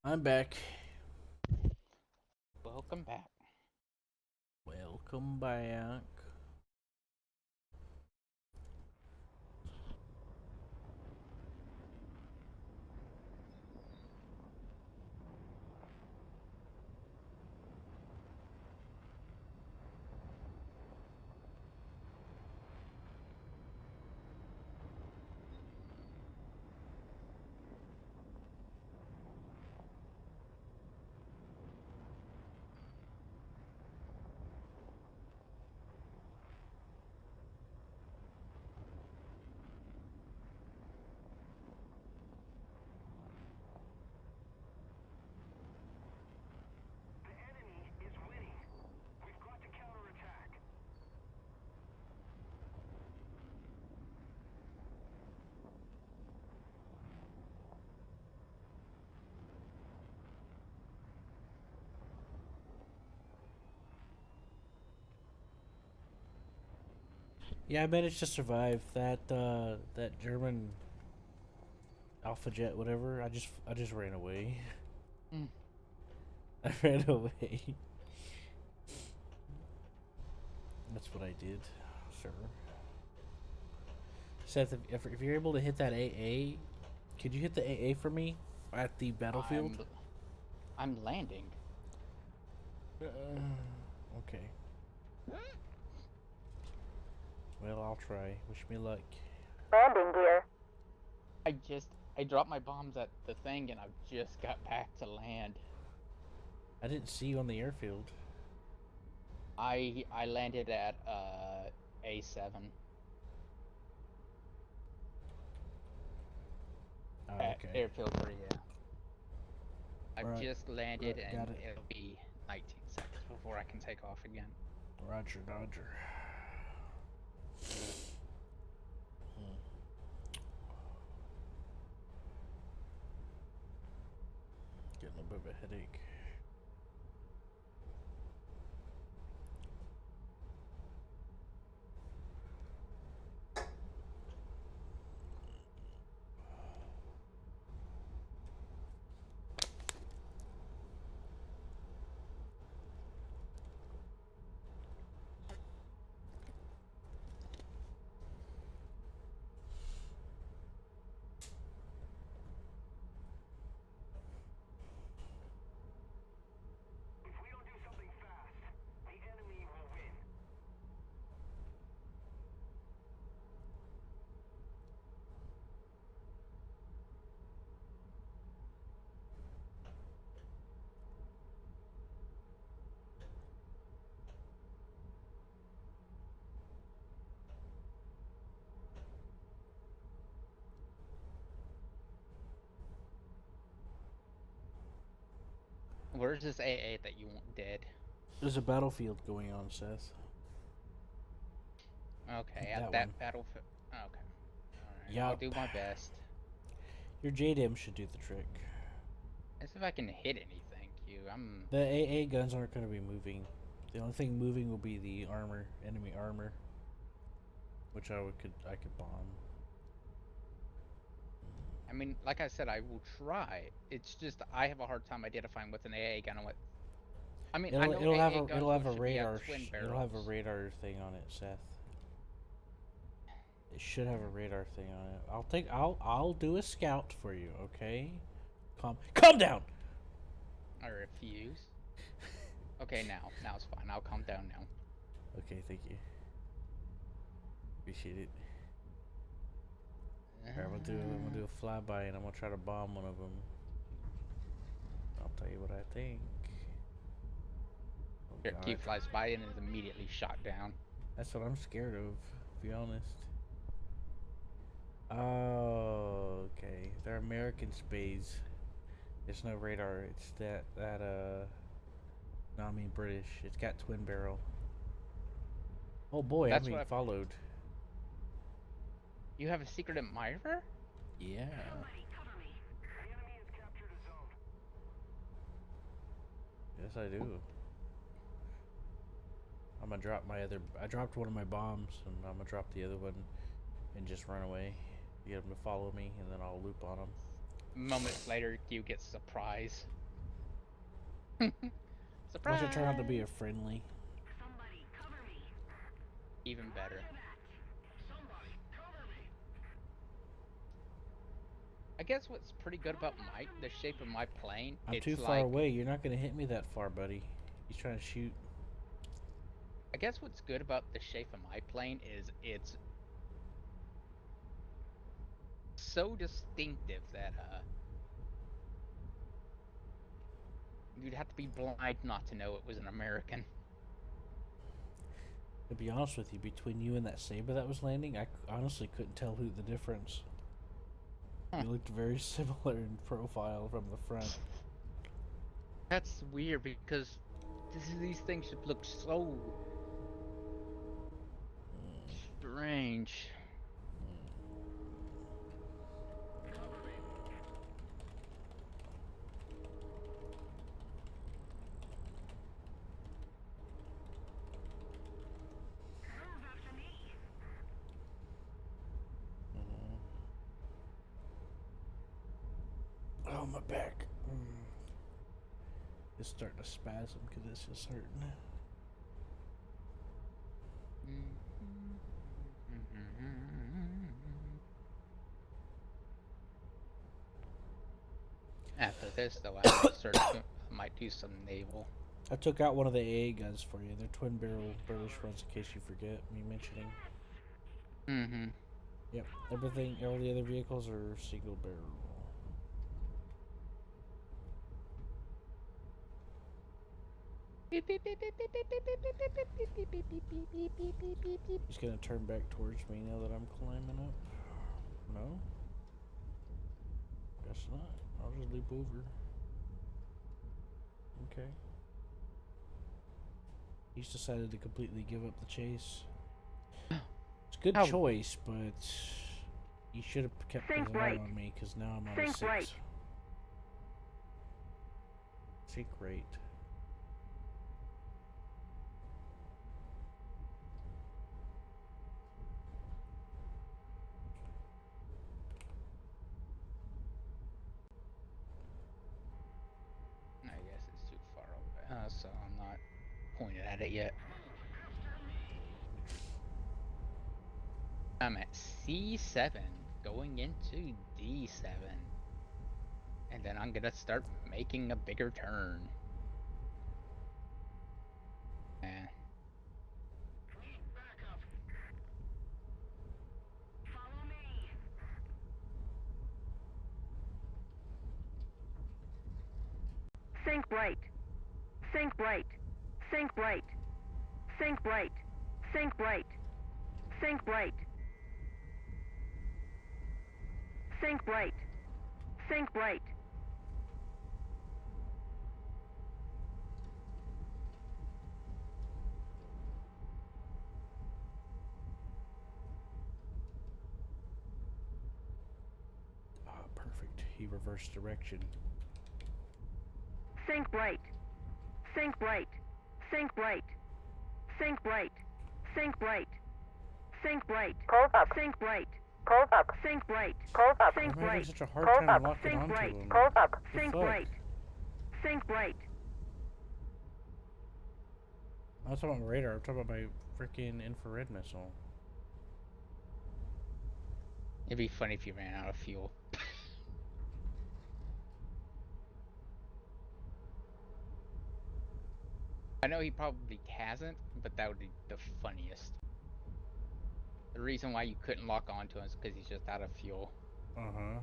I'm back. Welcome back. Welcome back. The enemy is winning. We've got to counterattack. Yeah, I managed to survive that German Alpha Jet, whatever. I just ran away. Mm. I ran away. That's what I did, sir. Seth, if you're able to hit that AA, could you hit the AA for me at the battlefield? I'm landing. Okay. Well, I'll try. Wish me luck. Landing gear. I dropped my bombs at the thing and I just got back to land. I didn't see you on the airfield. I landed at A7. Oh, At okay. airfield 3, yeah. I've Right, just landed right, and got it. it'll be 19 seconds before I can take off again. Roger, Dodger. Getting a bit of a headache. If we don't do something fast, the enemy will win. Where's this AA that you did? There's a battlefield going on, Seth. Okay, That at that one. battlefield. Okay. Alright, I'll Yup. do my best. Your JDM should do the trick. Let's see if I can hit anything, Q. I'm... The AA guns aren't going to be moving. The only thing moving will be the armor, enemy armor, which I could bomb. I mean, like I said, I will try. It's just I have a hard time identifying with an AA gun and what. I mean, I know It'll AA have guns it'll have a should be at radar twin it'll have a barrels. radar thing on it, Seth. It should have a radar thing on it. I'll do a scout for you, okay? Calm down. I refuse. Okay, now it's fine. I'll calm down now. Okay, thank you. Appreciate it. Alright, I'm gonna do a flyby and I'm gonna try to bomb one of them. I'll tell you what I think. Oh, Here, God. Q flies by and is immediately shot down. That's what I'm scared of, to be honest. Oh, okay. They're American spays. There's no radar. It's no, I mean British. It's got twin barrel. Oh boy, That's I'm being what followed. You have a secret admirer? Yeah. Somebody cover me. The enemy has captured a zone. Yes, I do. I'm gonna drop I dropped one of my bombs, and I'm gonna drop the other one and just run away. Get them to follow me, and then I'll loop on them. Moments later, you get surprise. Unless Surprise! it turned out to be a friendly. Even better. I guess what's pretty good about the shape of my plane, I'm it's too far like, away. You're not gonna hit me that far, buddy. He's trying to shoot. I guess what's good about the shape of my plane is it's so distinctive that you'd have to be blind not to know it was an American. To be honest with you, between you and that Saber that was landing, I honestly couldn't tell who the difference. Huh. You looked very similar in profile from the front. That's weird because these things should look so strange. Oh, my back. It's starting to spasm because it's just hurting. After this, though, I might do some naval. I took out one of the AA guns for you. They're twin barrel British ones in case you forget me mentioning. Mm-hmm. Yep, everything, all the other vehicles are single barrel. He's gonna turn back towards me now that I'm climbing up. No? Guess not. I'll just leap over. Okay. He's decided to completely give up the chase. It's a good How- choice, but he should have kept his Think eye right. on me because now I'm on a Think 6. right. Think right. I guess it's too far away, so I'm not pointed at it yet. I'm at C7, going into D7. And then I'm gonna start making a bigger turn. Eh. Think right. Think right. Think right. Think right. Think right. Think right. Think right. Think right. Ah, perfect. He reversed direction. Think right. Think right. Think right. Think right. Think right. Think right. Close up. Think right. Close up. Think right. Close up. Think I'm having right. such a hard Close time up. locking Think onto right. him. Close up. The Think fuck? right. Think right. I'm not talking about my radar. I'm talking about my freaking infrared missile. It'd be funny if you ran out of fuel. I know he probably hasn't, but that would be the funniest. The reason why you couldn't lock onto him is because he's just out of fuel. Uh-huh.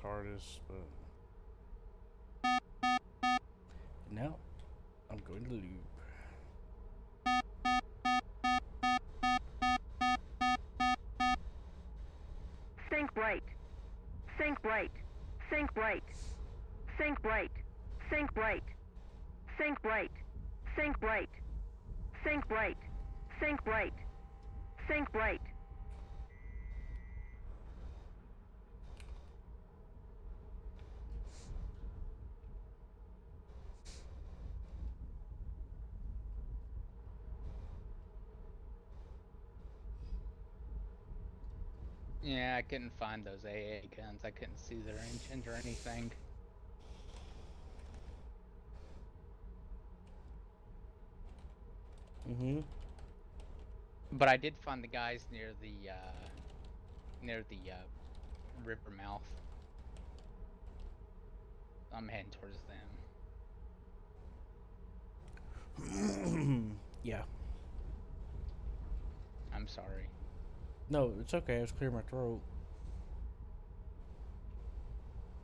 hardest, but now I'm going to loop. Think right. Think right. Think right. Think right. Think right. Think right. Think right. Think right. Think right. Think right. Yeah, I couldn't find those AA guns. I couldn't see their engines or anything. Mm-hmm. But I did find the guys near the river mouth. I'm heading towards them. Yeah. I'm sorry. No, it's okay. I was clearing my throat.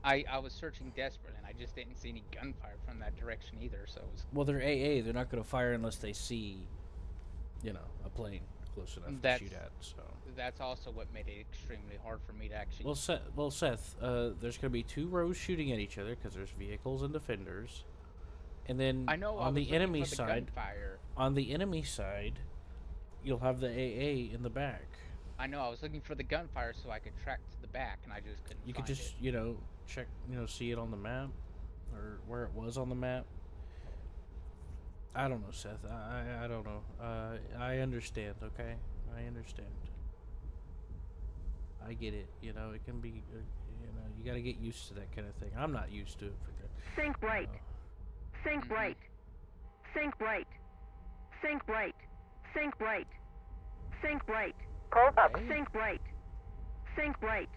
I was searching desperately, and I just didn't see any gunfire from that direction either. So it was. Well, they're AA. They're not going to fire unless they see, you know, a plane close enough to shoot at. So that's also what made it extremely hard for me to actually. Well, Seth, there's going to be 2 rows shooting at each other because there's vehicles and defenders, and then I know on the enemy side, gunfire. on the enemy side, you'll have the AA in the back. I know. I was looking for the gunfire so I could track to the back, and I just couldn't. You find could just, it. you know, check, you know, see it on the map, or where it was on the map. I don't know, Seth. I don't know. I understand. Okay, I understand. I get it. You know, it can be. You know, you got to get used to that kind of thing. I'm not used to it. Think right. Think right. Think right. Think right. Think right. Think right. Hold up. Think right. Think right.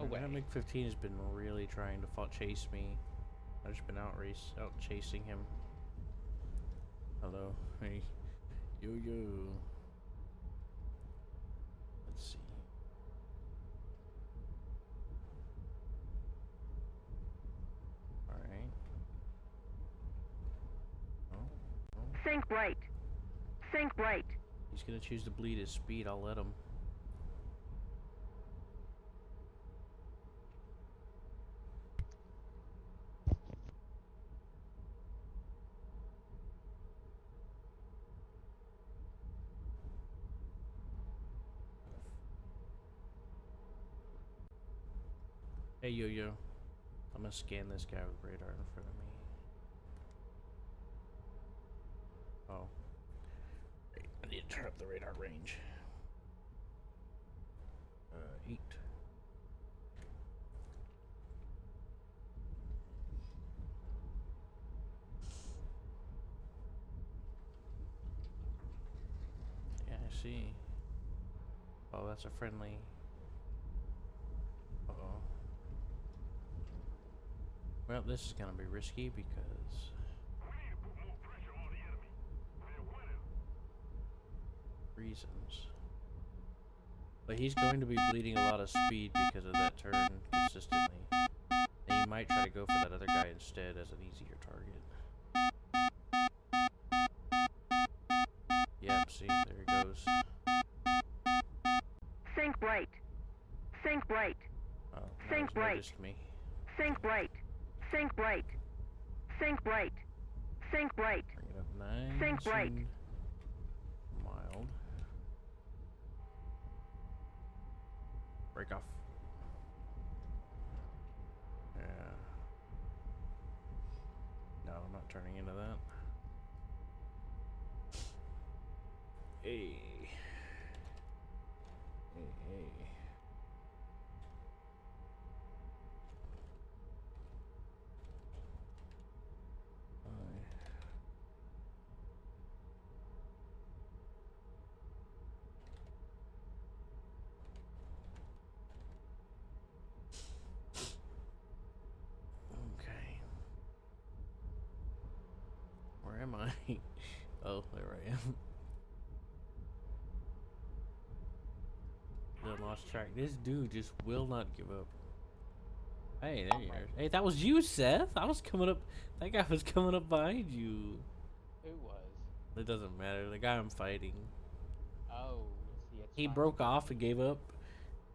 Away. That MiG-15 has been really trying to chase me. I've just been out chasing him. Hello, hey, yo. Let's see. All right. Oh. Think right. Think right. He's gonna choose to bleed his speed. I'll let him. Hey, yo. I'm gonna scan this guy with radar in front of me. Oh. Wait, I need to turn up the radar range. 8. Yeah, I see. Oh, that's a friendly. Uh-oh. Well, this is gonna be risky because reasons. But he's going to be bleeding a lot of speed because of that turn consistently. And he might try to go for that other guy instead as an easier target. Yep, see, there he goes. Think right. Think right. Oh, now Think he's right. noticed me. Think right. Think right. Think right. Think right. Bring it up nice. Think right. And mild. Break off. Yeah. No, I'm not turning into that. Hey. Hey. Okay. Where am I? Oh, there I am. done lost track. This dude just will not give up. Hey, there you are. Hey, that was you, Seth. I was coming up. That guy was coming up behind you. Who was? It doesn't matter. The guy I'm fighting. Oh, see, it's He fine. broke off and gave up,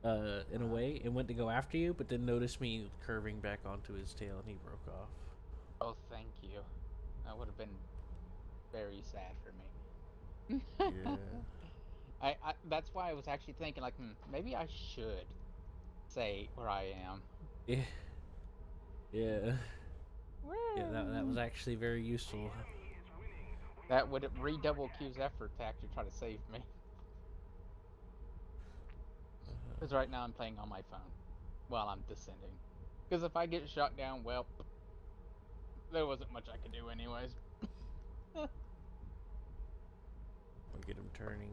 in a way, and went to go after you, but then noticed me curving back onto his tail, and he broke off. Oh, thank you. That would have been very sad for me. Yeah. I that's why I was actually thinking, like, maybe I should say where I am. Yeah. Yeah. Yeah, that was actually very useful. That would redouble Q's effort to actually try to save me. Because right now I'm playing on my phone while I'm descending. Because if I get shot down, well, there wasn't much I could do anyways. I'll get him turning.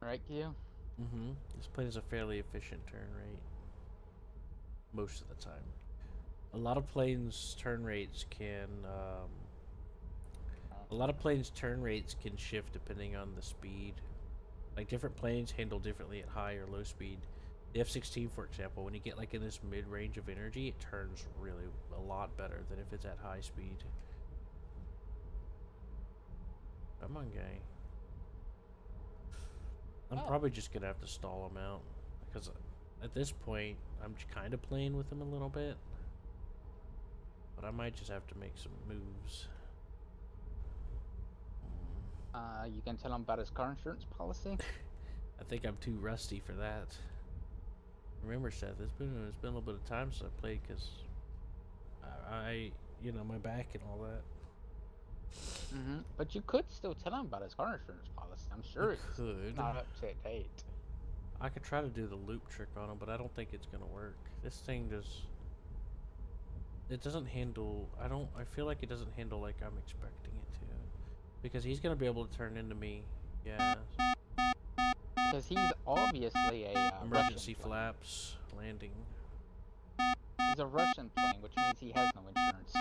Right, Q? Mm-hmm. This plane is a fairly efficient turn rate. Most of the time. A lot of planes' turn rates can, a lot of planes' turn rates can shift depending on the speed. Like, different planes handle differently at high or low speed. The F-16, for example, when you get, like, in this mid-range of energy, it turns really a lot better than if it's at high speed. Come on, guy. I'm probably just gonna have to stall him out. Because at this point, I'm kind of playing with him a little bit. But I might just have to make some moves. You can tell him about his car insurance policy. I think I'm too rusty for that. Remember, Seth, it's been a little bit of time since I played because I you know, my back and all that. But you could still tell him about his car insurance policy. I'm sure it's not up to date. I could try to do the loop trick on him, but I don't think it's gonna work. This thing just, it doesn't handle. I feel like it doesn't handle like I'm expecting it to, because he's gonna be able to turn into me. Yeah. Because he's obviously a emergency Russian flaps landing. He's a Russian plane, which means he has no insurance.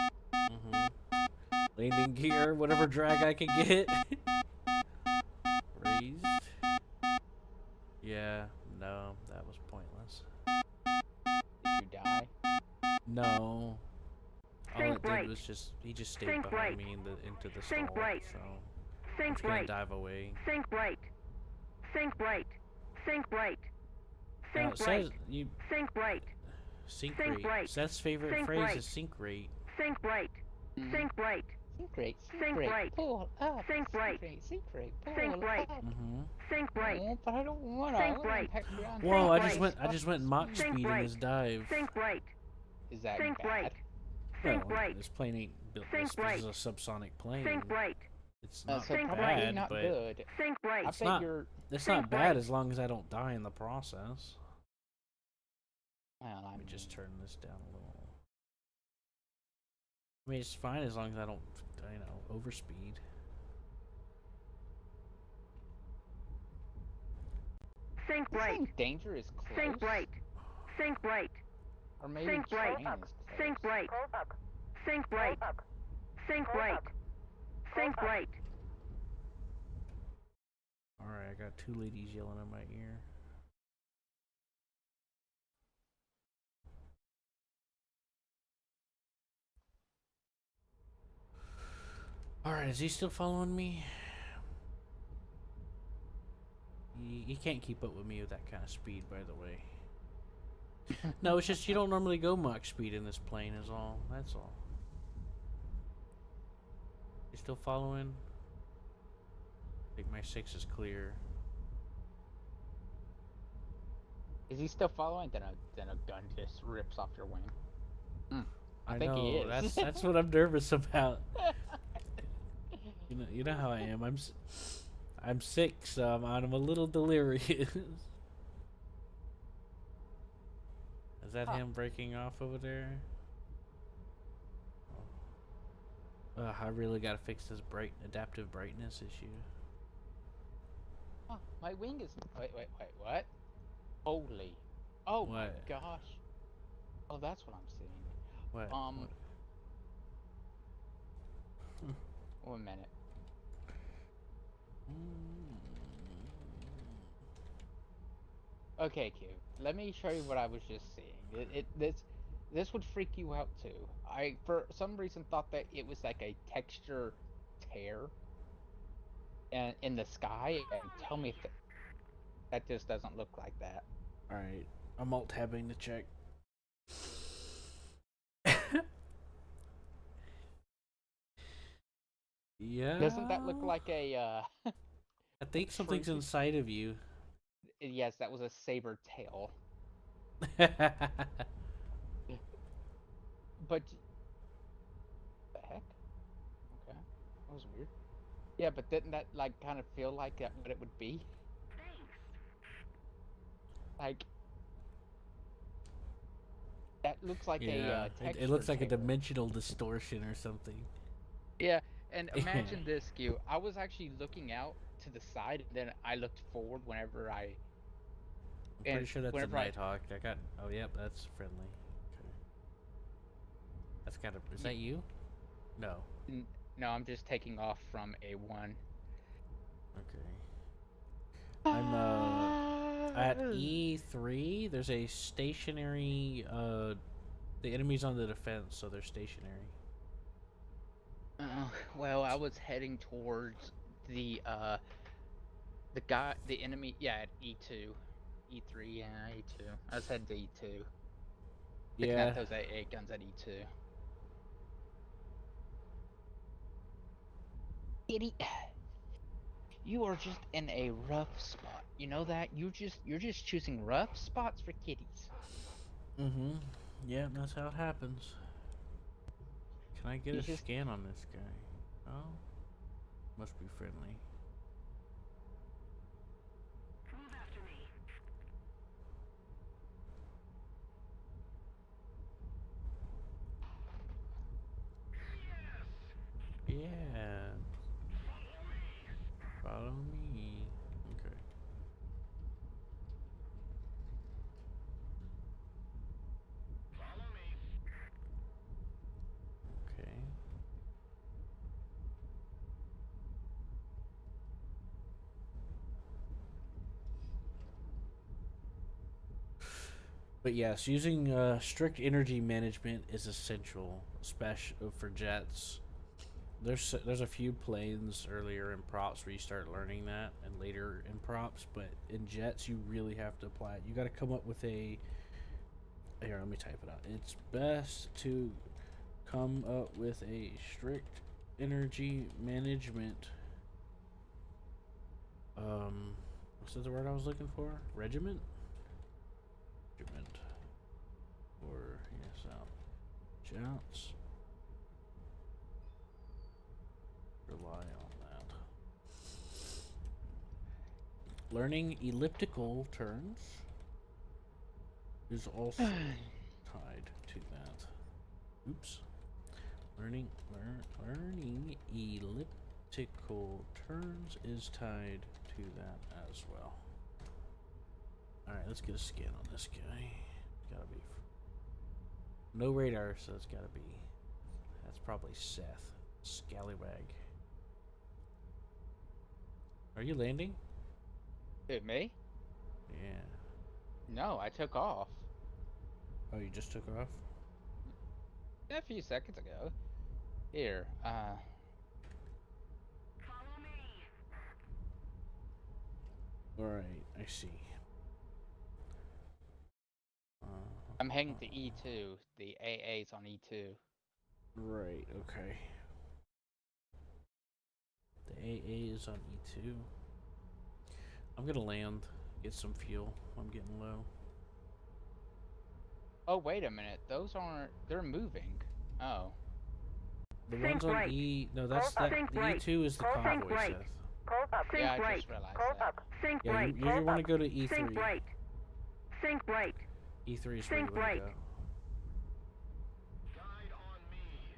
Landing gear, whatever drag I can get. Raised. Yeah, no, that was pointless. Did you die? No. All Think it did right. was he just stayed Think behind right. me into the Think stall, right. so I'm Think just gonna right. dive away. Think right. Think right. Think right. Now Think it right. says you Think right. sync Think rate. right. Seth's favorite Think phrase right. is sync rate. Think right. Think right. Secret, Think right. pull up. Think right. Secret, pull Think right. up. Think right. Oh, but I don't wanna. Think I wanna right. Patreon. Whoa! I right. just went Mach Think speed in right. this dive. Think right. Is that Think bad? right. Well, Think right. this plane ain't built. Think This right. is a subsonic plane. Think right. It's not So Think probably bad, not but good. Think right. I it's not. figure. It's Think not bad right. as long as I don't die in the process. Well, Let me just turn this down a little. I mean, it's fine as long as I don't, overspeed. Think right. Danger is close. Think right. Think right. Or maybe Think right. train is close. Think right. Think right. Think right. Think right. Alright, I got two ladies yelling in my ear. Alright, is he still following me? He can't keep up with me with that kind of speed, by the way. No, it's just you don't normally go Mach speed in this plane is all. That's all. You still following? I think my 6 is clear. Is he still following? Then a gun just rips off your wing. I think know, he is. That's what I'm nervous about. You know how I am. I'm sick, so I'm a little delirious. Is that him breaking off over there? I really gotta fix this adaptive brightness issue. Oh, my wing is. Wait, what? Holy. Oh my What? gosh. Oh, that's what I'm seeing. What? One minute. Okay, Q. Let me show you what I was just seeing. This would freak you out too. I for some reason thought that it was like a texture tear and in the sky, and tell me if that just doesn't look like that. Alright, I'm alt tabbing to check. Yeah. Doesn't that look like a I think something's tree? inside of you. Yes, that was a saber tail. But the heck? Okay, that was weird. Yeah, but didn't that like kind of feel like that what it would be? Like that looks like a Yeah, it texture looks like a tear. dimensional distortion or something. Yeah, and I'm imagine this, Q. I was actually looking out to the side, and then I looked forward whenever pretty sure that's a whenever I Nighthawk. I got. Oh, yep, that's friendly. Okay. That's gotta. Is that you? No. no, I'm just taking off from A1. Okay. I'm at E3. There's a stationary. The enemy's on the defense, so they're stationary. Well, I was heading towards the enemy, yeah, at E2. E3, yeah, E2. I was heading to E2. Picking Yeah. out those AA guns at E2. Kitty, you are just in a rough spot. You know that? You're just choosing rough spots for kitties. Mm-hmm. Yeah, that's how it happens. Can I get You a just scan on this guy? Oh. Must be friendly. Yeah. Follow me. Okay. Okay. But yes, using strict energy management is essential, especially for jets. There's a few planes earlier in props where you start learning that, and later in props, but in jets you really have to apply it. You got to come up with a. Here, let me type it out. It's best to come up with a strict energy management. What's the word I was looking for? Regiment. Regiment. Or yes, out. Jets. Rely on that. Learning elliptical turns is also tied to that. Oops. Learning elliptical turns is tied to that as well. Alright, let's get a scan on this guy. It's gotta be. No radar, so it's gotta be. That's probably Seth. Scallywag. Are you landing? Who, me? Yeah. No, I took off. Oh, you just took off? A few seconds ago. Here, Alright, I see. I'm heading to E2. The AA's on E2. Right, okay. The AA is on E2. I'm gonna land, get some fuel. I'm getting low. Oh, wait a minute. Those aren't. They're moving. Oh. The Sync ones on right. E. No, that's that. Sync The right. E2 is the Sync convoy, right. Seth. Close up. Sync Yeah, I right. just realized Close that. up. Sync Yeah, right. you want to go to E3. Sync right. Sync right. E3 is where you Sync want right. to go. Guide on me.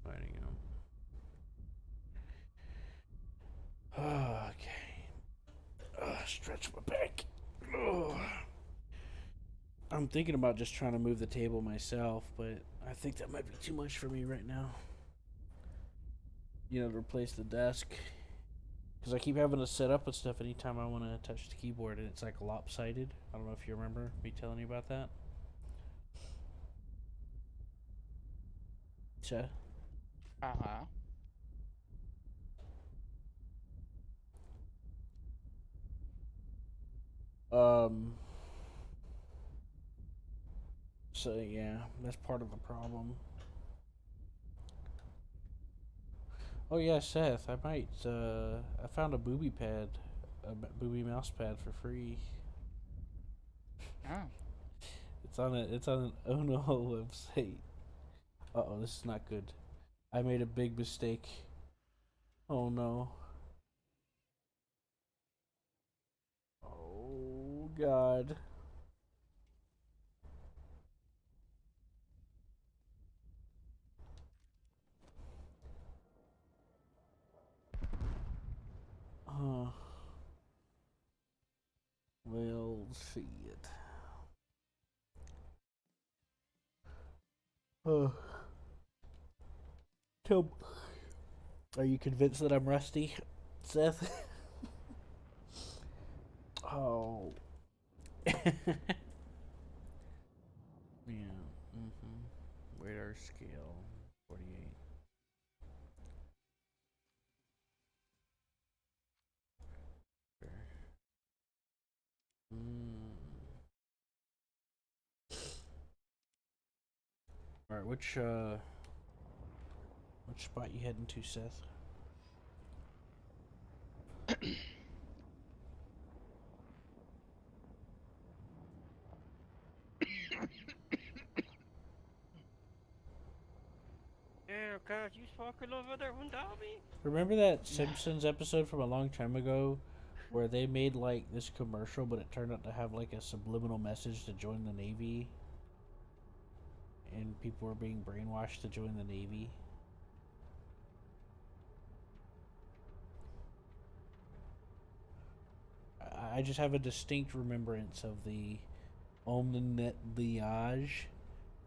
Finding him. Okay. Stretch my back. I'm thinking about just trying to move the table myself, but I think that might be too much for me right now. You know, to replace the desk. Because I keep having to set up with stuff anytime I want to touch the keyboard, and it's like lopsided. I don't know if you remember me telling you about that. Cha. Uh-huh. So yeah, that's part of the problem. Oh yeah, Seth, I might, I found a booby pad, a booby mouse pad for free. Oh. It's on an Ono website. Uh-oh, this is not good. I made a big mistake. Oh no. Oh god. We'll see it. Tell, are you convinced that I'm rusty, Seth? Oh. Yeah. Radar scale 48. Alright, which spot you heading to, Seth? Yeah, God, you fucking over there, Dobby? Remember that Simpsons episode from a long time ago where they made like this commercial, but it turned out to have like a subliminal message to join the Navy? And people were being brainwashed to join the Navy? I just have a distinct remembrance of the Omnet Liage,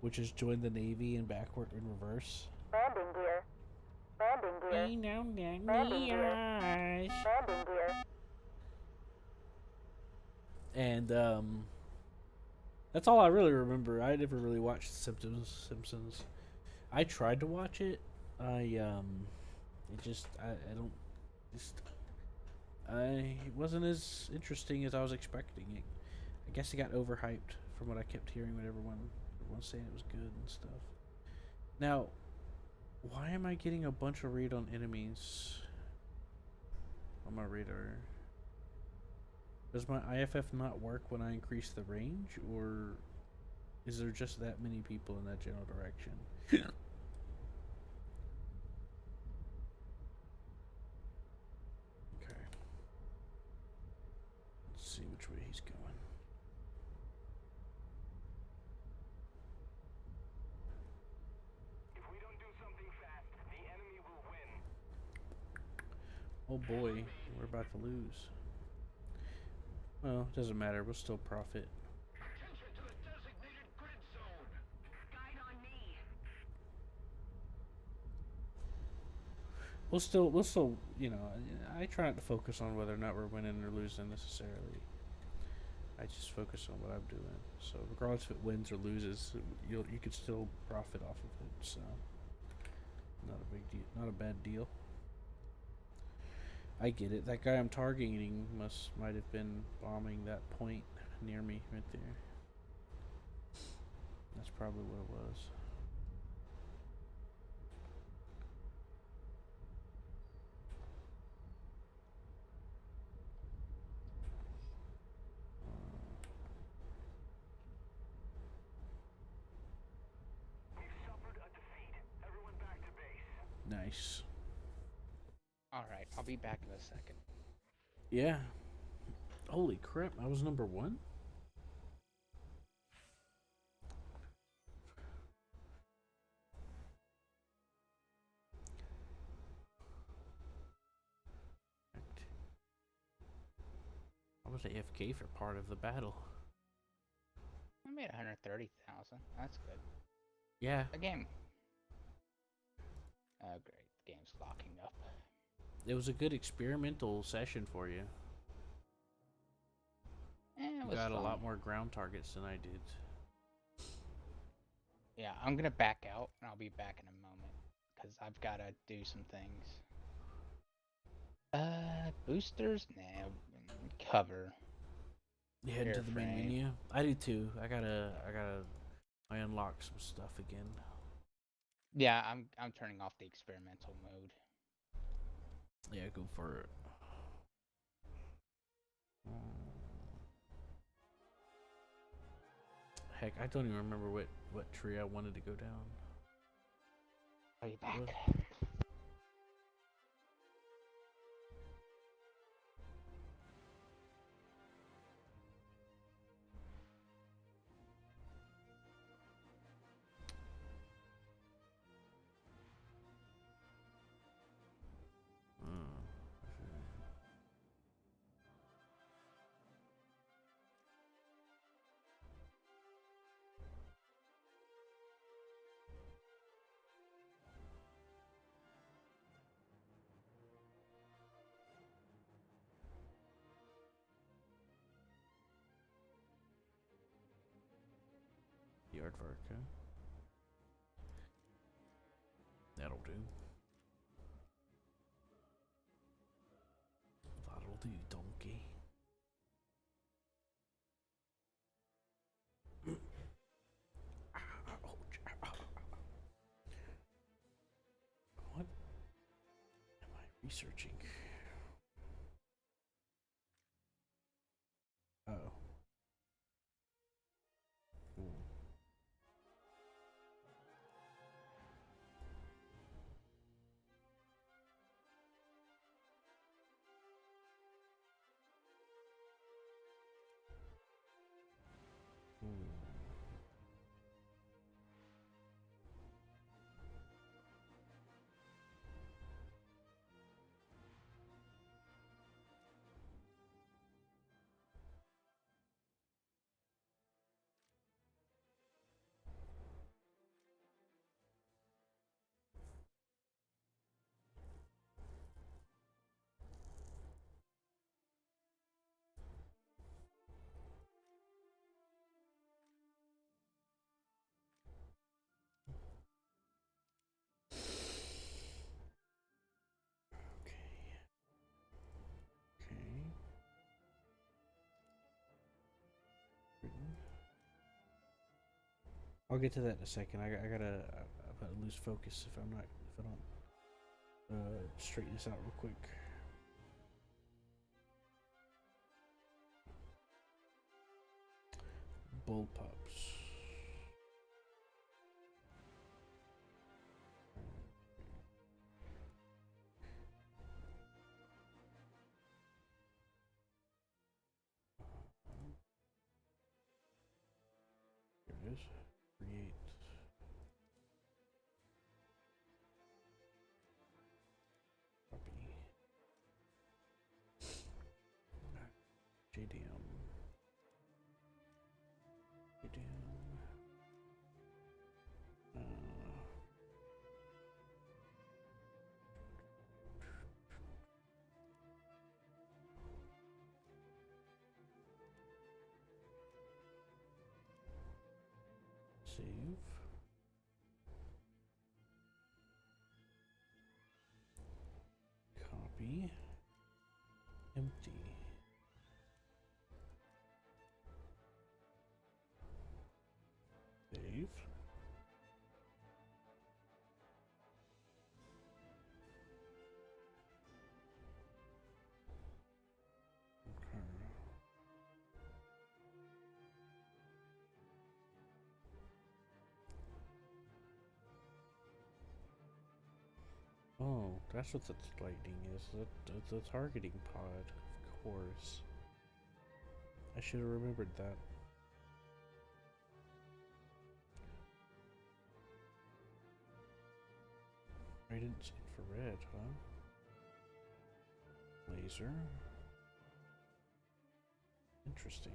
which is join the Navy in backward and reverse. Landing gear. Landing gear. Landing gear. Landing gear. And that's all I really remember. I never really watched Simpsons. I tried to watch it. It wasn't as interesting as I was expecting. I guess it got overhyped from what I kept hearing when everyone saying it was good and stuff. Now, why am I getting a bunch of raid on enemies on my radar? Does my IFF not work when I increase the range, or is there just that many people in that general direction? Okay. Let's see which way he's going. If we don't do something fast, the enemy will win. Oh boy, we're about to lose. Well, it doesn't matter. We'll still profit. Attention to the designated grid zone. Guide on me. We'll still, you know, I try not to focus on whether or not we're winning or losing necessarily. I just focus on what I'm doing. So regardless if it wins or loses, you could still profit off of it. So not a big deal, not a bad deal. I get it. That guy I'm targeting might have been bombing that point near me right there. That's probably what it was. We've suffered a defeat. Everyone back to base. Nice. Alright, I'll be back in a second. Yeah. Holy crap, I was number 1? I was AFK for part of the battle. I made 130,000. That's good. Yeah, A game. Oh, great. The game's locking up. it was a good experimental session for you. It You was got a fun. lot more ground targets than I did. Yeah, I'm gonna back out, and I'll be back in a moment. Because I've got to do some things. Boosters? Nah, cover. You head to the main Airframe. menu. I do too. I unlock some stuff again. Yeah, I'm turning off the experimental mode. Yeah, go for it. Heck, I don't even remember what tree I wanted to go down. Are you back? What? The aardvark, huh? That'll do. That'll do, donkey. What am I researching? Oh. I'll get to that in a second. I gotta lose focus if I don't straighten this out real quick. Bullpups. Here it is. Create. Copy. JDM. Save. Copy. Empty. Save. Okay. Oh, that's what the lightning is. The targeting pod, of course. I should have remembered that. I didn't see infrared, huh? Laser. Interesting.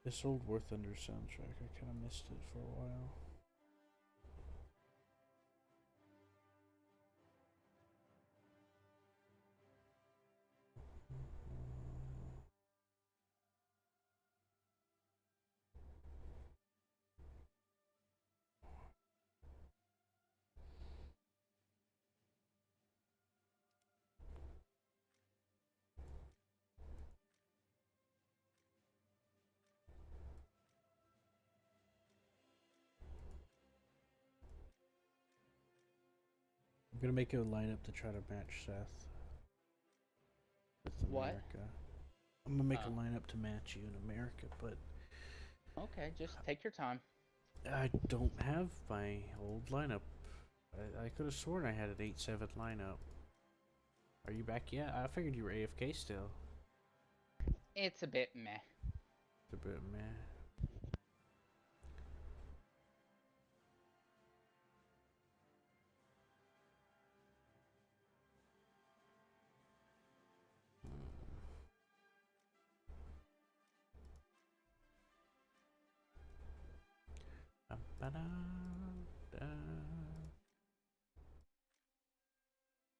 This old War Thunder soundtrack, I kind of missed it for a while. I'm gonna make a lineup to try to match Seth with What? America. I'm gonna make a Oh. lineup to match you in America, but Okay, just take your time. I don't have my old lineup. I could have sworn I had an 8-7 lineup. Are you back yet? I figured you were AFK still. It's a bit meh. It's a bit meh.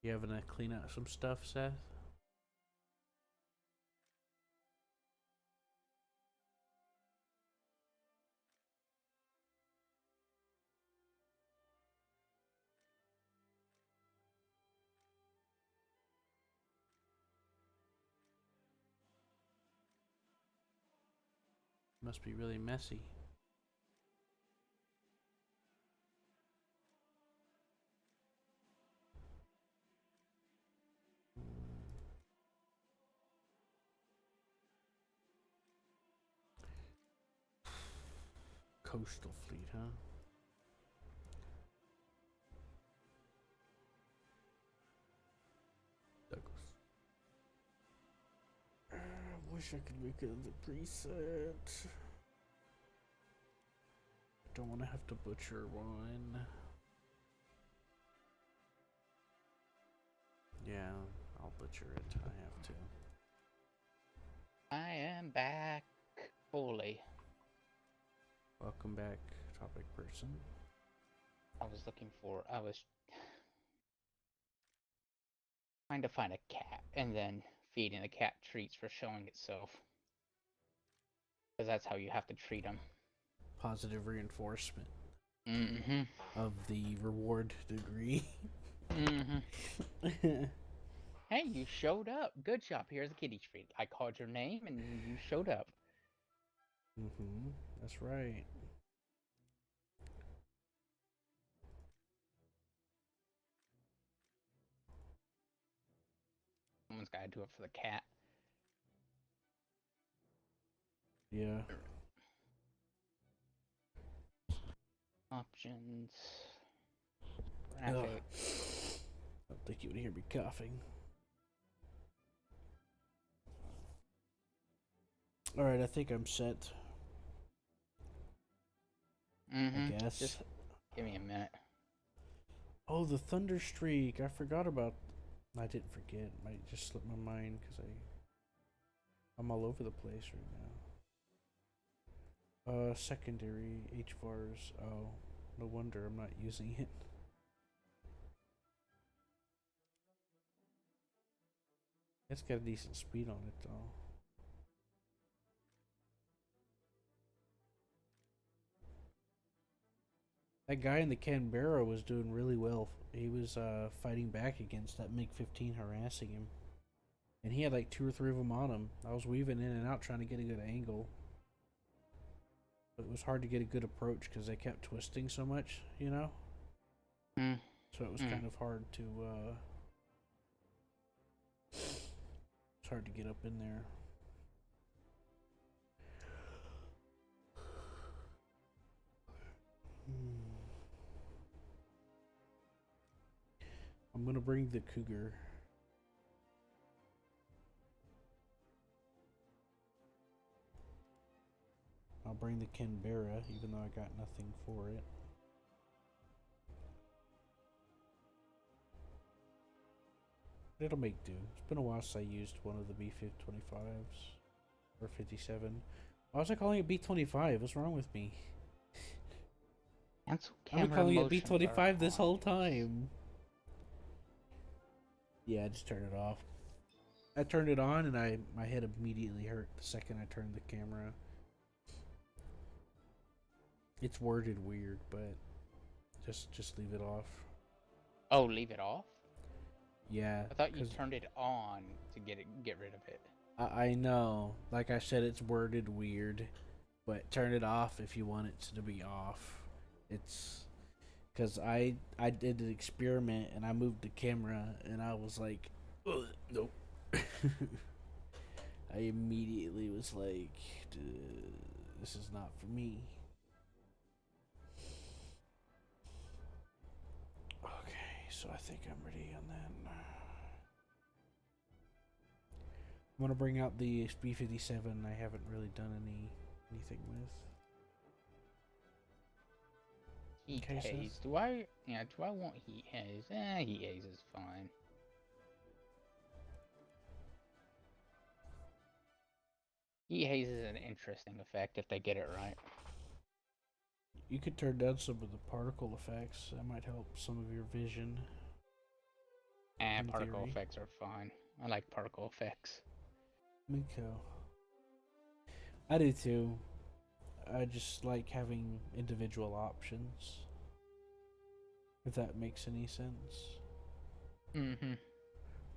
You having to clean out some stuff, Seth? Must be really messy. Coastal fleet, huh? Douglas. I wish I could make it the preset. I don't want to have to butcher one. Yeah, I'll butcher it. I have to. I am back fully. Welcome back, topic person. I was trying to find a cat and then feeding the cat treats for showing itself. Because that's how you have to treat them. Positive reinforcement Mm-hmm. of the reward degree. Mm-hmm. Hey, you showed up. Good job. Here's a kitty treat. I called your name and you showed up. That's right. Someone's got to do it for the cat. Yeah. Options. I don't think you would hear me coughing. Alright, I think I'm set. I guess. Just give me a minute. Oh, the thunder streak. I forgot about. I didn't forget. Might just slipped my mind because I'm all over the place right now. Secondary HVARs. Oh, no wonder I'm not using it. It's got a decent speed on it though. That guy in the Canberra was doing really well. He was fighting back against that MiG-15 harassing him. And he had like 2 or 3 of them on him. I was weaving in and out trying to get a good angle. But it was hard to get a good approach because they kept twisting so much, you know? So it was kind of hard to, it's hard to get up in there. I'm gonna bring the Cougar. I'll bring the Canberra, even though I got nothing for it. It'll make do. It's been a while since I used one of the B-25s. Or 57. Why was I calling it B-25? What's wrong with me? Cancel I've been camera calling it motion B-25 blur this on. whole time. Yeah, I just turned it off. I turned it on and my head immediately hurt the second I turned the camera. It's worded weird, but just leave it off. Oh, leave it off? Yeah. I thought you turned it on to get rid of it. I know. Like I said, it's worded weird, but turn it off if you want it to be off. It's because I did an experiment and I moved the camera and I was like, ugh, nope. I immediately was like, this is not for me. Okay, so I think I'm ready on that. I'm gonna bring out the B-57. I haven't really done anything with. Heat Okay, haze. Seth? Do I want heat haze? Heat haze is fine. Heat haze is an interesting effect if they get it right. You could turn down some of the particle effects. That might help some of your vision. And in particle theory. effects are fine. I like particle effects. Me too. I do too. I just like having individual options. If that makes any sense. Mm-hmm.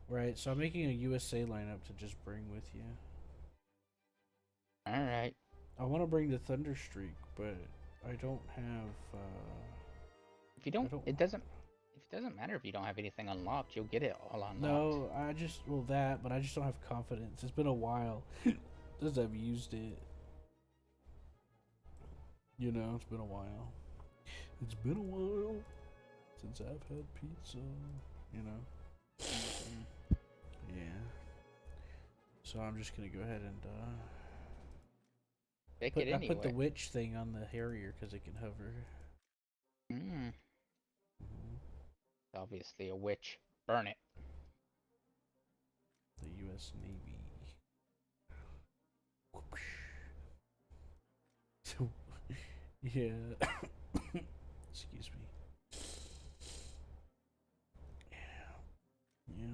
Right, so I'm making a USA lineup to just bring with you. Alright. I want to bring the Thunderstreak, but I don't have, If you don't, it doesn't matter if you don't have anything unlocked. You'll get it all unlocked. No, but I just don't have confidence. It's been a while since I've used it. You know, it's been a while. It's been a while since I've had pizza. You know. Yeah. So I'm just gonna go ahead and Pick it I anyway. put the witch thing on the Harrier because it can hover. Obviously a witch. Burn it. The U.S. Navy. So, yeah. Excuse me. Yeah.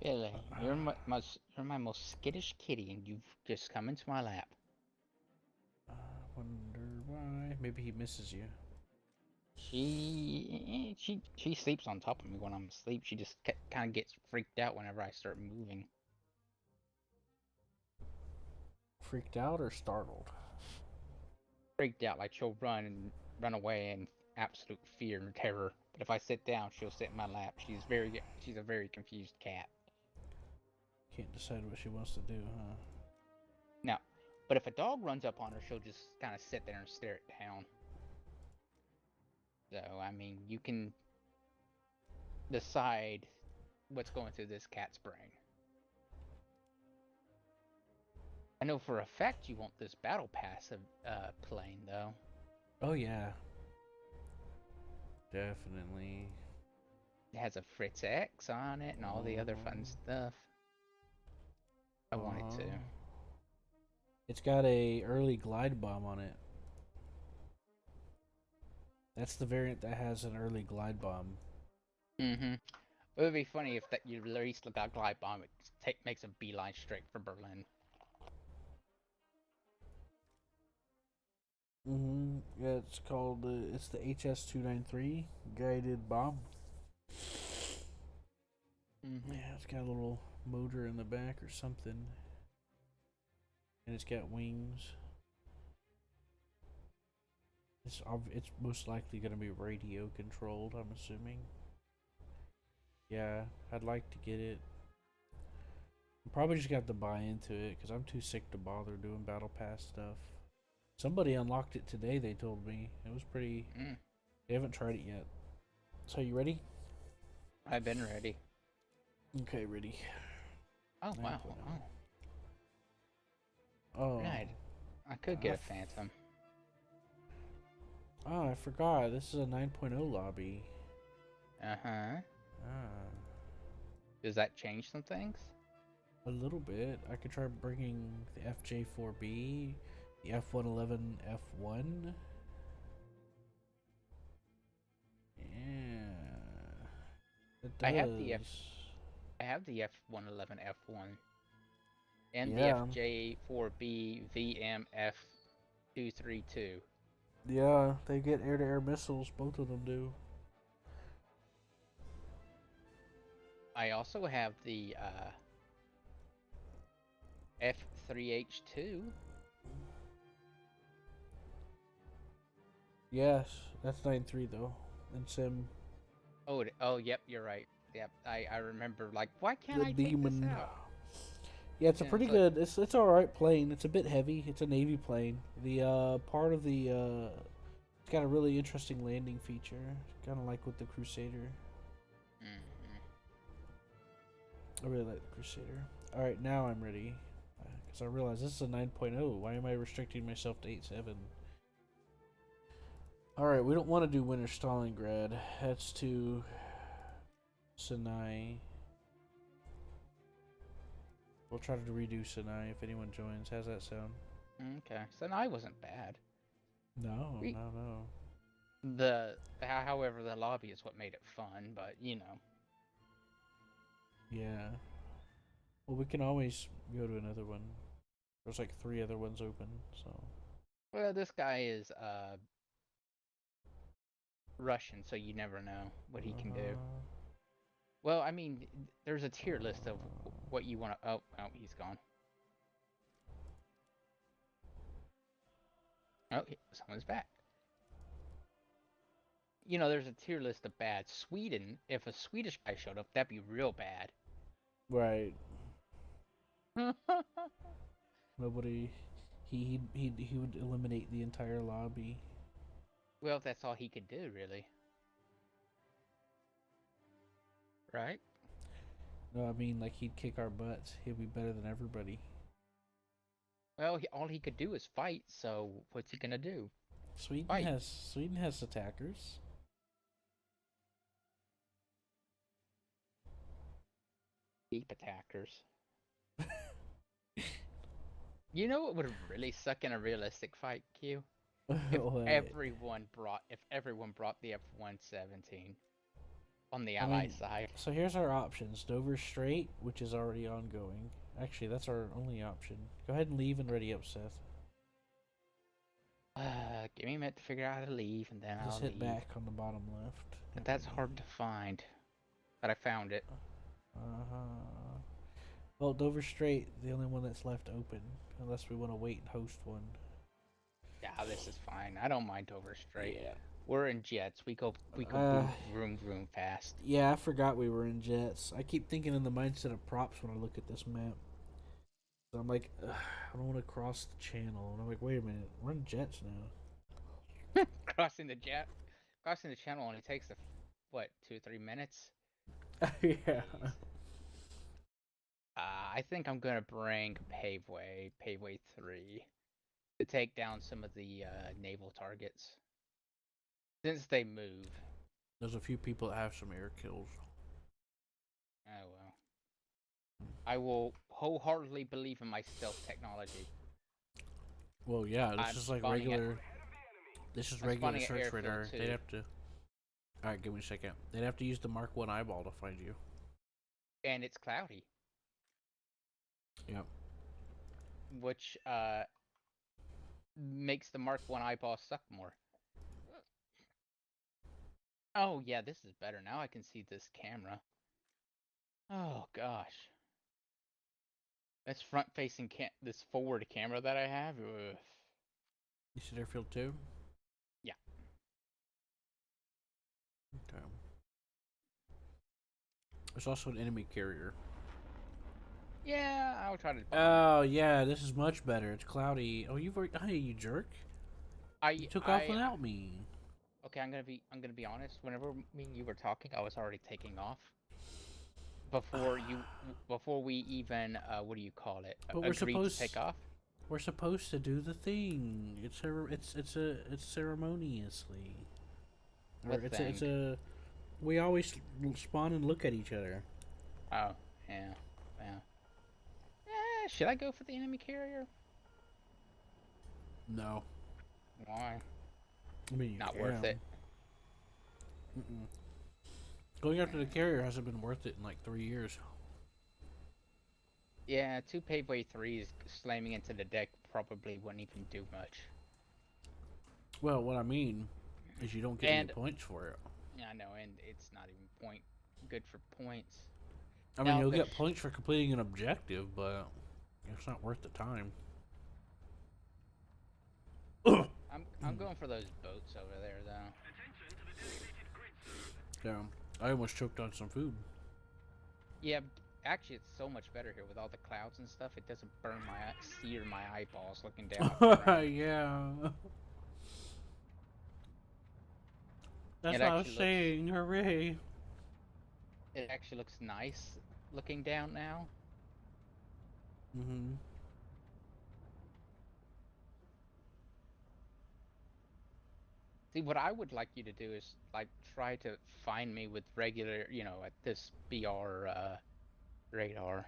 Billy, you're my most skittish kitty, and you've just come into my lap. Wonder why. Maybe he misses you. She sleeps on top of me when I'm asleep. She just kind of gets freaked out whenever I start moving. Freaked out or startled? Freaked out, like she'll run away in absolute fear and terror. But if I sit down, she'll sit in my lap. She's a very confused cat. Can't decide what she wants to do, huh? No, but if a dog runs up on her, she'll just kind of sit there and stare it down. So, I mean, you can decide what's going through this cat's brain. I know for a fact you want this battle pass plane, though. Oh, yeah. Definitely. It has a Fritz X on it and all the other fun stuff. I want it to. It's got a early glide bomb on it. That's the variant that has an early glide bomb. Mm-hmm. It would be funny if you released that glide bomb, it makes a beeline straight for Berlin. Mm-hmm. Yeah, it's called, it's the HS-293 guided bomb. Mm-hmm. Yeah, it's got a little motor in the back or something. And it's got wings. It's most likely going to be radio controlled, I'm assuming. Yeah, I'd like to get it. I'm probably just got to buy into it because I'm too sick to bother doing battle pass stuff. Somebody unlocked it today, they told me. It was pretty... They haven't tried it yet. So you ready? I've been ready. Okay, ready. Oh, wow. 9.0. Oh, Oh. right. I could get a Phantom. Oh, I forgot. This is a 9.0 lobby. Uh-huh. Ah. Does that change some things? A little bit. I could try bringing the FJ4B, the F111 F1. Yeah. It does. I have the F111 F1 and Yeah. the FJ4B VMF232. Yeah, they get air-to-air missiles. Both of them do. I also have the F3H2. Yes, that's 9.3 though. And Sim. Oh, yep, you're right. Yep, I remember. Like, why can't The I take this Demon. out? Yeah, it's a Yeah, pretty it's like- good. It's all right plane. It's a bit heavy. It's a Navy plane. The part of the it's got a really interesting landing feature, kind of like with the Crusader. Mhm. I really like the Crusader. All right, now I'm ready because I realize this is a 9.0. Why am I restricting myself to 8.7? All right, we don't want to do Winter Stalingrad. That's too Sinai. We'll try to redo Sinai if anyone joins. How's that sound? Okay, so I wasn't bad. No, We- no. However, the lobby is what made it fun, but you know. Yeah. Well, we can always go to another one. There's like 3 other ones open, so. Well, this guy is Russian, so you never know what he can do. Well, I mean, there's a tier list of what you want to. Oh, he's gone. Oh, someone's back. You know, there's a tier list of bad. Sweden, if a Swedish guy showed up, that'd be real bad. Right. Nobody. He would eliminate the entire lobby. Well, that's all he could do, really. Right? No, I mean like he'd kick our butts. He'd be better than everybody. Well, all he could do is fight. So what's he gonna do? Sweden Fight. has attackers. Deep attackers. You know what would really suck in a realistic fight, Q? If What? everyone brought the F-117 on the I ally mean, side. So here's our options: Dover Strait, which is already ongoing. Actually, that's our only option. Go ahead and leave and ready up, Seth. Give me a minute to figure out how to leave, and then Just I'll hit leave. back on the bottom left. But that's hard to find. But I found it. Well, Dover Strait, the only one that's left open, unless we want to wait and host one. Yeah, this is fine. I don't mind Dover Strait. Yeah. We're in jets. We go vroom fast. Yeah, I forgot we were in jets. I keep thinking in the mindset of props when I look at this map. So I'm like, I don't want to cross the channel. And I'm like, wait a minute, we're in jets now. Crossing the channel only takes 2-3 minutes. Yeah. Jeez. I think I'm gonna bring Paveway 3, to take down some of the naval targets. Since they move. There's a few people that have some air kills. Oh well. I will wholeheartedly believe in my stealth technology. Well, yeah, this I'm is like spawning at- regular. This is I'm regular spawning at search airfield radar. 2. They'd have to. All right, give me a second. They'd have to use the Mark 1 eyeball to find you. And it's cloudy. Yep. Which makes the Mark 1 eyeball suck more. Oh yeah, this is better. Now I can see this camera. Oh gosh. This front-facing this forward camera that I have. Ugh. You said airfield 2? Yeah. Okay. There's also an enemy carrier. Yeah, I'll try to. Oh yeah, this is much better. It's cloudy. Oh, you've already. Hey, you jerk! You took off without me. Okay, I'm gonna be honest. Whenever me and you were talking, I was already taking off. before we even what do you call it? But we're Agreed to supposed take off. we're supposed to do the thing. It's ceremoniously. Or What it's thing? a we always spawn and look at each other. Oh, yeah. Yeah. Should I go for the enemy carrier? No. Why? I mean, you Not can. worth it. Mm-mm. Going after the carrier hasn't been worth it in like 3 years. Yeah, 2 paveway 3s slamming into the deck probably wouldn't even do much. Well, what I mean is you don't get any points for it. Yeah, I know, and it's not even good for points. I mean, Now, you'll get points for completing an objective, but it's not worth the time. I'm going for those boats over there though. Yeah, I almost choked on some food. Yeah, actually, it's so much better here with all the clouds and stuff. It doesn't sear my eyeballs looking down. Yeah. That's what I was saying. Hooray! It actually looks nice looking down now. Mm-hmm. See, what I would like you to do is like try to find me with regular, at this BR radar.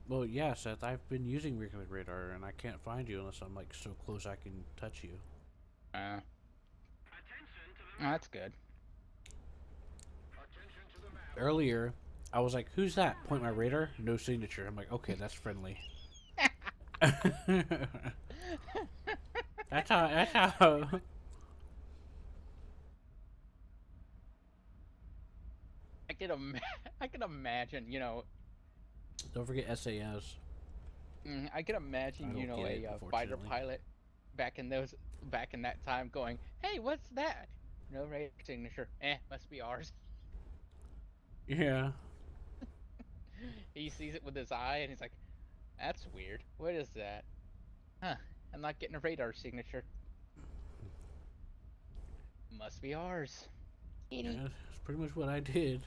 Well, yeah, Seth. I've been using regular radar, and I can't find you unless I'm like so close I can touch you. Oh, that's good. Earlier, I was like, "Who's that?" Point my radar, no signature. I'm like, "Okay, that's friendly." That's how. That's how. I can imagine, Don't forget SAS. I can imagine, a fighter pilot back in that time going, "Hey, what's that? No radar signature. Must be ours." Yeah. He sees it with his eye and he's like, "That's weird. What is that? Huh? I'm not getting a radar signature. Must be ours." Yeah, that's pretty much what I did.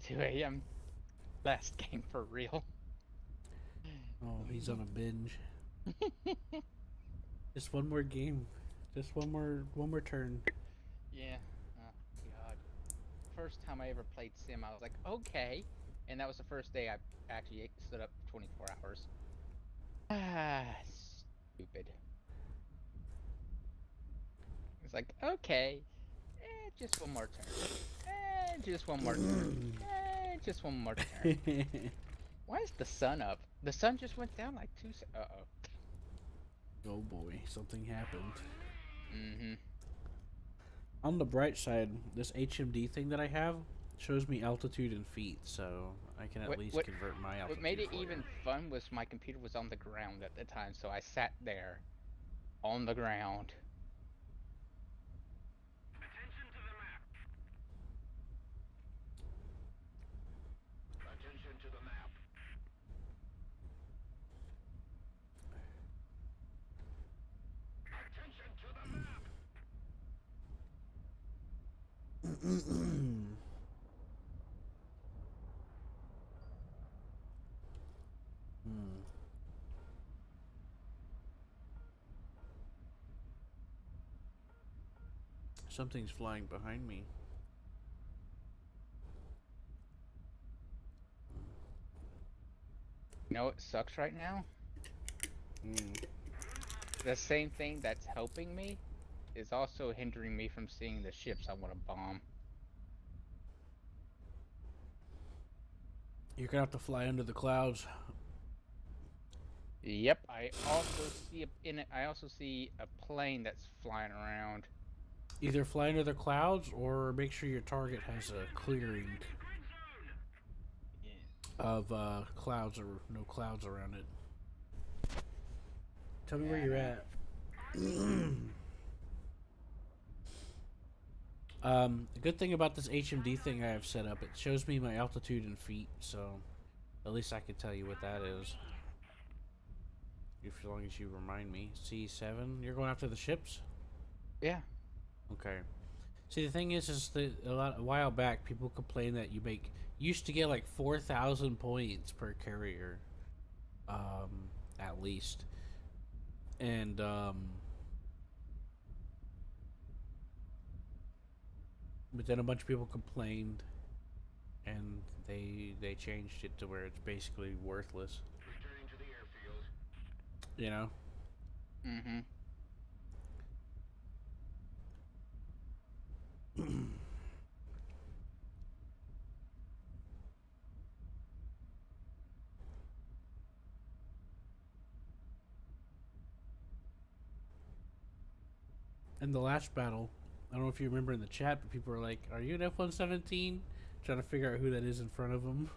Two a.m. Last game for real. Oh, he's on a binge. Just one more game. Just one more turn. Yeah. Oh, God. First time I ever played Sim, I was like, okay. And that was the first day I actually stood up 24 hours. Ah, stupid. It's like, okay. Just one more turn. Just one more turn. Just one more turn. Why is the sun up? The sun just went down like 2 seconds. Uh-oh. Oh boy, something happened. Mm-hmm. On the bright side, this HMD thing that I have shows me altitude in feet, so I can at least convert my altitude. What made it even fun was my computer was on the ground at the time, so I sat there on the ground. Attention to the map. Attention to the map. Attention to the map. Something's flying behind me. You know what sucks right now? The same thing that's helping me is also hindering me from seeing the ships I want to bomb. You're gonna have to fly under the clouds. Yep, I also see a plane that's flying around. Either fly under the clouds or make sure your target has a clearing. of clouds or no clouds around it. Tell me Yeah, where you're I at. The good thing about this HMD thing I have set up, it shows me my altitude in feet, so at least I can tell you what that is. If as long as you remind me. C7, you're going after the ships? Yeah. Okay. See, the thing is that a while back, people complained that used to get like 4,000 points per carrier, at least, and but then a bunch of people complained, and they changed it to where it's basically worthless. Returning to the airfield. You know. Mm-hmm. In the last battle, I don't know if you remember in the chat, but people were like, "Are you an F-117?" Trying to figure out who that is in front of them.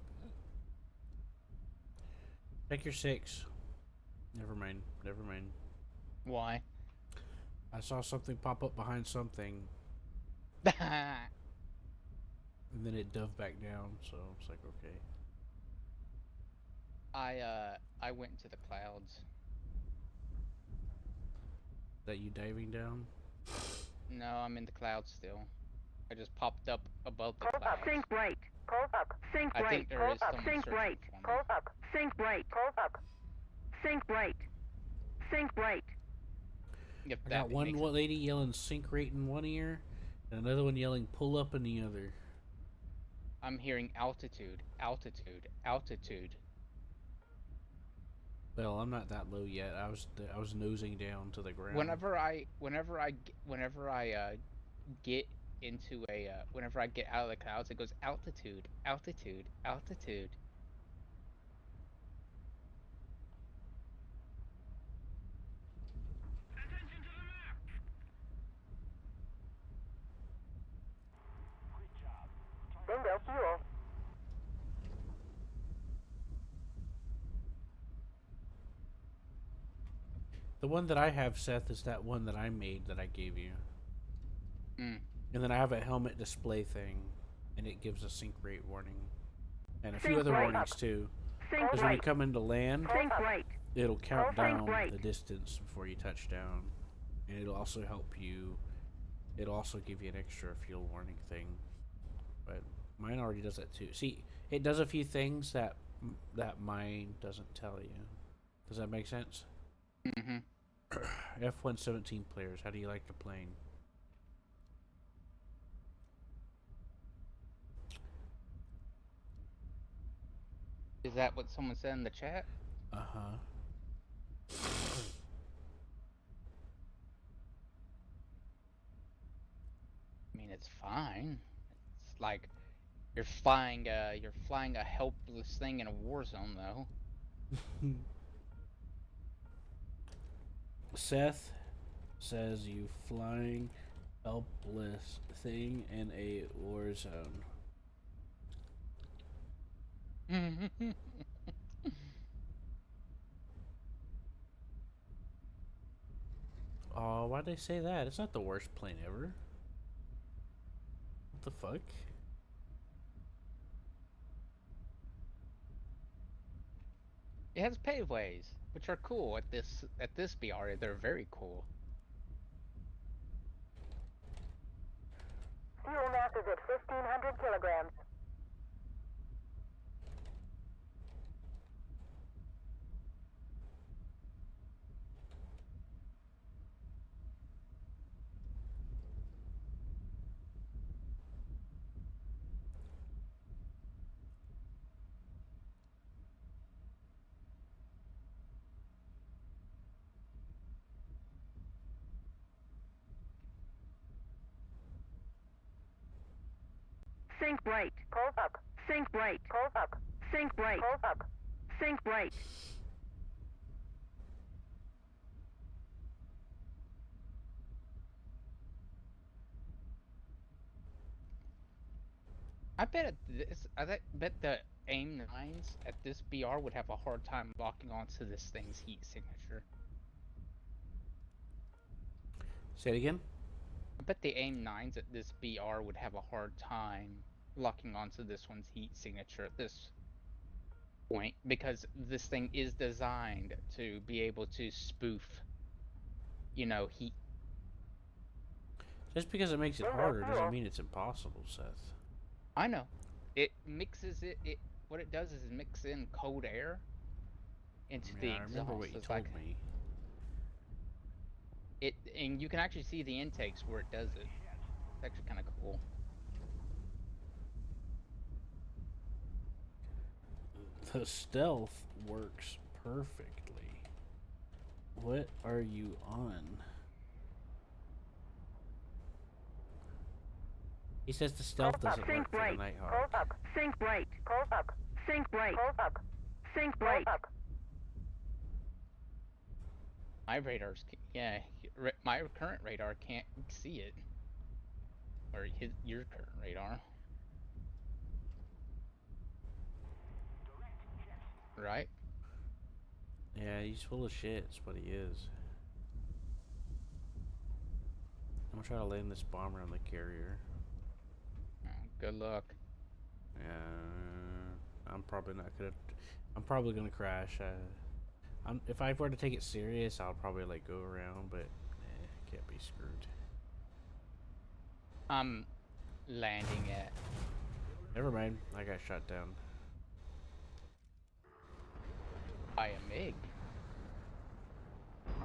Check your 6. Never mind. Never mind. Why? I saw something pop up behind something, I and then it dove back down. So it's like, okay. I went into the clouds. That you diving down? No, I'm in the clouds still. I just popped up above the Close up. clouds. Sync right. Close up. Sync I right. think there Close is up. someone Sync searching right. for me. Close up. Sync right. Close up. Sync right. Sync right. If I that got one makes lady yelling "sync rate" in one ear, and another one yelling "pull up" in the other. I'm hearing altitude, altitude, altitude. Well, I'm not that low yet. I was nosing down to the ground. Whenever I get into a whenever I get out of the clouds, it goes altitude, altitude, altitude. Bingo fuel. The one that I have, Seth, is that one that I made that I gave you. Mm. And then I have a helmet display thing, and it gives a sync rate warning, and a few Sync other right. warnings too. Sync Because when you right. come into land, Sync right. it'll count Sync down right. the distance before you touch down, and it'll also help you. It'll also give you an extra fuel warning thing, but mine already does that too. See, it does a few things that mine doesn't tell you. Does that make sense? Mm-hmm. F-117 players, how do you like the plane? Is that what someone said in the chat? Uh-huh. I mean, it's fine. It's like you're flying a helpless thing in a war zone, though. Seth says you flying helpless thing in a war zone. Oh, why'd they say that? It's not the worst plane ever. What the fuck? It has paveways, which are cool at this BR. They're very cool. Fuel mass is at 1,500 kilograms. Sync right. Close up. Sync right. Close up. Sync right. Close up. Sync right. bet the AIM 9s at this BR would have a hard time locking onto this thing's heat signature. Say it again. I bet the AIM 9s at this BR would have a hard time locking onto this one's heat signature at this point, because this thing is designed to be able to spoof, heat. Just because it makes it harder doesn't mean it's impossible, Seth. I know. It mixes it. What it does is mix in cold air into the Yeah, I exhaust. remember what you It's told like me. and you can actually see the intakes where it does it. It's actually kind of cool. The stealth works perfectly. What are you on? He says the stealth doesn't work for the Nighthawk. Sync right. Sync right. Sync right. My radars, my current radar can't see it, or your current radar. Right? Yeah, he's full of shit. That's what he is. I'm gonna try to land this bomber on the carrier. Good luck. I'm probably not gonna. I'm probably gonna crash. If I were to take it serious, I'll probably like go around, but can't be screwed. I'm landing at. Never mind. I got shot down. By a MiG.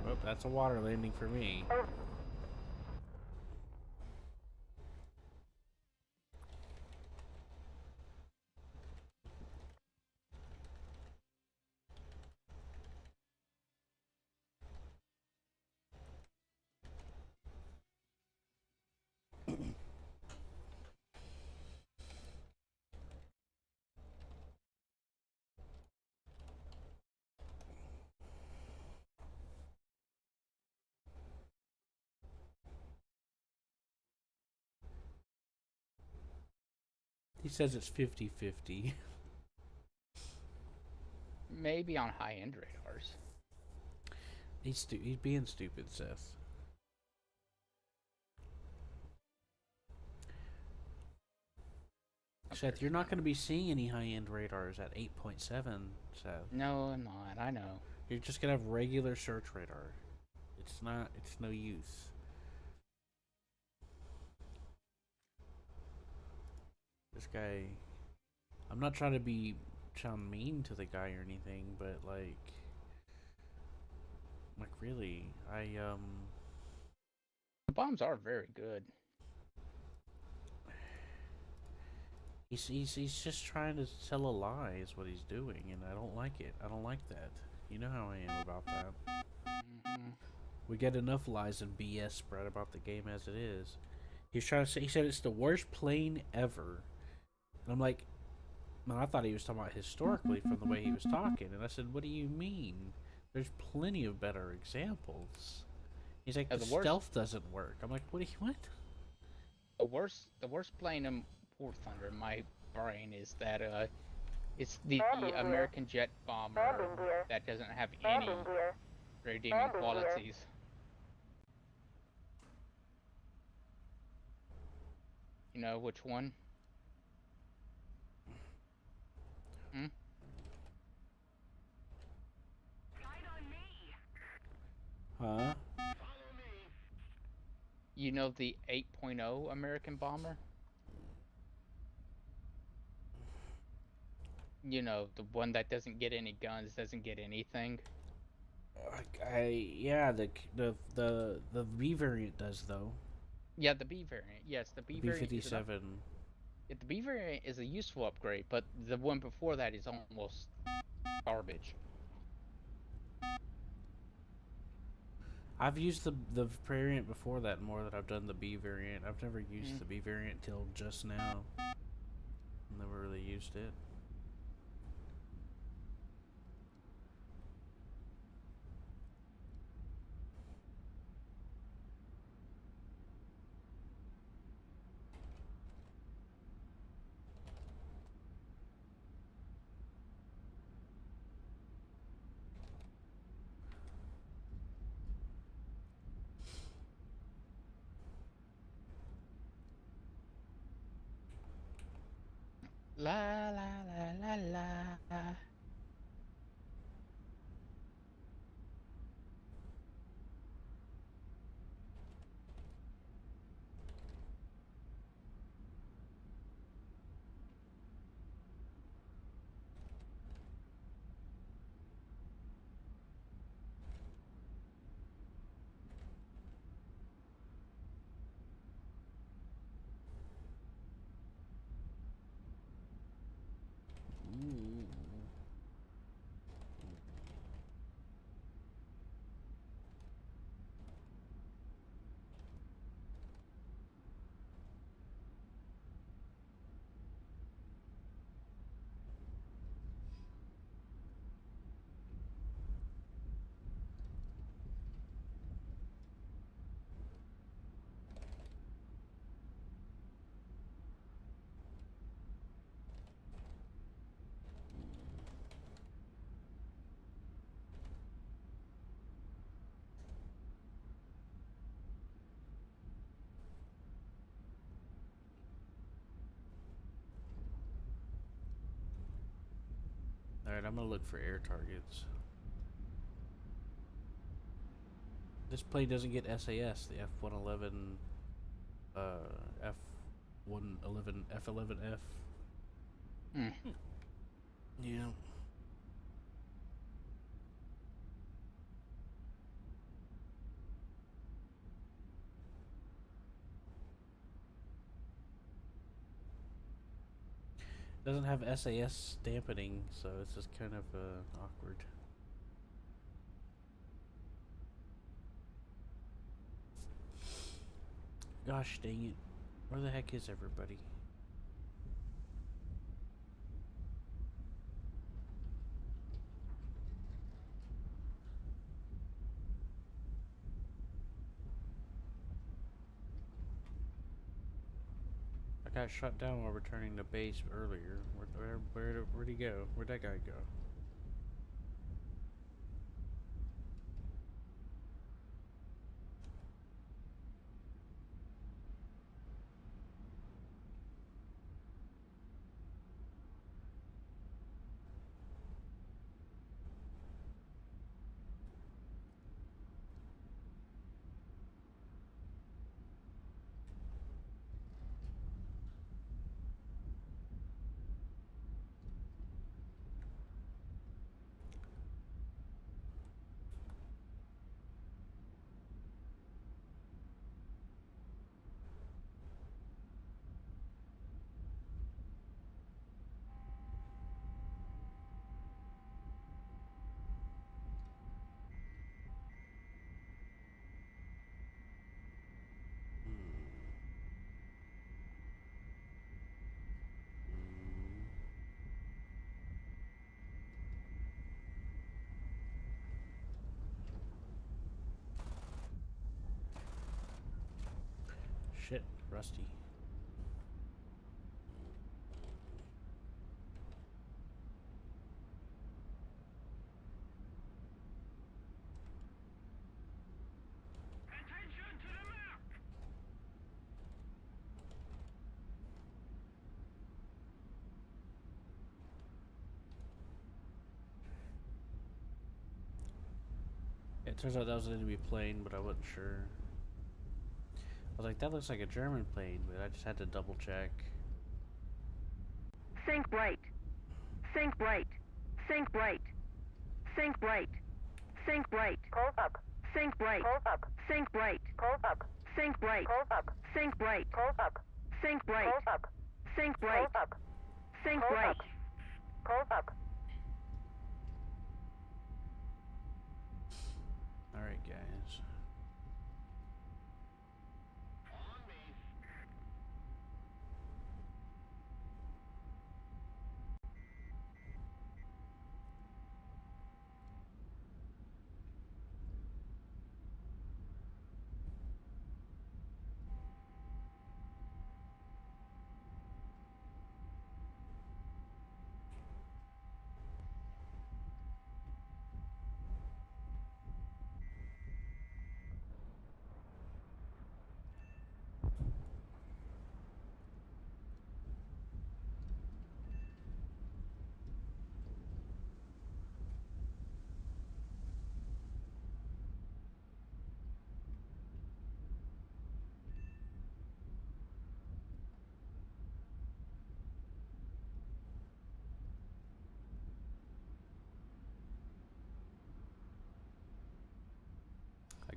Oh, that's a water landing for me. He says it's 50-50. Maybe on high-end radars. He's being stupid, Seth. Seth, you're not going to be seeing any high-end radars at 8.7, Seth. No, I'm not. I know. You're just going to have regular search radar. It's no use. This guy, I'm not trying to sound mean to the guy or anything, but like really, The bombs are very good. He's just trying to tell a lie is what he's doing, and I don't like it. I don't like that. You know how I am about that. We get enough lies and BS spread about the game as it is. He said it's the worst plane ever. And I'm like, man, I thought he was talking about historically from the way he was talking. And I said, what do you mean? There's plenty of better examples. He's like, the stealth doesn't work. I'm like, what? The worst plane in War Thunder in my brain is that it's the American jet bomber that doesn't have any redeeming qualities. You know which one? Huh? You know the 8.0 American bomber? You know, the one that doesn't get any guns, doesn't get anything. Yeah, the B variant does though. Yeah, the B variant. Yes, the B variant. B-57. The B variant is a useful upgrade, but the one before that is almost garbage. I've used the variant before that more than I've done the B variant. I've never used the B variant till just now. Never really used it. La la la la la. Alright, I'm gonna look for air targets. This plane doesn't get SAS, the F-111, F-111, F-11F. Hmm. Yeah. Doesn't have SAS dampening, so it's just kind of awkward. Gosh dang it. Where the heck is everybody? I got shot down while returning to base earlier. Where'd he go? Where'd that guy go? Shit, Rusty. Attention to the map! It turns out that was an enemy plane, but I wasn't sure. I was like, that looks like a German plane, but I just had to double check. Think right. Think right. Think right. Think right. Think right. Close up. Think right. Close up. Think right. Close up. Think right. Close up. Think right. Close up. Think right. Close up. Think right. Close up. Think Close right. up. Close up. Alright, guys. On me.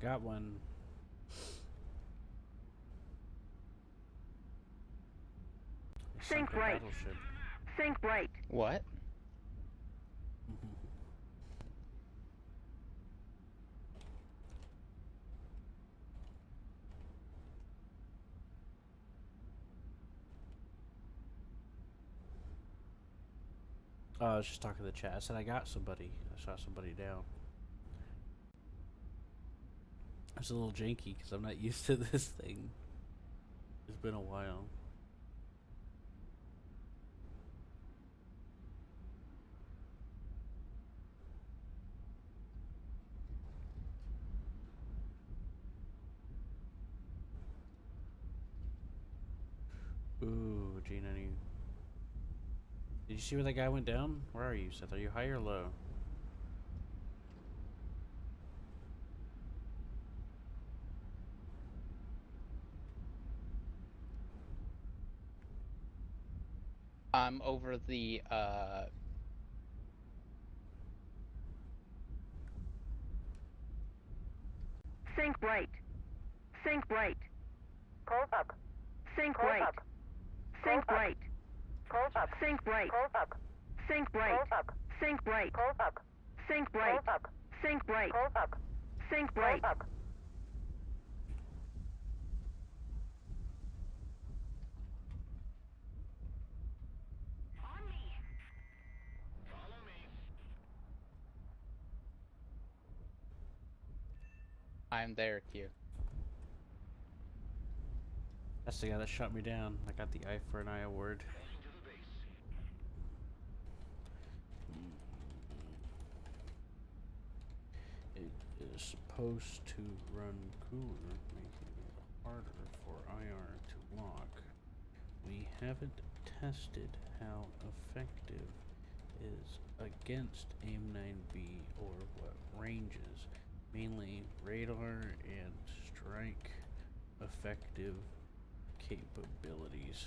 got one. A Think sunken right. battleship. Think right. What? I was just talking to the chat. I said I got somebody. I shot somebody down. It's a little janky because I'm not used to this thing. It's been a while. Ooh, Gina, did you see where that guy went down? Where are you, Seth? Are you high or low? I'm over the Think right. Think right. Pull up. Think Pull right. up. Think Pull up. right. Pull up. Think right. Pull up. Think right. Pull up. Think right. Pull up. Think right. Pull up. Think right. Pull up. Think Pull right. up. On me. Follow me. I'm there, Q. That's the guy that shot me down. I got the eye for an eye award. Heading to the base. It is supposed to run cooler, making it harder for IR to lock. We haven't tested how effective is against AIM-9B or what ranges, mainly radar and strike effective capabilities.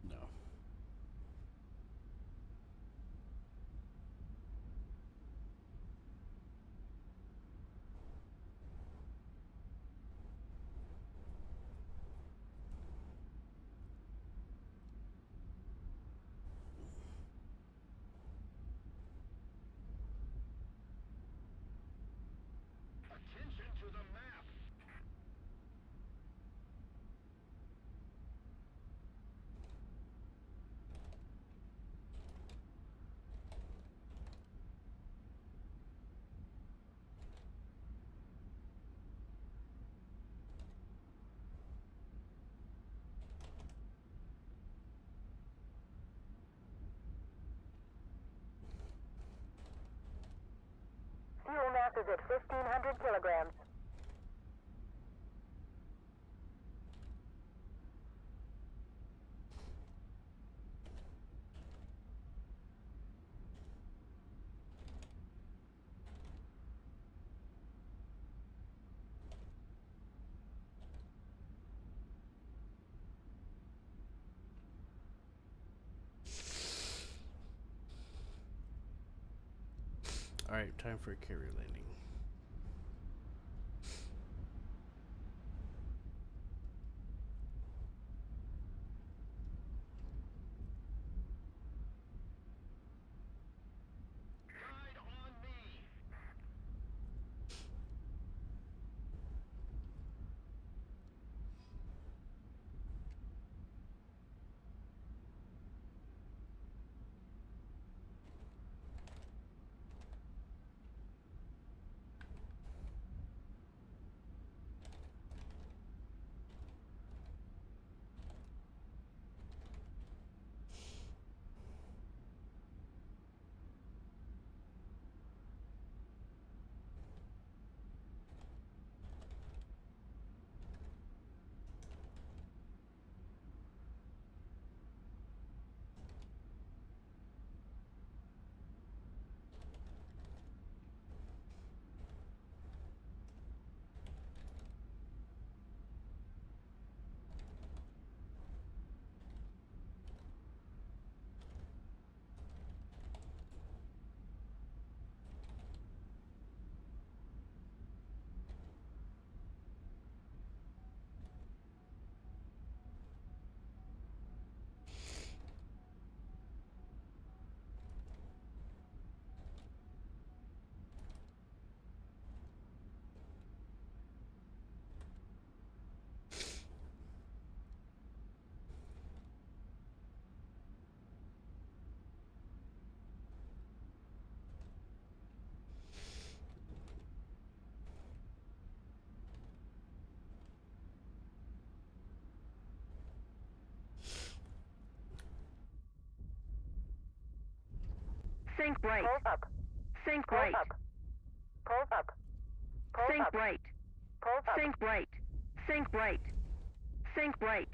No. Attention to the map. Fuel mass is at 1,500 kilograms. Alright, time for a carrier landing. Guide on me. right. Pull up. Sink Pull right. up. Pull up. Pull Sink up. right. Pull up. Sink right. Sink right. Sink right.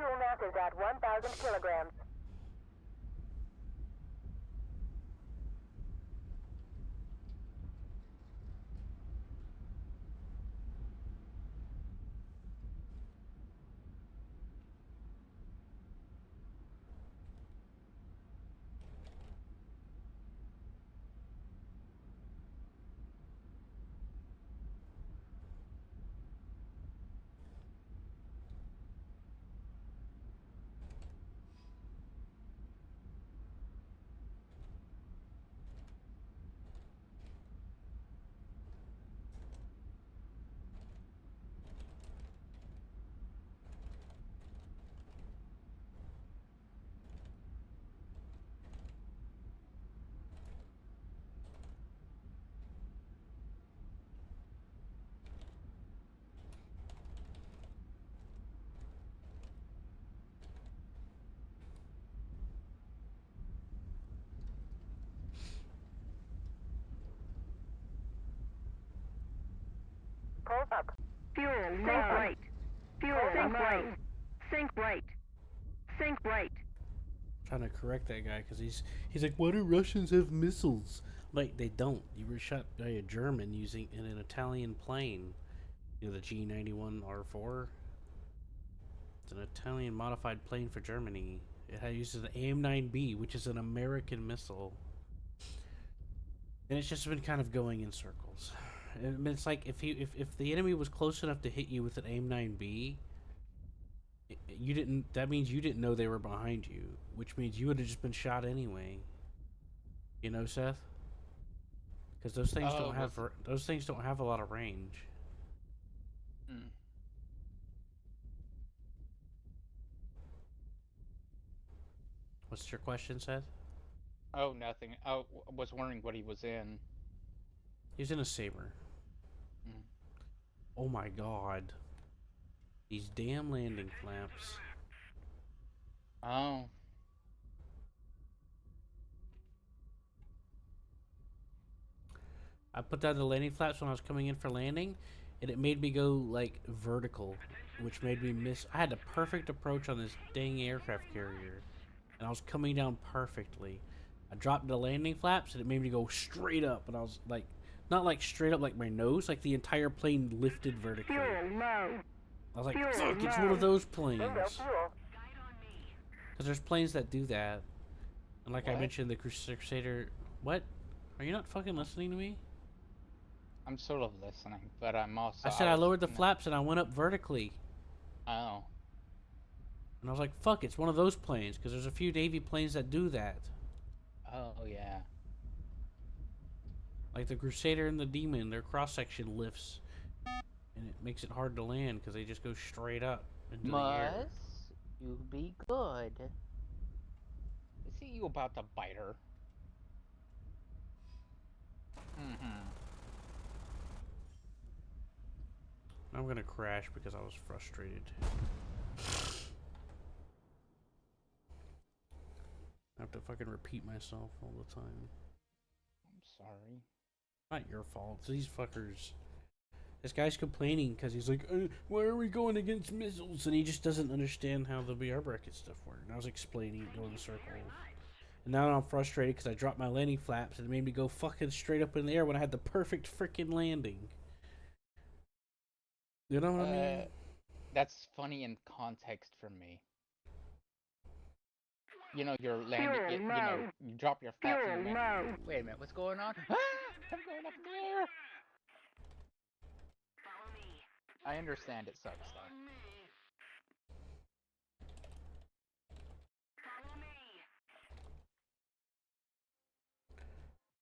Fuel mass is at 1,000 kilograms. Pull up. Fuel Sink low. right. Fuel Sink low. right. Sink right. Sink right. Trying to correct that guy because he's like, why do Russians have missiles? Like, they don't. You were shot by a German using in an Italian plane. You know, the G91R4. It's an Italian modified plane for Germany. It uses an AIM-9B, which is an American missile. And it's just been kind of going in circles. And it's like if the enemy was close enough to hit you with an AIM-9B, you didn't. That means you didn't know they were behind you, which means you would have just been shot anyway. You know, Seth? Because those things don't have a lot of range. Hmm. What's your question, Seth? Oh, nothing. I was wondering what he was in. He's in a Saber. Mm. Oh my god. These damn landing flaps. Oh. I put down the landing flaps when I was coming in for landing, and it made me go, like, vertical, which made me miss. I had the perfect approach on this dang aircraft carrier, and I was coming down perfectly. I dropped the landing flaps, and it made me go straight up, and I was, like, not, like, straight up like my nose, like the entire plane lifted vertically. Fuel low. I was like, Fuel fuck, it's one of low. those planes. Bingo fuel. Because there's planes that do that. And like I What? mentioned, the Crusader... What? Are you not fucking listening to me? I'm sort of listening, but I'm also. I said I was- lowered the no- flaps and I went up vertically. Oh. And I was like, fuck, it's one of those planes. Because there's a few Navy planes that do that. Oh yeah. Like the Crusader and the Demon, their cross-section lifts. And it makes it hard to land because they just go straight up into the air. Must you be good? Is it you about to bite her? Mm-hmm. I'm gonna crash because I was frustrated. I have to fucking repeat myself all the time. I'm sorry. Not your fault. It's these fuckers. This guy's complaining because he's like, why are we going against missiles? And he just doesn't understand how the BR bracket stuff works. And I was explaining it, going in circles. And now I'm frustrated because I dropped my landing flaps and it made me go fucking straight up in the air when I had the perfect freaking landing. You know what I mean? That's funny in context for me. You know, you're landing. Fuel You know, low. you drop your flaps and Fuel you land. low. Wait a minute, what's going on? Ah, I'm going up in the air. I understand it sucks though.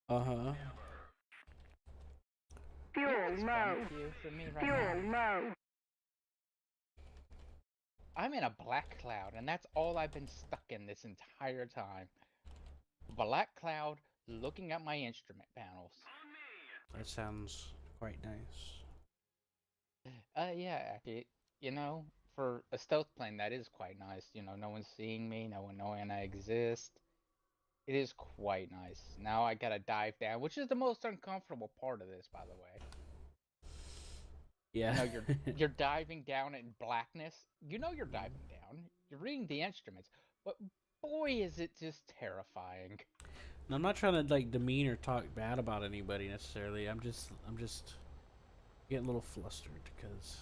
Uh-huh. Fuel What's low. wrong with you for me right now? Fuel low. I'm in a black cloud, and that's all I've been stuck in this entire time. Black cloud, looking at my instrument panels. That sounds quite nice. Yeah, you know, for a stealth plane, that is quite nice. You know, no one's seeing me, no one knowing I exist. It is quite nice. Now I gotta dive down, which is the most uncomfortable part of this, by the way. Yeah. You know, you're diving down in blackness. You know you're diving down. You're reading the instruments, but boy, is it just terrifying. And I'm not trying to like demean or talk bad about anybody necessarily. I'm just getting a little flustered because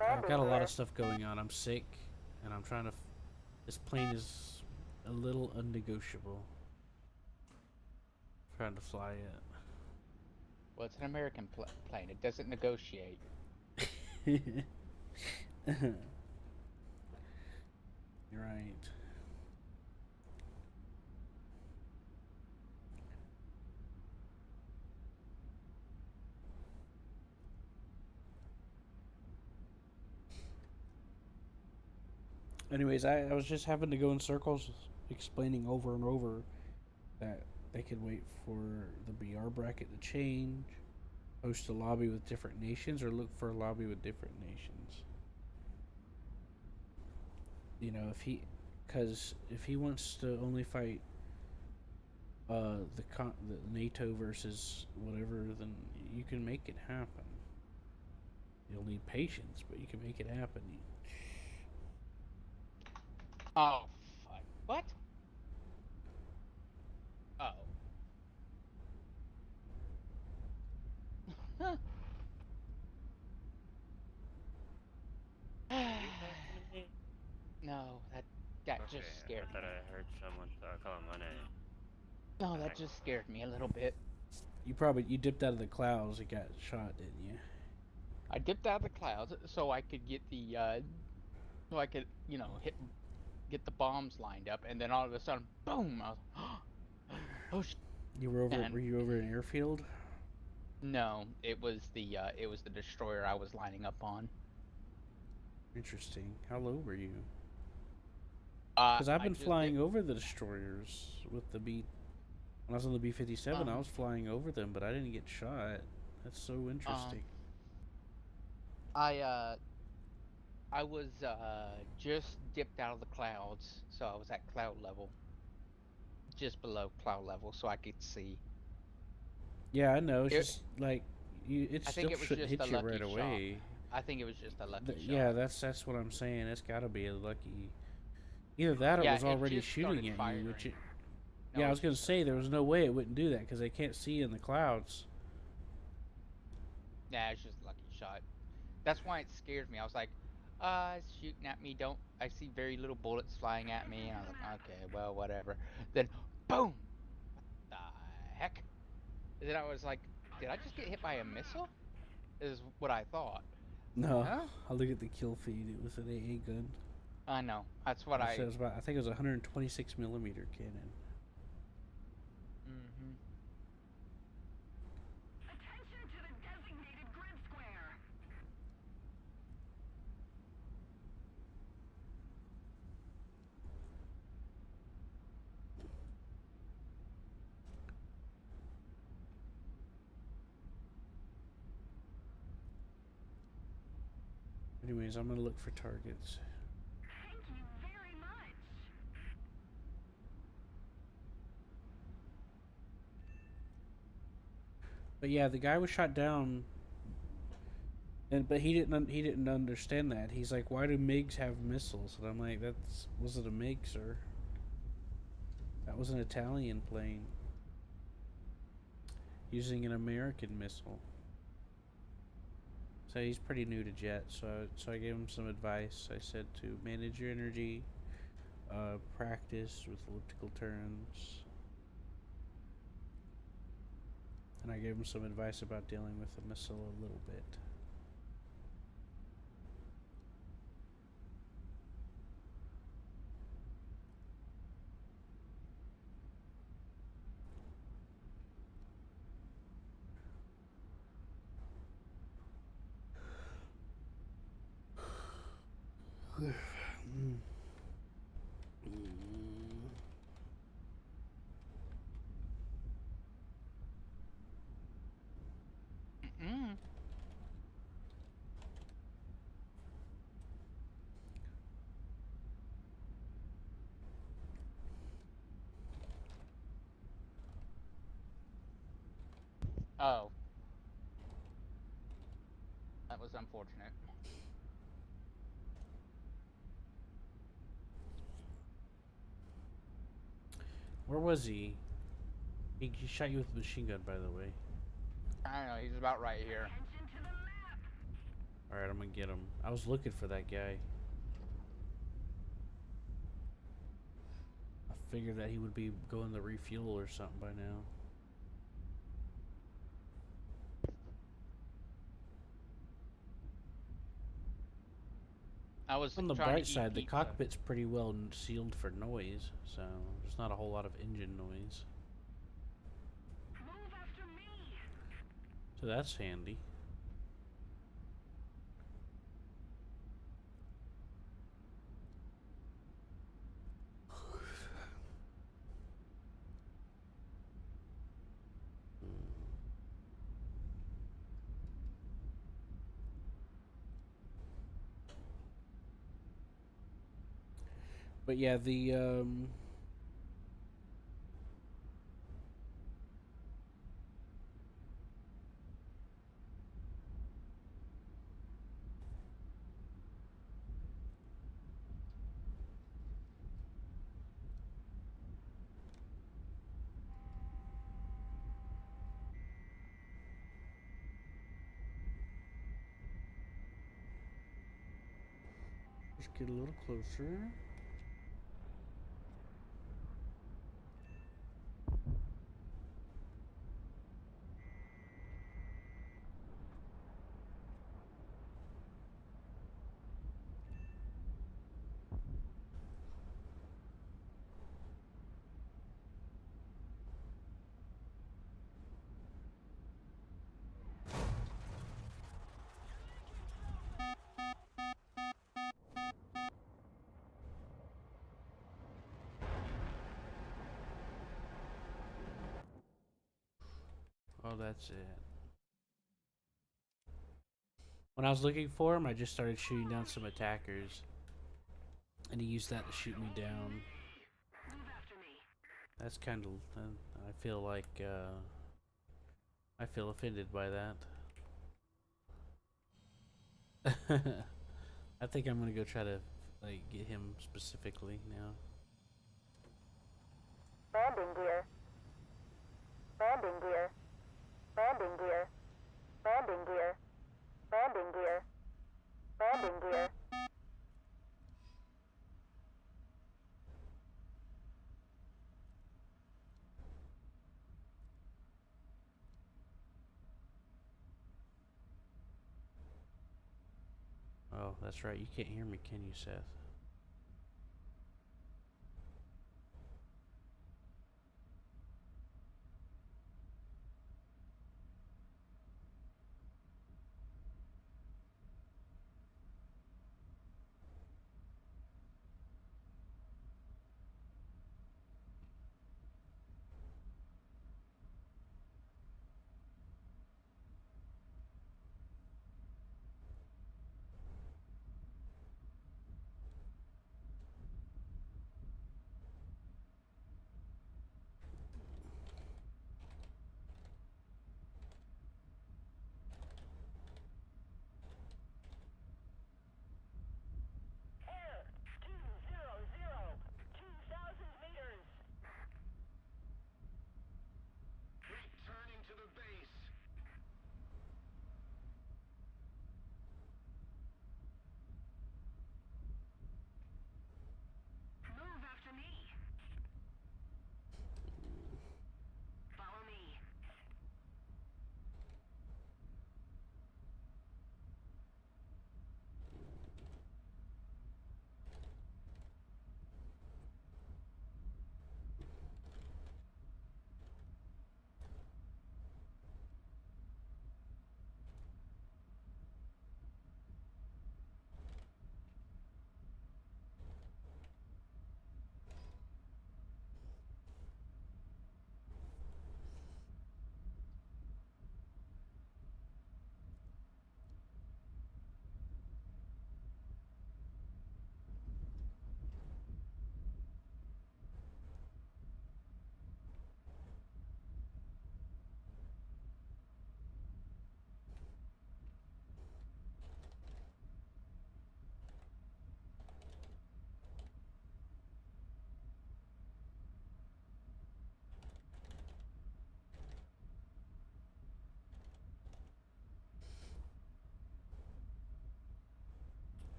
I've got a lot of stuff going on. I'm sick, and I'm trying to. This plane is a little unnegotiable. Trying to fly it. Well, it's an American plane. It doesn't negotiate. You're right. Anyways, I was just having to go in circles explaining over and over that they could wait for the BR bracket to change, host a lobby with different nations, or look for a lobby with different nations. You know, because if he wants to only fight the NATO versus whatever, then you can make it happen. You'll need patience, but you can make it happen. Oh, fuck. What? Oh. No, that just scared I thought me. I heard someone call my name. No, that just scared me a little bit. You dipped out of the clouds and got shot, didn't you? I dipped out of the clouds so I could get the, so I could, you know, get the bombs lined up, and then all of a sudden, boom! I was, oh shit. Were you over an airfield? No, it was the destroyer I was lining up on. Interesting. How low were you? Because I've been flying over the destroyers with the B. When I was on the B-57, I was flying over them, but I didn't get shot. That's so interesting. I was just dipped out of the clouds, so I was at cloud level, just below cloud level, so I could see. Yeah, I know. It's just like it I think still it was shouldn't just hit a you lucky right shot. away. I think it was just a lucky shot. Yeah, that's what I'm saying. It's got to be a lucky. Either that or it was already shooting at you. Which yeah, I was gonna say there was no way it wouldn't do that because they can't see in the clouds. Yeah, it's just a lucky shot. That's why it scares me. I was like, it's shooting at me. Don't I see very little bullets flying at me? And I was like, okay, well, whatever. Then, boom! The heck? And then I was like, did I just get hit by a missile? Is what I thought. No, Huh? I look at the kill feed. It was an AA gun. I know. That's what It I. says about. I think it was a 126 millimeter cannon. Mm-hmm. Attention to the designated grid square. Anyways, I'm gonna look for targets. Thank you very much. But yeah, the guy was shot down, but he didn't understand that. He's like, "Why do MiGs have missiles?" And I'm like, "That's was it a MiG, sir? That was an Italian plane using an American missile." So he's pretty new to jets. So I gave him some advice. I said to manage your energy, practice with elliptical turns. And I gave him some advice about dealing with the missile a little bit. Mm. Oh, that was unfortunate. Where was he? He shot you with a machine gun, by the way. I don't know. He's about right here. Attention to the map. Alright, I'm gonna get him. I was looking for that guy. I figured that he would be going to refuel or something by now. I was On the trying bright to eat side, the pizza. cockpit's pretty well sealed for noise, so there's not a whole lot of engine noise. Move after me. So that's handy. But yeah, the let's get a little closer. Oh, that's it. When I was looking for him, I just started shooting down some attackers. And he used that to shoot me down. Move after me. That's kind of... I feel like, I feel offended by that. I think I'm gonna go try to, like, get him specifically now. Landing gear. Landing gear. Landing gear. Landing gear. Landing Landing gear. Landing gear. Oh, that's right. You can't hear me, can you, Seth?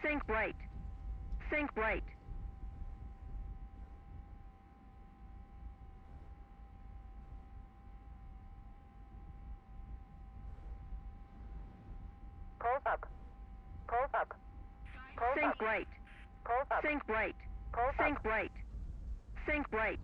Think right. Think right. Pulse up. Pulse up. Pulse Think up. right. Pulse up. Think right. Pulse Think up. right. Think right.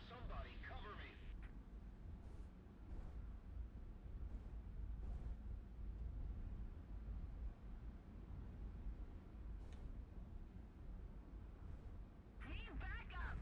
Somebody cover me. Need backup.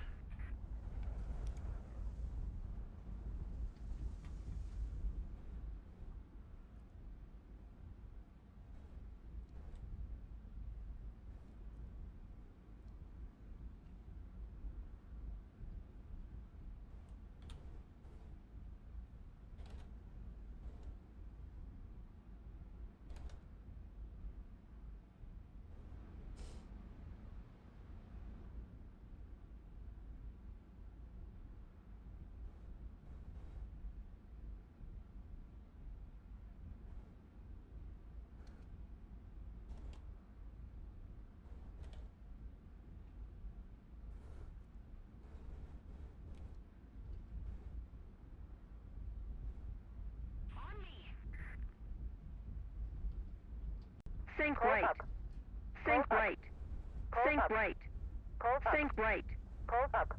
On me. Think Pulse right. up. Think Pulse up. right. Pulse Think up. right. Pulse up. Think right. Pulse up.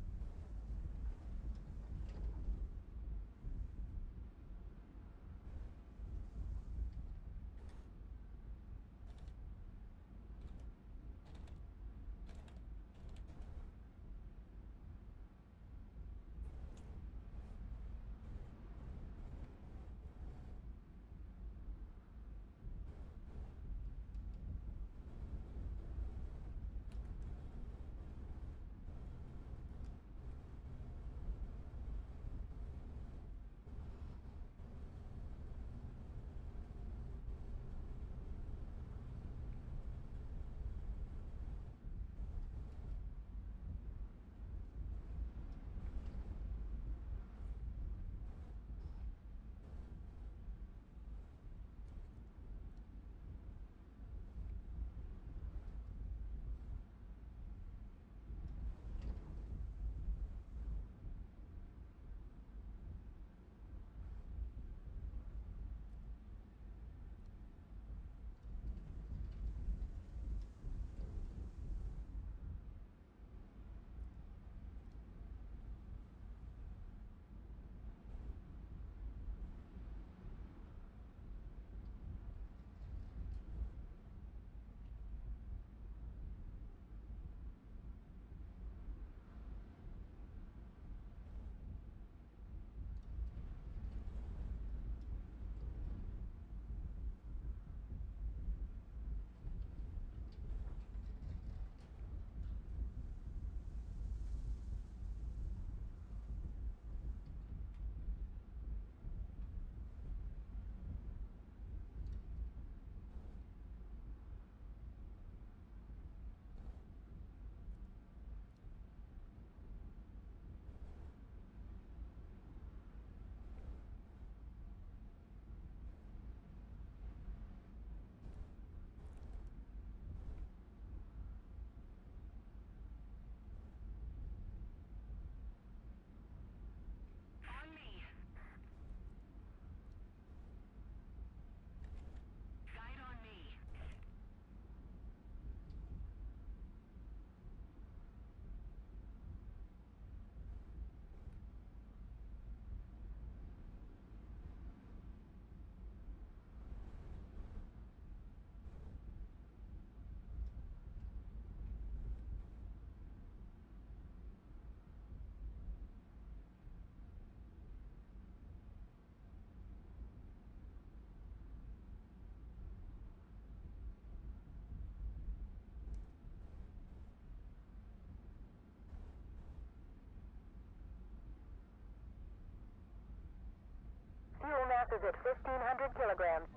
at 1,500 kilograms.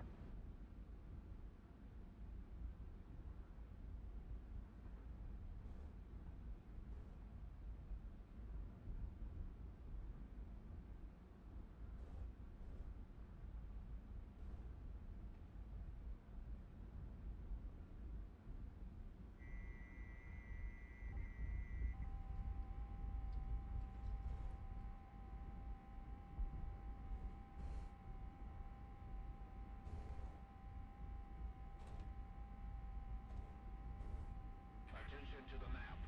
Attention to the map.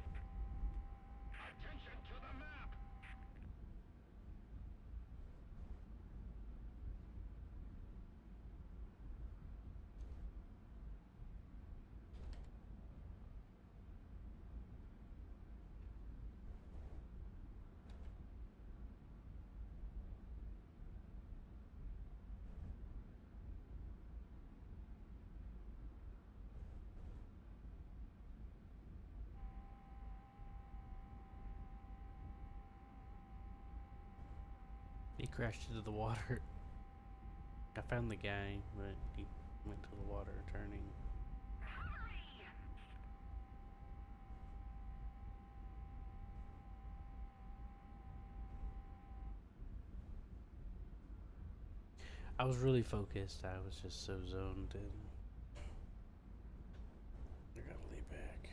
Attention to the map. He crashed into the water. I found the guy, but he went to the water turning. I was really focused. I was just so zoned in. I gotta lay back.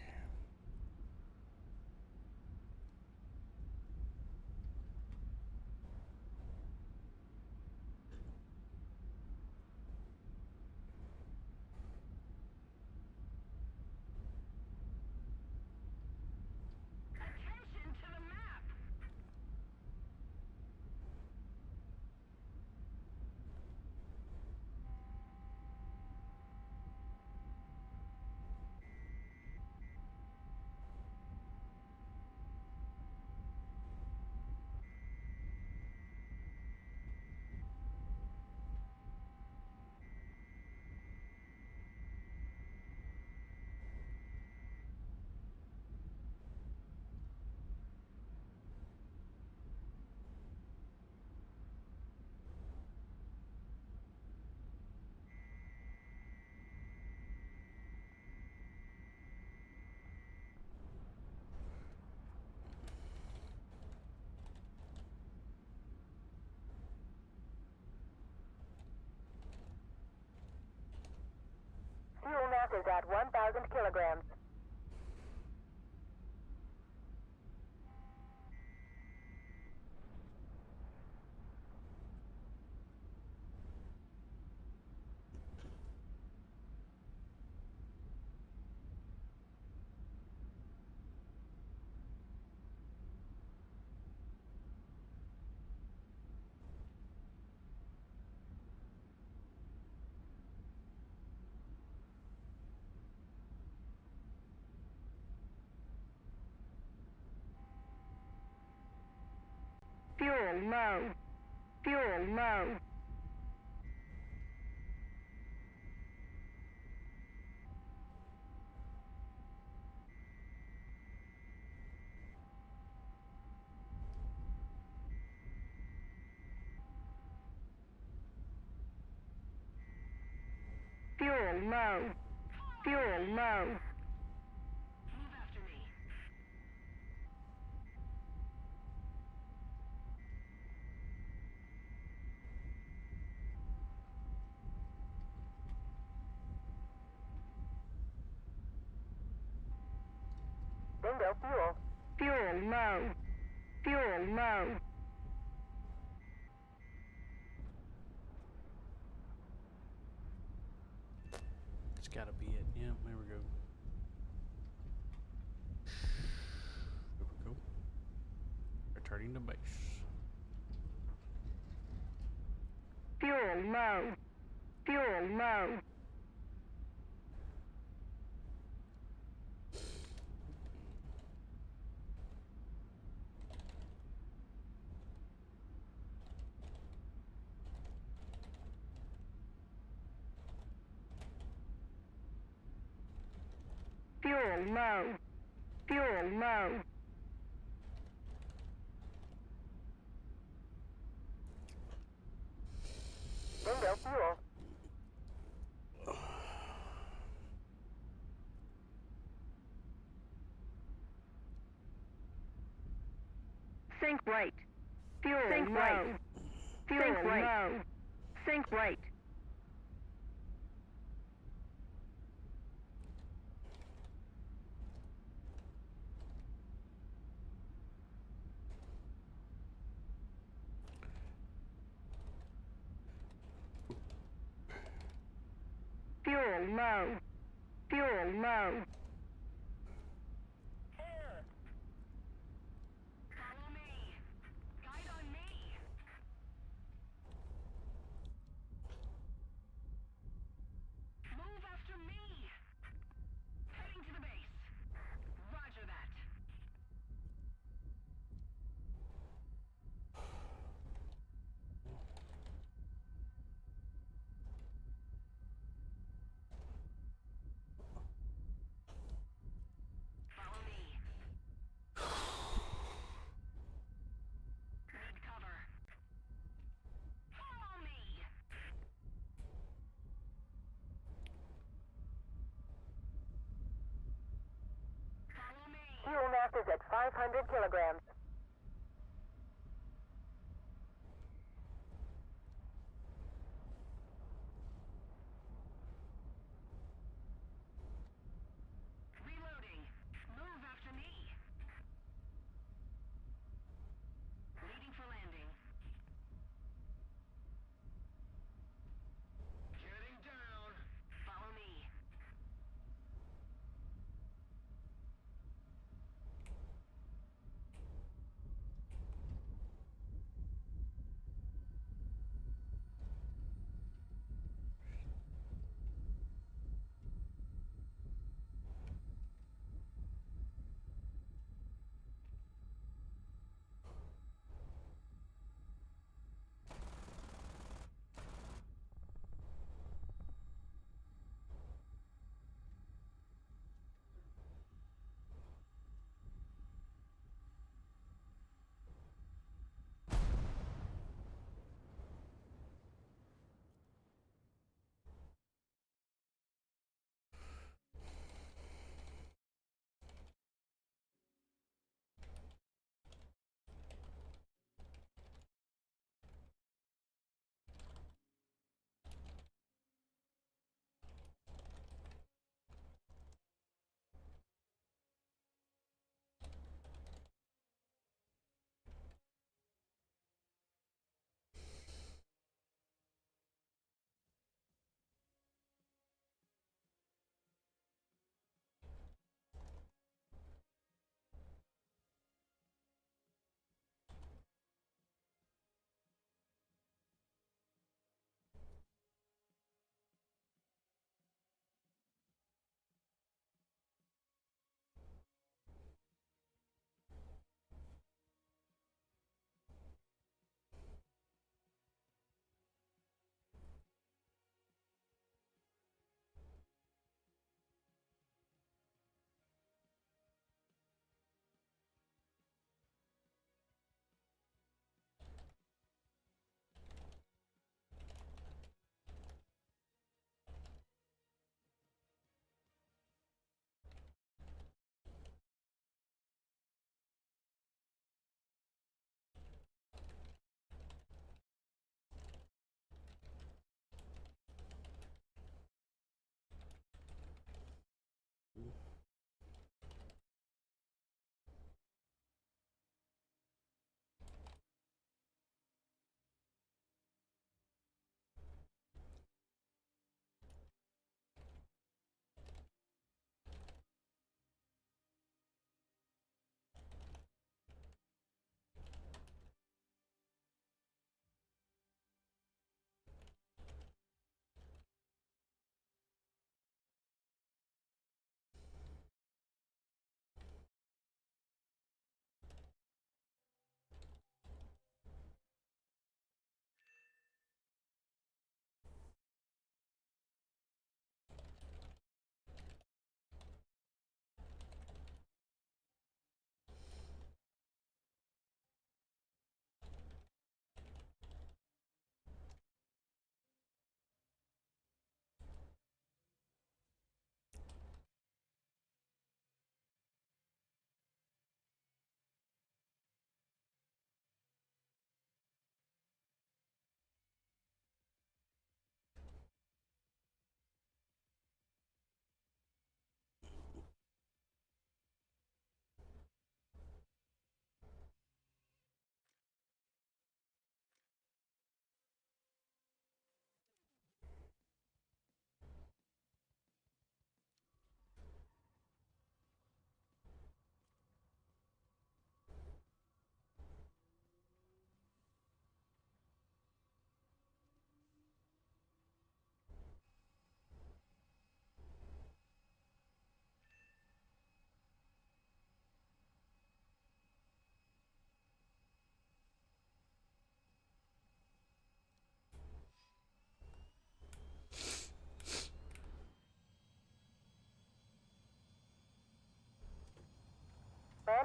Attention to the map. Fuel mass is at 1,000 kilograms. Fuel low. Fuel low. Fuel low. Fuel low. Move after me. Bingo fuel. Fuel low. Fuel low. It's gotta be it. Yeah, there we go. There we go. Returning to base. Fuel low. Fuel low. Fuel low. Fuel low. Bingo fuel. Sink right. Fuel sink low. Right. Fuel sink right. Low. Sink right. Fuel low. Fuel low. Follow me. Guide on me. Move after me. Heading to the base. Roger that. Follow me. Need cover. Follow me. Follow me. Fuel mass is at 500 kilograms. Reloading. Move after me. Leading for landing. Getting down. Follow me.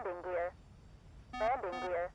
Landing gear. Landing gear.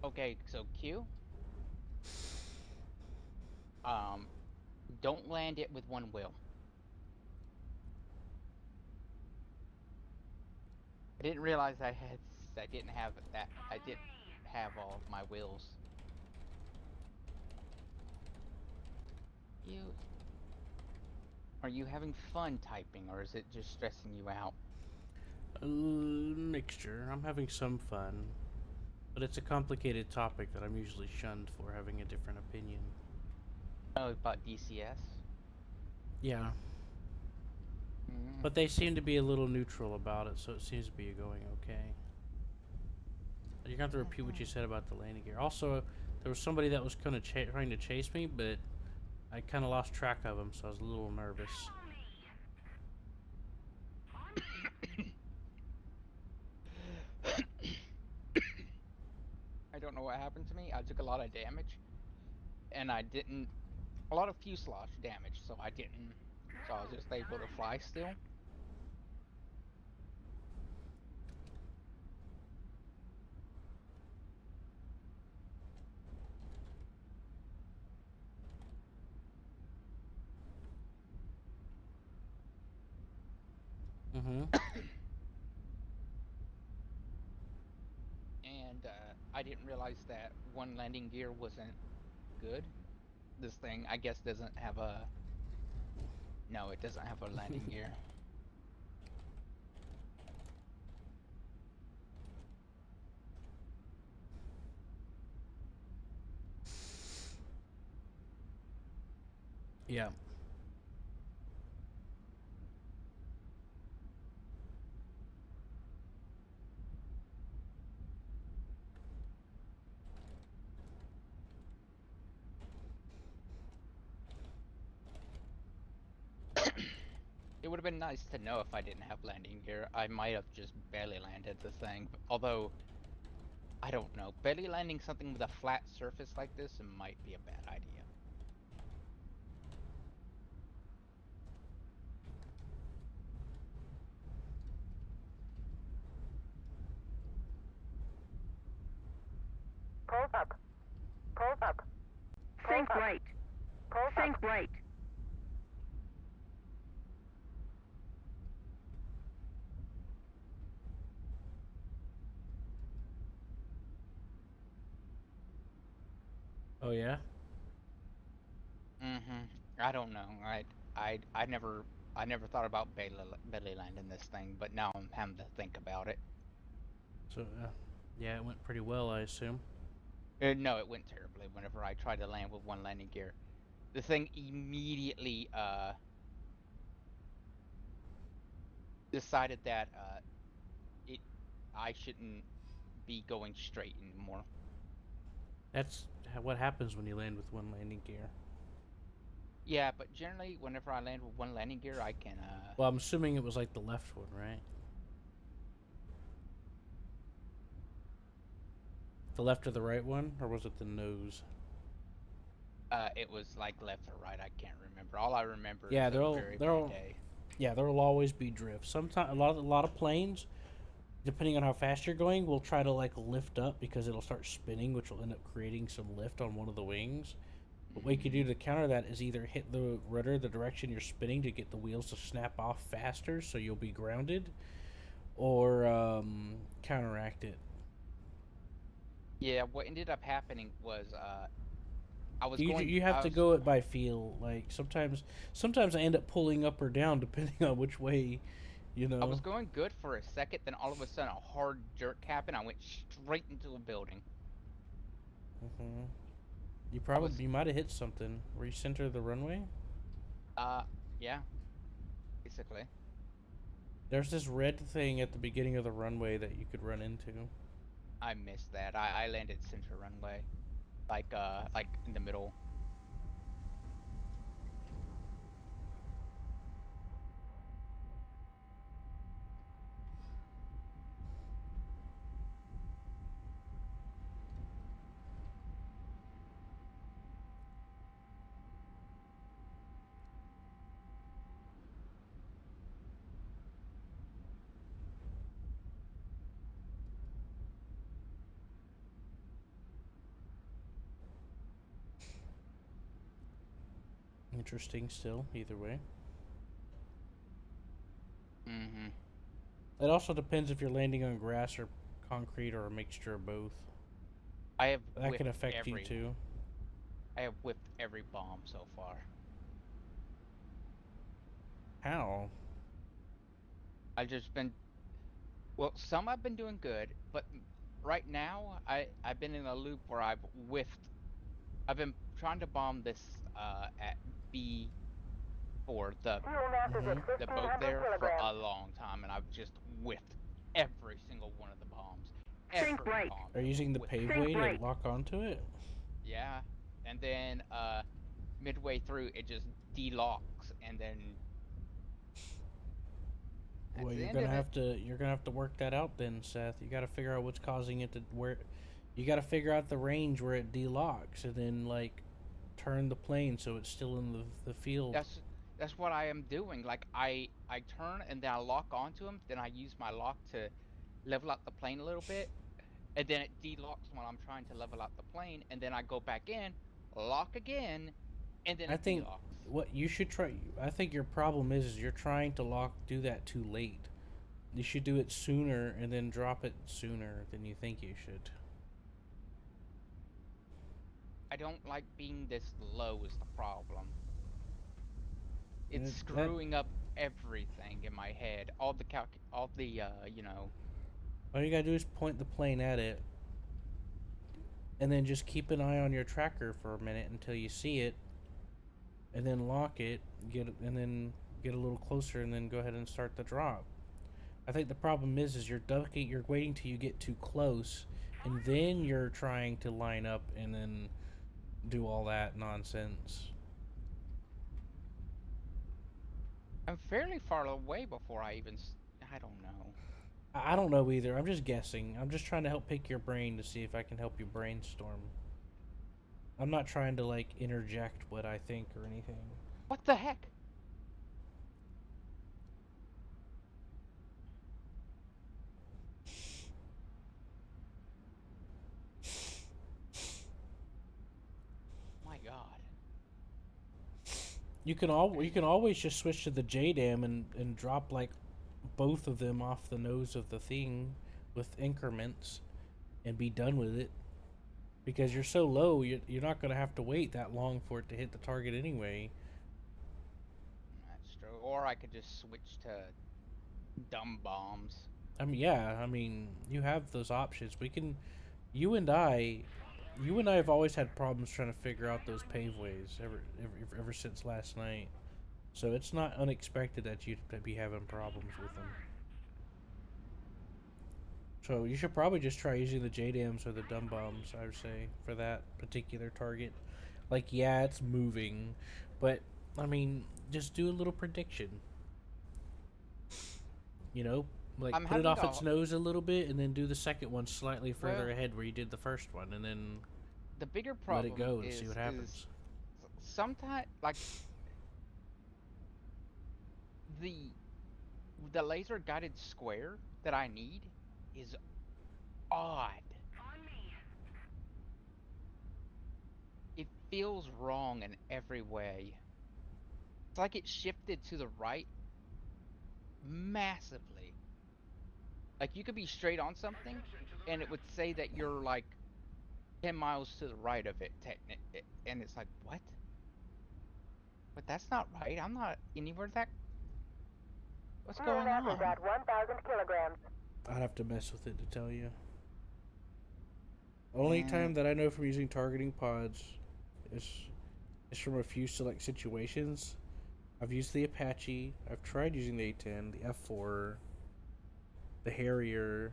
Okay, so Q. Don't land it with one wheel. I didn't realize I didn't have that. I didn't have all of my wheels. You. Are you having fun typing, or is it just stressing you out? A mixture. I'm having some fun, but it's a complicated topic that I'm usually shunned for having a different opinion. Oh, about DCS. Yeah, Mm. but they seem to be a little neutral about it, so it seems to be going okay. You're gonna have to repeat what you said about the landing gear. Also, there was somebody that was kind of trying to chase me, but I kind of lost track of him, so I was a little nervous. I don't know what happened to me. I took a lot of damage, and I didn't. A lot of fuselage damage, so I didn't. So I was just able to fly still. Mm-hmm. And I didn't realize that one landing gear wasn't good. This thing, I guess, doesn't have a. No, it doesn't have a landing gear. Yeah. It would have been nice to know if I didn't have landing gear. I might have just barely landed the thing. Although, I don't know. Barely landing something with a flat surface like this might be a bad idea. Pulse up. Pulse up. Think right. Pulse Think up. right. Oh yeah. I don't know. I never thought about belly landing this thing, but now I'm having to think about it. So yeah, it went pretty well, I assume. No, it went terribly whenever I tried to land with one landing gear. The thing immediately decided that it I shouldn't be going straight anymore. That's what happens when you land with one landing gear. Yeah, but generally whenever I land with one landing gear, I can Well, I'm assuming it was like the left one, right? The left or the right one, or was it the nose? it was like left or right. I can't remember. All I remember Yeah, is a very bad day. yeah, there will always be drifts. Sometimes a lot of planes, depending on how fast you're going, will try to like lift up because it'll start spinning, which will end up creating some lift on one of the wings. But what you can do to counter that is either hit the rudder the direction you're spinning to get the wheels to snap off faster, so you'll be grounded, or counteract it. Yeah, what ended up happening was I was You going. you have to go it by feel. Like sometimes I end up pulling up or down depending on which way, you know. I was going good for a second, then all of a sudden a hard jerk happened. I went straight into a building. Hmm. You I was you might have hit something. Were you center of the runway? yeah, basically. There's this red thing at the beginning of the runway that you could run into. I missed that. I landed center runway, like in the middle. Interesting still, either way. Mm-hmm. It also depends if you're landing on grass or concrete or a mixture of both. I have That whiffed can affect you too. I have whiffed every bomb so far. How? I've just been well, some I've been doing good, but right now I've been in a loop where I've whiffed. I've been trying to bomb this at B for Fuel mass is Mm-hmm. at the boat 1,500 there for a kilograms. long time, and I've just whiffed every single one of the bombs. Think Every right. bomb. Are you using the Whiffed. paveway to right. lock onto it? Yeah, and then midway through it just delocks, and then that's Well, the you're end gonna of it. have to work that out then, Seth. You got to figure out what's causing it to where. You got to figure out the range where it delocks, and then like turn the plane so it's still in the field. That's what I am doing. Like I turn and then I lock onto him. Then I use my lock to level out the plane a little bit, and then it delocks when I'm trying to level out the plane. And then I go back in, lock again, and then I it think delocks. what you should try. I think your problem is you're trying to do that too late. You should do it sooner and then drop it sooner than you think you should. I don't like being this low is the problem. It's That screwing up everything in my head. All the you know. all you gotta do is point the plane at it, and then just keep an eye on your tracker for a minute until you see it, and then lock it, and then get a little closer, and then go ahead and start the drop. I think the problem is you're ducking, you're waiting till you get too close, and then you're trying to line up and then do all that nonsense. I'm fairly far away before I even. I don't know. I don't know either. I'm just guessing. I'm just trying to help pick your brain to see if I can help you brainstorm. I'm not trying to like interject what I think or anything. What the heck? My God. You can always just switch to the JDAM and drop like both of them off the nose of the thing with increments and be done with it. Because you're so low, you're not going to have to wait that long for it to hit the target anyway. That's true. Or I could just switch to dumb bombs. I mean, yeah, I mean, you have those options. We can, you and I have always had problems trying to figure out those paveways ever since last night. So it's not unexpected that you'd be having problems with them. So you should probably just try using the JDAMs or the dumb bombs, I would say, for that particular target. Like, yeah, it's moving, but I mean, just do a little prediction. You know, like I'm put it having off a- its nose a little bit, and then do the second one slightly further Well- ahead where you did the first one, and then The bigger let problem it go and is, see what happens. sometimes like the the laser guided square that I need is odd. On me. It feels wrong in every way. It's like it shifted to the right massively. Like you could be straight on something and it would say that you're like 10 miles to the right of it, and it's like, what? But that's not right. I'm not anywhere that. What's Fuel going mass is on? at 1,000 kilograms. I'd have to mess with it to tell you. Only time that I know from using targeting pods is from a few select situations. I've used the Apache. I've tried using the A10, the F4, the Harrier.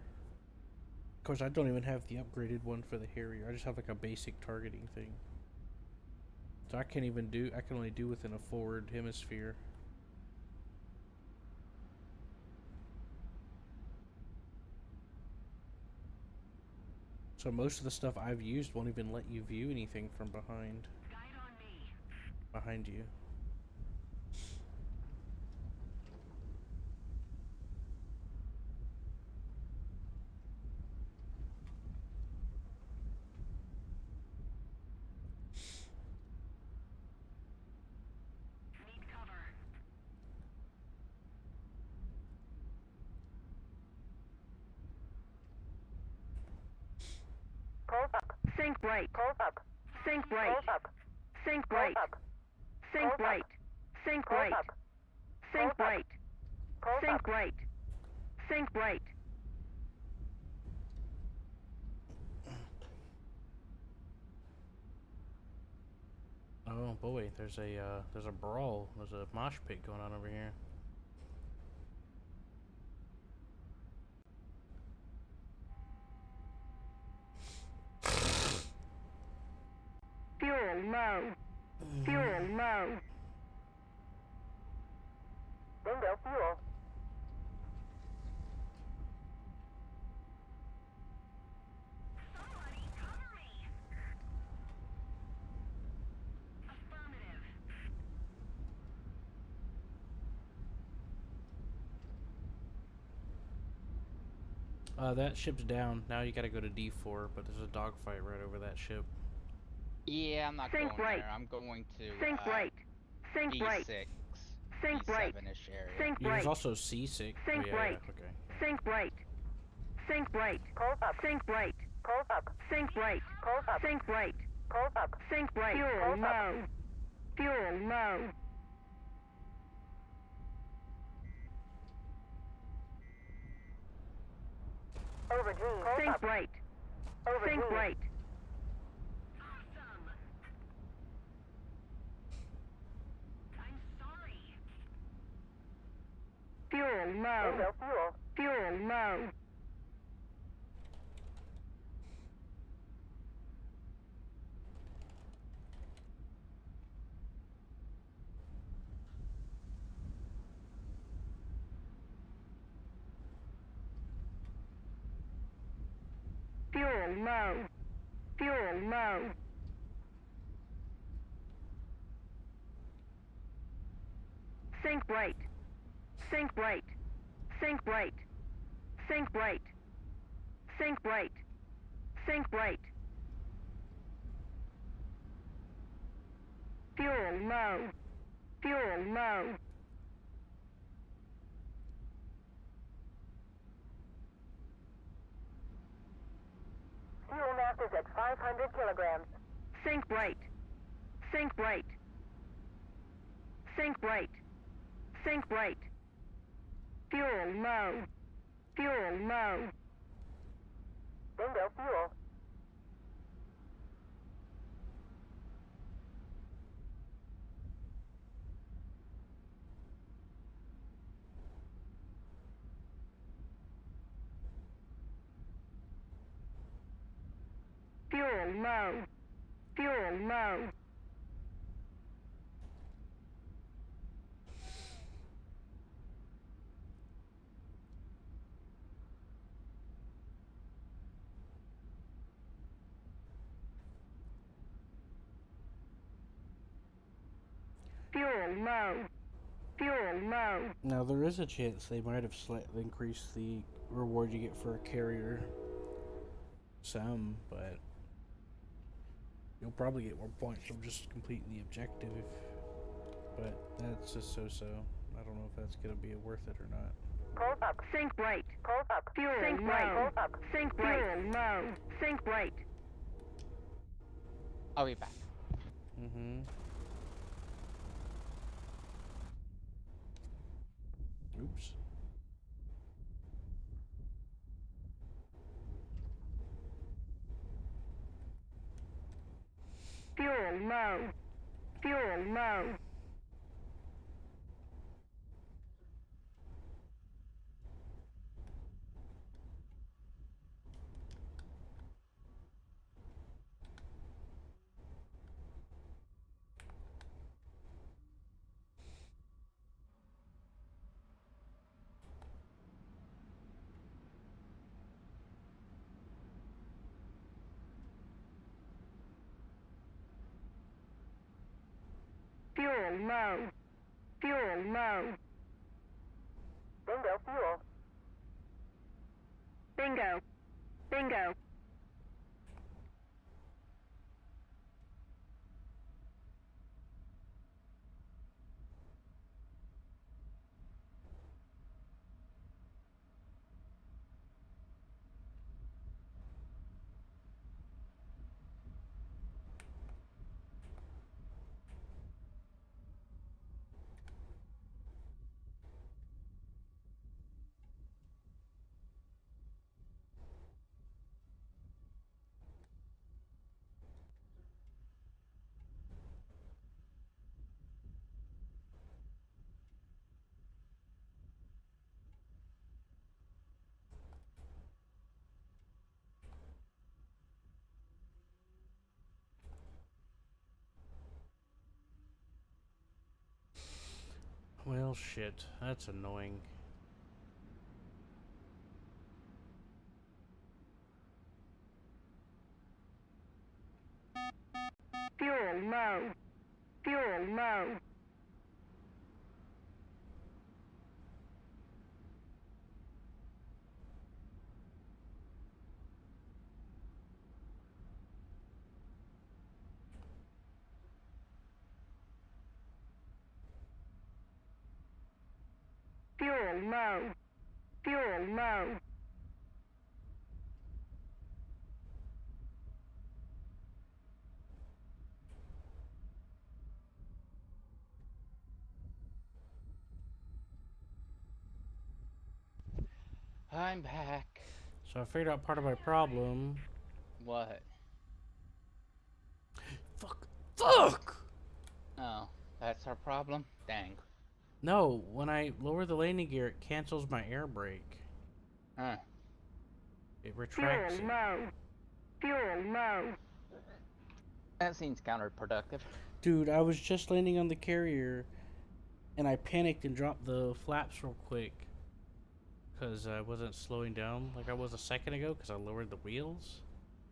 Of course, I don't even have the upgraded one for the Harrier. I just have like a basic targeting thing. So I can only do within a forward hemisphere. So most of the stuff I've used won't even let you view anything from behind you. right. Close up. Think right. Close up. Think Close right. up. Think Close up. right. Think Close right. up. Think Close up. right. Close Think up. right. Think right. Oh boy, there's a brawl. There's a mosh pit going on over here. Fuel low. Fuel low. Bingo fuel. Somebody cover me! Affirmative. That ship's down. Now you gotta go to D4, but there's a dogfight right over that ship. Yeah, I'm not Think going right. there. I'm going to Think right. Think right. D6, Think right. D7-ish area. Think Yeah, right. there's also C6. Think oh, yeah, right. Yeah, okay. Think right. Think right. Close up. Think right. Close up. Think right. Close up. Think right. Close up. Think right. Fuel Close up. low. Fuel low. Over G. Close Think up. right. Over Think G. right. Awesome! I'm sorry. Fuel low. Bingo fuel. Fuel low. Fuel low. Fuel low. Think right. Think right. Think right. Think right. Think right. Think right. Fuel low. Fuel low. Fuel mass is at 500 kilograms. Think right. Think right. Think right. Think right. Fuel low. Fuel low. Bingo fuel. Fuel low. Fuel low. Fuel low. Fuel low. Now there is a chance they might have slightly increased the reward you get for a carrier. Some, but you'll probably get more points from just completing the objective. But that's just so-so. I don't know if that's gonna be worth it or not. Close up. Think right. Close up. Fuel Think low. right. Close up. Think right. Fuel low. Think right. I'll be back. Mm-hmm. Oops. Fuel low. Fuel low. Fuel low. Fuel low. Bingo fuel. Bingo. Bingo. Well, shit. That's annoying. Fuel low. Fuel low. Fuel low. Fuel low. I'm back. So I figured out part of my problem. What? Fuck. Fuck! Oh, that's our problem? Dang. No, when I lower the landing gear, it cancels my air brake. Huh. It retracts Fuel it. low. Fuel low. That seems counterproductive. Dude, I was just landing on the carrier, and I panicked and dropped the flaps real quick. Because I wasn't slowing down like I was a second ago, because I lowered the wheels.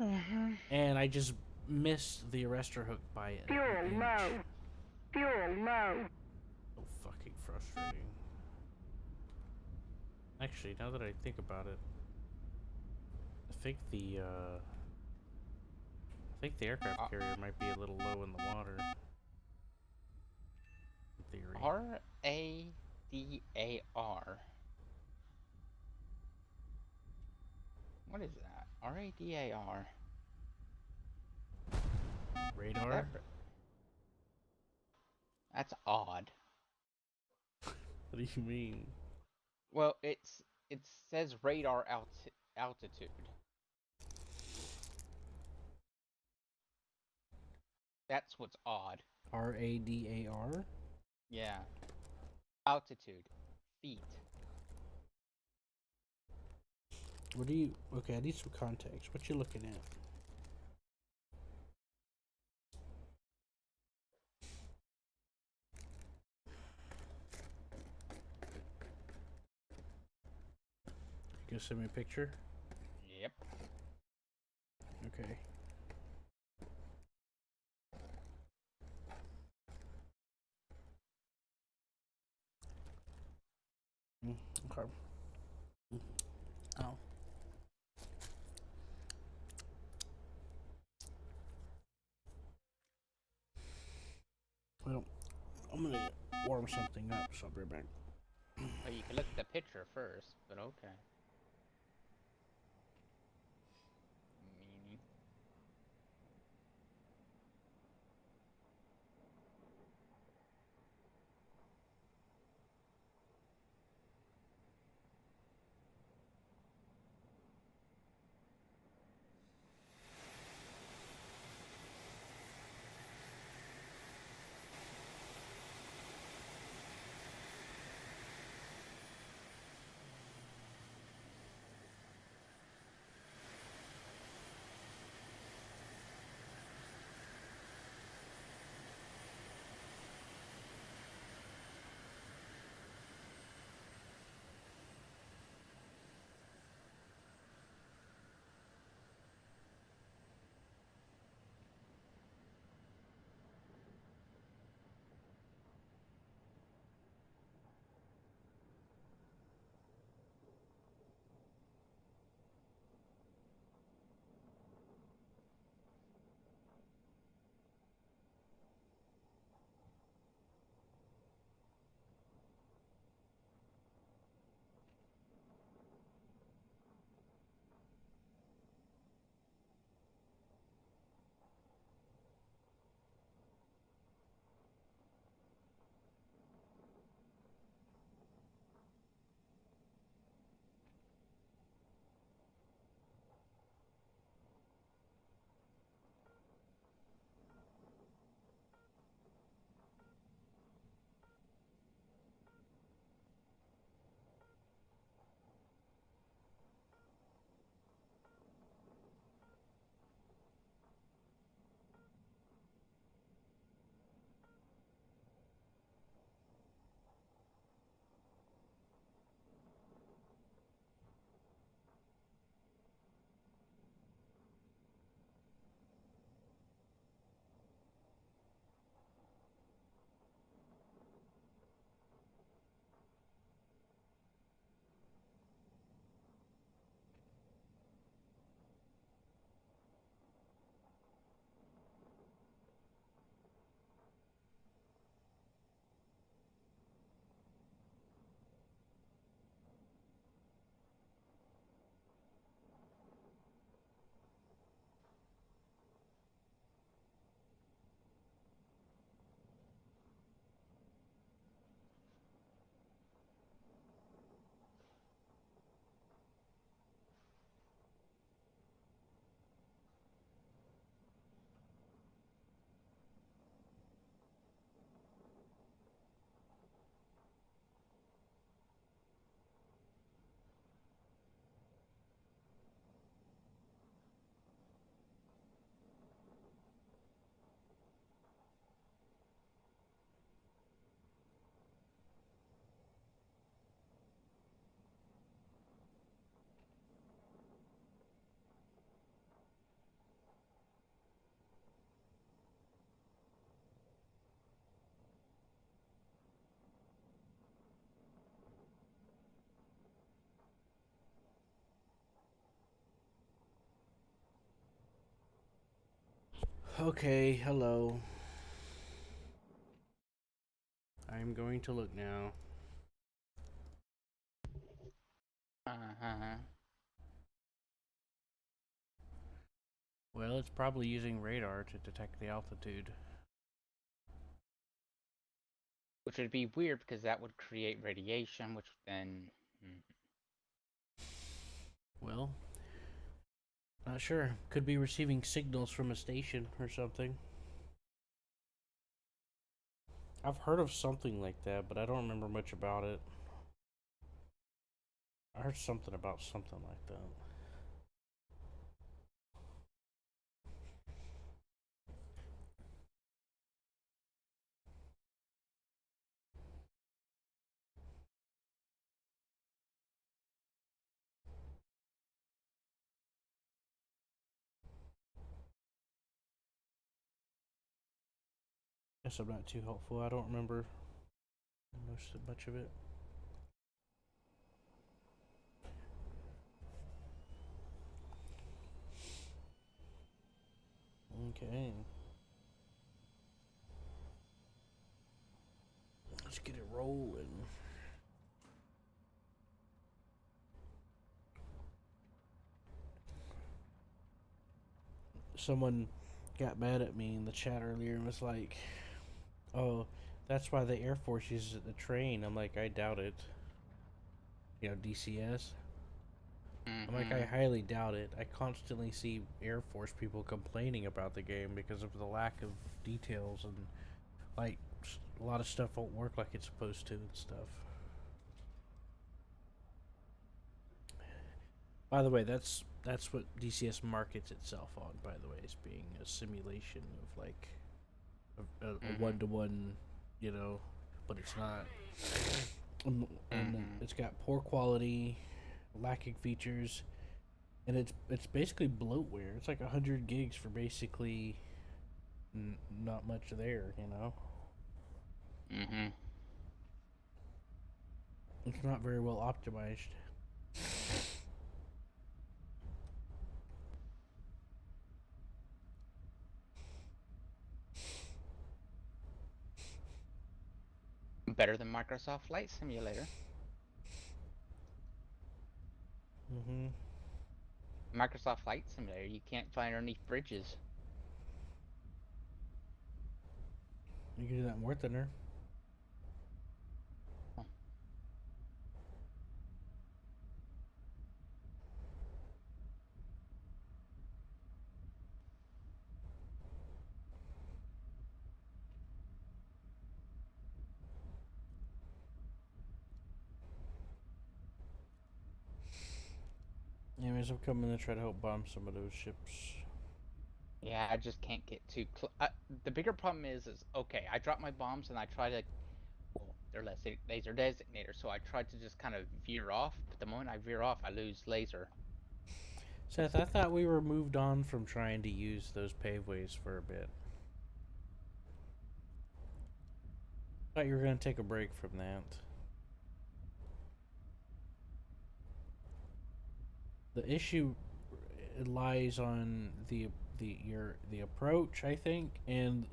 And I just missed the arrestor hook by an Fuel inch. low. Fuel low. So fucking frustrating. Actually, now that I think about it, I think the aircraft carrier might be a little low in the water. In theory. R-A-D-A-R. What is that? R-A-D-A-R. Radar? That's odd. What do you mean? Well, it says radar altitude. That's what's odd. R-A-D-A-R? Yeah. Altitude. Feet. What do you... Okay, I need some context. What you looking at? You gonna send me a picture? Yep. Okay. Okay. Oh. Well, I'm gonna warm something up, so I'll be right back. Well, you can look at the picture first, but okay. Meaning. Okay, hello. I'm going to look now. Uh-huh. Well, it's probably using radar to detect the altitude. Which would be weird because that would create radiation, which then. Well, not sure. Could be receiving signals from a station or something. I've heard of something like that, but I don't remember much about it. I heard something about something like that. Guess I'm not too helpful. I don't remember much of it. Okay. Let's get it rolling. Someone got mad at me in the chat earlier and was like, "Oh, that's why the Air Force uses the train." I'm like, I doubt it. You know, DCS. I'm like, I highly doubt it. I constantly see Air Force people complaining about the game because of the lack of details and like a lot of stuff won't work like it's supposed to and stuff. By the way, that's what DCS markets itself on. By the way, as being a simulation of like a one-to-one, you know, but it's not. And it's got poor quality, lacking features, and it's basically bloatware. It's like 100 gigs for basically not much there, you know. It's not very well optimized. Better than Microsoft Flight Simulator. Microsoft Flight Simulator, you can't find underneath bridges. You can do that in War Thunder. Anyways, I'm coming to try to help bomb some of those ships. Yeah, I just can't get too close. The bigger problem is okay, I drop my bombs and I try to. Well, they're laser designators, so I try to just kind of veer off. But the moment I veer off, I lose laser. Seth, I thought we were moved on from trying to use those paveways for a bit. I thought you were going to take a break from that. The issue lies on the approach, I think, and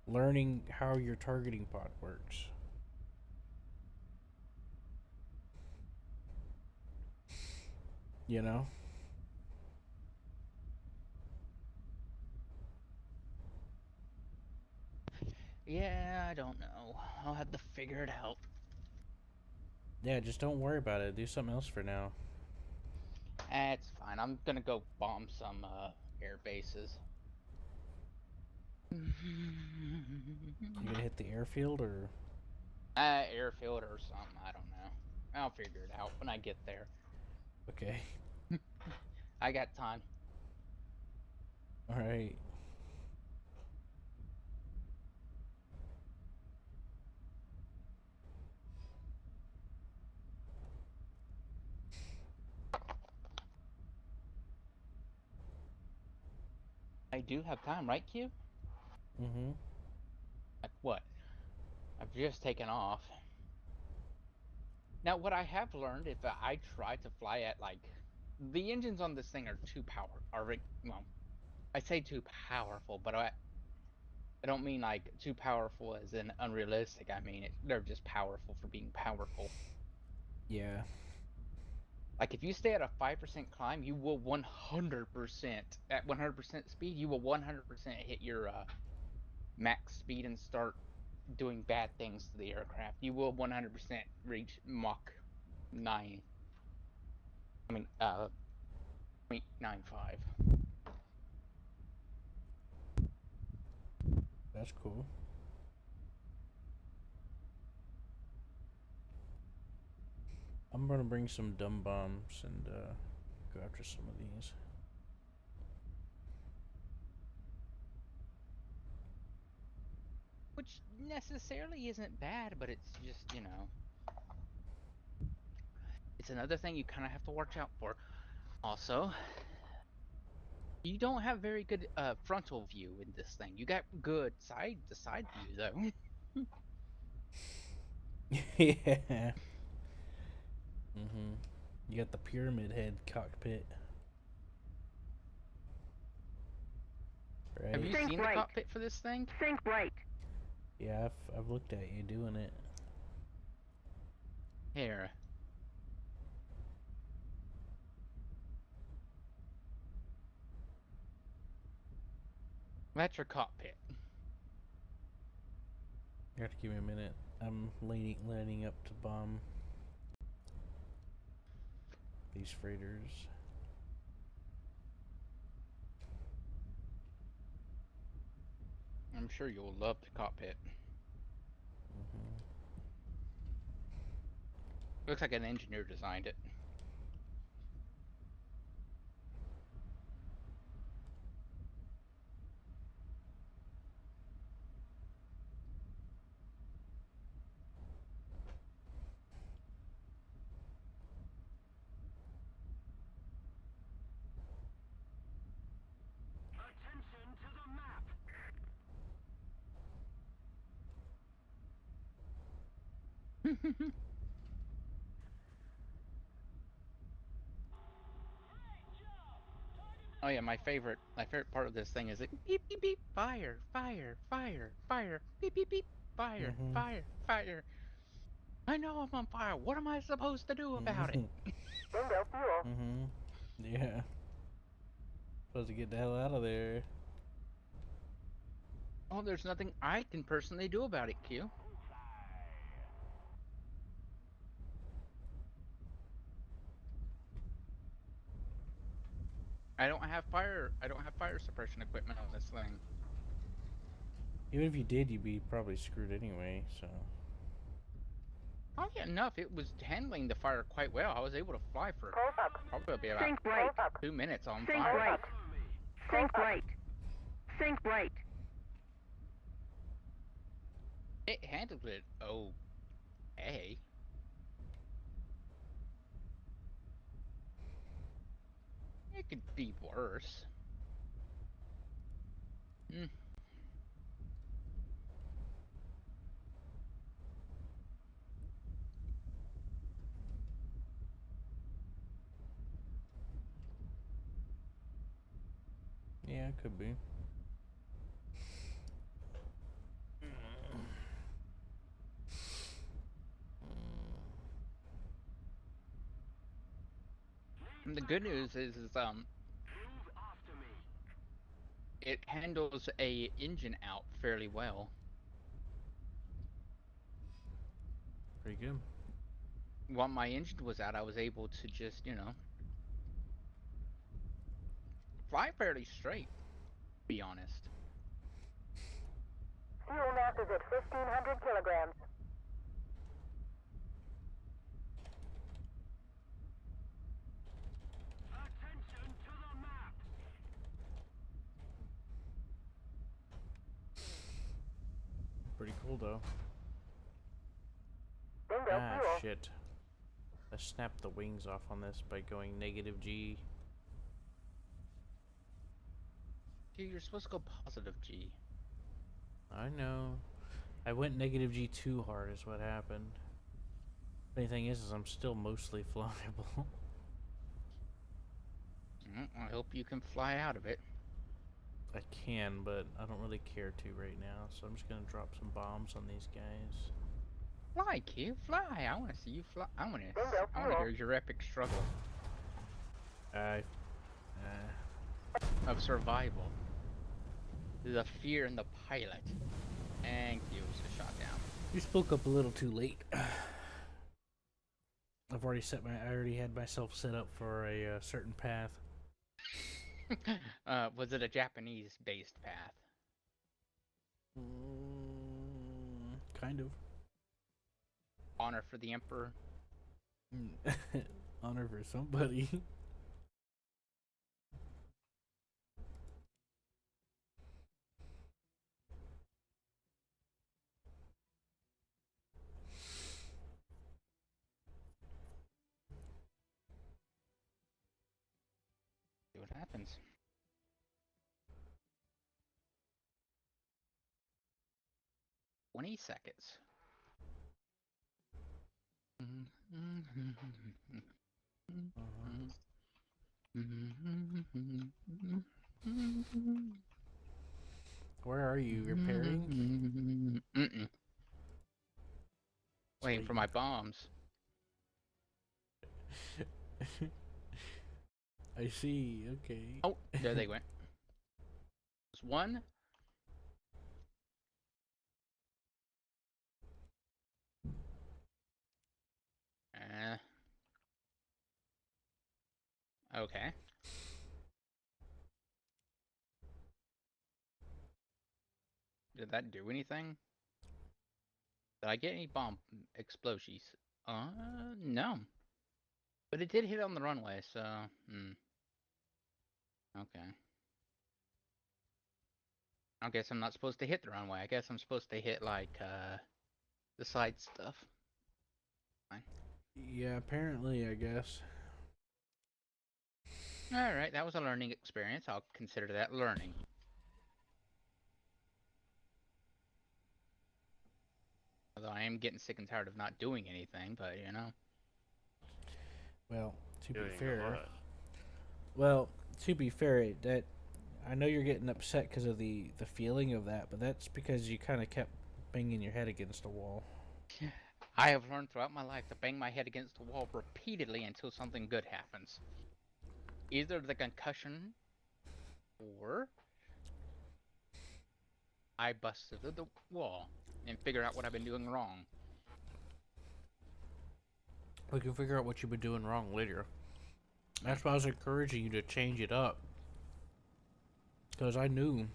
learning how your targeting pod works. You know? Yeah, I don't know. I'll have to figure it out. Yeah, just don't worry about it. Do something else for now. It's fine. I'm gonna go bomb some air bases. You gonna hit the airfield or? Airfield or something. I don't know. I'll figure it out when I get there. Okay. I got time. All right. I do have time, right, Q? Like what? I've just taken off. Now, what I have learned, if I try to fly at like, the engines on this thing are too well, I say too powerful, but I don't mean like too powerful as in unrealistic. I mean they're just powerful for being powerful. Yeah. Like if you stay at a 5% climb, you will 100% at 100% speed, you will 100% hit your max speed and start doing bad things to the aircraft. You will 100% reach Mach 9. I mean, 0.95. That's cool. I'm gonna bring some dumb bombs and go after some of these. Which necessarily isn't bad, but it's just, you know, it's another thing you kind of have to watch out for. Also, you don't have very good frontal view in this thing. You got good side to side view though. Yeah. Mhm. You got the pyramid head cockpit. Have Right? you Think seen the right. cockpit for this thing? Think right. Yeah, I've looked at you doing it. Here. That's your cockpit. You have to give me a minute. I'm landing up to bomb these freighters. I'm sure you'll love the cockpit. Mhm. Looks like an engineer designed it. Attention to the map. Oh yeah, my favorite part of this thing is it beep beep beep fire fire fire fire beep beep beep fire Mhm. fire fire. I know I'm on fire. What am I supposed to do about it? Mhm. Bingo fuel. Mhm. Yeah. Supposed to get the hell out of there. Oh, there's nothing I can personally do about it, Q. I don't have fire suppression equipment on this thing. Even if you did, you'd be probably screwed anyway. So. Oddly enough, it was handling the fire quite well. I was able to fly for Close up. probably about Think right. 2 minutes on Think fire. right. Think right. Think right. It handled it okay. It could be worse. Hmm. Yeah, it could be. And the good news is Move after me. it handles a engine out fairly well. Pretty good. While my engine was out, I was able to just, you know, fly fairly straight, to be honest. Fuel mass is at 1,500 kilograms. Attention to the map. Pretty cool though. Bingo Ah, fuel. shit. I snapped the wings off on this by going negative G. Dude, you're supposed to go positive G. I know. I went negative G too hard is what happened. Funny thing is I'm still mostly flyable. I hope you can fly out of it. I can, but I don't really care to right now, so I'm just gonna drop some bombs on these guys. Fly, kid, fly. I want to see you fly. I want to. Bingo I want to fuel. hear your epic struggle I of survival. The fear in the pilot. Thank you. So shot down. You spoke up a little too late. I already had myself set up for a certain path. Was it a Japanese-based path? Kind of. Honor for the Emperor. Honor for somebody. See what happens. $20 seconds. Where are you? Repairing? Waiting for my bombs. I see. Okay. Oh, there they went. There's one. Okay. Did that do anything? Did I get any bomb explosions? No. But it did hit on the runway, so, Okay. I guess I'm not supposed to hit the runway. I guess I'm supposed to hit, like, the side stuff. Fine. Yeah, apparently, I guess. Alright, that was a learning experience. I'll consider that learning. Although I am getting sick and tired of not doing anything, but, you know. Well, to be Doing a fair. lot. Well, to be fair, that I know you're getting upset because of the feeling of that, but that's because you kind of kept banging your head against the wall. I have learned throughout my life to bang my head against the wall repeatedly until something good happens. Either the concussion, or I bust through the wall and figure out what I've been doing wrong. We can figure out what you've been doing wrong later. That's why I was encouraging you to change it up. Because I knew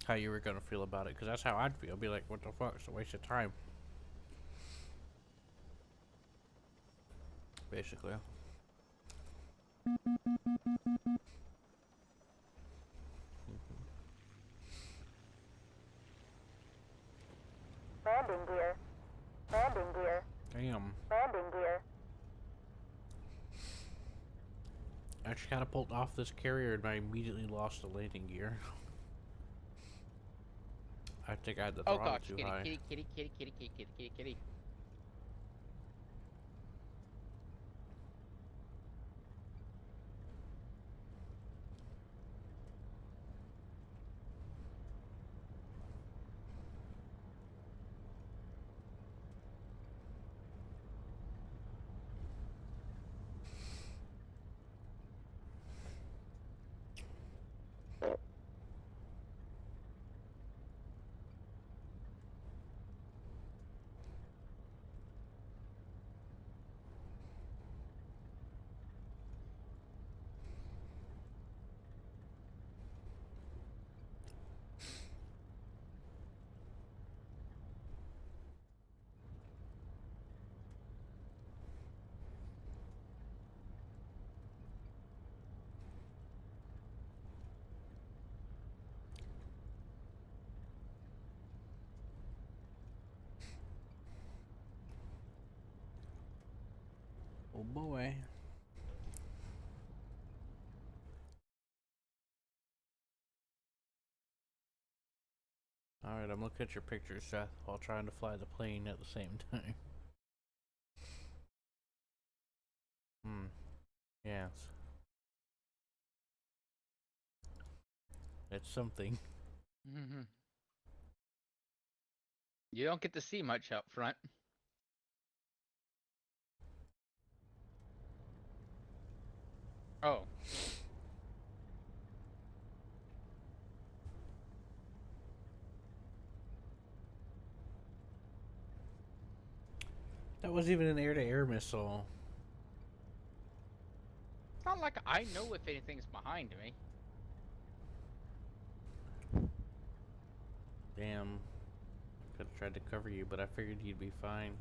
how you were going to feel about it. Because that's how I'd feel. I'd be like, what the fuck? It's a waste of time. Basically. Landing gear. Landing gear. Damn. Landing gear. I just catapulted off this carrier and I immediately lost the landing gear. I think I had the Oh throttle gosh, too kitty, high. kitty, kitty, kitty, kitty, kitty, kitty, kitty, kitty. Oh boy. Alright, I'm looking at your pictures, Seth, while trying to fly the plane at the same time. Yes. It's something. Mm-hmm. You don't get to see much up front. Oh. That wasn't even an air-to-air missile. It's not like I know if anything's behind me. Damn. Could have tried to cover you, but I figured you'd be fine.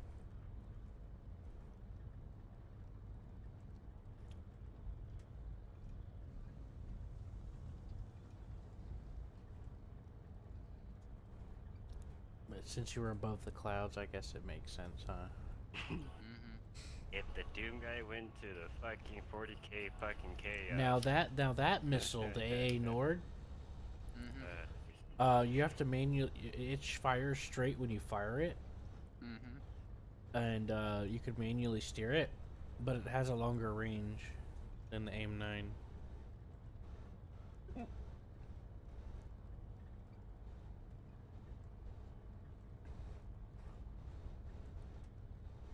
But since you were above the clouds, I guess it makes sense, huh? Mm-hmm. If the Doom guy went to the fucking 40k fucking chaos. Now that missile, the AA Nord, Mm-hmm. you have to manually. It fires straight when you fire it, Mm-hmm. and you could manually steer it, but it has a longer range than the AIM-9.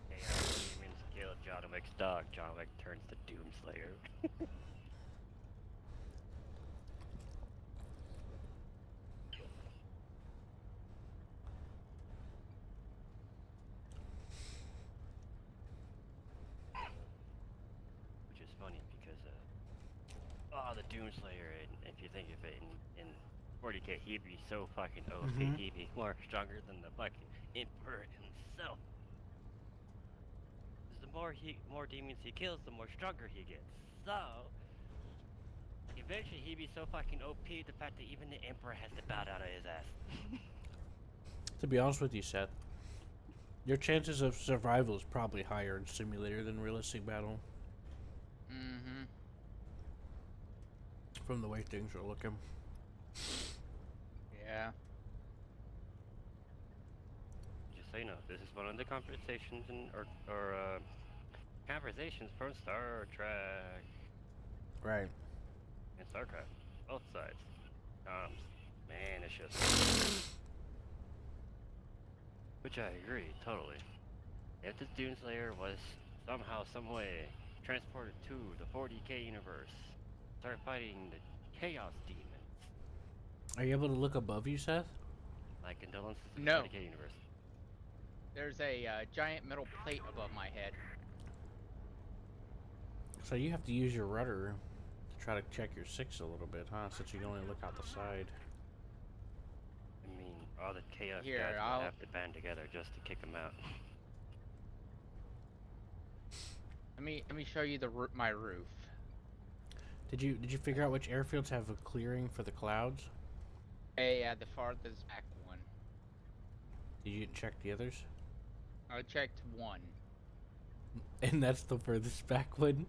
Demons kill John Wick's dog. John Wick turns to Doomslayer. Which is funny because, the Doomslayer, and if you think of it in 40k, he'd be so fucking OP, he'd be more stronger than the fucking Emperor himself. The more demons he kills, the more stronger he gets. So eventually he'd be so fucking OP, the fact that even the Emperor has to bow down to his ass. To be honest with you, Seth, your chances of survival is probably higher in simulator than realistic battle. Mm-hmm. From the way things are looking. Yeah. Just so you know, this is one of the conversations or conversations from Star Trek Right. and StarCraft. Both sides. Man, it's just. Which I agree, totally. If this Doomslayer was somehow, some way, transported to the 40k universe, start fighting the Chaos Demons, Are you able to look above you, Seth? my condolences to the No. 40k universe. There's a giant metal plate above my head. So you have to use your rudder to try to check your six a little bit, huh? Since you can only look out the side. I mean, all the Chaos Here, guys I'll- will have to band together just to kick them out. Let me show you my roof. Did you figure out which airfields have a clearing for the clouds? Yeah, the farthest back one. Did you check the others? I checked one. And that's the furthest back one?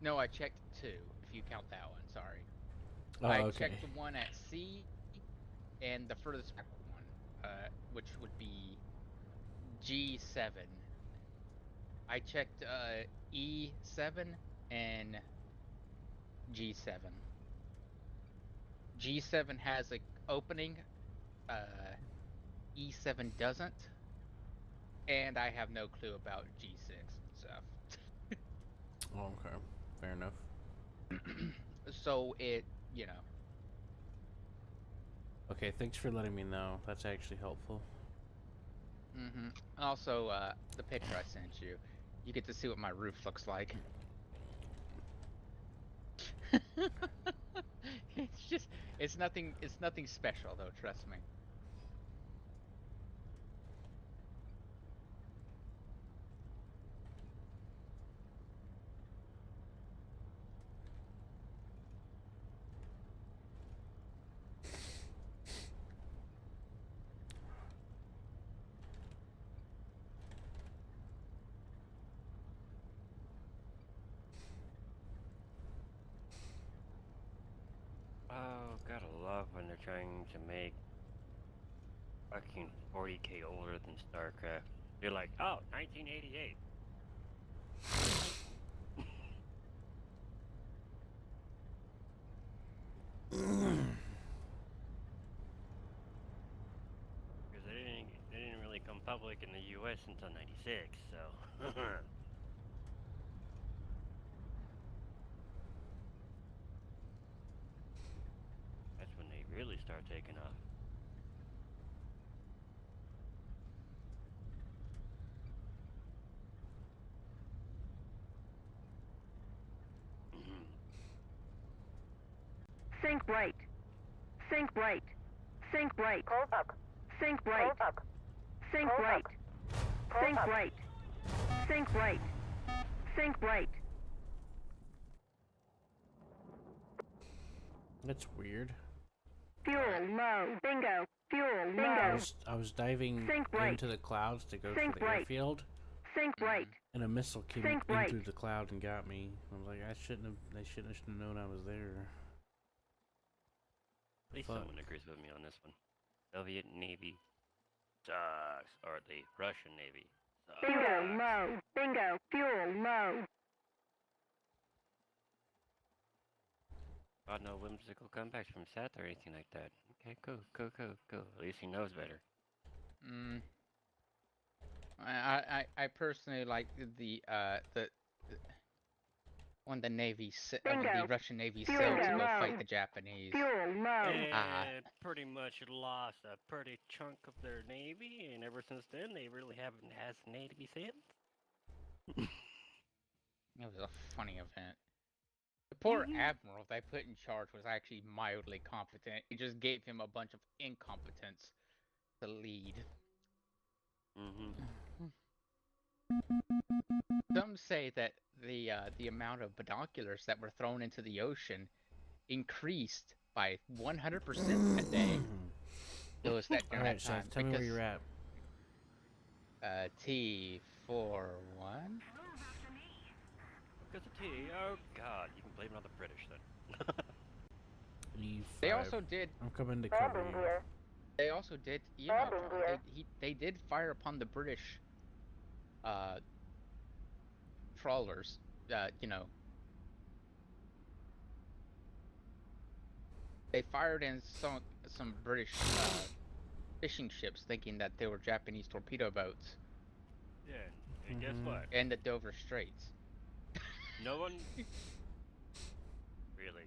No, I checked two, if you count that one, sorry. Oh, I okay. checked the one at C and the furthest back one, which would be G7. I checked E7 and G7. G7 has an opening, E7 doesn't, and I have no clue about G6 and stuff. Oh, okay. Fair enough. So it, you know. Okay, thanks for letting me know. That's actually helpful. Mm-hmm. Also, the picture I sent you, you get to see what my roof looks like. It's nothing special though, trust me. Oh, gotta love when they're trying to make fucking 40k older than StarCraft. You're like, oh, 1988. public in the U.S. until '96, so. That's when they really start taking off. Think right. Think right. Think right. Call back. Think Call right. back. Think Call right. back. Call Think back. right. Think right. Think right. That's weird. Fuel low. Bingo. Fuel I bingo. was diving Think right. into the clouds to go Think for the right. airfield, Think right. and a missile came Think in right. through the cloud and got me. I was like, they shouldn't have known I was there. At least Fuck. someone agrees with me on this one. Soviet Navy sucks, or the Russian Navy sucks. Bingo low. Bingo. Fuel low. Oh, no whimsical comebacks from Seth or anything like that. Okay, go. At least he knows better. I personally like the when the Navy the Bingo. Russian Navy Fuel sailed to go low. fight the Japanese. Fuel low. And pretty much lost a pretty chunk of their navy, and ever since then they really haven't had a navy since. It was a funny event. The poor admiral they put in charge was actually mildly competent. It just gave him a bunch of incompetence to lead. Some say that the amount of binoculars that were thrown into the ocean increased by 100% that day. It was that during Alright, that time. Seth, tell me where you're at. T41. Because of T. Oh God, you can blame it on the British then. E5. They also did. I'm coming to cover Landing you. gear. They also did. You know, Landing gear. they did fire upon the British trawlers. You know, they fired in some British fishing ships, thinking that they were Japanese torpedo boats, Yeah, and guess what? in the Dover Straits. No one. Really?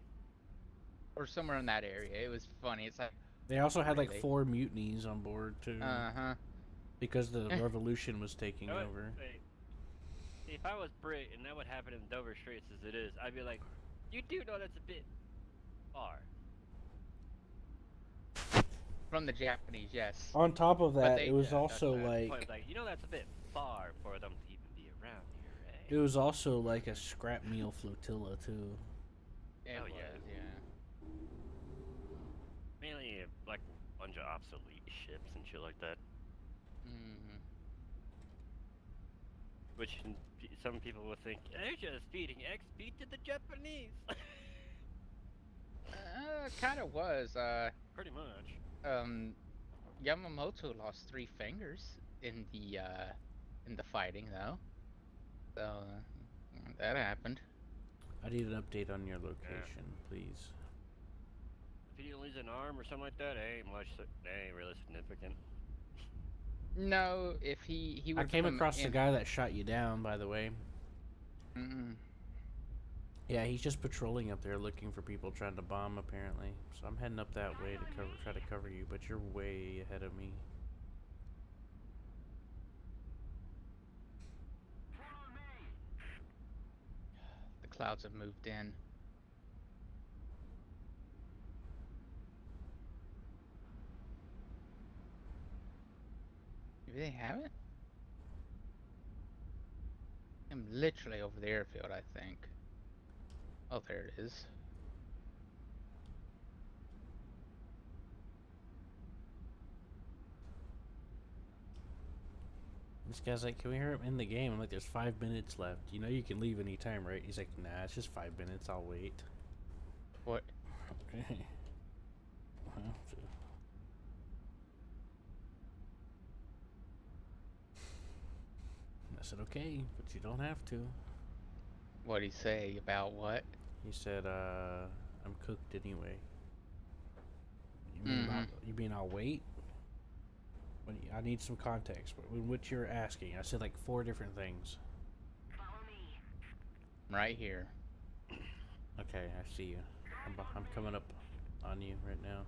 Or somewhere in that area. It was funny. It's like, They also had like Really? 4 mutinies on board too, because the revolution was taking Oh, over. wait. If I was Brit and that would happen in Dover Straits as it is, I'd be like, you do know that's a bit far. from the Japanese, yes. On top of that, they- it was yeah, also That's my like point, like, you know that's a bit far for them to even be around here, it right? was also like a scrap meal flotilla too. It Oh, was, yeah. yeah. Mainly like a bunch of obsolete ships and shit like that. Which some people would think, they're just feeding XP to the Japanese. Kind of was. Pretty much. Yamamoto lost 3 fingers in the fighting, though. So that happened. I need an update on your location, please. If he didn't lose an arm or something like that, it ain't really significant. No, if he I would came come across the in- guy that shot you down, by the way. Yeah, he's just patrolling up there looking for people trying to bomb, apparently. So I'm heading up that way to try to cover you, but you're way ahead of me. The clouds have moved in. Maybe they haven't? I'm literally over the airfield, I think. Oh, there it is. This guy's like, can we hear him in the game? I'm like, there's 5 minutes left. You know you can leave anytime, right? He's like, nah, it's just 5 minutes. I'll wait. What? Okay. Well, I said, okay, but you don't have to. What'd he say about what? He said, I'm cooked anyway. You mean, you mean I'll wait? I need some context. What you're asking? I said like 4 different things. Follow me. Right here. Okay, I see you. I'm coming up on you right now.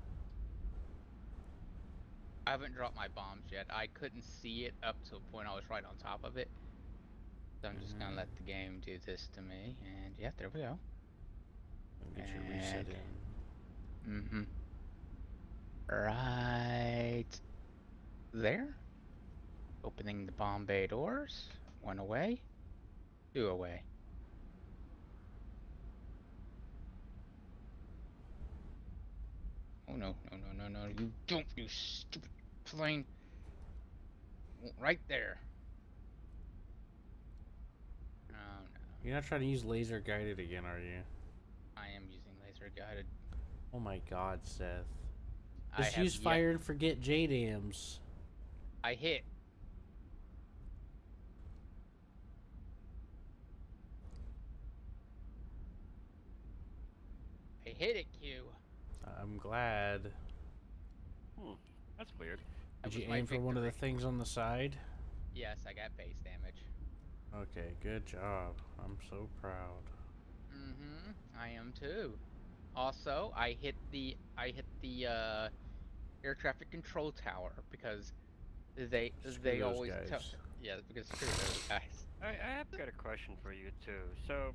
I haven't dropped my bombs yet. I couldn't see it up to a point I was right on top of it. So I'm just gonna let the game do this to me. And yeah, there we go. Get your reset in. Mm-hmm. Right there. Opening the bomb bay doors. 1 away. 2 away. Oh no, no, no, no, no. You don't, you stupid plane. Right there. Oh no. You're not trying to use laser guided again, are you? I am using laser guided. Oh my god, Seth. I Just have use fire and forget JDAMs. I hit. I hit it, Q. I'm glad. That's weird. Did That you was my aim for one of the victory. things on the side? Yes, I got base damage. Okay, good job. I'm so proud. Mm-hmm. I am too. Also, I hit the air traffic control tower because they Screw those always tell, guys. yeah, because screw those guys. I have got a question for you too. So,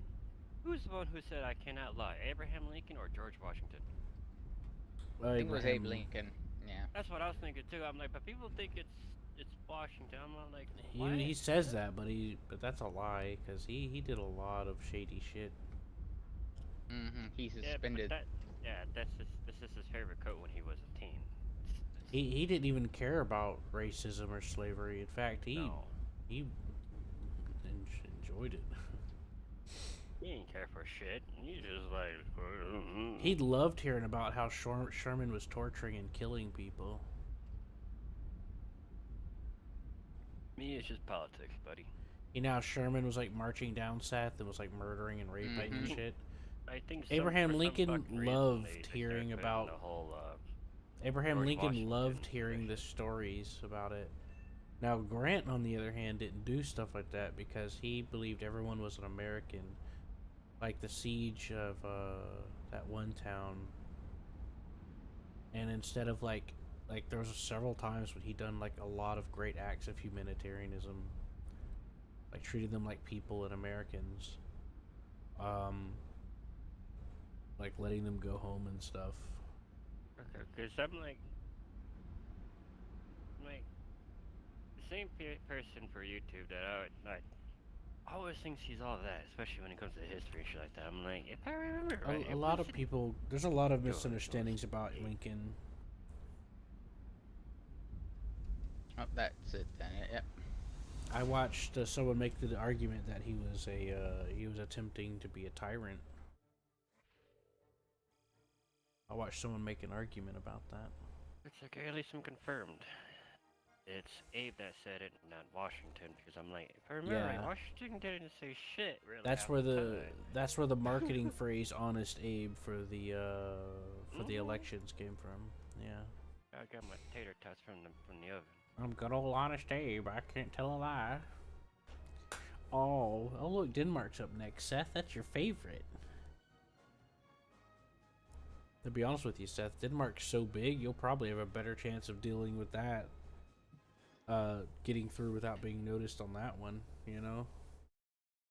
who's the one who said I cannot lie? Abraham Lincoln or George Washington? I think it was Abe Abraham. Lincoln. Yeah. That's what I was thinking too. I'm like, but people think it's Washington. I'm like, what? He says that, but that's a lie because he did a lot of shady shit. Mm-hmm. He Yeah, suspended. but this is his favorite coat when he was a teen. He didn't even care about racism or slavery. In fact, he enjoyed it. He didn't care for shit. He just like. He loved hearing about how Sherman was torturing and killing people. Me, it's just politics, buddy. You know how Sherman was like marching down Seth and was like murdering and raping and shit. I think Abraham for Lincoln some fucking reason, loved they started hearing putting about the whole. Abraham George Lincoln Washington loved hearing the bullshit. stories about it. Now Grant, on the other hand, didn't do stuff like that because he believed everyone was an American. Like the siege of that one town, and instead of like there was several times when he done like a lot of great acts of humanitarianism, like treating them like people and Americans, like letting them go home and stuff. Okay, because I'm like the same person for YouTube that I always thinks he's all that, especially when it comes to history and shit like that. I'm like, if I remember right, A lot of people, there's a lot of misunderstandings about Yeah. Lincoln. Oh, that's it then. Yep. I watched someone make the argument that he was attempting to be a tyrant. I watched someone make an argument about that. It's like at least I'm confirmed. It's Abe that said it, not Washington. Because I'm like, if I remember right, Yeah. Washington didn't say shit. Really. That's half where the the time. marketing phrase "Honest Abe" for the elections came from. Yeah. I got my tater tots from the oven. I'm good old Honest Abe. I can't tell a lie. Oh look, Denmark's up next. Seth, that's your favorite. To be honest with you, Seth, Denmark's so big, you'll probably have a better chance of dealing with that. Getting through without being noticed on that one, you know?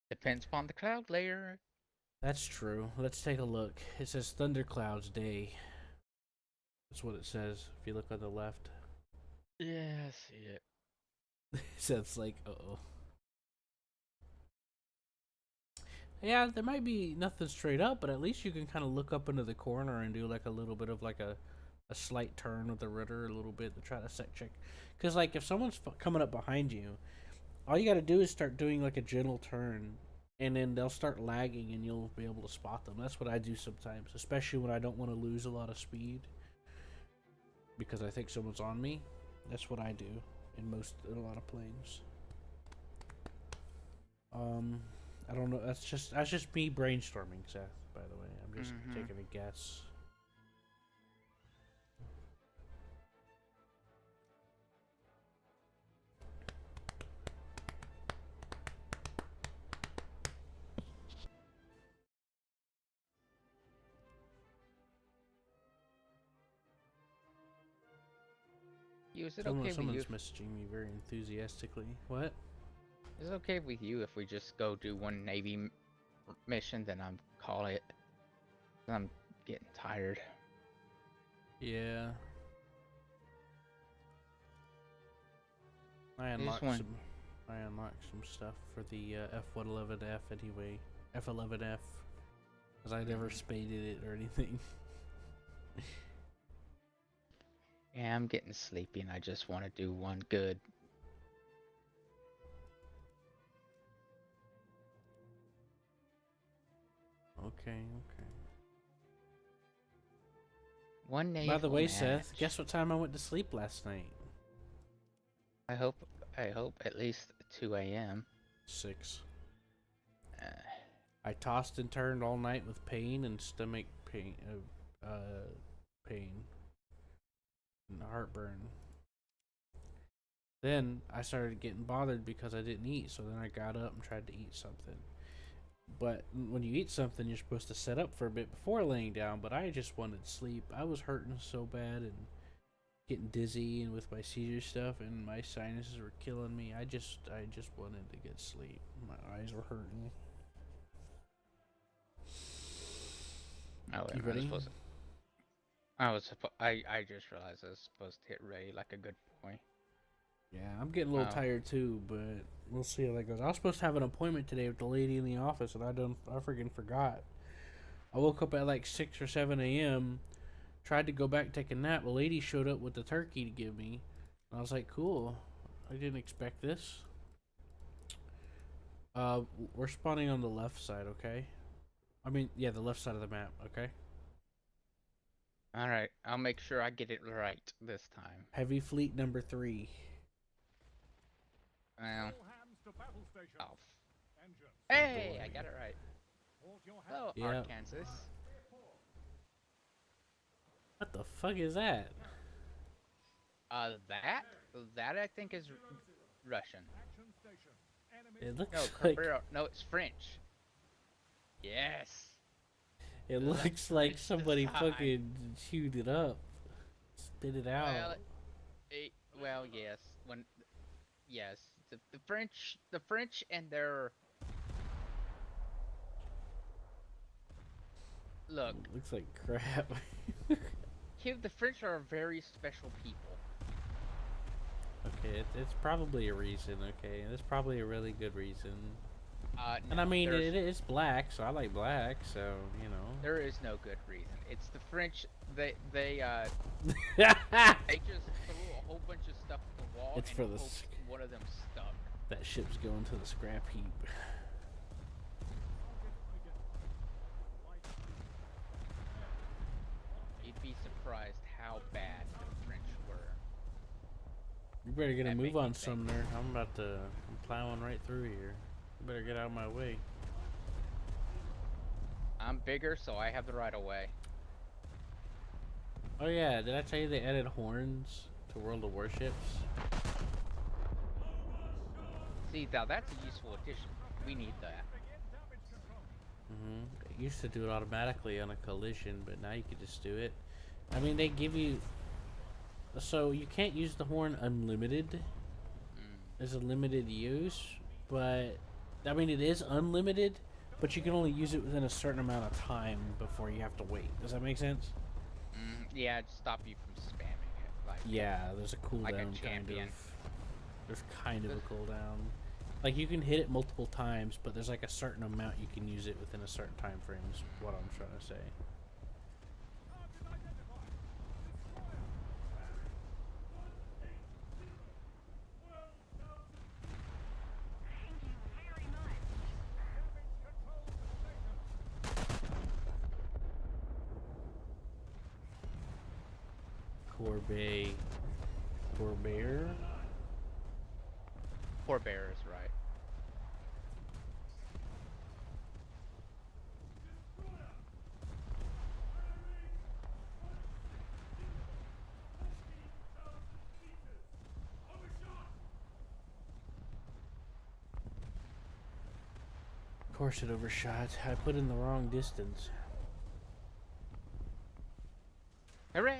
Depends upon the cloud layer. That's true. Let's take a look. It says Thunderclouds Day. That's what it says if you look on the left. Yeah, I see it. Seth's like, uh-oh. Yeah, there might be nothing straight up, but at least you can kind of look up into the corner and do like a little bit of like a slight turn with the rudder a little bit to try to set check. Because like if someone's coming up behind you, all you got to do is start doing like a gentle turn, and then they'll start lagging and you'll be able to spot them. That's what I do sometimes, especially when I don't want to lose a lot of speed because I think someone's on me. That's what I do in a lot of planes. I don't know. That's just me brainstorming, Seth. By the way, I'm just taking a guess. you? Is it okay with you? Someone's messaging me very enthusiastically. What? Is it okay with you if we just go do one Navy mission, then I'm call it? I'm getting tired. Yeah. I just unlocked want- some stuff for the F11F anyway. F11F. Because I never spaded it or anything. Yeah, I'm getting sleepy and I just want to do one good. Okay. One naval By the way, match. Seth, guess what time I went to sleep last night? I hope at least 2 a.m. 6. I tossed and turned all night with pain and stomach pain, pain and heartburn. Then I started getting bothered because I didn't eat, so then I got up and tried to eat something. But when you eat something, you're supposed to set up for a bit before laying down, but I just wanted sleep. I was hurting so bad and getting dizzy and with my seizure stuff, and my sinuses were killing me. I just wanted to get sleep. My eyes were hurting. Oh, You ready? I just realized I was supposed to hit ready like a good boy. Yeah, I'm getting a little Oh. tired too, but we'll see how that goes. I was supposed to have an appointment today with the lady in the office, and I freaking forgot. I woke up at like 6 or 7 a.m., tried to go back take a nap. The lady showed up with the turkey to give me, and I was like, cool. I didn't expect this. We're spawning on the left side, okay? I mean, yeah, the left side of the map, okay? Alright, I'll make sure I get it right this time. Heavy Fleet number 3. Well, All hands to battle station. oh. Engine. Hey, I got it right. Hold your hand. Hello, Yeah. Arkansas. What the fuck is that? That I think is Russian. Action station. Enemy It looks No, like Cabrera. No, it's French. Yes. it looks looks like French somebody design. fucking chewed it up, spit it out. Well, yes. Yes, the French and their look. Looks like crap. The French are a very special people. Okay, it's probably a reason. Okay, it's probably a really good reason. And No, I mean, there's- it is black, so I like black. So you know. there is no good reason. It's the French. They just threw a whole bunch of stuff at the wall. It's and for the hoped one of them stuck. That ship's going to the scrap heap. You'd be surprised how bad the French were. You better get a That move make me on, think. Sumner. I'm plowing right through here. You better get out of my way. I'm bigger, so I have the right of way. Oh yeah, did I tell you they added horns to World of Warships? See, now that's a useful addition. We need that. It used to do it automatically on a collision, but now you can just do it. I mean, they give you... So, you can't use the horn unlimited. There's a limited use, but... I mean, it is unlimited, but you can only use it within a certain amount of time before you have to wait. Does that make sense? Yeah, to stop you from spamming it. Like, Yeah, there's a cooldown like a kind of. champion. There's kind of a cooldown. Like you can hit it multiple times, but there's like a certain amount you can use it within a certain time frame. Is what I'm trying to say. Thank you very much. Corbair. Poor Bear is right. Of course it overshot. I put in the wrong distance. Hooray!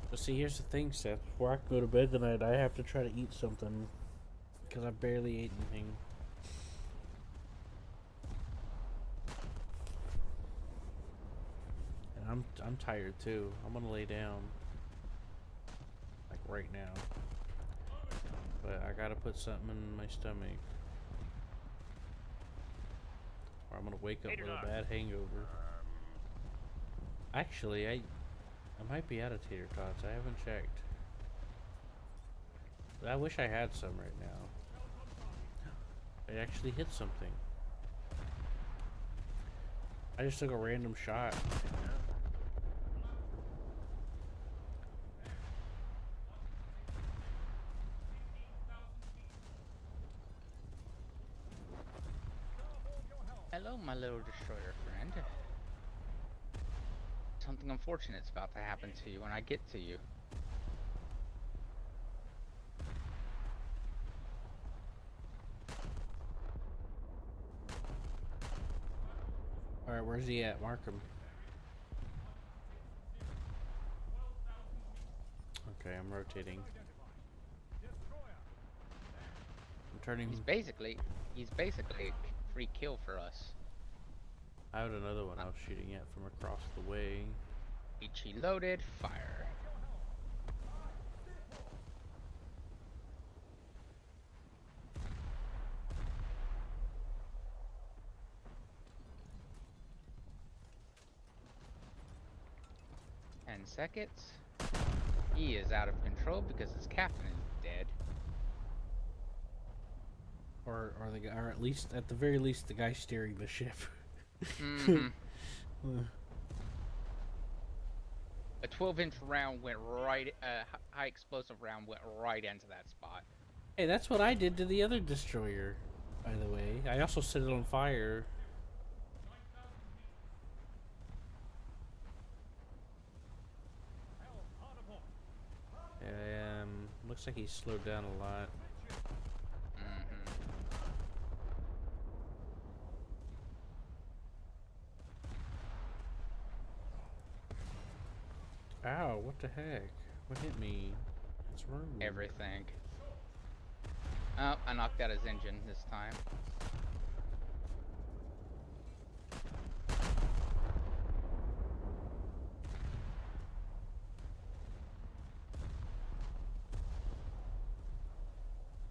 But see, here's the thing, Seth. Before I can go to bed tonight, I have to try to eat something. Because I barely ate anything. And I'm tired too. I'm gonna lay down. Like right now. But I gotta put something in my stomach. Or I'm gonna wake up with a bad hangover. Actually, I might be out of tater tots. I haven't checked. But I wish I had some right now. I actually hit something. I just took a random shot. Hello, my little destroyer friend. Something unfortunate's about to happen to you when I get to you. Alright, where's he at? Mark him. Okay, I'm rotating. I'm turning. He's basically a free kill for us. I had another one I was shooting at from across the way. HE loaded, fire. Seconds. He is out of control because his captain is dead. Or the guy, or at the very least, the guy steering the ship. A 12-inch round went right. High explosive round went right into that spot. Hey, that's what I did to the other destroyer. By the way, I also set it on fire. Looks like he's slowed down a lot. Ow, what the heck? What hit me? What's wrong? Everything. Oh, I knocked out his engine this time.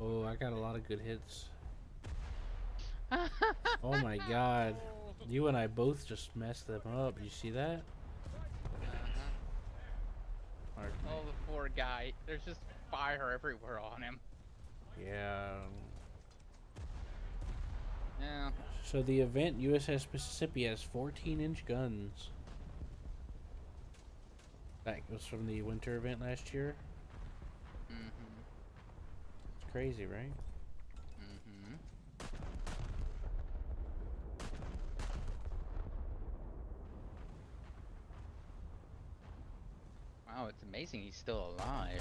Oh, I got a lot of good hits. Oh my god. You and I both just messed them up. You see that? Oh, the poor guy. There's just fire everywhere on him. Yeah. Yeah. So the event USS Mississippi has 14-inch guns. That was from the winter event last year. It's crazy, right? Wow, it's amazing he's still alive.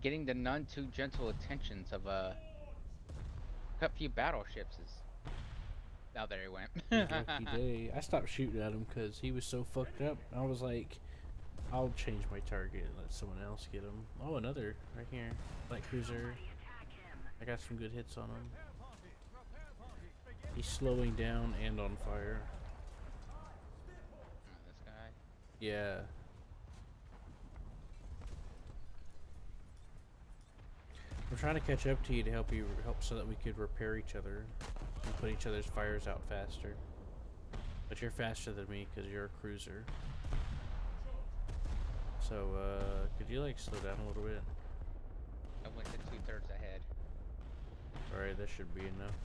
Getting the none too gentle attentions of a few battleships is. Oh, there he went. Lucky day. I stopped shooting at him because he was so fucked up. I was like, I'll change my target and let someone else get him. Oh, another right here, light cruiser. I got some good hits on him. He's slowing down and on fire. This guy. Yeah. I'm trying to catch up to you to help so that we could repair each other and put each other's fires out faster. But you're faster than me because you're a cruiser. So, could you like slow down a little bit? I went to 2/3 ahead. Alright, that should be enough.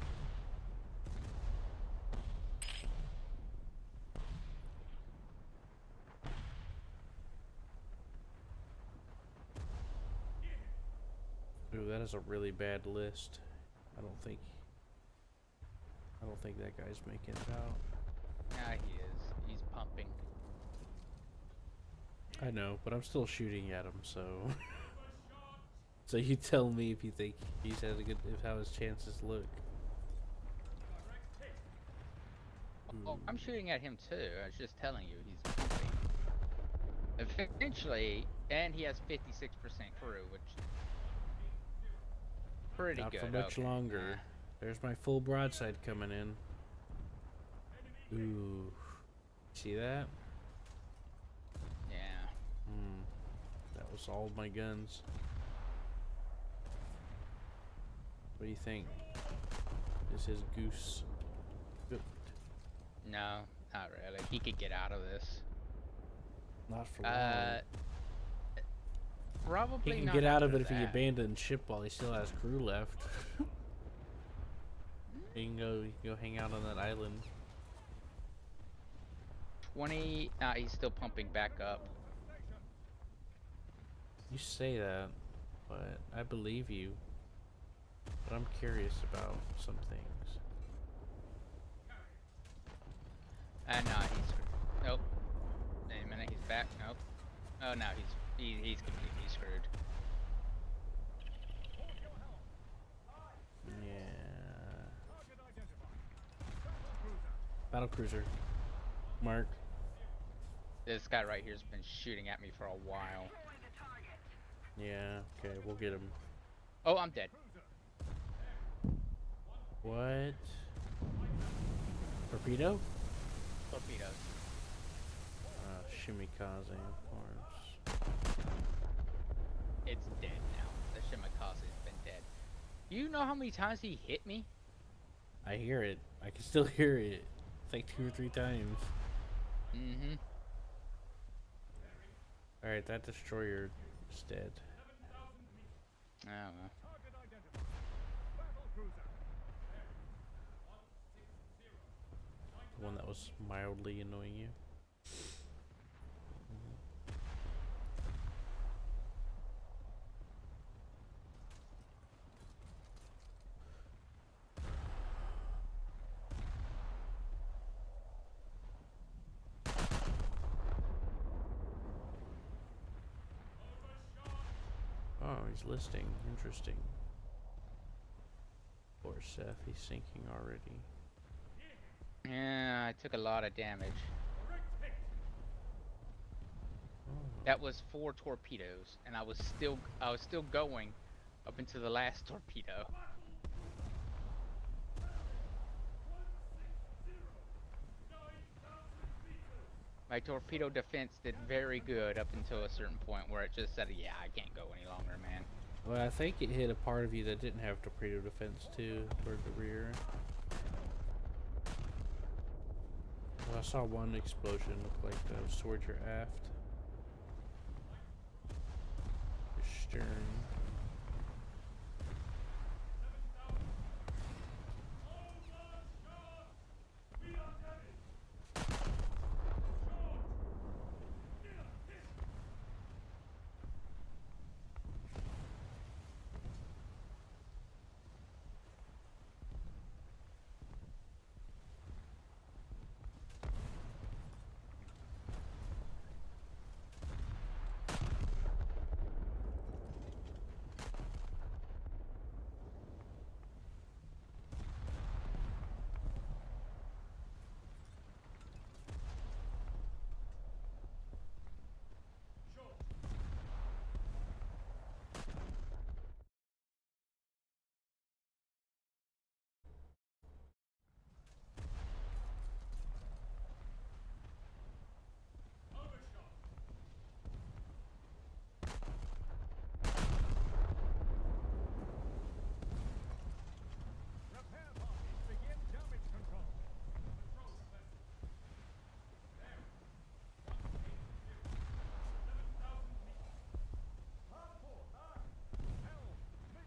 Ooh, that is a really bad list. I don't think that guy's making it out. Yeah, he is. He's pumping. I know, but I'm still shooting at him, so so you tell me if you think he's had a good how his chances look. Oh, I'm shooting at him too. I was just telling you, he's pumping. Eventually, and he has 56% crew, which pretty Not good. for much okay. longer. There's my full broadside coming in. Ooh. See that? Yeah. That was all my guns. What do you think? Is his goose cooked? No, not really. He could get out of this. Not for long. Probably He can not get out of after it if he that. abandons ship while he still has crew left. He can go hang out on that island. 20. Nah, he's still pumping back up. You say that, but I believe you. But I'm curious about some things. And nah, he's screwed. Nope. Wait a minute, he's back. Nope. Oh no, he's completely screwed. Yeah. Battle cruiser. Mark. This guy right here's been shooting at me for a while. Yeah. Okay, we'll get him. Oh, I'm dead. What? Torpedo? Torpedoes. Shimikaze, of course. It's dead now. The Shimakaze's been dead. You know how many times he hit me? I hear it. I can still hear it. It's like 2 or 3 times. Mm-hmm. Alright, that destroyer is dead. Oh well. The one that was mildly annoying you. Oh, he's listing. Interesting. Poor Seth, he's sinking already. Yeah, I took a lot of damage. Oh. That was 4 torpedoes, and I was still going up into the last torpedo. My torpedo defense did very good up until a certain point where it just said, yeah, I can't go any longer, man. Well, I think it hit a part of you that didn't have torpedo defense too, toward the rear. Well, I saw one explosion look like that was towards your aft. Your stern.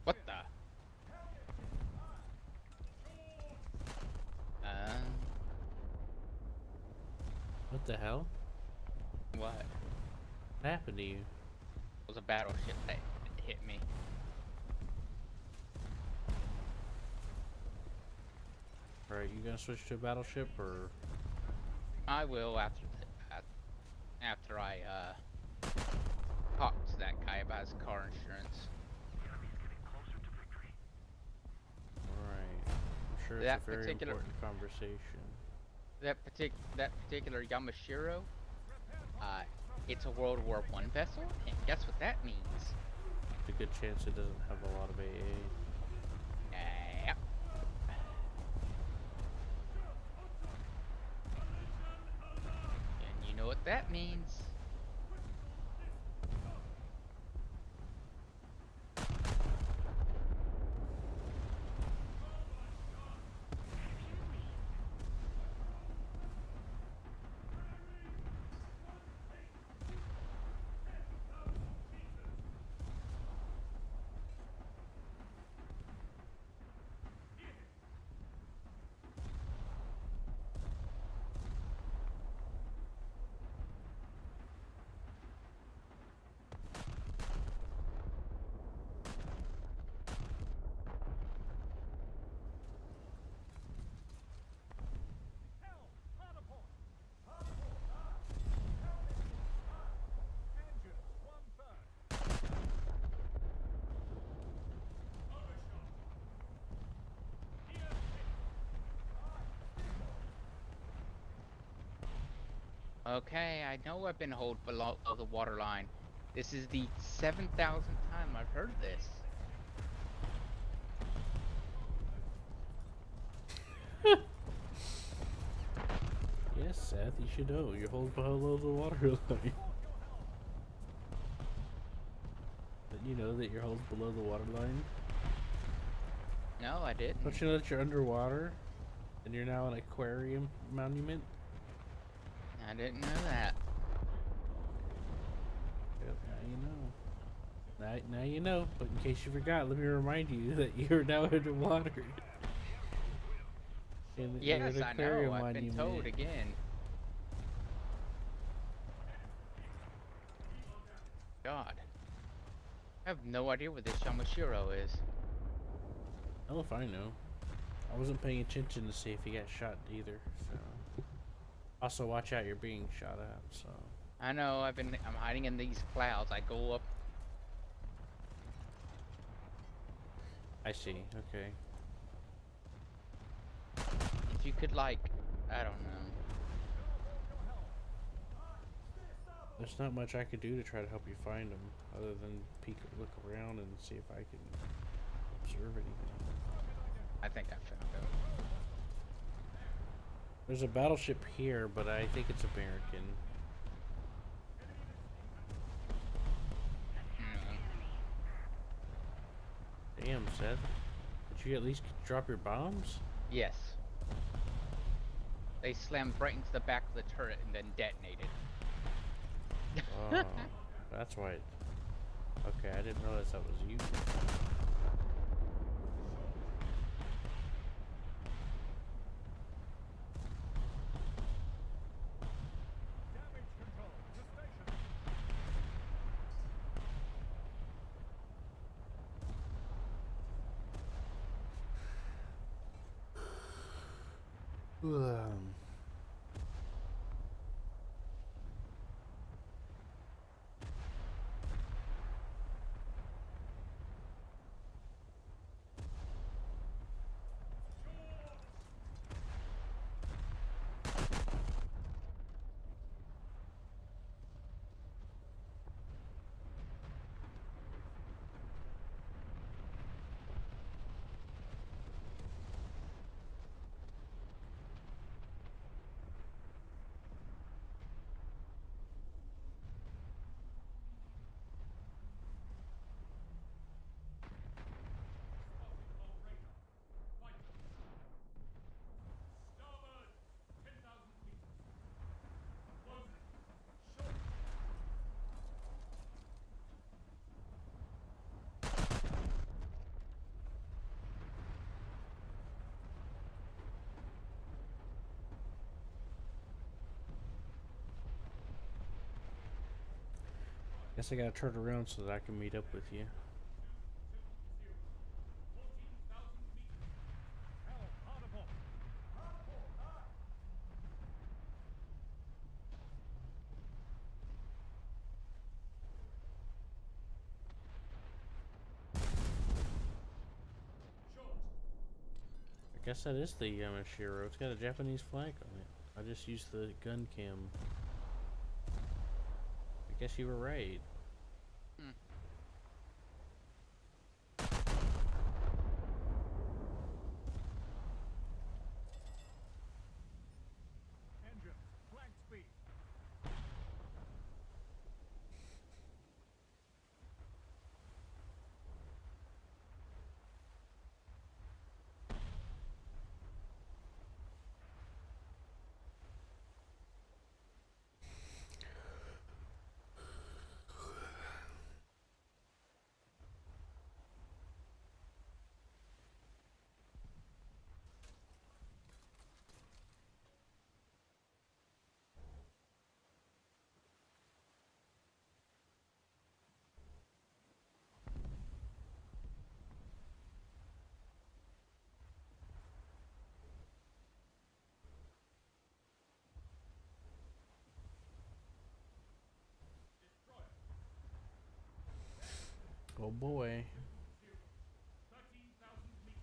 What the? What the hell? What? What happened to you? It was a battleship that hit me. Alright, you gonna switch to a battleship or? I will after I talk to that guy about his car insurance. Alright. I'm sure it's That a very particular- important conversation. that particular Yamashiro, it's a World War I vessel, and guess what that means? There's a good chance it doesn't have a lot of AA. Yep. And you know what that means? Okay, I know I've been holed below the waterline. This is the 7,000th time I've heard this. Yes, Seth, you should know. You're holding below the waterline. But you know that you're holding below the waterline? No, I didn't. Don't you know that you're underwater? And you're now an aquarium monument? I didn't know that. Yep, now you know. Now you know, but in case you forgot, let me remind you that you're now underwater. And that you're Yes, an I aquarium know. I've been told monument. again. God. I have no idea what this Yamashiro is. Hell if I know. I wasn't paying attention to see if he got shot either, so. Also, watch out, you're being shot at, so. I know, I'm hiding in these clouds. I go up. I see, okay. If you could, like, I don't know. There's not much I could do to try to help you find him, other than look around and see if I can observe anything. I think I found him. There's a battleship here, but I think it's American. Damn, Seth. Did you at least drop your bombs? Yes. They slammed right into the back of the turret and then detonated. Oh, that's why. Okay, I didn't realize that was you. Guess I gotta turn around so that I can meet up with you. I guess that is the Yamashiro. It's got a Japanese flag on it. I just used the gun cam. I guess you were right. Hmm. Engines, flank speed. Oh boy. 13,000 meters.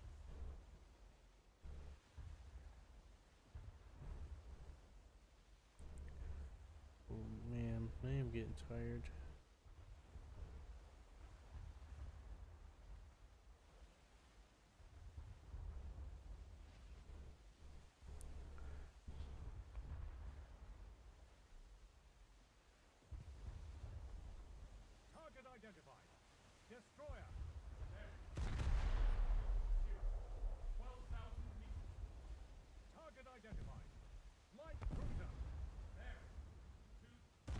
Oh man, I am getting tired. Target identified. Destroyer. There. 12,000 meters. Target identified. Light cruiser. There. 2.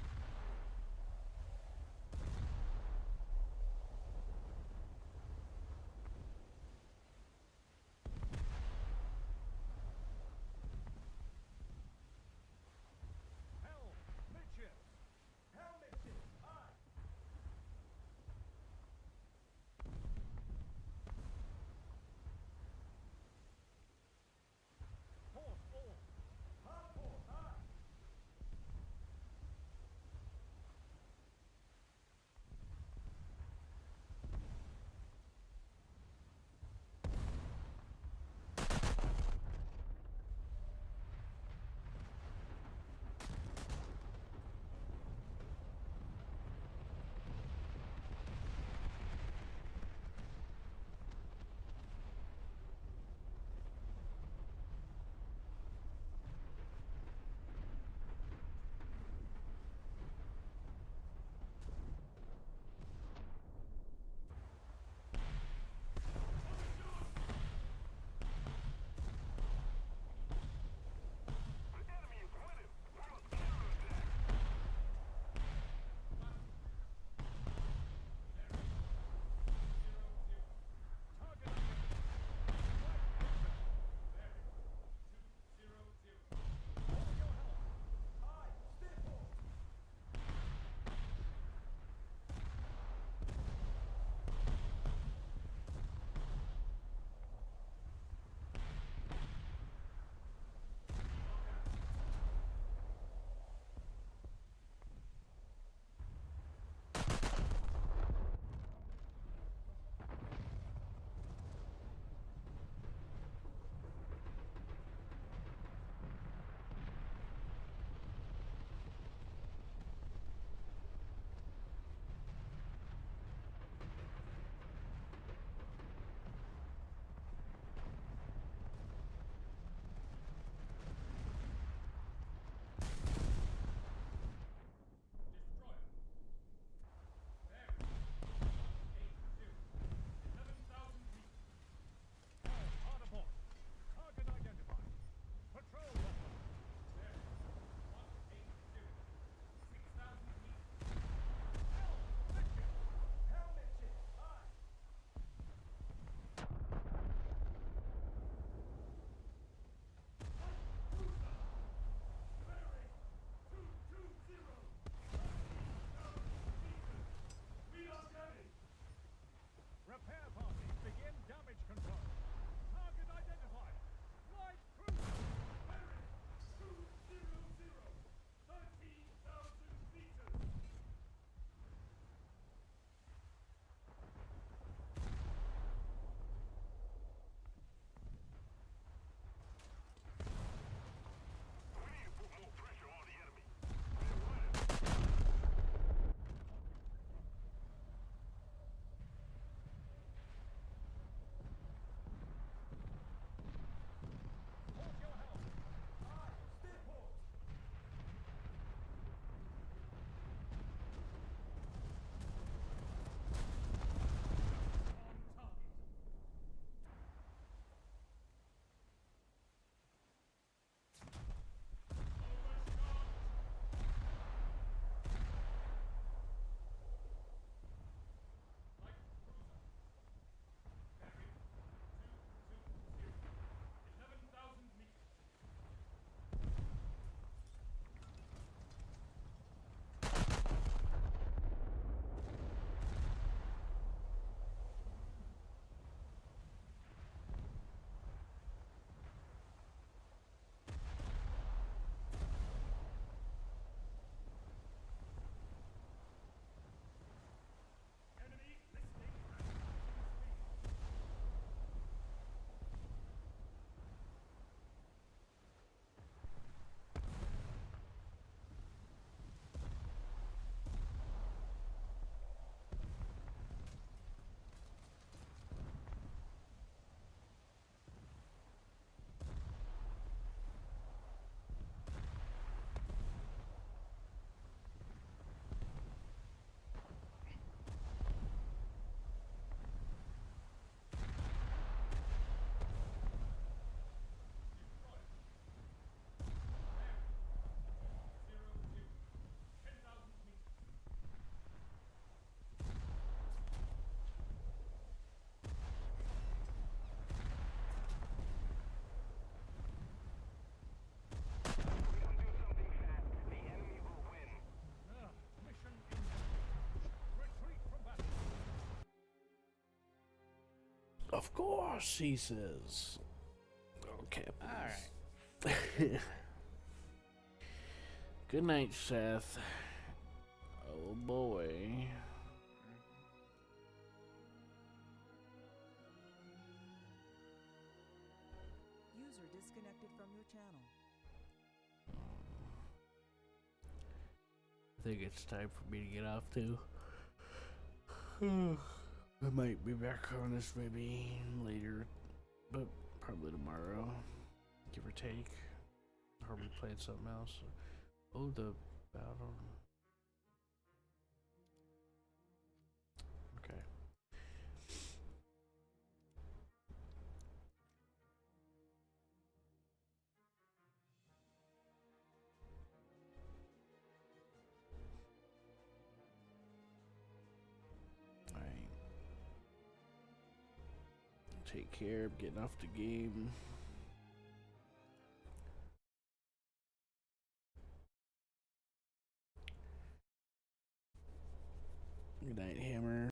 Of course, he says. Okay. Alright. Good night, Seth. Oh boy. User disconnected from your channel. I think it's time for me to get off too. I might be back on this maybe later, but probably tomorrow, give or take. Or we playing something else. Oh, the battle. Okay. Alright. Take care. I'm getting off the game.